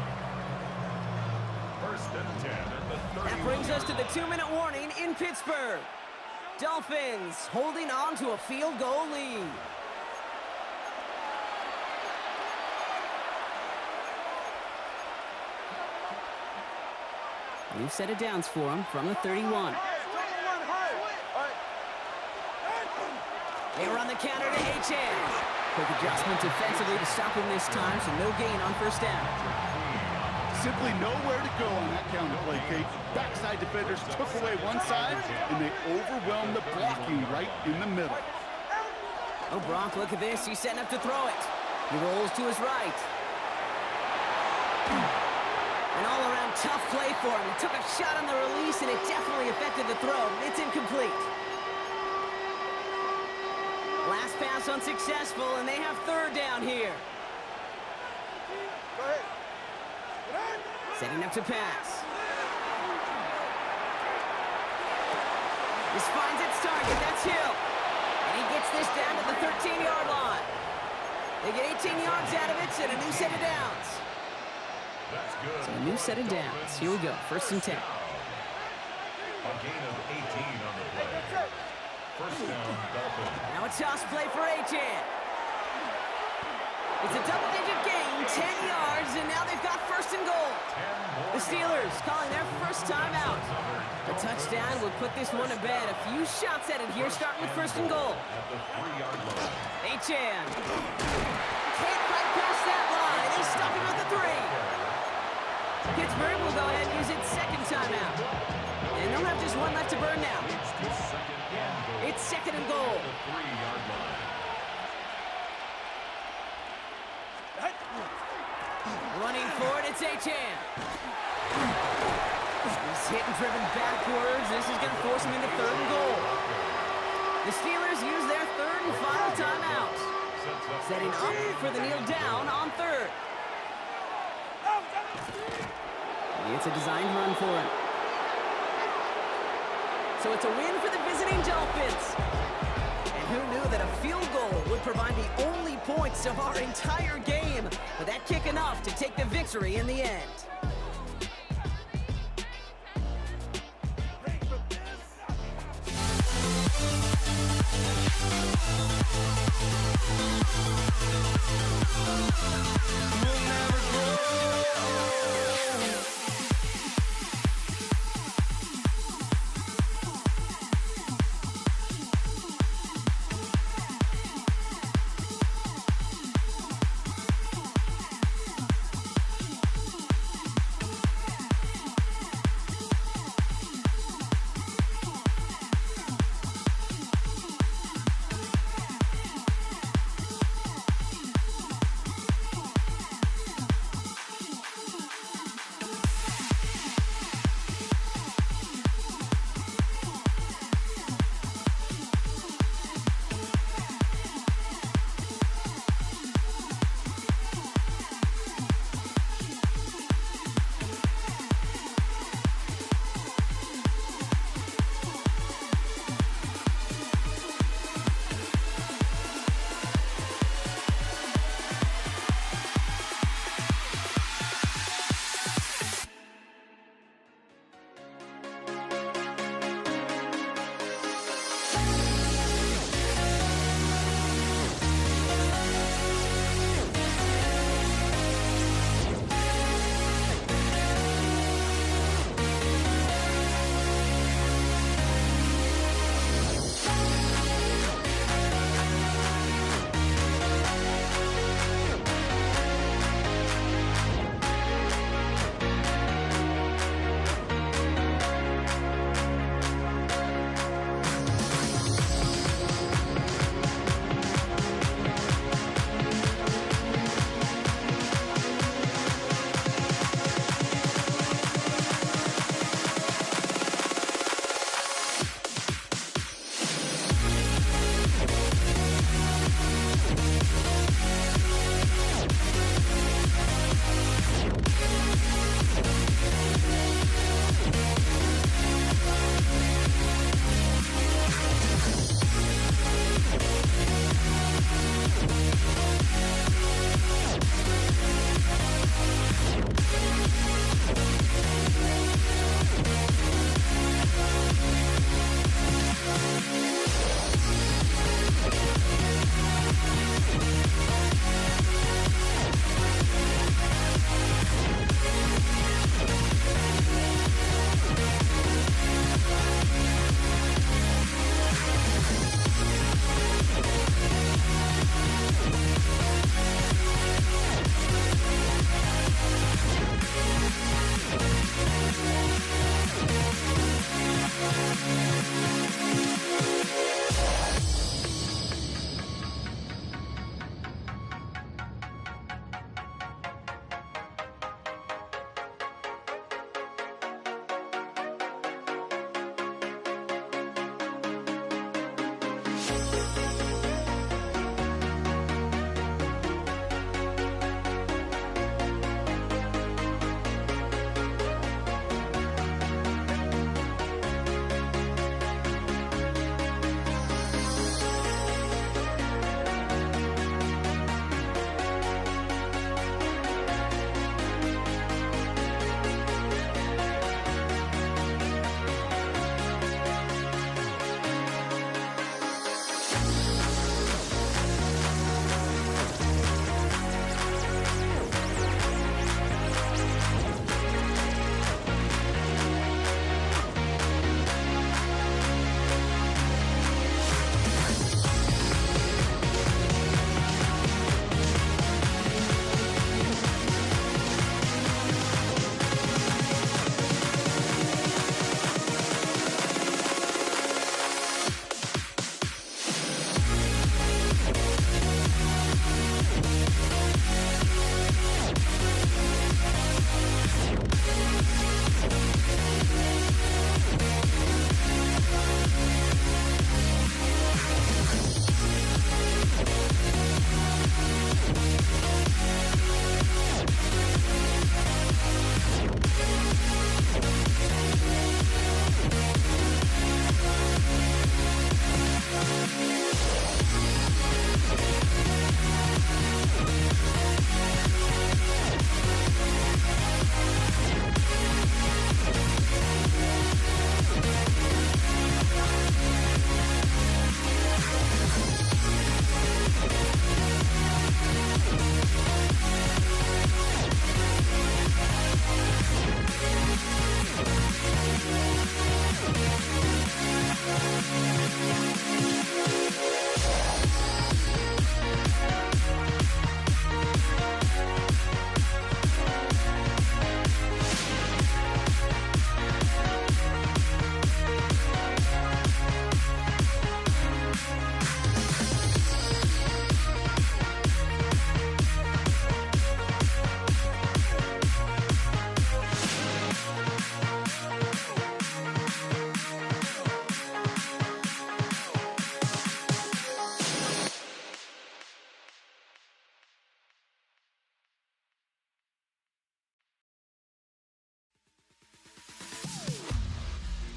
First and 10 at the 31.
That brings us to the 2-minute warning in Pittsburgh. Dolphins holding on to a field goal lead. New set of downs for him from the 31. They run the counter to Achane. Quick adjustment defensively to stop him this time, so no gain on first down.
Simply nowhere to go on that counter play, Kate. Backside defenders took away one side, and they overwhelmed the blocking right in the middle.
Oh, Brock, look at this. He's setting up to throw it. He rolls to his right. An all-around tough play for him. He took a shot on the release, and it definitely affected the throw. It's incomplete. Last pass unsuccessful, and they have third down here. Setting up to pass. This finds its target. That's Hill. And he gets this down to the 13-yard line. They get 18 yards out of it, and a new set of downs.
That's good.
So a new set of downs. Here we go. First and 10.
A gain of 18 on the play. First down, Dolphins.
Now a toss play for Achane. It's a double-digit gain, 10 yards, and now they've got first and goal. The Steelers calling their first time out. A touchdown will put this one to bed. A few shots at it here, starting with first and goal.
At the 3-yard line.
Achane. Can't quite pass that line. They stop him at the 3. Pittsburgh will go ahead and use its second timeout. And they'll have just one left to burn now. It's second and goal.
At the 3-yard line.
Running for it, it's Achane. He's hit and driven backwards. This is going to force him into third and goal. The Steelers use their third and final timeout. Setting up for the kneel down on third. It's a designed run for him. So it's a win for the visiting Dolphins. And who knew that a field goal would provide the only points of our entire game? But that kick enough to take the victory in the end.
We'll never grow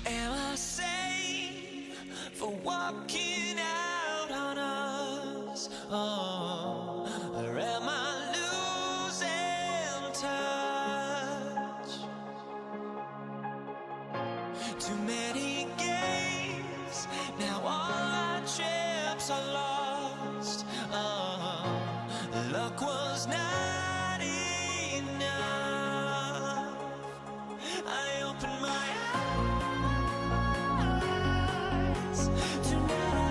Am I sane for walking out on us? Oh, or am I losing touch? Too many games, now all our chips are lost. Oh, luck was not enough. I opened my eyes tonight.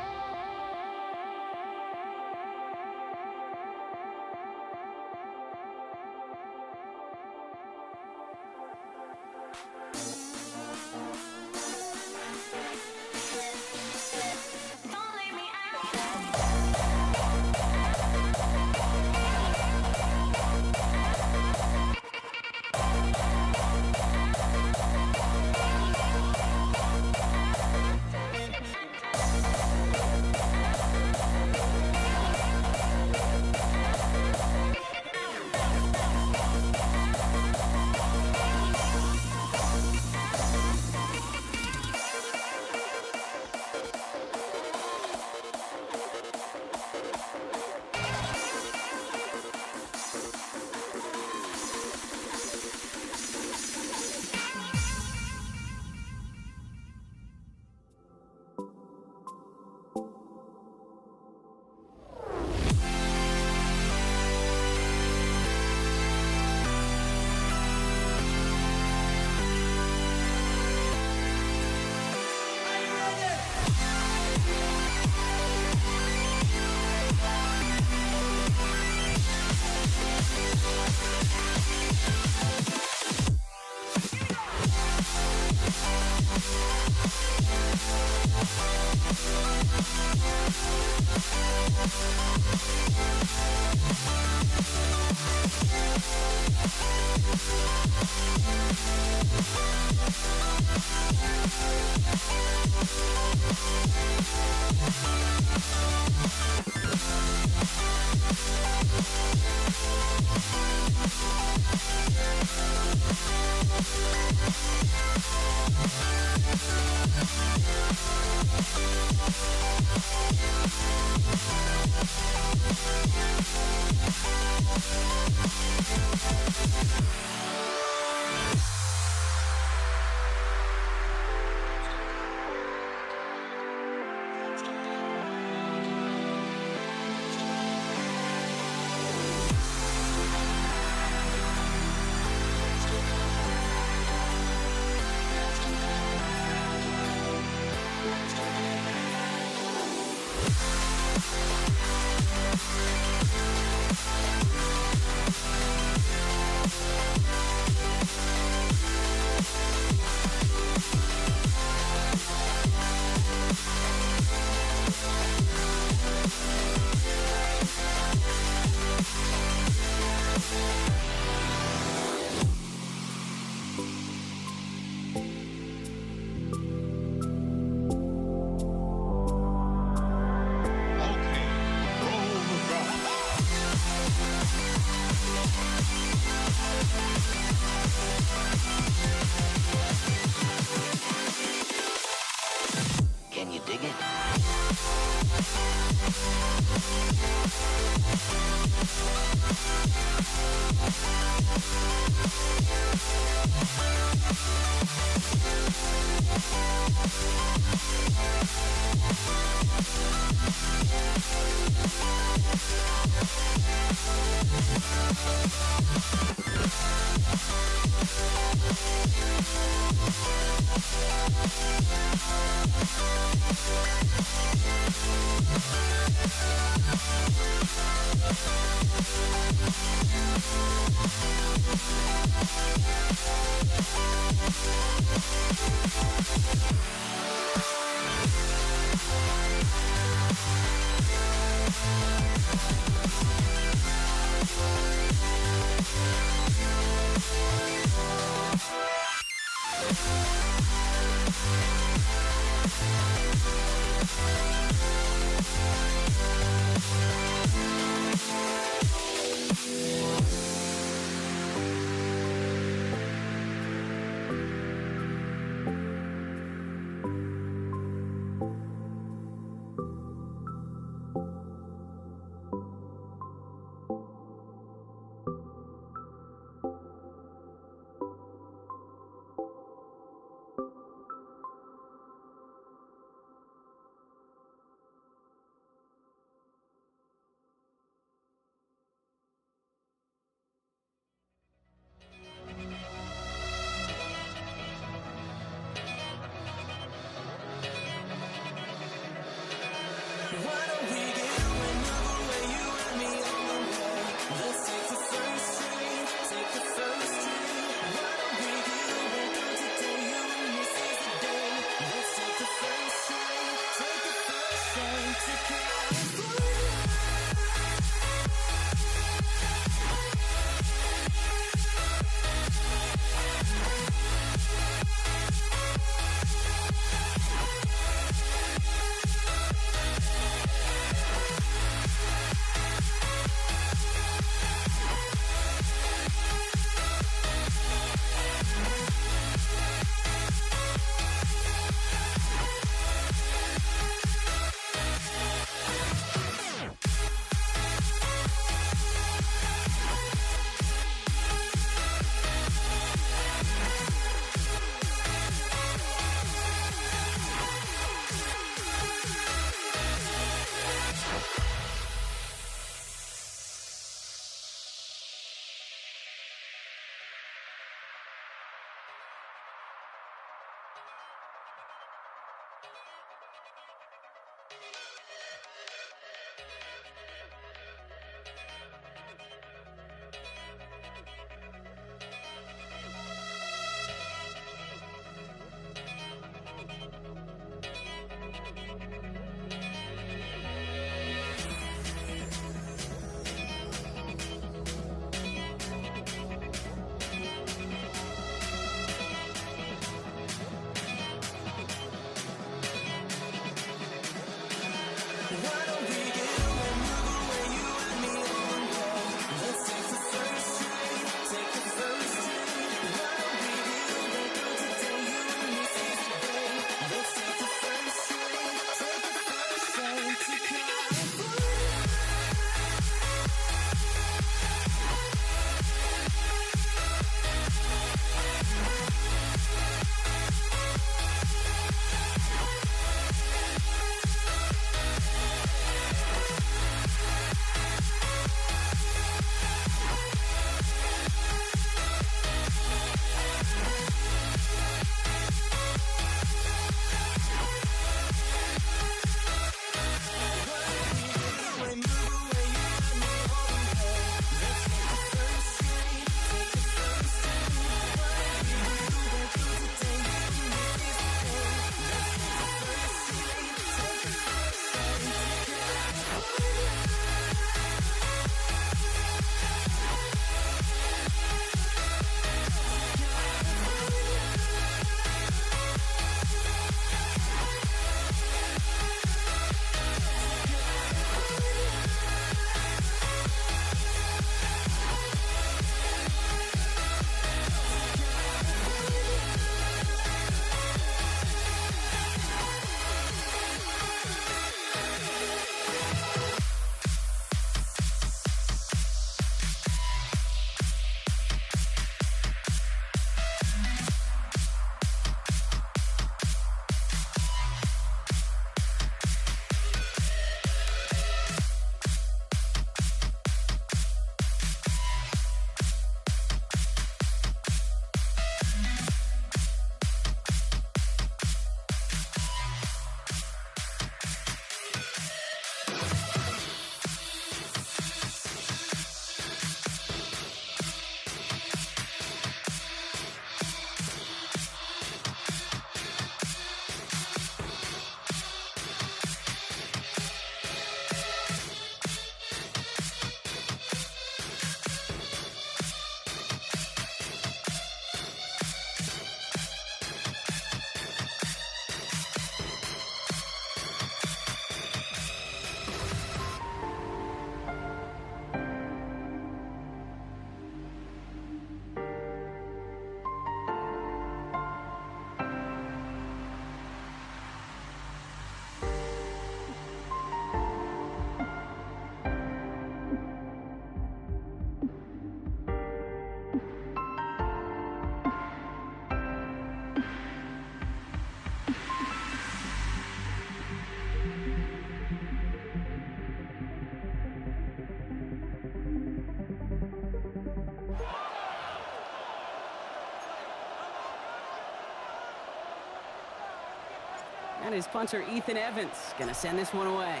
And his punter, Ethan Evans, going to send this one away.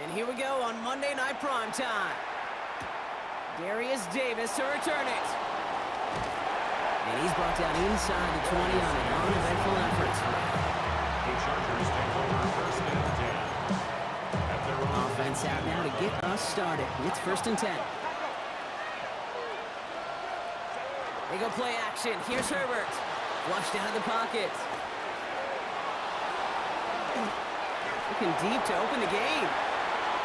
And here we go on Monday Night Primetime. Darius Davis to return it. And he's brought down inside the 20 on an uneventful effort.
The Chargers take over first and 10. At their own
Offense out now to get us started. It's first and 10. They go play action. Here's Herbert. Flushed out of the pocket. Looking deep to open the game.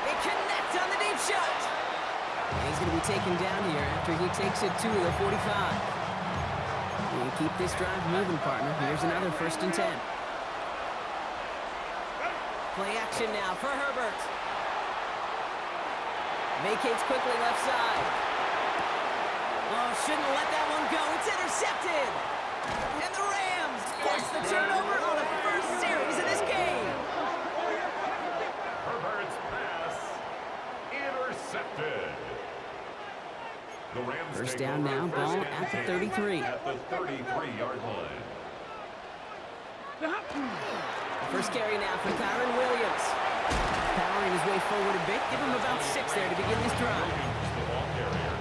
They connect on the deep shot. And he's going to be taken down here after he takes it to the 45. And keep this drive moving, partner. Here's another first and 10. Play action now for Herbert. Vacates quickly left side. Oh, shouldn't have let that one go. It's intercepted. And the Rams force the turnover on the first series of this game.
Herbert's pass intercepted. The Rams
First
take
down
over
now,
first
ball
and
at the
10
33.
At the 33-yard line.
First carry now for Kyron Williams. Powering his way forward a bit. Give him about 6 there to begin this drive.
The ball carrier.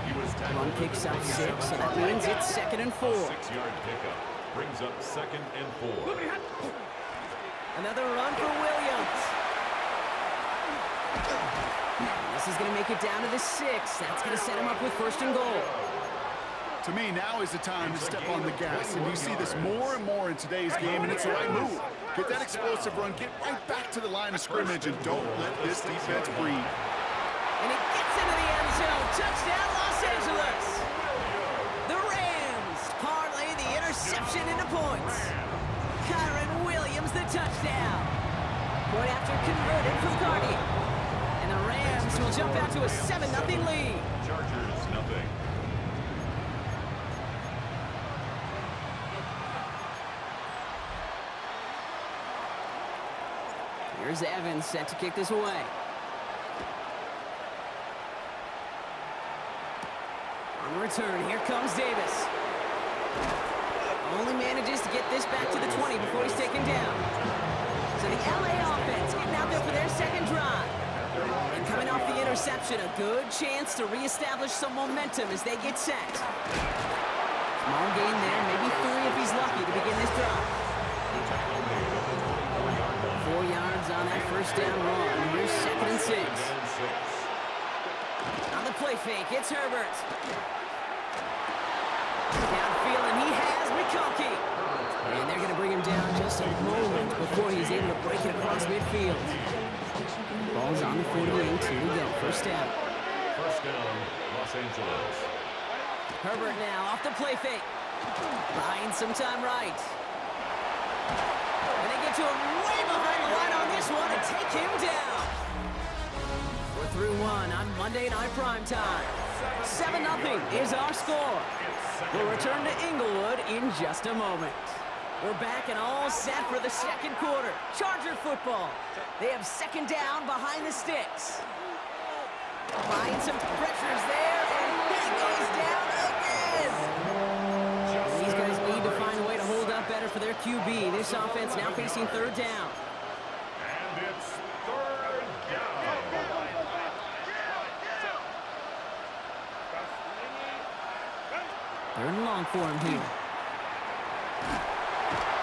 He was tackled
Run
at
picks
the
up 6, so that
37.
means it's 2nd and 4.
A 6-yard pickup brings up 2nd and 4.
Another run for Williams. This is going to make it down to the 6. That's going to set him up with first and goal.
To me, now is the time to step on the gas, and you see this more and more in today's game, and it's the right move. Get that explosive run, get right back to the line of scrimmage, and don't let this defense breathe.
And it gets into the end zone. Touchdown, Los Angeles. The Rams parlay the interception into points. Kyron Williams, the touchdown. Point after converted from Cardi. And the Rams will jump out to a 7-0 lead.
Chargers, nothing.
Here's Evans set to kick this away. On the return, here comes Davis. Only manages to get this back to the 20 before he's taken down. So the LA offense getting out there for their second drive. And coming off the interception, a good chance to reestablish some momentum as they get set. Small gain there, maybe 3 if he's lucky to begin this drive. 4 yards on that first down run. Here's 2nd and 6. On the play fake, it's Herbert. Downfield, and he has McConkey. And they're going to bring him down just a moment before he's able to break it across midfield. Ball's on the 48. Here we go. First down.
First down, Los Angeles.
Herbert now off the play fake. Buying some time right. And they get to him way behind the line on this one and take him down. We're through one on Monday Night Primetime. 7-0 is our score. We'll return to Inglewood in just a moment. We're back and all set for the second quarter. Charger football. They have second down behind the sticks. Buying some pressures there, and he goes down again. These guys need to find a way to hold up better for their QB. This offense now facing third down.
And it's third down.
3rd and long for him here.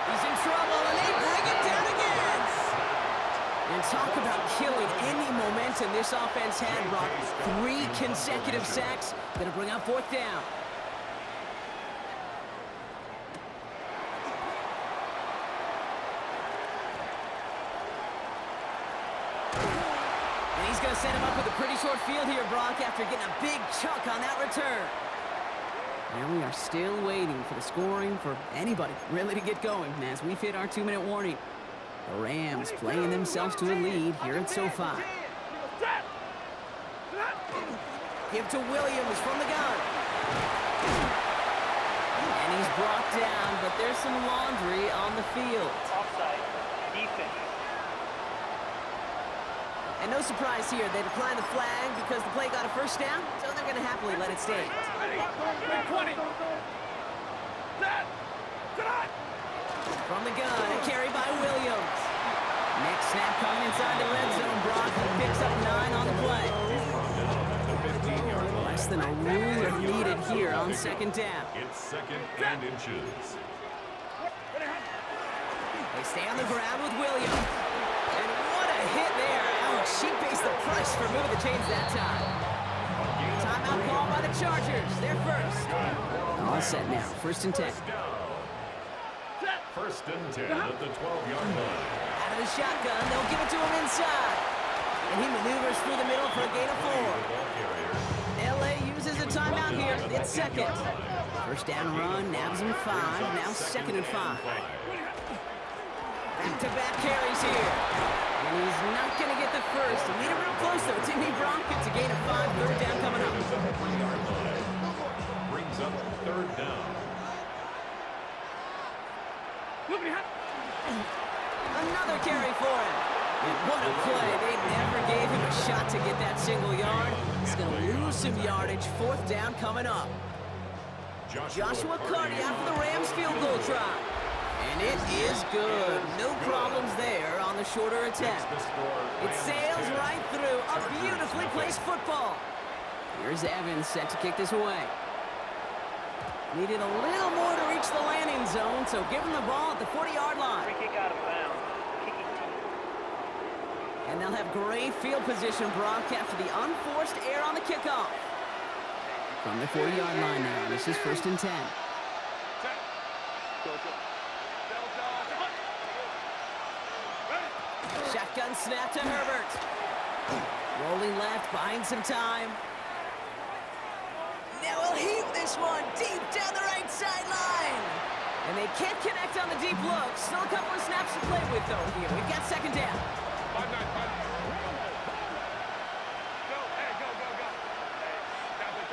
He's in trouble, and they bring him down again. And talk about killing any momentum this offense had. Brought 3 consecutive sacks. Going to bring up 4th down. And he's going to set him up with a pretty short field here, Brock, after getting a big chunk on that return. And we are still waiting for the scoring for anybody really to get going as we've hit our 2-minute warning. The Rams playing themselves to a lead here at SoFi. Give to Williams from the gun. And he's brought down, but there's some laundry on the field.
Offside. Defense.
And no surprise here, they declined the flag because the play got a first down, so they're going to happily let it stand.
20. Set. Tonight.
From the gun, a carry by Williams. Next snap coming inside the red zone. Brock picks up 9 on the play. Less than a ruler needed here on second down.
It's second and inches.
They stay on the ground with Williams. And what a hit there. Ouch, she pays the price for moving the chains that time. Timeout call by the Chargers. They're first. All set now. First and 10.
First and 10 at the 12-yard line.
Out of the shotgun, they'll give it to him inside. And he maneuvers through the middle for a gain of 4. LA uses a timeout here. It's second. First down run, nabs him 5. Now second and 5. Back-to-back carries here. And he's not going to get the first. He made it real close, though, didn't he, Brock? It's a gain of 5. Third down coming up.
Brings up third down.
Another carry for him. And what a play. They never gave him a shot to get that single yard. He's going to lose some yardage. Fourth down coming up. Joshua Carty out for the Rams field goal try. And it is good. No problems there on the shorter attempt. It sails right through a beautifully placed football. Here's Evans set to kick this away. Needed a little more to reach the landing zone, so give him the ball at the 40-yard line.
Free kick out of bounds.
And they'll have great field position, Brock, after the unforced error on the kickoff. From the 40-yard line now, this is first and 10. Shotgun snap to Herbert. Rolling left, buying some time. Now he'll heave this one deep down the right sideline. And they can't connect on the deep look. Still a couple of snaps to play with, though, here. We've got second down.
5-9, 5-9. Go, hey, go. Hey,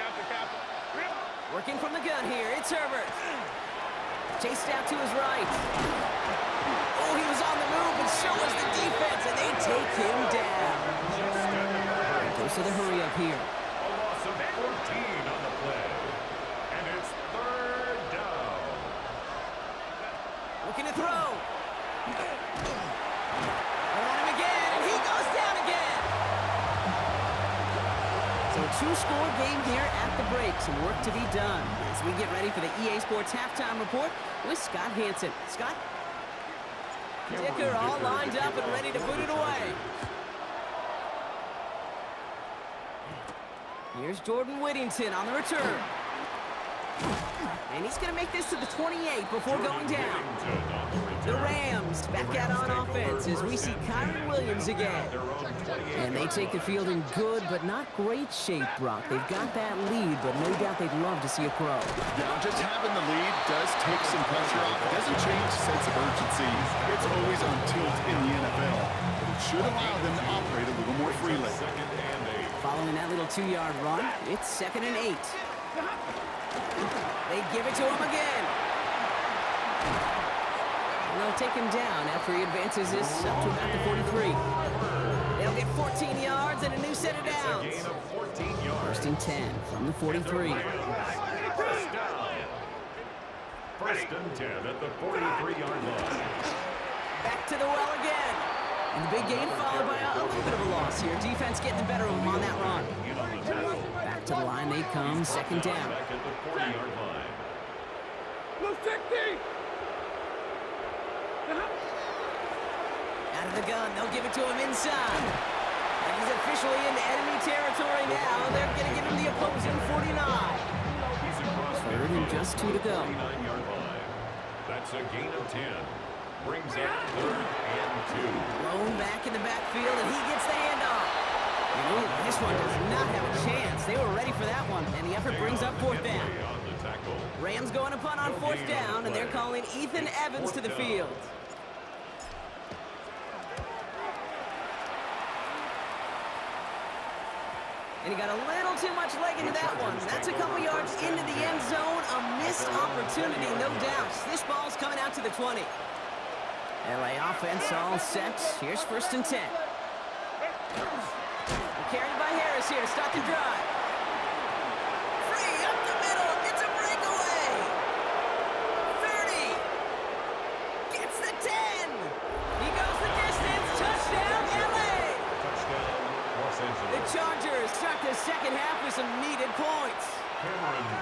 captain.
Working from the gun here, it's Herbert. Chased out to his right. Oh, he was on the move, but so was the defense, and they take him down. Goes to the hurry up here.
A loss of 14 on the play. And it's third down.
Looking to throw. On him again, and he goes down again. So a two-score game here at the break. Some work to be done as we get ready for the EA Sports Halftime Report with Scott Hansen. Scott? Dicker all lined up and ready to boot it away. Here's Jordan Whittington on the return. And he's going to make this to the 28 before going down. The Rams back out on offense as we see Kyron Williams again. And they take the field in good but not great shape, Brock. They've got that lead, but no doubt they'd love to see a crow.
Yeah, just having the lead does take some pressure off. It doesn't change the sense of urgency. It's always on tilt in the NFL. But it should allow them to operate a little more freely.
Following that little 2-yard run, it's second and 8. They give it to him again. And they'll take him down after he advances this up to about the 43. They'll get 14 yards and a new set of downs. First and 10 from the 43.
First and 10 at the 43-yard line.
Back to the well again. And the big gain followed by a little bit of a loss here. Defense getting the better of them on that run. Back to the line they come, second down.
Back at the 40-yard line.
Out of the gun, they'll give it to him inside. And he's officially in enemy territory now. They're going to give him the opposing 49. Third and just 2 to go.
49-yard line. That's a gain of 10. Brings up third and 2.
Blown back in the backfield, and he gets the handoff. And ooh, this one does not have a chance. They were ready for that one, and the effort brings up fourth down.
On the tackle.
Rams going to punt on fourth down, and they're calling Ethan Evans to the field. And he got a little too much leg into that one. That's a couple yards into the end zone. A missed opportunity, no doubt. This ball's coming out to the 20. LA offense all set. Here's first and 10. Carried by Harris here to start the drive. Free up the middle. It's a breakaway. 30. Gets the 10. He goes the distance. second half with some needed points.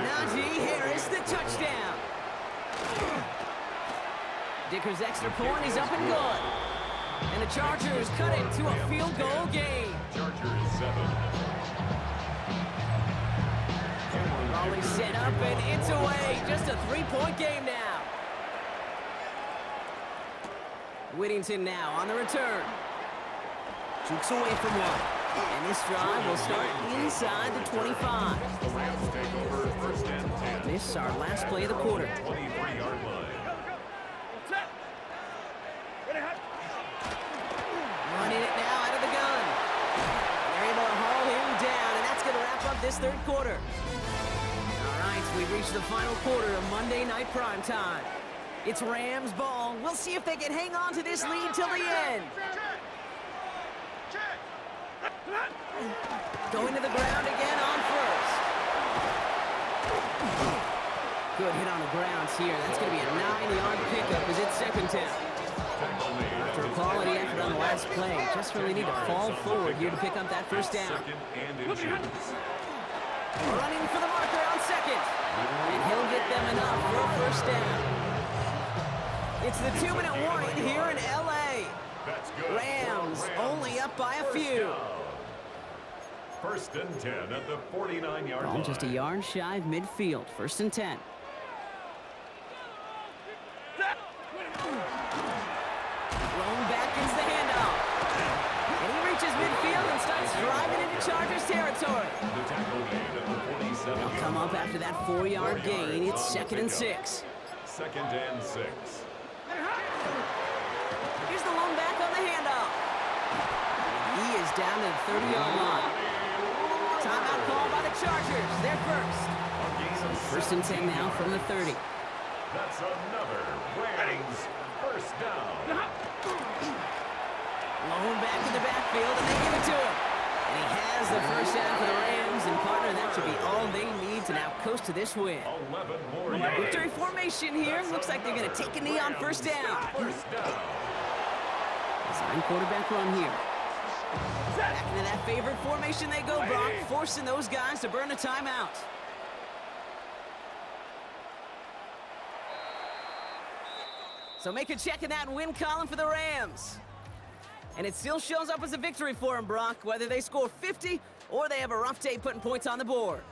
Najee Harris, the touchdown. Dicker's extra point is up and good. And the Chargers cut it to a field goal game.
Chargers 7.
Raleigh set up and it's away. Just a 3-point game now. Whittington now on the return. Jukes away from one. And this drive will start inside the 25.
The Rams take over first and 10.
This is our last play of the quarter.
23-yard line.
Running it now out of the gun. They're able to haul him down, and that's going to wrap up this third quarter. All right, we've reached the final quarter of Monday Night Primetime. It's Rams ball. We'll see if they can hang on to this lead till the end. Going to the ground again on first. Good hit on the grounds here. That's going to be a 9-yard pickup as it's second down. After a quality effort on the last play, just really need to fall forward here to pick up that first down.
Second and inches.
Running for the marker on second. And he'll get them enough for a first down. It's the 2-minute warning here in L.A.
That's good.
Rams only up by a few.
First and 10 at the 49-yard
Ball
line.
just a yard shy of midfield. First and 10. Thrown back is the handoff. And he reaches midfield and starts driving into Chargers territory.
The tackle made at the 47.
They'll come up after that 4-yard gain. It's second and 6.
Second and 6.
Here's the lone back on the handoff. He is down to the 30-yard line. Timeout called by the Chargers. They're first. First and 10 now from the 30.
That's another Rams first down.
Lone back in the backfield, and they give it to him. And he has the first down for the Rams, and partner, that should be all they need to now coast to this win.
11 more yards.
Victory formation here. Looks like they're going to take a knee on first down.
First down.
Design quarterback run here. Back into that favorite formation they go, Brock, forcing those guys to burn a timeout. So make a check in that win column for the Rams. And it still shows up as a victory for them, Brock, whether they score 50 or they have a rough day putting points on the board.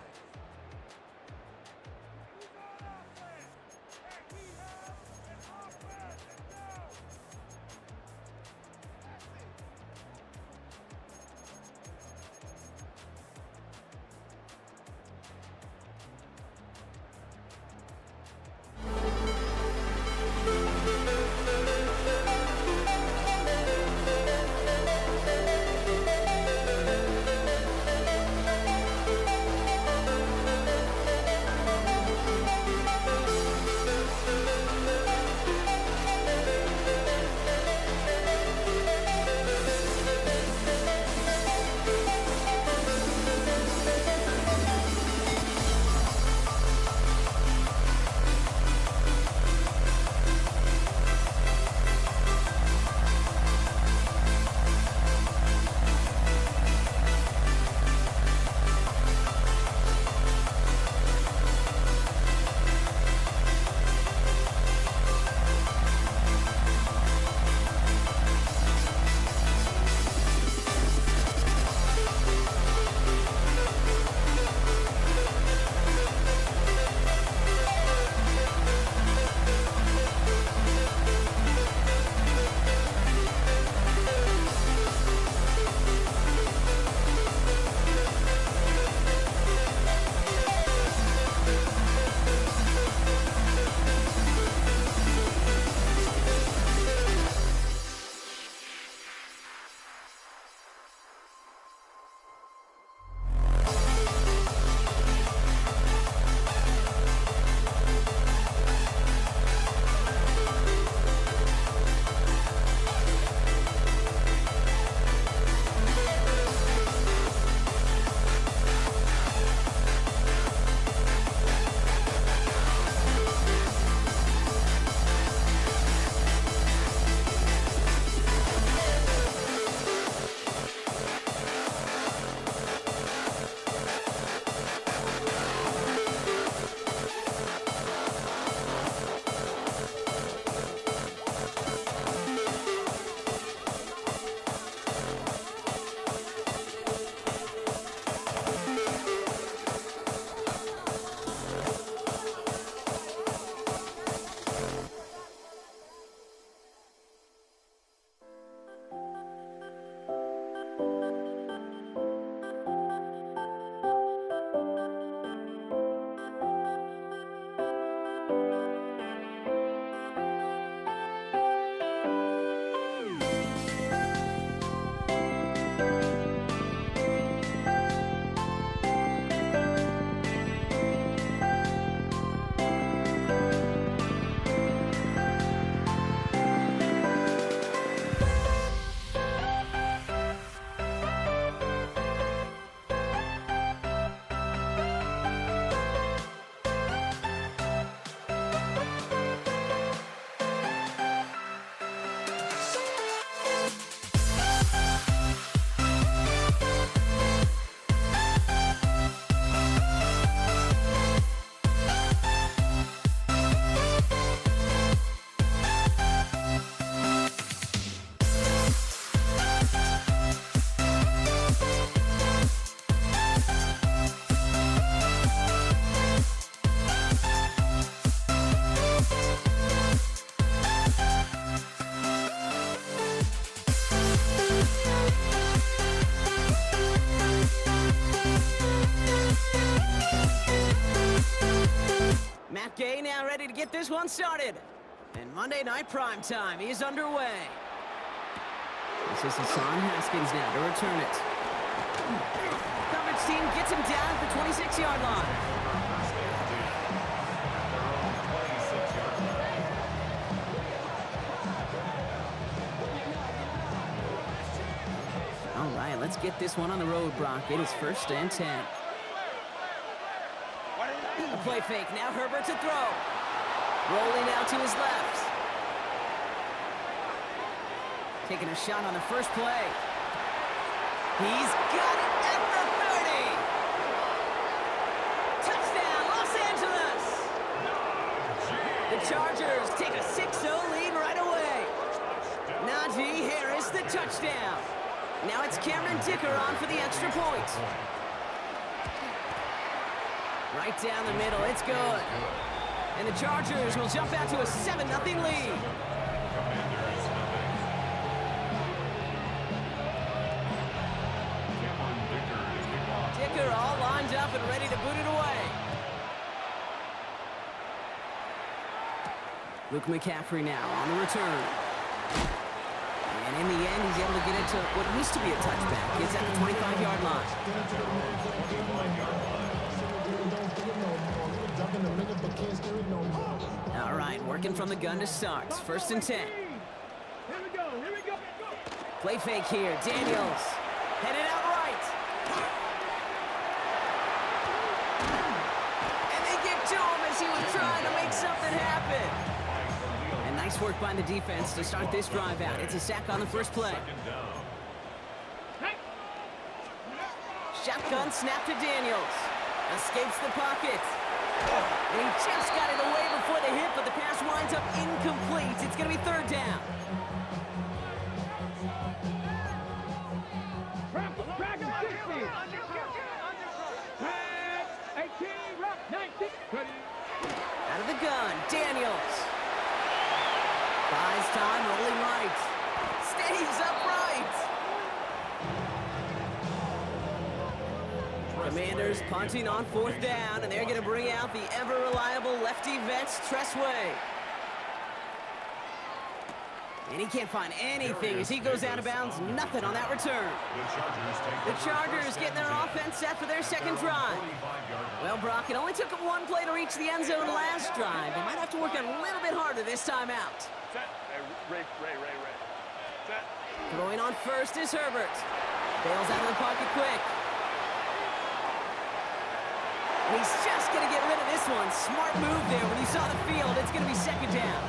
get this one started. And Monday Night Prime Time is underway. This is Hassan Haskins now to return it. Coverage team gets him down at the 26-yard line. All right, let's get this one on the road, Brock. It is 1st and 10. A play fake. Now Herbert to throw. Rolling out to his left. Taking a shot on the first play. He's got it at the 30. Touchdown, Los Angeles. The Chargers take a 6-0 lead right away. Najee Harris, the touchdown. Now it's Cameron Dicker on for the extra point. Right down the middle, it's good. And the Chargers will jump out to a 7-0 lead. Dicker all lined up and ready to boot it away. Luke McCaffrey now on the return. And in the end, he's able to get it to what used to be a touchback. It's at the 25-yard line. All right, working from the gun to start. 1st and 10.
Here we go.
Play fake here. Daniels headed out right. And they get to him as he was trying to make something happen. And nice work by the defense to start this drive out. It's a sack on the first play. Shotgun snap to Daniels. Escapes the pocket. And he just got it away before the hit, but the pass winds up incomplete. It's going to be 3rd down.
Track 60. 18, rock 19.
Out of the gun, Daniels. Buys time, rolling right. Stays upright. Commanders punting on 4th down, and they're going to bring out the ever-reliable lefty vets, Tressway. And he can't find anything as he goes out of bounds. Nothing on that return. The Chargers getting their offense set for their second drive. Well, Brock, it only took them one play to reach the end zone last drive. They might have to work a little bit harder this time out.
Set. Ray. Set.
Throwing on first is Herbert. Bails out of the pocket quick. And he's just going to get rid of this one. Smart move there when he saw the field. It's going to be 2nd down.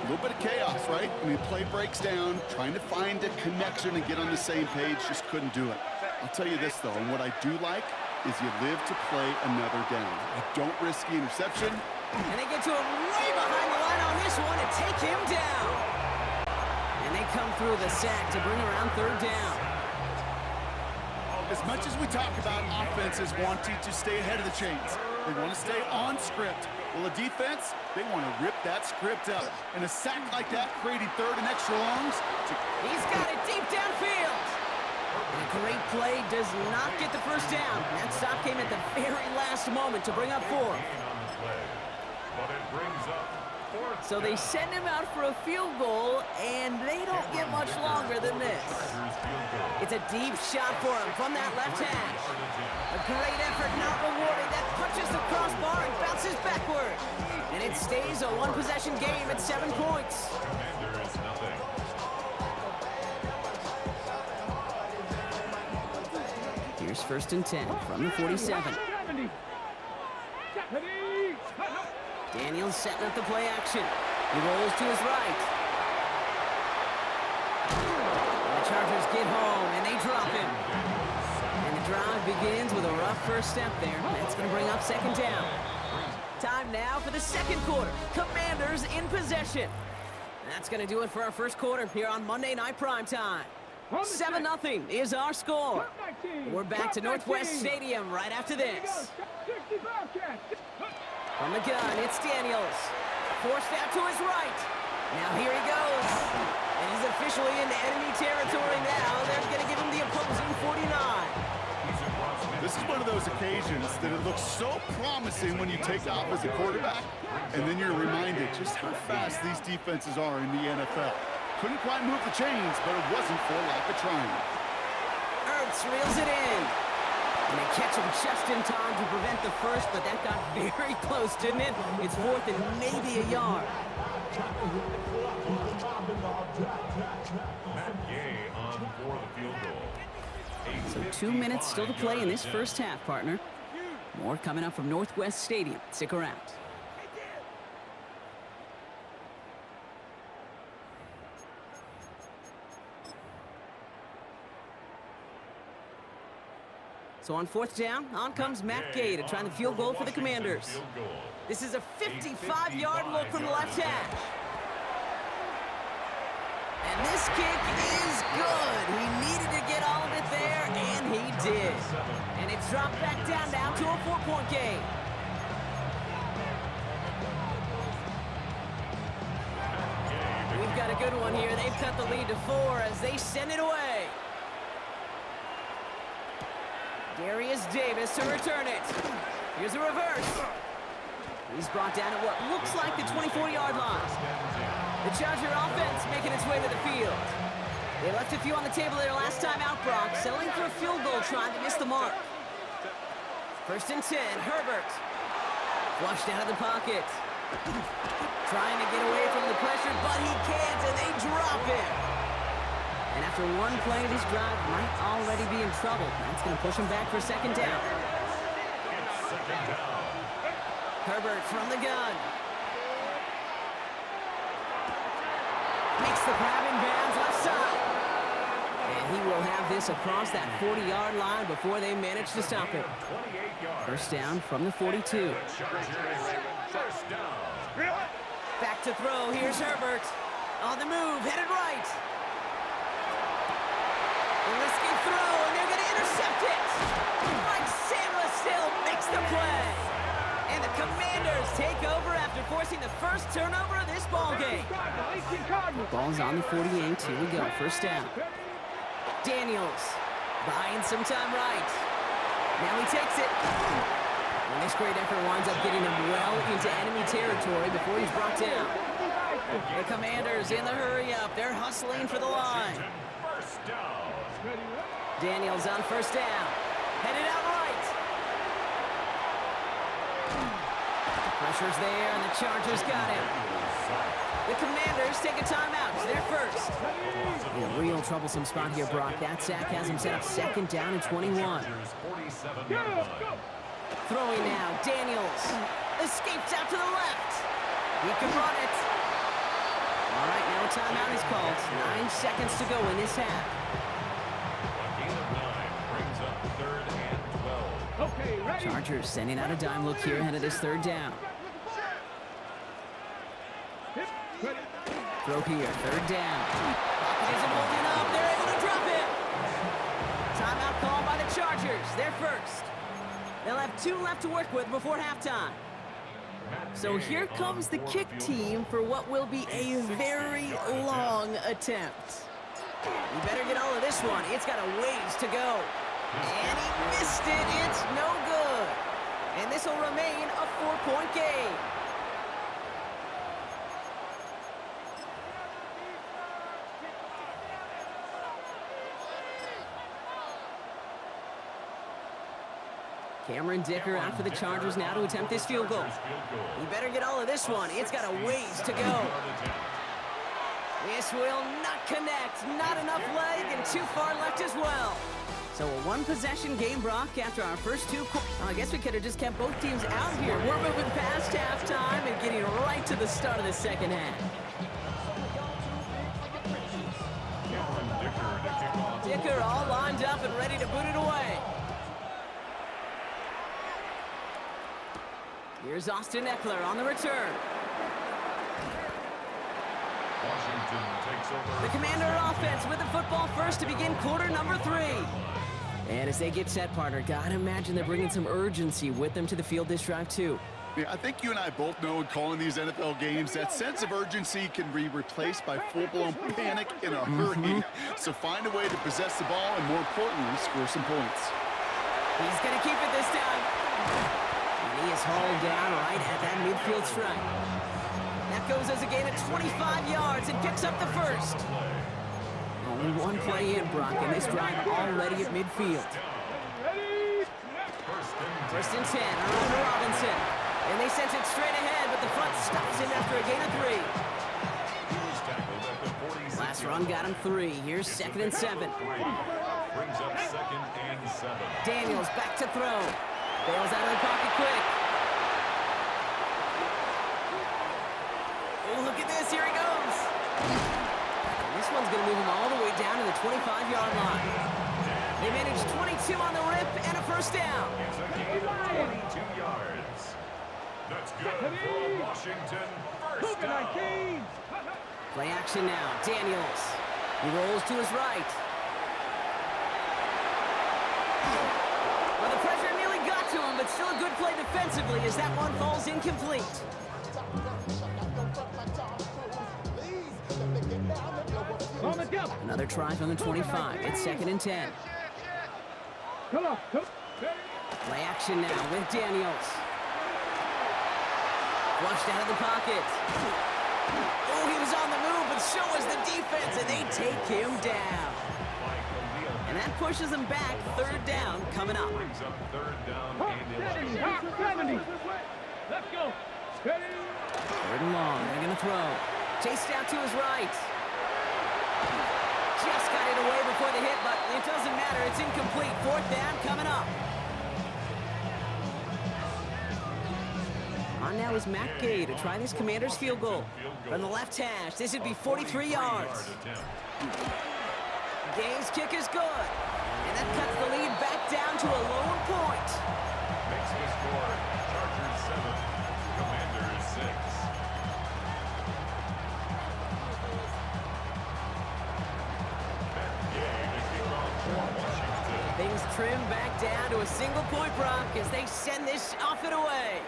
A little bit of chaos, right? I mean, play breaks down, trying to find a connection and get on the same page, just couldn't do it. I'll tell you this, though, and what I do like is you live to play another down. You don't risk the interception.
And they get to him way behind the line on this one and take him down. And they come through the sack to bring around 3rd down.
As much as we talk about offenses wanting to stay ahead of the chains, they want to stay on script. Well, the defense, they want to rip that script up. And a sack like that, creating 3rd and extra longs.
He's got it deep downfield. And a great play does not get the first down. That stop came at the very last moment to bring up 4th.
But it brings up 4th.
So they send him out for a field goal, and they don't get much longer than this. It's a deep shot for him from that left hash. A great effort not rewarded. That punches the crossbar and bounces backward. And it stays a one-possession game at 7 points.
Commanders nothing.
Here's 1st and 10 from the 47.
70.
Daniels setting up the play action. He rolls to his right. And the Chargers get home, and they drop him. And the drive begins with a rough first step there. That's going to bring up 2nd down. Time now for the 2nd quarter. Commanders in possession. And that's going to do it for our 1st quarter here on Monday Night Prime Time. 7-0 is our score. We're back to Northwest Stadium right after this. From the gun, it's Daniels. Forced out to his right. Now here he goes. And he's officially into enemy territory now. They're going to give him the opposing 49.
This This is one of those occasions that it looks so promising when you take off as a quarterback, and then you're reminded just how fast these defenses are in the NFL. Couldn't quite move the chains, but it wasn't for lack of trying.
Ertz reels it in. And they catch him just in time to prevent the first, but that got very close, didn't it? It's 4th and maybe a yard.
Matt Gay on for the field goal.
So 2 minutes still to play in this first half, partner. More coming up from Northwest Stadium. Stick around. So on 4th down, on comes Matt Gay to try the field goal for the Commanders. This is a 55-yard look from the left hash. And this kick is good. He needed to get all of it there, and he did. And it's dropped back down now to a 4-point game. We've got a good one here. They've cut the lead to 4 as they send it away. Darius Davis to return it. Here's a reverse. He's brought down at what looks like the 24-yard line. The Charger offense making its way to the field. They left a few on the table there last time out, Brock, settling for a field goal, trying to miss the mark. 1st and 10, Herbert. Flushed out of the pocket. Trying to get away from the pressure, but he can't, and they drop him. And after one play, this drive might already be in trouble. That's going to push him back for 2nd down. Herbert from the gun. Makes the grab in bounds left side. And he will have this across that 40-yard line before they manage to stop it. 1st down from the 42. Back to throw. Here's Herbert. On the move, headed right. Risky throw, and they're going to intercept it. Mike Samuel still makes the play. And the Commanders take over after forcing the first turnover of this ball game. Ball's on the 48. Here we go. 1st down. Daniels buying some time right. Now he takes it. And this great effort winds up getting him well into enemy territory before he's brought down. The Commanders in the hurry-up. They're hustling for the line. Daniels on 1st down. Headed out right. Pressure's there, and the Chargers got him. The Commanders take a timeout. They're first. In a real troublesome spot here, Brock. That sack has him set up 2nd down and 21. Throwing now, Daniels. Escapes out to the left. He can run it. All right, now a timeout is called. 9 seconds to go in this half. Chargers sending out a dime look here ahead of this 3rd down. Throw here, 3rd down. Pocket isn't holding up. They're able to drop it. Timeout called by the Chargers. They're first. They'll have 2 left to work with before halftime. So here comes the kick team for what will be a very long attempt. You better get all of this one. It's got a ways to go. And he missed it. It's no good. And this will remain a 4-point game. Cameron Dicker out for the Chargers now to attempt this field goal. You better get all of this one. It's got a ways to go. This will not connect. Not enough leg and too far left as well. So a 1-possession game, Brock, after our first 2 quarters. I guess we could have just kept both teams out here. We're moving past halftime and getting right to the start of the 2nd half. Dicker all lined up and ready to boot it away. Here's Austin Eckler on the return.
Washington takes over.
The Commander offense with the football first to begin quarter number 3. And as they get set, partner, gotta imagine they're bringing some urgency with them to the field this drive, too.
Yeah, I think you and I both know in calling these NFL games that sense of urgency can be replaced by full-blown panic in a hurry. So find a way to possess the ball and, more importantly, score some points.
He's going to keep it this time. And he is hauled down right at that midfield stripe. That goes as a gain of 25 yards and picks up the first. Only one play in, Brock, and this drive already at midfield. First and 10, around to Robinson. And they sent it straight ahead, but the front stops him after a gain of 3. Last run got him 3. Here's 2nd and 7.
Brings up 2nd and 7.
Daniels back to throw. Bails out of the pocket quick. Oh, look at this. Here he goes. And this one's going to move him all the way down to the 25-yard line. They managed 22 on the rip and a first down.
It's a gain of 22 yards. That's good for Washington. First down.
Play action now. Daniels. He rolls to his right. Well, the pressure nearly got to him, but still a good play defensively as that one falls incomplete. Another try from the 25. It's 2nd and 10. Play action now with Daniels. Flushed out of the pocket. Oh, he was on the move, but so was the defense, and they take him down. And that pushes him back. 3rd down coming up.
Brings up 3rd down and 11.
70. Let's go.
3rd and long. They're going to throw. Chased out to his right. Just got it away before the hit, but it doesn't matter. It's incomplete. 4th down coming up. On now is Matt Gay to try this Commander's field goal. From the left hash, this would be 43 yards. Gay's kick is good. And that cuts the lead back down to a lone point.
Makes the score Chargers 7, Commanders 6. Matt Gay to kick off for Washington.
Things trim back down to a single point, Brock, as they send this off and away.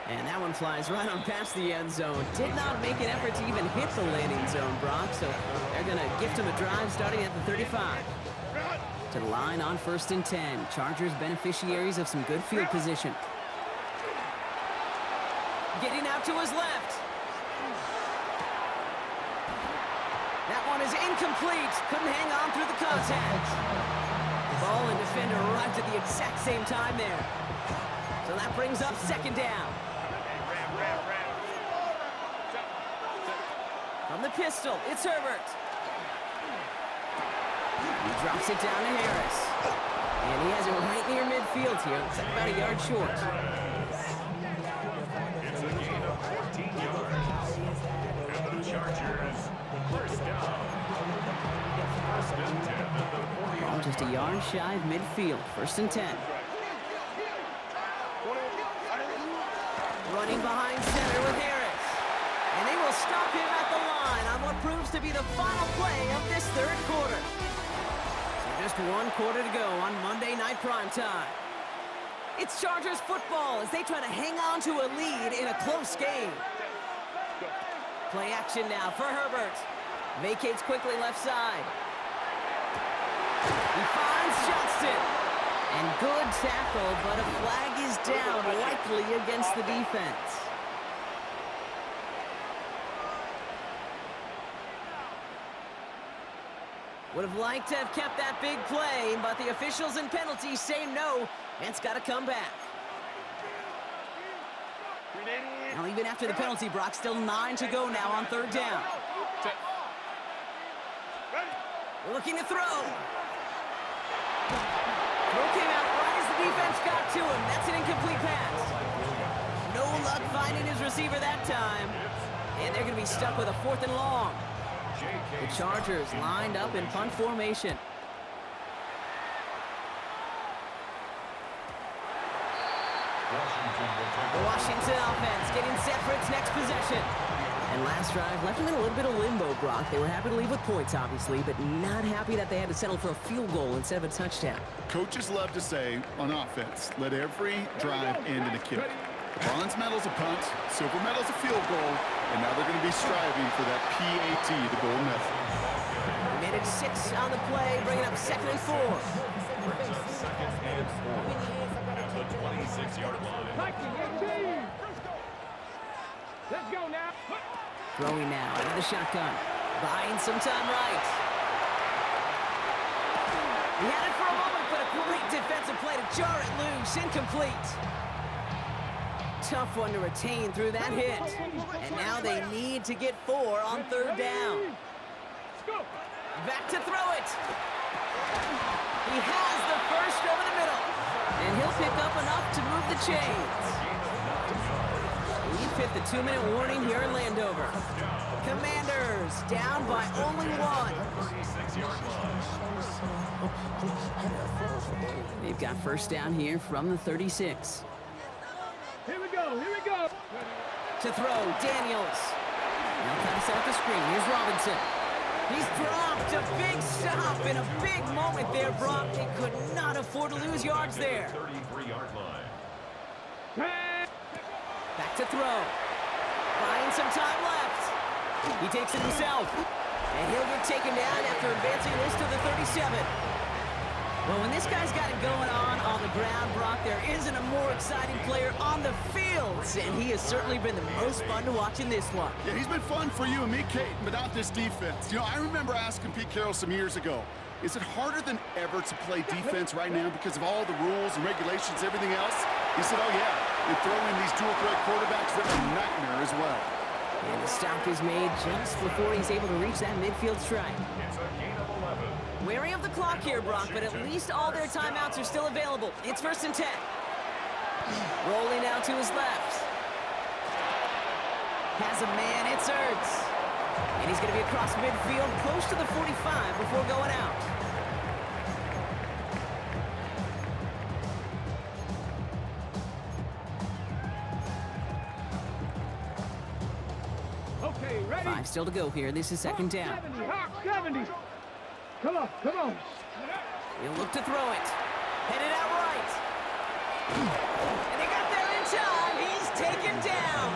And that one flies right on past the end zone. Did not make an effort to even hit the landing zone, Brock, so they're going to gift him a drive starting at the 35. To the line on 1st and 10. Chargers beneficiaries of some good field position. Getting out to his left. That one is incomplete. Couldn't hang on through the contact. Ball and defender arrived at the exact same time there. So that brings up 2nd down. From the pistol, it's Herbert. He drops it down to Harris. And he has it right near midfield here. It's about a yard short.
It's a gain of 14 yards. And the Chargers, first down. 1st and 10 at the 40.
Ball just a yard shy of midfield. 1st and 10. Running behind center with Harris. And they will stop him at the line on what proves to be the final play of this 3rd quarter. So just 1 quarter to go on Monday Night Primetime. It's Chargers football as they try to hang on to a lead in a close game. Play action now for Herbert. Vacates quickly left side. He finds Johnston. And good tackle, but a flag is down, likely against the defense. Would have liked to have kept that big play, but the officials and penalties say no, and it's got to come back. Now, even after the penalty, Brock, still 9 to go now on 3rd down. Looking to throw. Throw came out right as the defense got to him. That's an incomplete pass. No luck finding his receiver that time. And they're going to be stuck with a 4th and long. The Chargers lined up in punt formation. The Washington offense getting set for its next possession. And last drive left them in a little bit of limbo, Brock. They were happy to leave with points, obviously, but not happy that they had to settle for a field goal instead of a touchdown.
Coaches love to say on offense, let every drive end in a kick. Bronze medal's a punt, silver medal's a field goal, and now they're going to be striving for that PAT, the gold medal.
They managed 6 on the play, bringing up 2nd and 4.
Brings up second and 4 at the 26-yard line.
Let's go now.
Throwing now out of the shotgun. Buying some time right. He had it for a moment, but a great defensive play to jar it loose. Incomplete. Tough one to retain through that hit. And now they need to get 4 on third down. Back to throw it. He has the first over the middle. And he'll pick up enough to move the chains. We've hit the 2-minute warning here in Landover. Commanders down by only 1.
36-yard line.
They've got first down here from the 36.
Here we go. Here we go.
To throw, Daniels. Now kind of set up the screen. Here's Robinson. He's dropped a big stop in a big moment there, Brock. They could not afford to lose yards there.
33-yard line.
Back to throw. Buying some time left. He takes it himself. And he'll get taken down after advancing this to the 37. Well, when this guy's got it going on the ground, Brock, there isn't a more exciting player on the fields, and he has certainly been the most fun to watch in this one.
Yeah, he's been fun for you and me, Kate, but not this defense. You know, I remember asking Pete Carroll some years ago, is it harder than ever to play defense right now because of all the rules and regulations, everything else? He said, oh yeah, and throw in these dual threat quarterbacks, they're a nightmare as well.
And the stop is made just before he's able to reach that midfield strike.
It's a gain of 11.
Wary of the clock here, Brock, but at least all their timeouts are still available. It's 1st and 10. Rolling now to his left. Has a man, it's Ertz. And he's going to be across midfield, close to the 45 before going out.
Okay, ready?
5 still to go here. This is 2nd down.
70. Come on, come on.
He'll look to throw it. Headed out right. And they got there in time. He's taken down.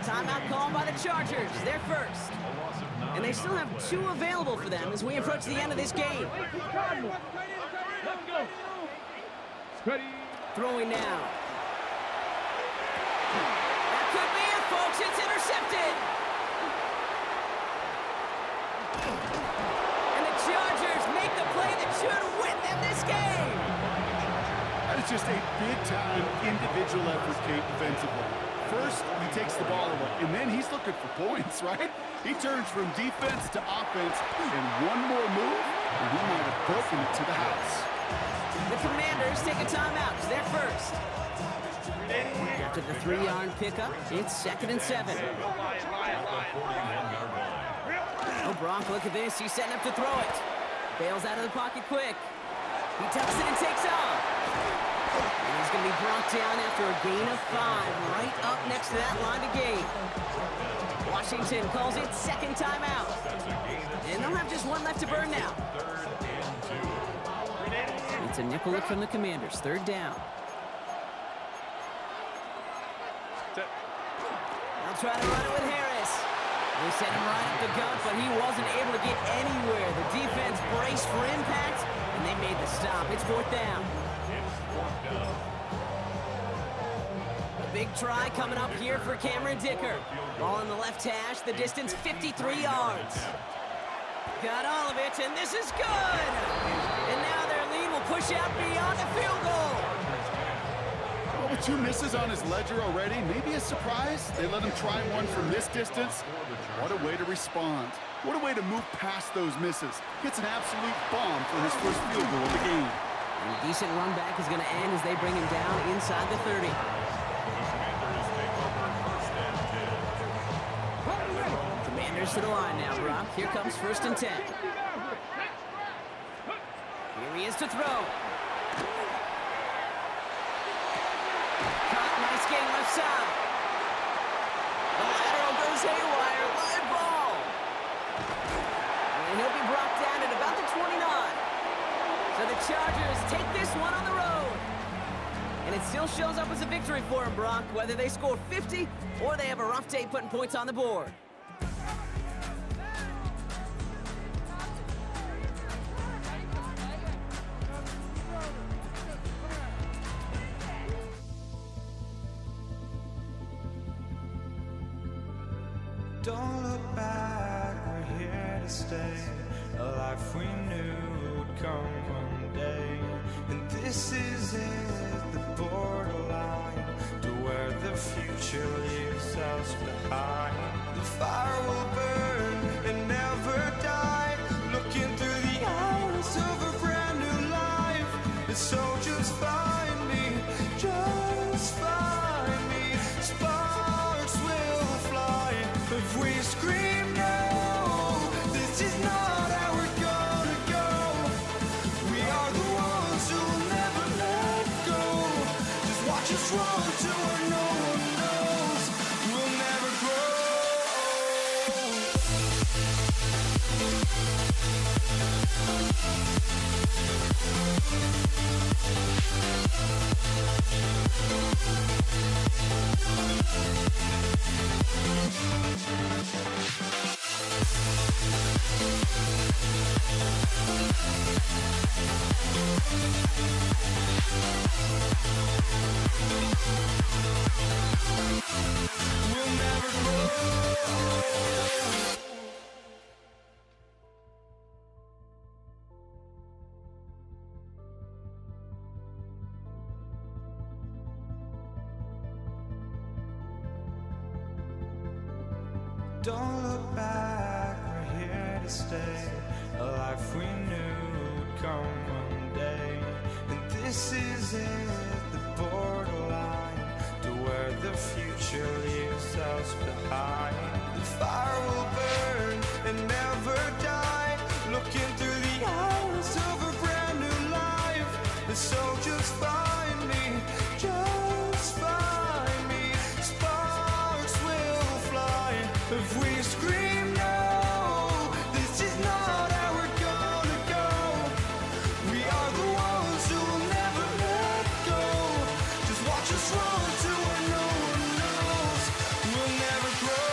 Timeout called by the Chargers. They're first. And they still have 2 available for them as we approach the end of this game.
Let's go. Ready?
Throwing now. That could be it, folks. It's intercepted. And the Chargers make the play that should win them this game.
That is just a big-time individual effort, Kate, defensively. First, he takes the ball away, and then he's looking for points, right? He turns from defense to offense, and one more move, and he might have broken it to the house.
The Commanders take a timeout. They're first. After the 3-yard pickup, it's 2nd and 7. Oh, Brock, look at this. He's setting up to throw it. Bails out of the pocket quick. He tucks it and takes off. And he's going to be brought down after a gain of 5, right up next to that line of gain. Washington calls it 2nd timeout. And they'll have just 1 left to burn now. It's a nickel look from the Commanders. 3rd down. They'll try to run it with Harris. They sent him right up the gut, but he wasn't able to get anywhere. The defense braced for impact, and they made the stop. It's 4th down. A big try coming up here for Cameron Dicker. Ball in the left hash, the distance 53 yards. Got all of it, and this is good! And now their lead will push out beyond the field goal.
Well, with 2 misses on his ledger already, maybe a surprise. They let him try one from this distance. What a way to respond. What a way to move past those misses. Hits an absolute bomb for his first field goal of the game.
And a decent run back is going to end as they bring him down inside the 30. Commanders to the line now, Brock. Here comes 1st and 10. Here he is to throw. Caught, nice game left side. The lateral goes haywire, live ball. And he'll be brought down at about the 29. So the Chargers take this one on the road. And it still shows up as a victory for them, Brock, whether they score 50 or they have a rough day putting points on the board.
Don't look back, we're here to stay. A life we knew would come one day. And this is it, the borderline to where the future leaves us behind. The fire will burn and never die, looking through the eyes of a brand new life. And so just find me, just find me. Sparks will fly if we scream no. This is not how we're gonna go. We are the ones who will never let go. Just watch us run to where no one knows. We'll never grow. We'll never grow. Don't look back, we're here to stay. A life we knew would come one day. And this is it, the borderline to where the future leaves us behind. The fire will burn and never die, looking through the eyes of a brand new life. And so just find me, just find me. Sparks will fly if we scream no. This is not how we're gonna go. We are the ones who will never let go. Just watch us run to where no one knows. We'll never grow.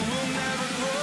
We'll never grow. We'll never grow.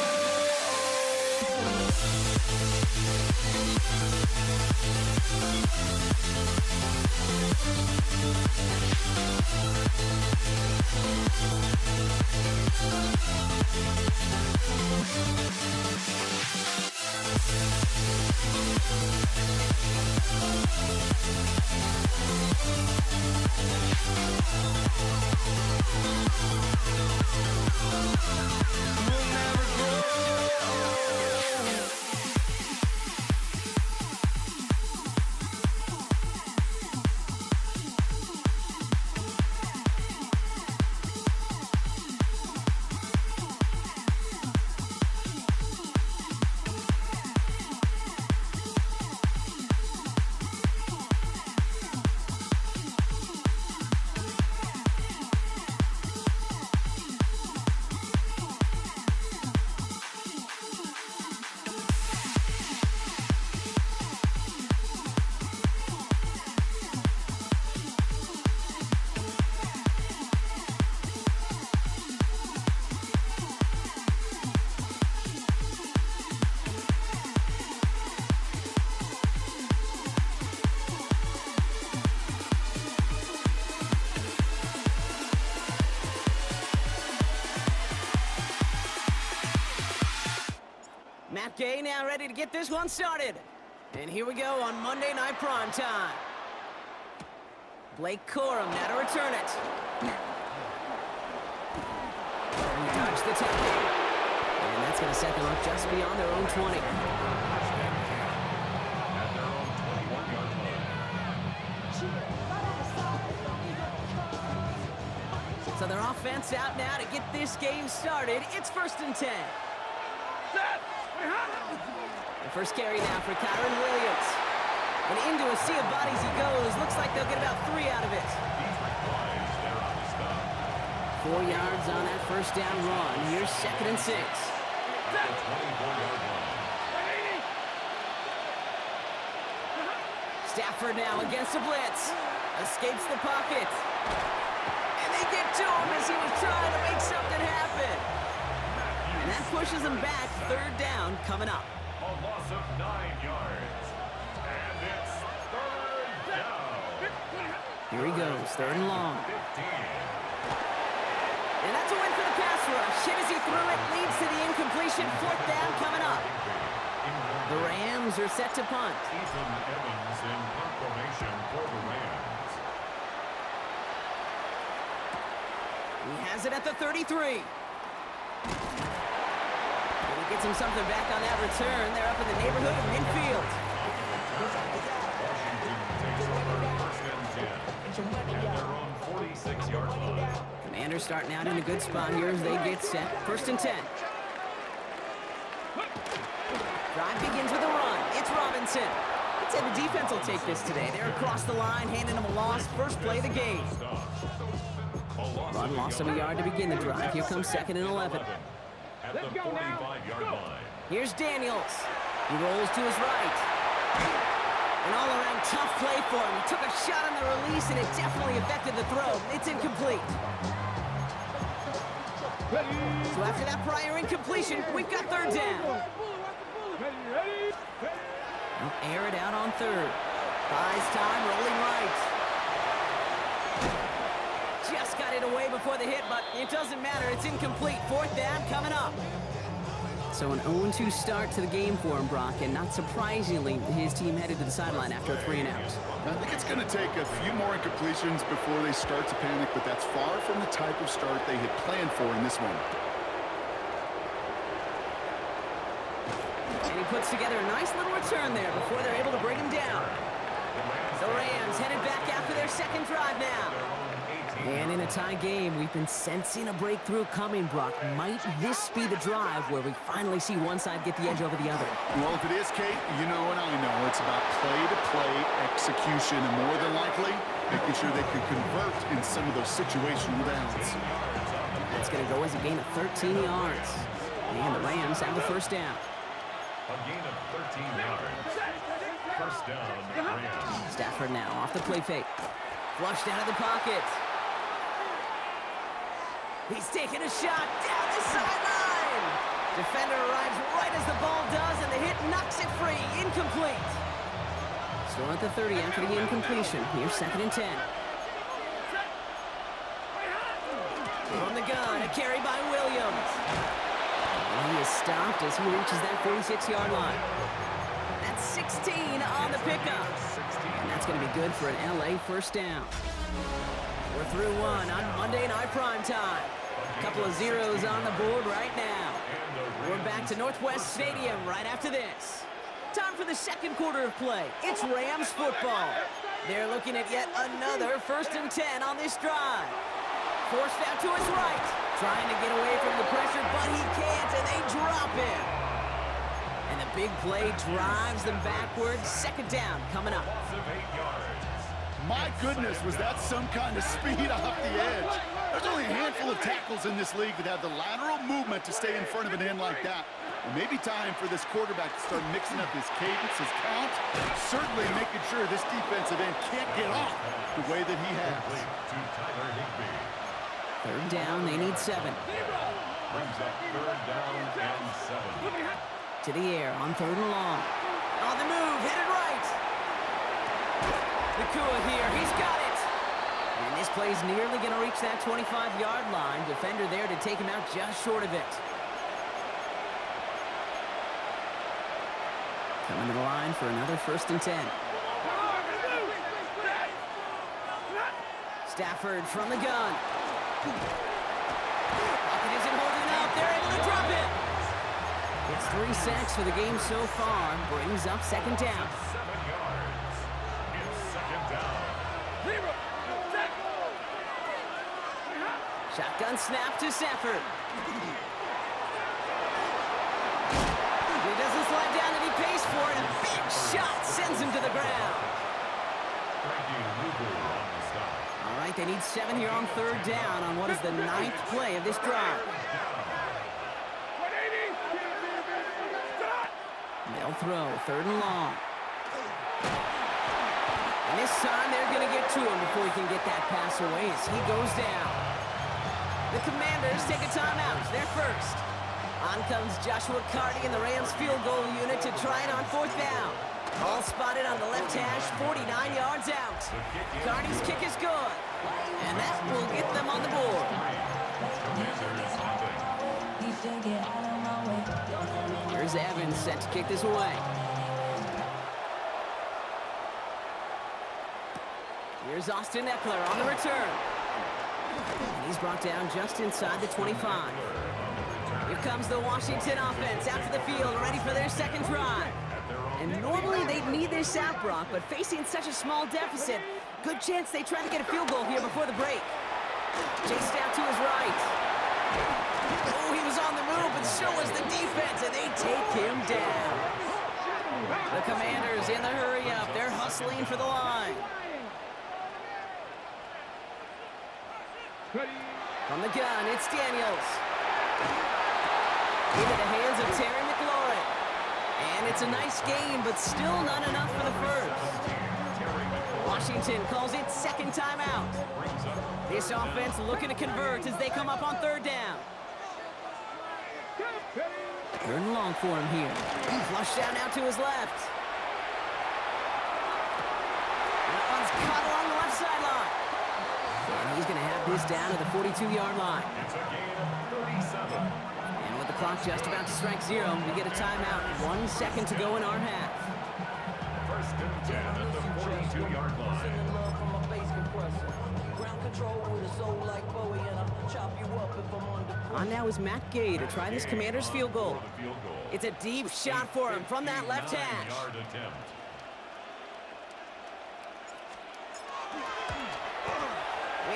Matt Gay now ready to get this one started. And here we go on Monday Night Primetime. Blake Corum now to return it. And dodge the tackle. And that's going to set them up just beyond their own 20.
At their own 21-yard line.
So their offense out now to get this game started. It's 1st and 10. The first carry now for Kyron Williams. And into a sea of bodies he goes. Looks like they'll get about 3 out of it.
He's replies there on the stop.
4 yards on that first down run. Here's 2nd and 6.
at the 24-yard line.
Stafford now against a blitz. Escapes the pocket. And they get to him as he was trying to make something happen. And that pushes him back. Third down coming up.
A loss of 9 yards. And it's third down.
Here he goes, third and long.
15.
And that's a win for the pass rush. Hit as he threw it, leads to the incompletion. Fourth down coming up. The Rams are set to punt.
Ethan Evans in punt formation for the Rams.
He has it at the 33. And he gets him something back on that return. They're up in the neighborhood of midfield.
Washington takes over first and 10 at their own 46-yard line.
Commanders starting out in a good spot here as they get set. First and 10. Drive begins with a run. It's Robinson. I'd say the defense will take this today. They're across the line, handing them a loss. First play of the game. Run loss of a yard to begin the drive. Here comes second and 11.
At the 45-yard line.
Here's Daniels. He rolls to his right. An all-around tough play for him. He took a shot on the release, and it definitely affected the throw. It's incomplete. So after that prior incompletion, we've got third down. He'll air it out on third. Buys time, rolling right. Just got it away before the hit, but it doesn't matter. It's incomplete. Fourth down coming up. So an 0-2 start to the game for him, Brock, and not surprisingly, his team headed to the sideline after a 3 and out.
I think it's going to take a few more incompletions before they start to panic, but that's far from the type of start they had planned for in this one.
And he puts together a nice little return there before they're able to bring him down. The Rams headed back after their second drive now. And in a tie game, we've been sensing a breakthrough coming, Brock. Might this be the drive where we finally see one side get the edge over the other?
Well, if it is, Kate, you know and I know it's about play-to-play execution, and more than likely, making sure they can convert in some of those situational downs.
That's going to go as a gain of 13 yards. And the Rams have the first down.
A gain of 13 yards. First down, Rams.
Stafford now off the play fake. Flushed out of the pocket. He's taking a shot down the sideline. Defender arrives right as the ball does, and the hit knocks it free. Incomplete. Still at the 30 after the incompletion. Here's second and 10. From the gun, a carry by Williams. And he is stopped as he reaches that 46-yard line. That's 16 on the pickup. And that's going to be good for an LA first down. We're through one on Monday Night Primetime. A couple of zeros on the board right now. We're back to Northwest Stadium right after this. Time for the second quarter of play. It's Rams football. They're looking at yet another first and 10 on this drive. Forced out to his right. Trying to get away from the pressure, but he can't, and they drop him. And the big play drives them backwards. Second down coming up.
Loss of 8 yards.
My goodness, was that some kind of speed off the edge? There's only a handful of tackles in this league that have the lateral movement to stay in front of an end like that. It may be time for this quarterback to start mixing up his cadence, his count, certainly making sure this defensive end can't get off the way that he has.
To Tyler Higbee.
Third down, they need 7.
Brings up third down and 7.
To the air on third and long. On the move, headed right. Nakua here, he's got it. And this play's nearly going to reach that 25-yard line. Defender there to take him out just short of it. Coming to the line for another first and 10. Stafford from the gun. Pocket isn't holding up. They're able to drop it. It's 3 sacks for the game so far. Brings up second down.
7 yards. It's second down.
Shotgun snap to Stafford. He doesn't slide down and he pays for it. A big shot sends him to the ground.
Frankie Luvu on the stop.
All right, they need 7 here on third down on what is the 9th play of this drive. They'll throw, 3rd and long. And this time they're going to get to him before he can get that pass away as he goes down. The Commanders take a timeout. They're first. On comes Joshua Carty and the Rams field goal unit to try it on 4th down. Ball spotted on the left hash, 49 yards out. Carty's kick is good. And that will get them on the board. Here's Evans set to kick this away. Here's Austin Eckler on the return. And he's brought down just inside the 25. Here comes the Washington offense out to the field, ready for their second drive. And normally they'd need this out, Brock, but facing such a small deficit, good chance they try to get a field goal here before the break. Chased out to his right. Oh, he was on the move, but so was the defense, and they take him down. The Commanders in the hurry-up. They're hustling for the line. From the gun, it's Daniels. Into the hands of Terry McLaurin. And it's a nice game, but still not enough for the first. Washington calls it second timeout. This offense looking to convert as they come up on 3rd down. 3rd and long for him here. Flushed out now to his left. That one's caught along the left sideline. And he's going to have this down to the 42-yard line.
It's a gain of 37.
And with the clock just about to strike 0, we get a timeout. 1 second to go in our half.
1st and 10 at the 42-yard line.
On now is Matt Gay to try this Commander's field goal. It's a deep shot for him from that left hash.
9-yard attempt.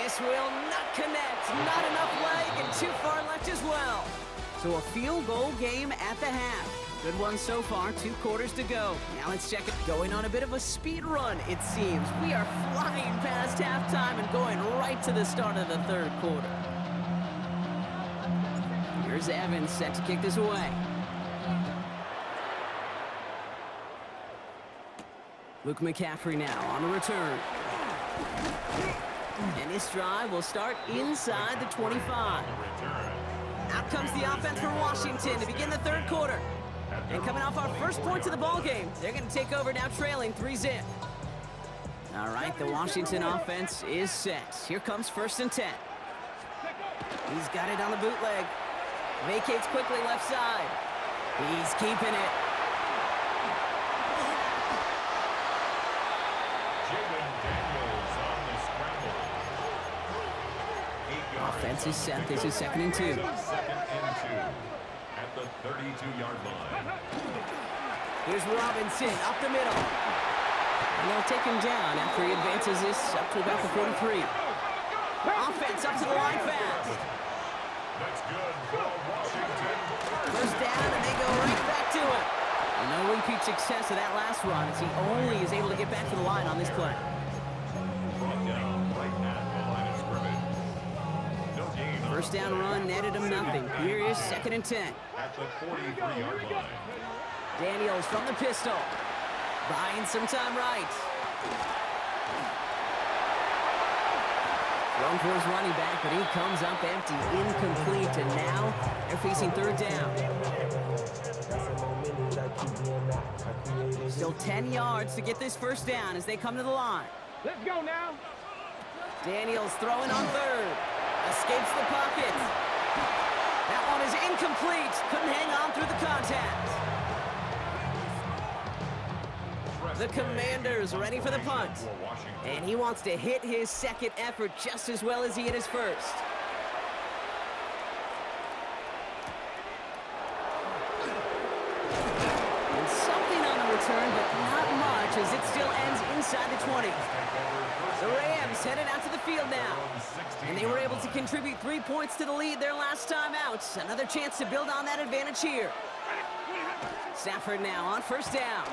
This will not connect. Not enough leg and too far left as well. So a field goal game at the half. Good one so far, 2 quarters to go. Now let's check it. Going on a bit of a speed run, it seems. We are flying past halftime and going right to the start of the 3rd quarter. Here's Evans set to kick this away. Luke McCaffrey now on the return. And this drive will start inside the 25. Out comes the offense for Washington to begin the 3rd quarter. And coming off our first points of the ball game, they're going to take over now trailing 3-zip. All right, the Washington offense is set. Here comes 1st and 10. He's got it on the bootleg. Vacates quickly left side. He's keeping it. Offense is set. This is 2nd and 2.
2nd and 2 at the 32-yard line.
Here's Robinson up the middle. And they'll take him down after he advances this up to about the 43. Offense up to the line fast.
That's good for Washington.
1st down, and they go right back to it. And no repeat success of that last run as he only is able to get back to the line on this play.
Brought down right at the line of scrimmage. No gain on
1st down run netted him nothing. Here is 2nd and 10.
at the 43-yard line.
Daniels from the pistol. Buying some time right. Thrown for his running back, but he comes up empty, incomplete, and now they're facing 3rd down. Still 10 yards to get this 1st down as they come to the line.
Let's go now.
Daniels throwing on 3rd. Escapes the pocket. That one is incomplete. Couldn't hang on through the contact. The Commanders ready for the punt. And he wants to hit his 2nd effort just as well as he hit his 1st. And something on the return, but not much as it still ends inside the 20. The Rams headed out to the field now. And they were able to contribute 3 points to the lead their last time out. Another chance to build on that advantage here. Stafford now on 1st down.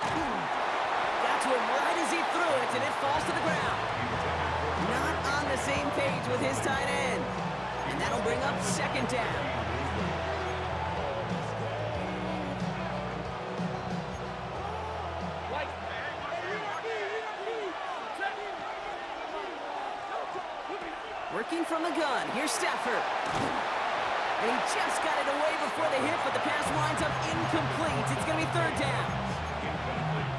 Got to him right as he threw it, and it falls to the ground. Not on the same page with his tight end. And that'll bring up 2nd down. from the gun. Here's Stafford. And he just got it away before the hit, but the pass winds up incomplete. It's going to be third down.
Incomplete.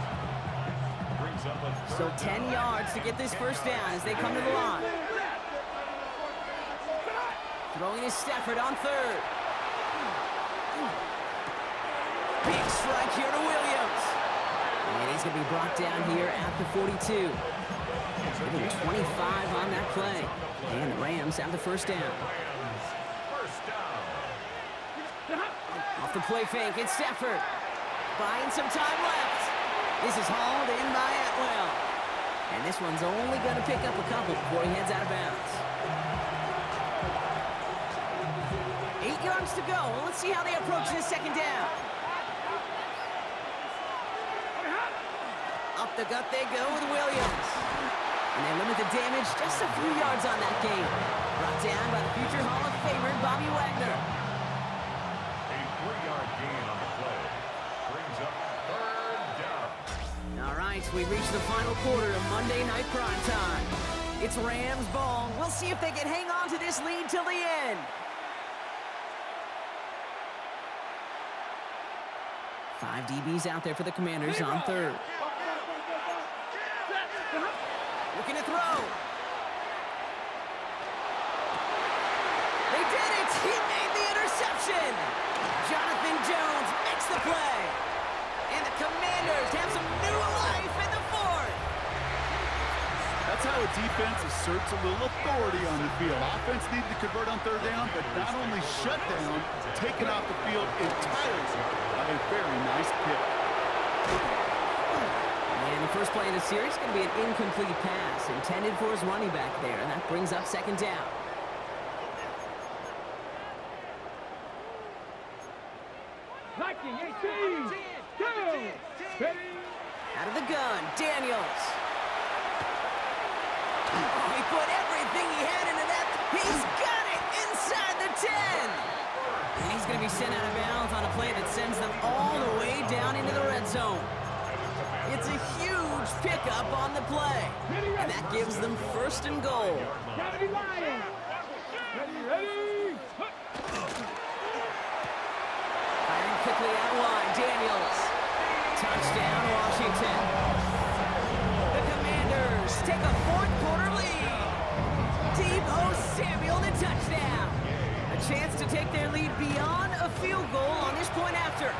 Brings up a
So 10 yards to get this first down as they come to the line. Throwing is Stafford on third. Big strike here to Williams. And he's going to be brought down here at the 42. Getting 25 on that play. And the Rams have the first down.
first down.
Off the play fake, it's Stafford. Buying some time left. This is hauled in by Atwell. And this one's only going to pick up a couple before he heads out of bounds. 8 yards to go. Well, let's see how they approach this second down. Up the gut they go with Williams. And they limit the damage just a few yards on that game. Brought down by the future Hall of Famer, Bobby Wagner.
A 3-yard gain on the play. Brings up third down.
All right, we reached the final quarter of Monday Night Prime Time. It's Rams ball. We'll see if they can hang on to this lead till the end. 5 DBs out there for the Commanders on third. Looking to throw. They did it! He made the interception! Jonathan Jones makes the play. And the Commanders have some new life in the fourth.
That's how a defense asserts a little authority on the field. Offense needed to convert on third down, but not only shut down, taken off the field entirely by a very nice pick.
And the first play of the series is going to be an incomplete pass intended for his running back there, and that brings up second down.
Nike 18. Go. Ready.
Out of the gun, Daniels. Oh, he put everything he had into that. He's got it inside the 10. And he's going to be sent out of bounds on a play that sends them all the way down into the red zone. It's a huge pickup on the play. And that gives them first and goal.
Gotta be lying. Ready.
Firing quickly out wide, Daniels. Touchdown, Washington. The Commanders take a fourth quarter lead. Deebo Samuel the touchdown. A chance to take their lead beyond a field goal on this point after.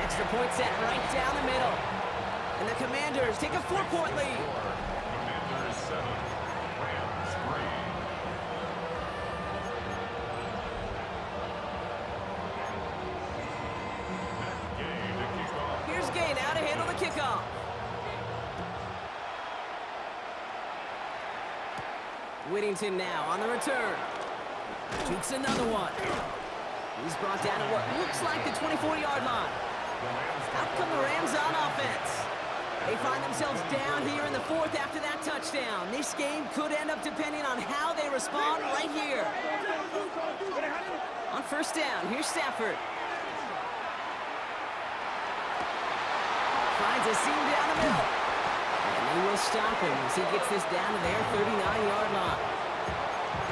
Extra point set right down the middle. And the Commanders take a 4-point lead.
Commanders 7, Rams 3. Gay to kick off.
Here's Gay now to handle the kickoff. Whittington now on the return. Shoots another one. He's brought down at what looks like the 24-yard line. Out come the Rams on offense. They find themselves down here in the fourth after that touchdown. This game could end up depending on how they respond right here. On first down, here's Stafford. Finds a seam down the middle. And they will stop him as he gets this down to their 39-yard line.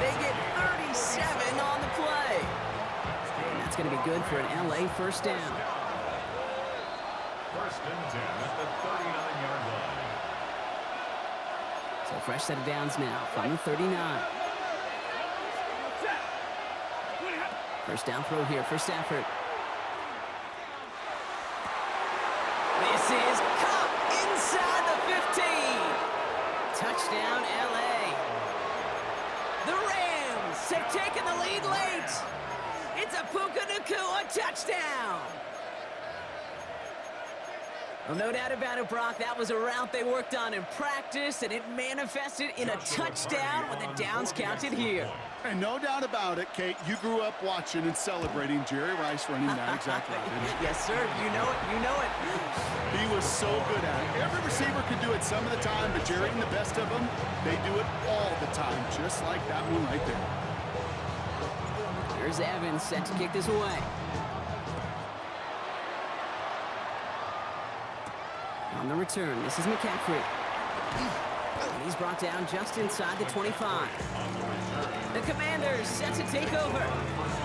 They get 37 on the play. And that's going to be good for an LA first down.
First and 10 at the 39-yard line.
So fresh set of downs now from the 39. First down throw here for Stafford. This is caught inside the 15. Touchdown, LA. The Rams have taken the lead late. It's a Puka Nacua touchdown. Well, no doubt about it, Brock. That was a route they worked on in practice, and it manifested in a touchdown when the downs counted here.
And no doubt about it, Kate, you grew up watching and celebrating Jerry Rice running that exact route, didn't you?
Yes, sir. You know it. You know it.
He was so good at it. Every receiver could do it some of the time, but Jerry and the best of them, they do it all the time, just like that one right there.
Here's Evans set to kick this away. On the return, this is McCaffrey. And he's brought down just inside the 25.
On the return,
The Commanders set to take over.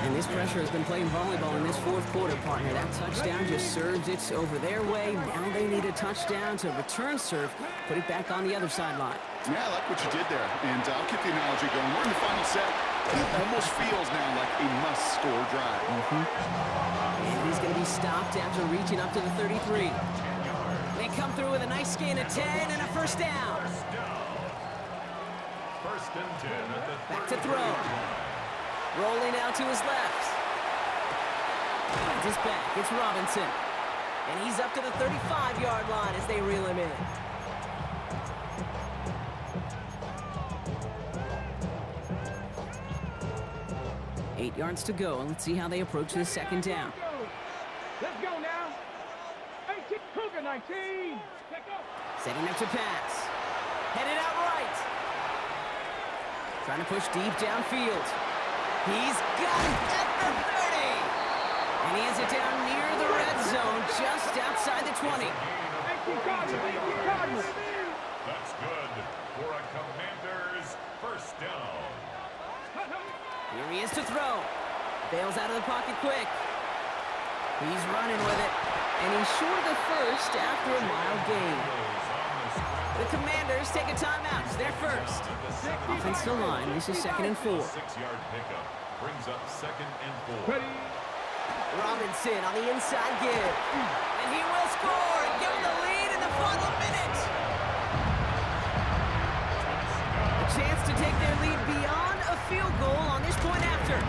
And this pressure has been playing volleyball in this fourth quarter, partner. That touchdown just served it over their way. Now they need a touchdown to return serve, put it back on the other sideline.
Yeah, I like what you did there. And I'll keep the analogy going. We're in the final set. It almost feels now like a must-score drive.
And he's going to be stopped after reaching up to the 33. They come through with a nice gain of 10 and a first down.
First and 10 at the
Back to throw. Rolling out to his left. Behind his back, it's Robinson. And he's up to the 35-yard line as they reel him in. Eight yards to go, and let's see how they approach this second down.
Let's go now. 18, Cougar 19.
Setting up to pass. Headed out right. Trying to push deep downfield. He's got it at the 30. And he has it down near the red zone, just outside the 20.
18 Cardinals.
That's good for a Commanders first down.
Here he is to throw. Bails out of the pocket quick. He's running with it. And he's short of the first after a mild gain. The Commanders take a timeout. It's their first. Offensive line, this is 2nd and 4.
6-yard pickup brings up 2nd and 4.
Ready.
Robinson on the inside give. And he will score and give him the lead in the final minute. A chance to take their lead beyond a field goal on this point after.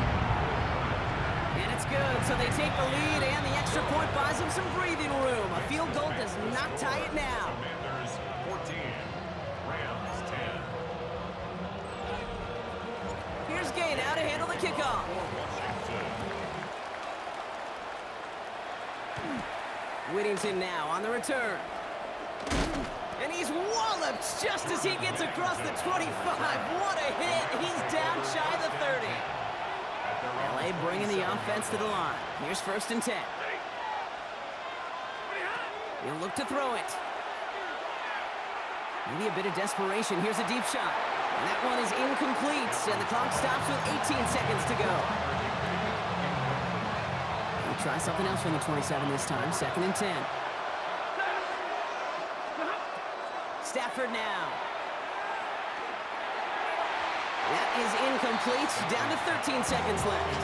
And it's good, so they take the lead, and the extra point buys them some breathing room. A field goal does not tie it now.
Commanders 14, Rams 10.
Here's Gay now to handle the kickoff.
Washington.
Whittington now on the return. And he's walloped just as he gets across the 25. What a hit. He's down shy of the 30. LA bringing the offense to the line. Here's 1st and 10. He'll look to throw it. Maybe a bit of desperation. Here's a deep shot. And that one is incomplete. And the clock stops with 18 seconds to go. He'll try something else from the 27 this time. 2nd and 10. Stafford now. That is incomplete. Down to 13 seconds left.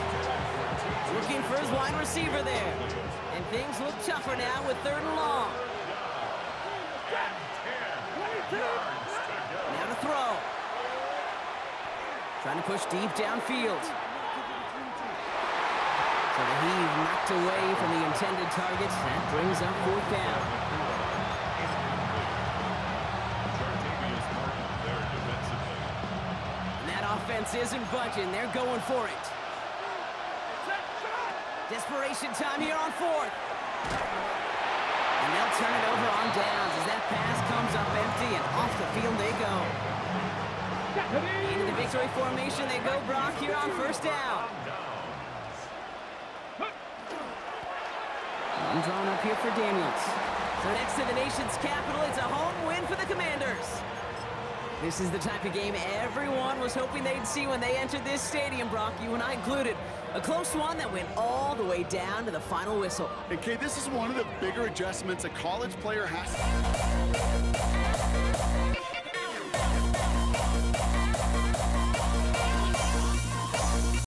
Looking for his wide receiver there. And things look tougher now with 3rd and long. Now to throw. Trying to push deep downfield. So the heave knocked away from the intended target. That brings up 4th down.
Chartavius Martin there defensively.
And that offense isn't budging. They're going for it. Desperation time here on 4th. And they'll turn it over on downs as that pass comes up empty, and off the field they go. Into the victory formation they go, Brock, here on 1st down. I'm drawn up here for Daniels. So next to the nation's capital, it's a home win for the Commanders. This is the type of game everyone was hoping they'd see when they entered this stadium, Brock, you and I included. A close one that went all the way down to the final whistle.
And Kay, this is one of the bigger adjustments a college player has.